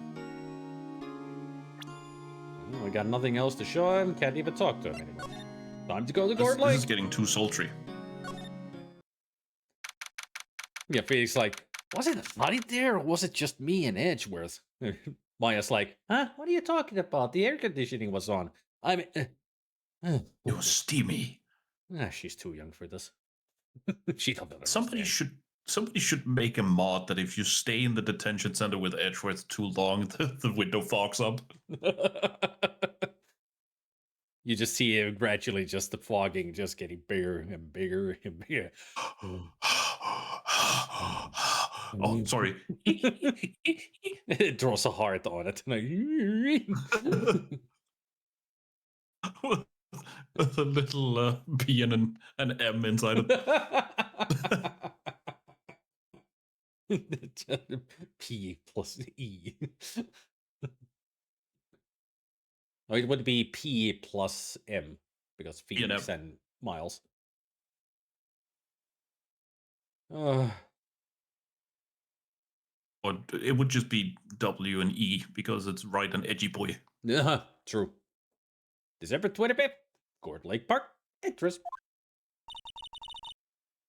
I got nothing else to show him. Can't even talk to him anymore. Time to go to This Gord is Lake. getting too sultry. Yeah, Felix like, was it a fight there, or was it just me and Edgeworth? Maya's like, huh? What are you talking about? The air conditioning was on. I mean, It was steamy. she's too young for this. She don't understand. Somebody should make a mod that if you stay in the detention center with Edgeworth too long, the window fogs up. You just see him gradually, just the fogging just getting bigger and bigger and bigger. Oh, sorry. It draws a heart on it. With a little P and an M inside it. P plus E. Oh, it would be P plus M because Felix and Miles. Or it would just be W and E because it's Wright and Edgy Boy. True. December 25th, Gord Lake Park, entrance.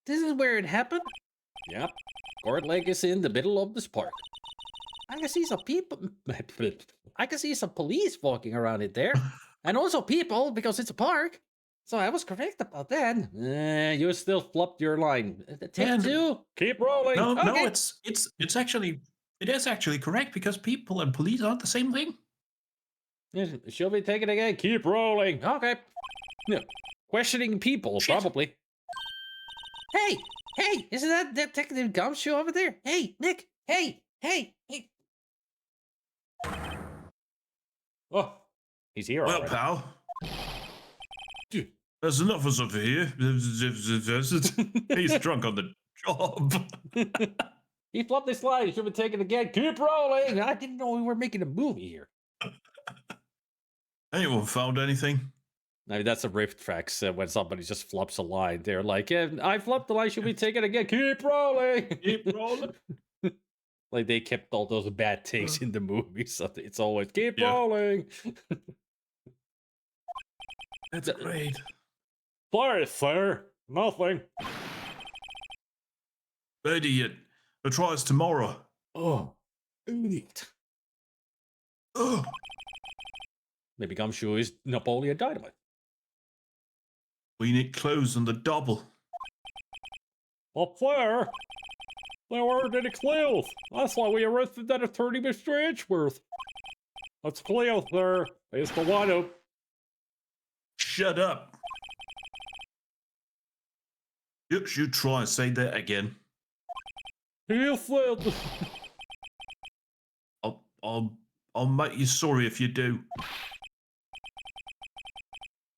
This is where it happened? Yep. Gord Lake is in the middle of this park. I can see some people. I can see some police walking around it there. And also people, because it's a park. So I was correct about that. You still flopped your line. Take And- two. Keep rolling. No, Okay. it's actually it is actually correct because people and police aren't the same thing. Shall we take it again? Keep rolling. Okay. Yeah. Questioning people, Shit. probably. Hey, isn't that Detective Gumshoe over there? Hey, Nick. Hey. Oh, he's here Well, already. pal, there's enough of us over here. He's drunk on the job. He flopped this line. Should we take it again? Keep rolling. I didn't know we were making a movie here. Anyone found anything? I mean, that's a riff tracks when somebody just flops a line. They're like, I flopped the line. Should we take it again? Keep rolling. Keep rolling. Like they kept all those bad takes in the movie, so it's always keep Yeah. rolling. That's great. Sorry, sir. Nothing. Idiot. The trial's tomorrow. Oh, idiot. Ugh. Maybe Gumshoe is Napoleon Dynamite. We need clues on the double. Up there, there weren't any clues. That's why we arrested that attorney, Mr. Edgeworth. That's clear, sir. He's the one who... Shut up. You should try and say that again. He said... I'll make you sorry if you do.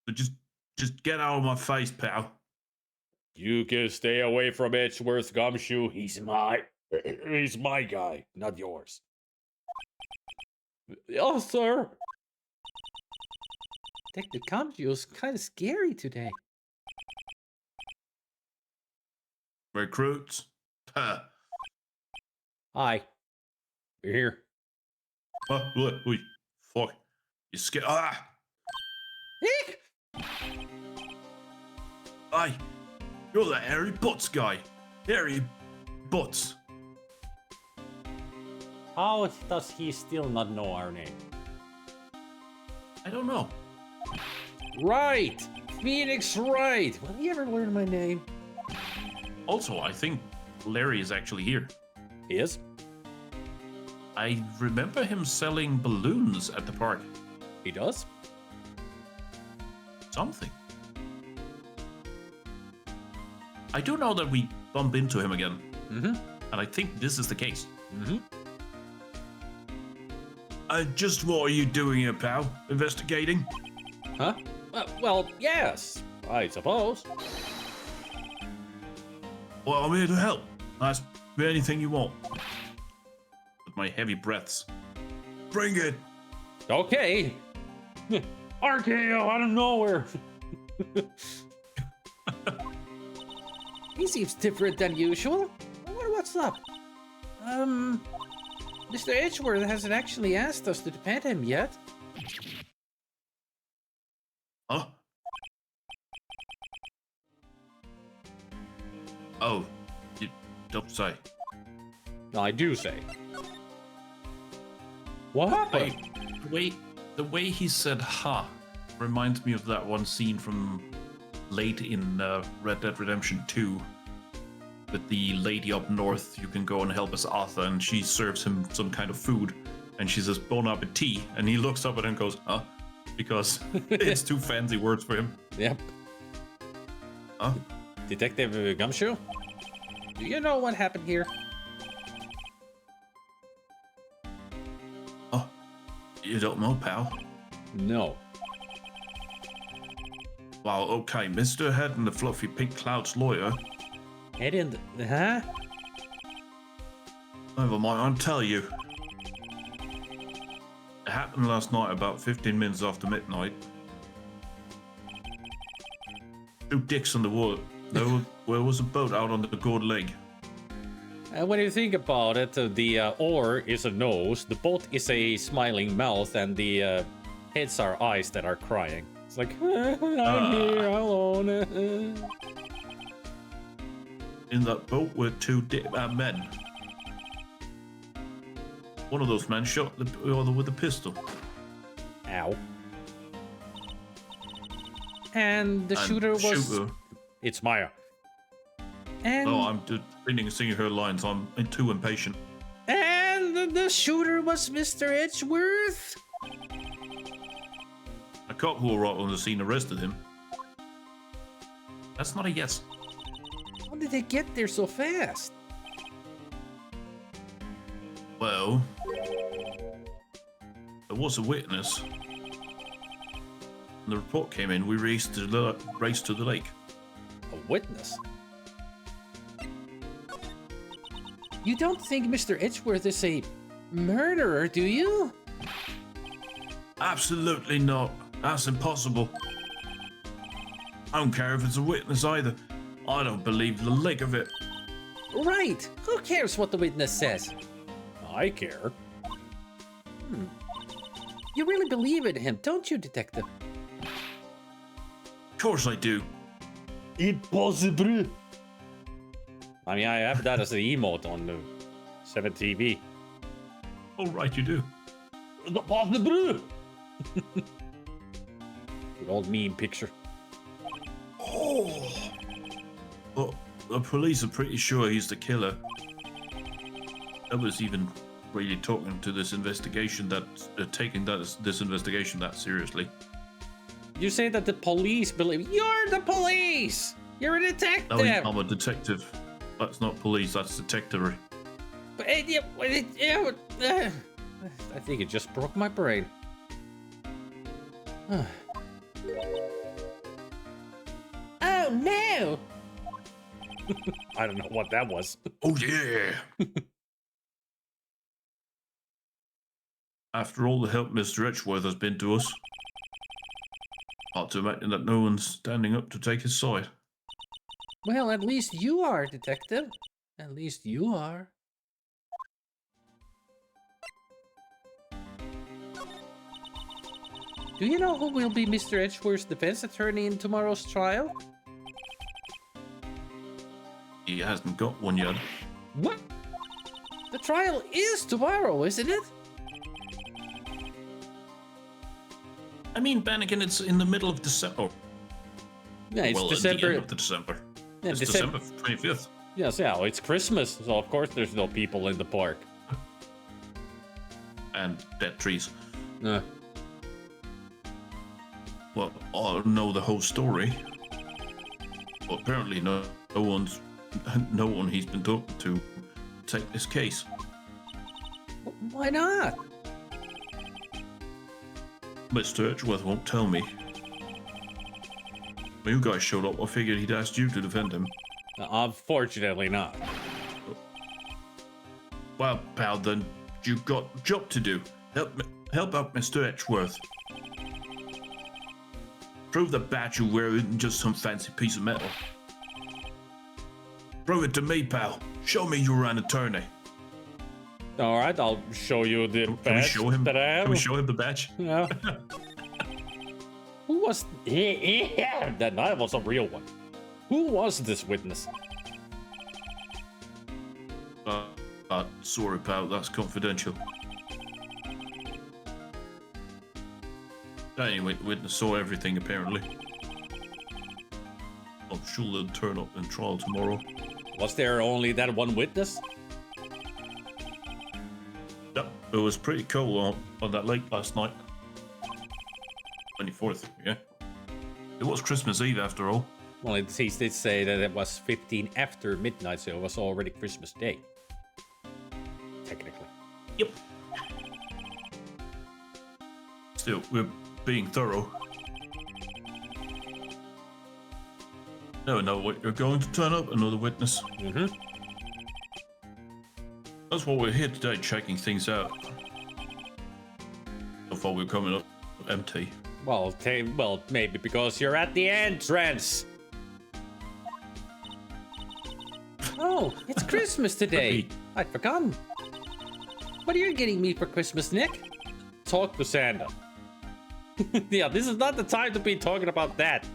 But just get out of my face, pal. You can stay away from Edgeworth, Gumshoe. He's my guy, not yours. Yes, sir. Detective Gumshoe is kind of scary today. Recruits. Ha. Hi. You're here. Look, wait, fuck. You scared? Ah! Nick! Hey, you're the Harry Butts guy. Harry Butts. How does he still not know our name? I don't know. Right! Phoenix Wright! Will he ever learn my name? Also, I think Larry is actually here. He is? I remember him selling balloons at the park. He does? Something. I do know that we bump into him again. Mm-hmm. And I think this is the case. Mm-hmm. Just what are you doing here, pal? Investigating? Huh? Well, yes, I suppose. Well, I'm here to help. Ask me anything you want. With my heavy breaths. Bring it! Okay. RKO out of nowhere. He seems different than usual. I wonder what's up. Mr. Edgeworth hasn't actually asked us to defend him yet. Huh? Oh, you don't say. No, I do say. What happened? The way he said "ha" reminds me of that one scene from late in Red Dead Redemption 2. With the lady up north, you can go and help us Arthur, and she serves him some kind of food, and she says "bon appetit," and he looks up at it and goes "huh," because it's too fancy words for him. Yep. Huh? Detective Gumshoe? Do you know what happened here? Oh, you don't know, pal? No. Wow, okay, Mr. Head and the Fluffy Pink Cloud's lawyer. Head in the... Huh? Never mind, I'll tell you. It happened last night about 15 minutes after midnight. Two dicks on the water. There was a boat out on the Gourd Lake. When you think about it, the oar is a nose, the boat is a smiling mouth, and the heads are eyes that are crying. It's like, I'm here alone. In that boat were two men. One of those men shot the other with a pistol. Ow. And the shooter was... It's Maya. And... No, I'm reading and singing her lines. I'm too impatient. And the shooter was Mr. Edgeworth? A cop who arrived on the scene arrested him. That's not a yes. How did they get there so fast? Well, there was a witness. When the report came in, we raced to the lake. A witness? You don't think Mr. Edgeworth is a murderer, do you? Absolutely not. That's impossible. I don't care if it's a witness either. I don't believe the lick of it. Right. Who cares what the witness says? I care. You really believe in him, don't you, Detective? Of course I do. Impossible. I mean, I have that as an emote on 7TV. Oh, right, you do. Impossible. Good old meme picture. Oh. Well, the police are pretty sure he's the killer. I was even really talking to this investigation taking this investigation that seriously. You say that the police believe... You're the police! You're a detective! No, I'm a detective. That's not police, that's detectivery. But, I think it just broke my brain. Oh, no! I don't know what that was. Oh, yeah! After all the help Mr. Edgeworth has been to us, hard to imagine that no one's standing up to take his side. Well, at least you are, Detective. At least you are. Do you know who will be Mr. Edgeworth's defense attorney in tomorrow's trial? He hasn't got one yet. What? The trial is tomorrow, isn't it? I mean, Bannigan, it's in the middle of December. Yeah, it's well, December. At the end of December. Yeah, it's December 25th. Yes, yeah, it's Christmas, so of course there's no people in the park. And dead trees. Uh. Well, I know the whole story. Well, apparently no one he's been talking to take this case. Why not? Mr. Edgeworth won't tell me. When you guys showed up, I figured he'd asked you to defend him. Unfortunately not. Well, pal, then you've got a job to do. Help out Mr. Edgeworth. Prove the badge you wear isn't just some fancy piece of metal. Prove it to me, pal. Show me you're an attorney. All right, I'll show you the Can we badge show him? that I have. Can we show him the badge? Yeah. Who was? Yeah, that was a real one. Who was this witness? Sorry, pal. That's confidential. Anyway, witness saw everything apparently. I'm sure they'll turn up in trial tomorrow. Was there only that one witness? Yep, it was pretty cold on that lake last night. 24th, yeah. It was Christmas Eve after all. Well, he did say that it was 15 after midnight, so it was already Christmas Day. Technically. Yep. Still, we're being thorough. No, you're going to turn up another witness. Mm-hmm. That's what we're here today, checking things out. So far, we're coming up empty. Well, maybe because you're at the entrance. Oh, it's Christmas today. I'd forgotten. What are you getting me for Christmas, Nick? Talk to Santa. Yeah, this is not the time to be talking about that.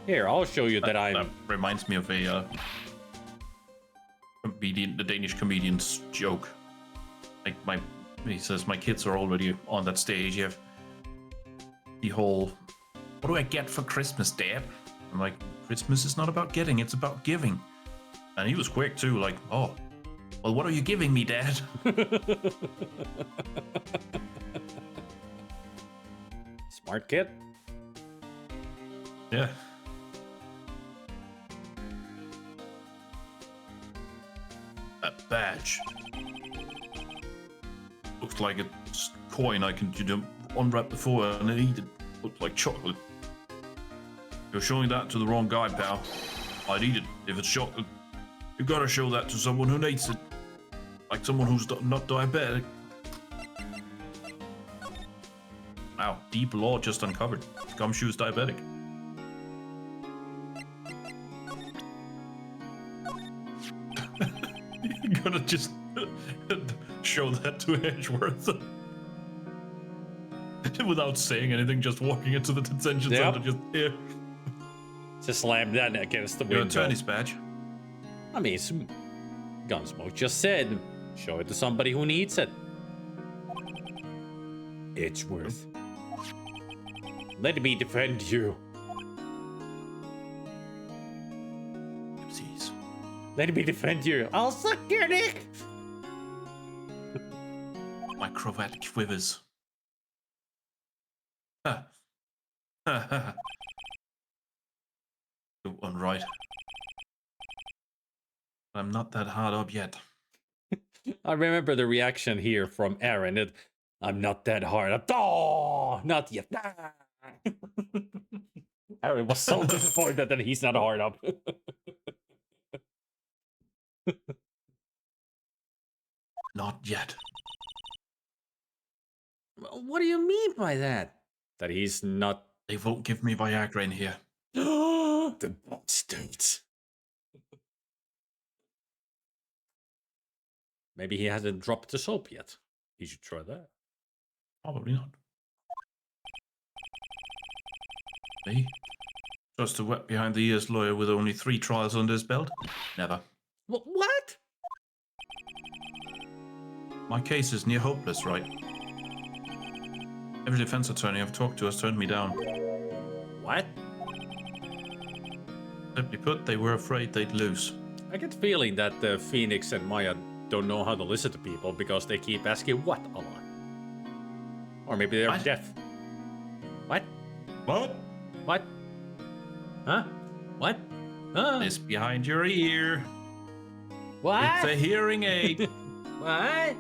Here, I'll show you that I'm... That reminds me of a comedian, the Danish comedian's joke. Like he says, my kids are already on that stage. You have the whole, what do I get for Christmas, Dad? I'm like, Christmas is not about getting, it's about giving. And he was quick too, like, oh, well, what are you giving me, Dad? Smart kid. Yeah. That badge. Looks like a coin I can unwrap before and eat it. Looks like chocolate. You're showing that to the wrong guy, pal. I'd eat it if it's chocolate. You gotta show that to someone who needs it. Like someone who's not diabetic. Wow, deep law just uncovered. Gumshoe's diabetic. You're gonna just show that to Edgeworth without saying anything, just walking into the detention center, just here. Just slam that against the Your window. attorney's badge. I mean, Gunsmoke just said, show it to somebody who needs it. Edgeworth. Let me defend you. Oopsies. Let me defend you. I'll suck your dick. My cravat quivers. Ha. Ha ha. Good one, Wright. I'm not that hard up yet. I remember the reaction here from Aaron. I'm not that hard up. Oh, not yet. Aaron was so disappointed that he's not hard up. Not yet. What do you mean by that? That he's not. They won't give me Viagra in here. The bastards. Maybe he hasn't dropped the soap yet. He should try that. Probably not. Me? Just a wet behind the ears lawyer with only 3 trials under his belt? Never. What? My case is near hopeless, right? Every defense attorney I've talked to has turned me down. What? Simply put, they were afraid they'd lose. I get the feeling that Phoenix and Maya don't know how to listen to people because they keep asking what a lot. Or maybe they're What? deaf. What? What? What? Huh? What? Huh? This behind your ear. What? It's a hearing aid. What?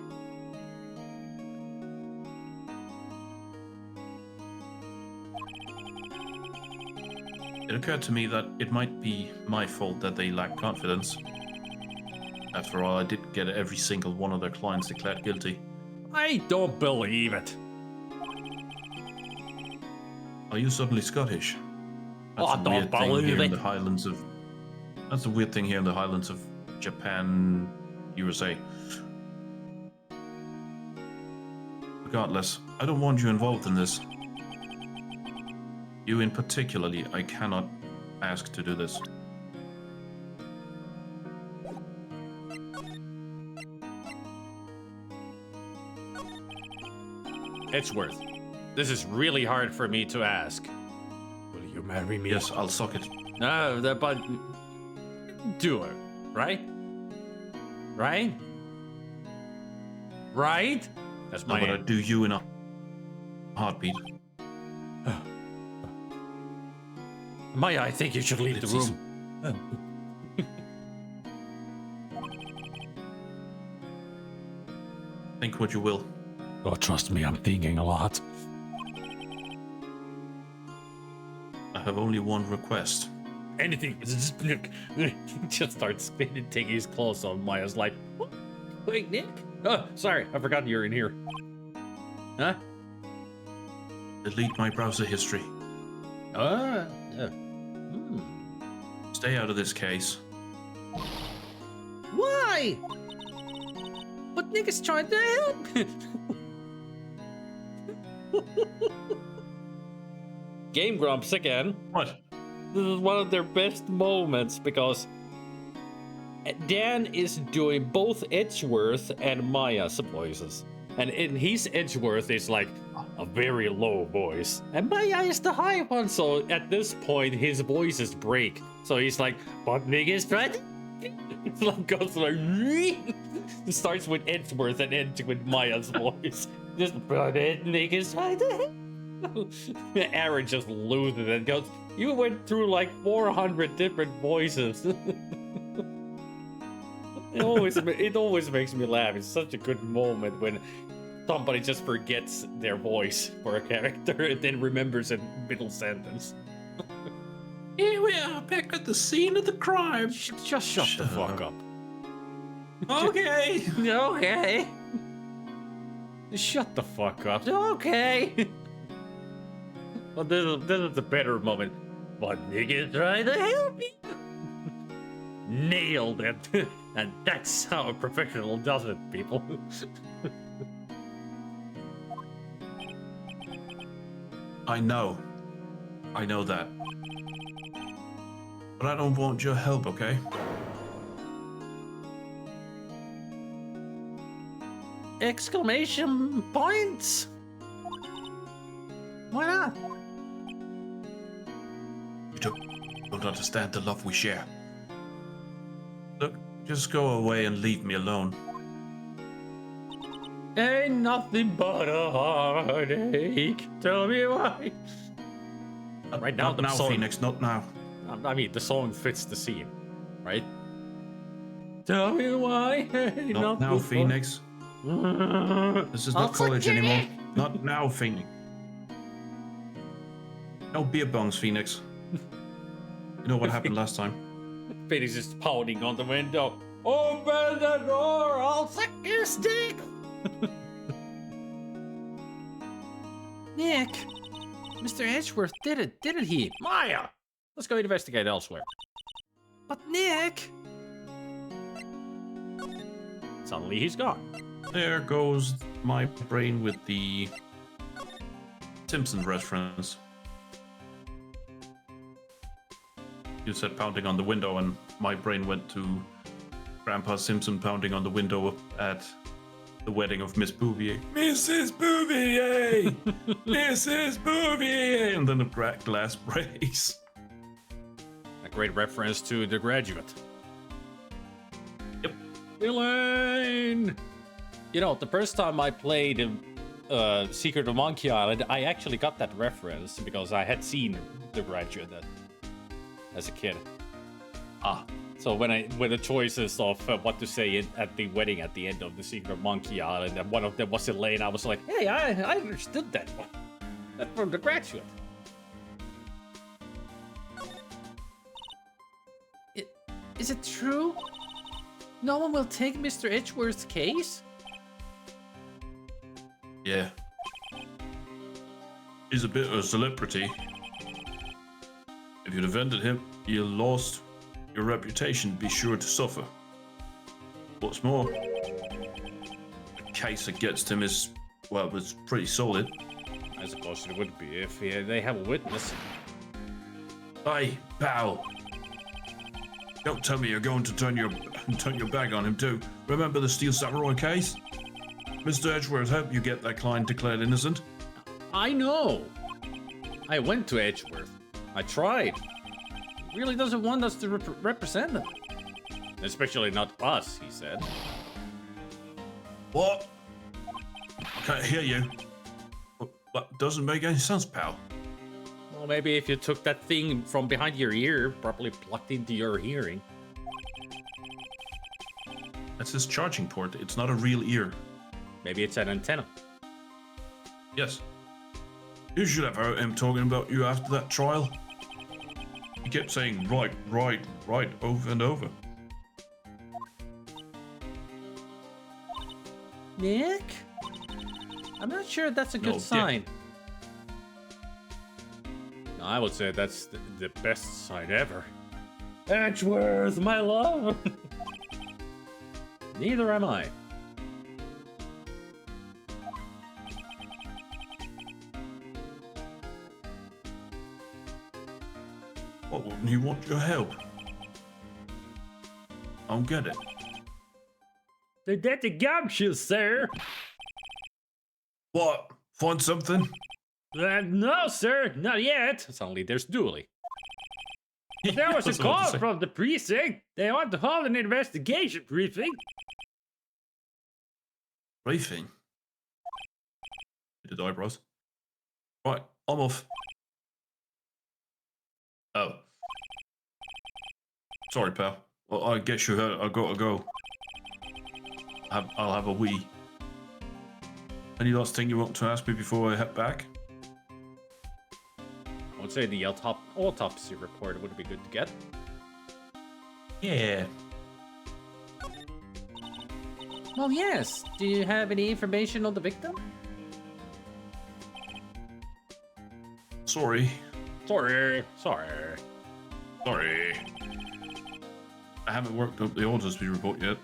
It occurred to me that it might be my fault that they lack confidence. After all, I did get every single one of their clients declared guilty. I don't believe it. Are you suddenly Scottish? I a don't weird thing believe here in it. the Highlands of. That's a weird thing here in the Highlands of Japan, USA. Regardless, I don't want you involved in this. You in particularly, I cannot ask to do this. Edgeworth, this is really hard for me to ask. Will you marry me? Yes, I'll suck it. No, but do it, right? Right? Right? That's No, my but I name. do you in a heartbeat. Maya, I think you should leave the It's room. Think what you will. Oh, trust me, I'm thinking a lot. I have only one request. Anything. Just starts spinning, taking his clothes on. Maya's like, wait, Nick? Oh, sorry, I forgot you're in here. Huh? Delete my browser history. Stay out of this case. Why? But Nick is trying to help. Game Grumps again. What? This is one of their best moments because Dan is doing both Edgeworth and Maya's voices. And in his Edgeworth is like a very low voice. And Maya is the high one, so at this point his voices break. So he's like, but niggas trying to... It's like goes like... It starts with Edgeworth and ends with Maya's voice. Just, but niggas trying to... Aaron just loses it and goes, you went through like 400 different voices. It always makes me laugh. It's such a good moment when somebody just forgets their voice for a character and then remembers in middle sentence. Here we are, back at the scene of the crime. Just shut the fuck up. Okay. Okay. Shut the fuck up. Okay. Well, this is a better moment. But niggas try to help me. Nailed it. And that's how a professional does it, people. I know that. But I don't want your help, okay? Exclamation points. Why not? You don't understand the love we share. Look, just go away and leave me alone. Ain't nothing but a heartache. Tell me why. Right now, Not the now, song, Phoenix, not now. I mean, the song fits the scene, right? Tell me why. Ain't Not now, nothing but- Phoenix. This is not college anymore. Not now, Phoenix. No beer bongs, Phoenix. You know what happened last time? Phoenix is pounding on the window. Open the door, I'll suck your stick. Nick, Mr. Edgeworth did it, didn't he? Maya, let's go investigate elsewhere. But Nick... Suddenly he's gone. There goes my brain with the Simpson reference. You said pounding on the window, and my brain went to Grandpa Simpson pounding on the window at the wedding of Miss Bouvier. Mrs. Bouvier! Mrs. Bouvier! And then the glass breaks. A great reference to The Graduate. Yep. Elaine! You know, the first time I played Secret of Monkey Island, I actually got that reference because I had seen The Graduate as a kid. So when the choices of what to say at the wedding at the end of the Secret of Monkey Island, and one of them was Elaine, I was like, hey, I understood that one. That's from The Graduate. Is it true? No one will take Mr. Edgeworth's case? Yeah. He's a bit of a celebrity. If you defended him, you lost your reputation. Be sure to suffer. What's more, the case against him is, well, it's pretty solid. I suppose it would be if they have a witness. Hey, pal. Don't tell me you're going to turn your back on him too. Remember the Steel Samurai case? Mr. Edgeworth helped you get that client declared innocent. I know. I went to Edgeworth. I tried. He really doesn't want us to represent him. Especially not us, he said. What? I can't hear you. That doesn't make any sense, pal. Well, maybe if you took that thing from behind your ear, properly plugged into your hearing. That's his charging port. It's not a real ear. Maybe it's an antenna. Yes. You should have heard him talking about you after that trial. He kept saying right, right, right over and over. Nick? I'm not sure that's a good sign. I would say that's the best sign ever. Edgeworth, my love! Neither am I. What wouldn't he want your help? I don't get it. Detective Gumshoe, sir! What? Find something? No, sir, not yet. Suddenly there's Dooley. There was a call from the precinct. They want to hold an investigation briefing. Briefing? Did eyebrows? Right, I'm off. Oh. Sorry, pal. Well, I guess you heard. I gotta go. I'll have a wee. Any last thing you want to ask me before I head back? I would say the autopsy report would be good to get. Yeah. Well, yes. Do you have any information on the victim? Sorry. Sorry. I haven't worked up the autopsy report yet.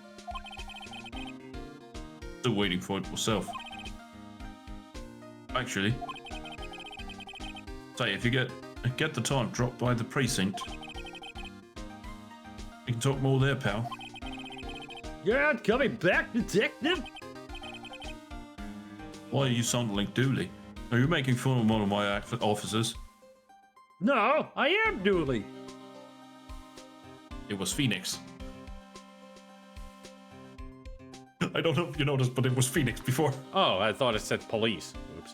Still waiting for it myself. Actually, say if you get the time, drop by the precinct. We can talk more there, pal. You're not coming back, detective? Why are you sounding like Dooley? Are you making fun of one of my officers? No, I am Dooley. It was Phoenix. I don't know if you noticed, but it was Phoenix before. Oh, I thought it said police. Oops.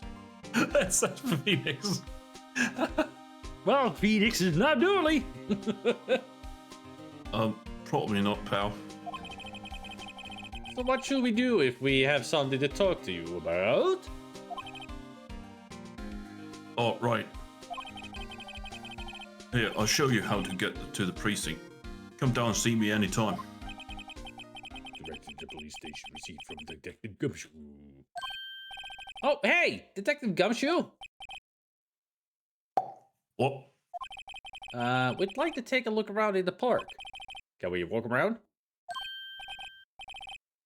That's such Phoenix. Well, Phoenix is not Dooley. Probably not, pal. So what should we do if we have something to talk to you about? Oh, right. Here, I'll show you how to get to the precinct. Come down and see me anytime. Directed to police station received from Detective Gumshoe. Oh, hey! Detective Gumshoe? What? We'd like to take a look around in the park. Can we walk around?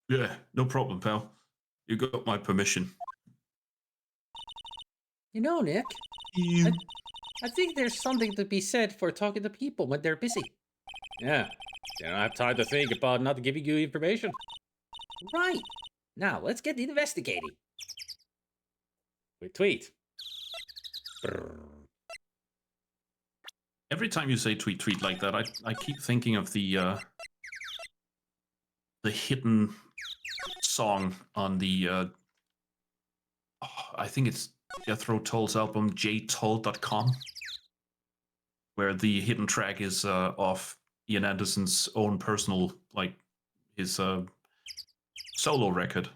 Yeah, no problem, pal. You got my permission. You know, Nick, I think there's something to be said for talking to people when they're busy. Yeah. They don't have time to think about not giving you information. Right. Now, let's get investigating. We tweet. Every time you say tweet like that, I keep thinking of the hidden song on the I think it's Jethro Tull's album jtull.com, where the hidden track is off Ian Anderson's own personal, like his solo record,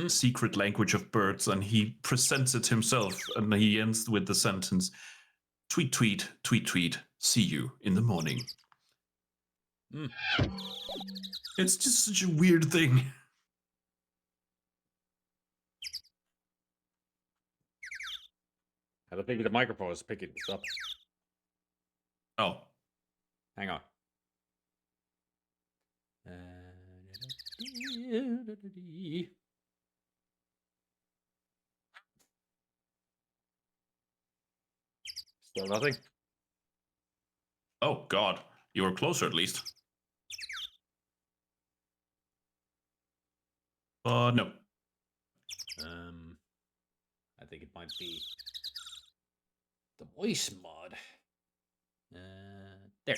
Secret Language of Birds, and he presents it himself, and he ends with the sentence, tweet, tweet, tweet, tweet, see you in the morning. It's just such a weird thing. I don't think the microphone is picking this up. Oh. Hang on. Still nothing. Oh God, you were closer at least. No. I think it might be the voice mod. There.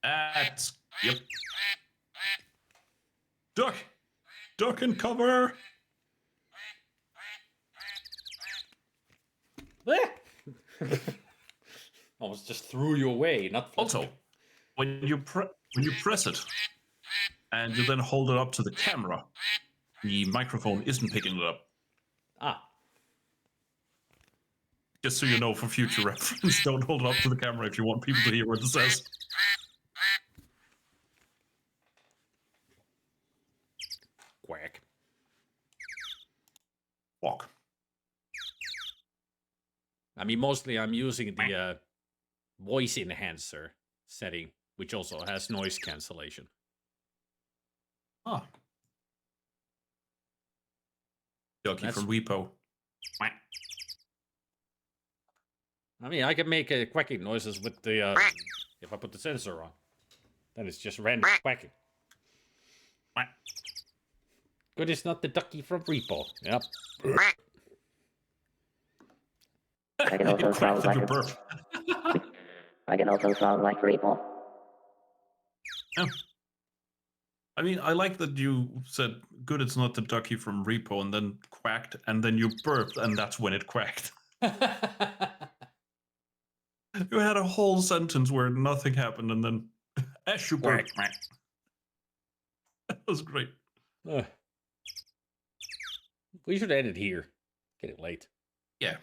That's yep. Duck, duck and cover. Almost just threw you away. Not Also, when you press it, and you then hold it up to the camera, the microphone isn't picking it up. Ah. Just so you know, for future reference, don't hold it up to the camera if you want people to hear what it says. Quack. Walk. I mean, mostly I'm using the voice enhancer setting, which also has noise cancellation. Ah. Ducky That's- from Repo. I mean, I can make quacking noises with the if I put the sensor on. Then it's just random quacking. Good, it's not the ducky from Repo. Yep. I can also sound like I can also sound like Repo. Yeah. I mean, I like that you said, good, it's not the ducky from Repo, and then quacked, and then you burped, and that's when it quacked. You had a whole sentence where nothing happened, and then as you burped. That was great. We should end it here. Getting late. Yeah.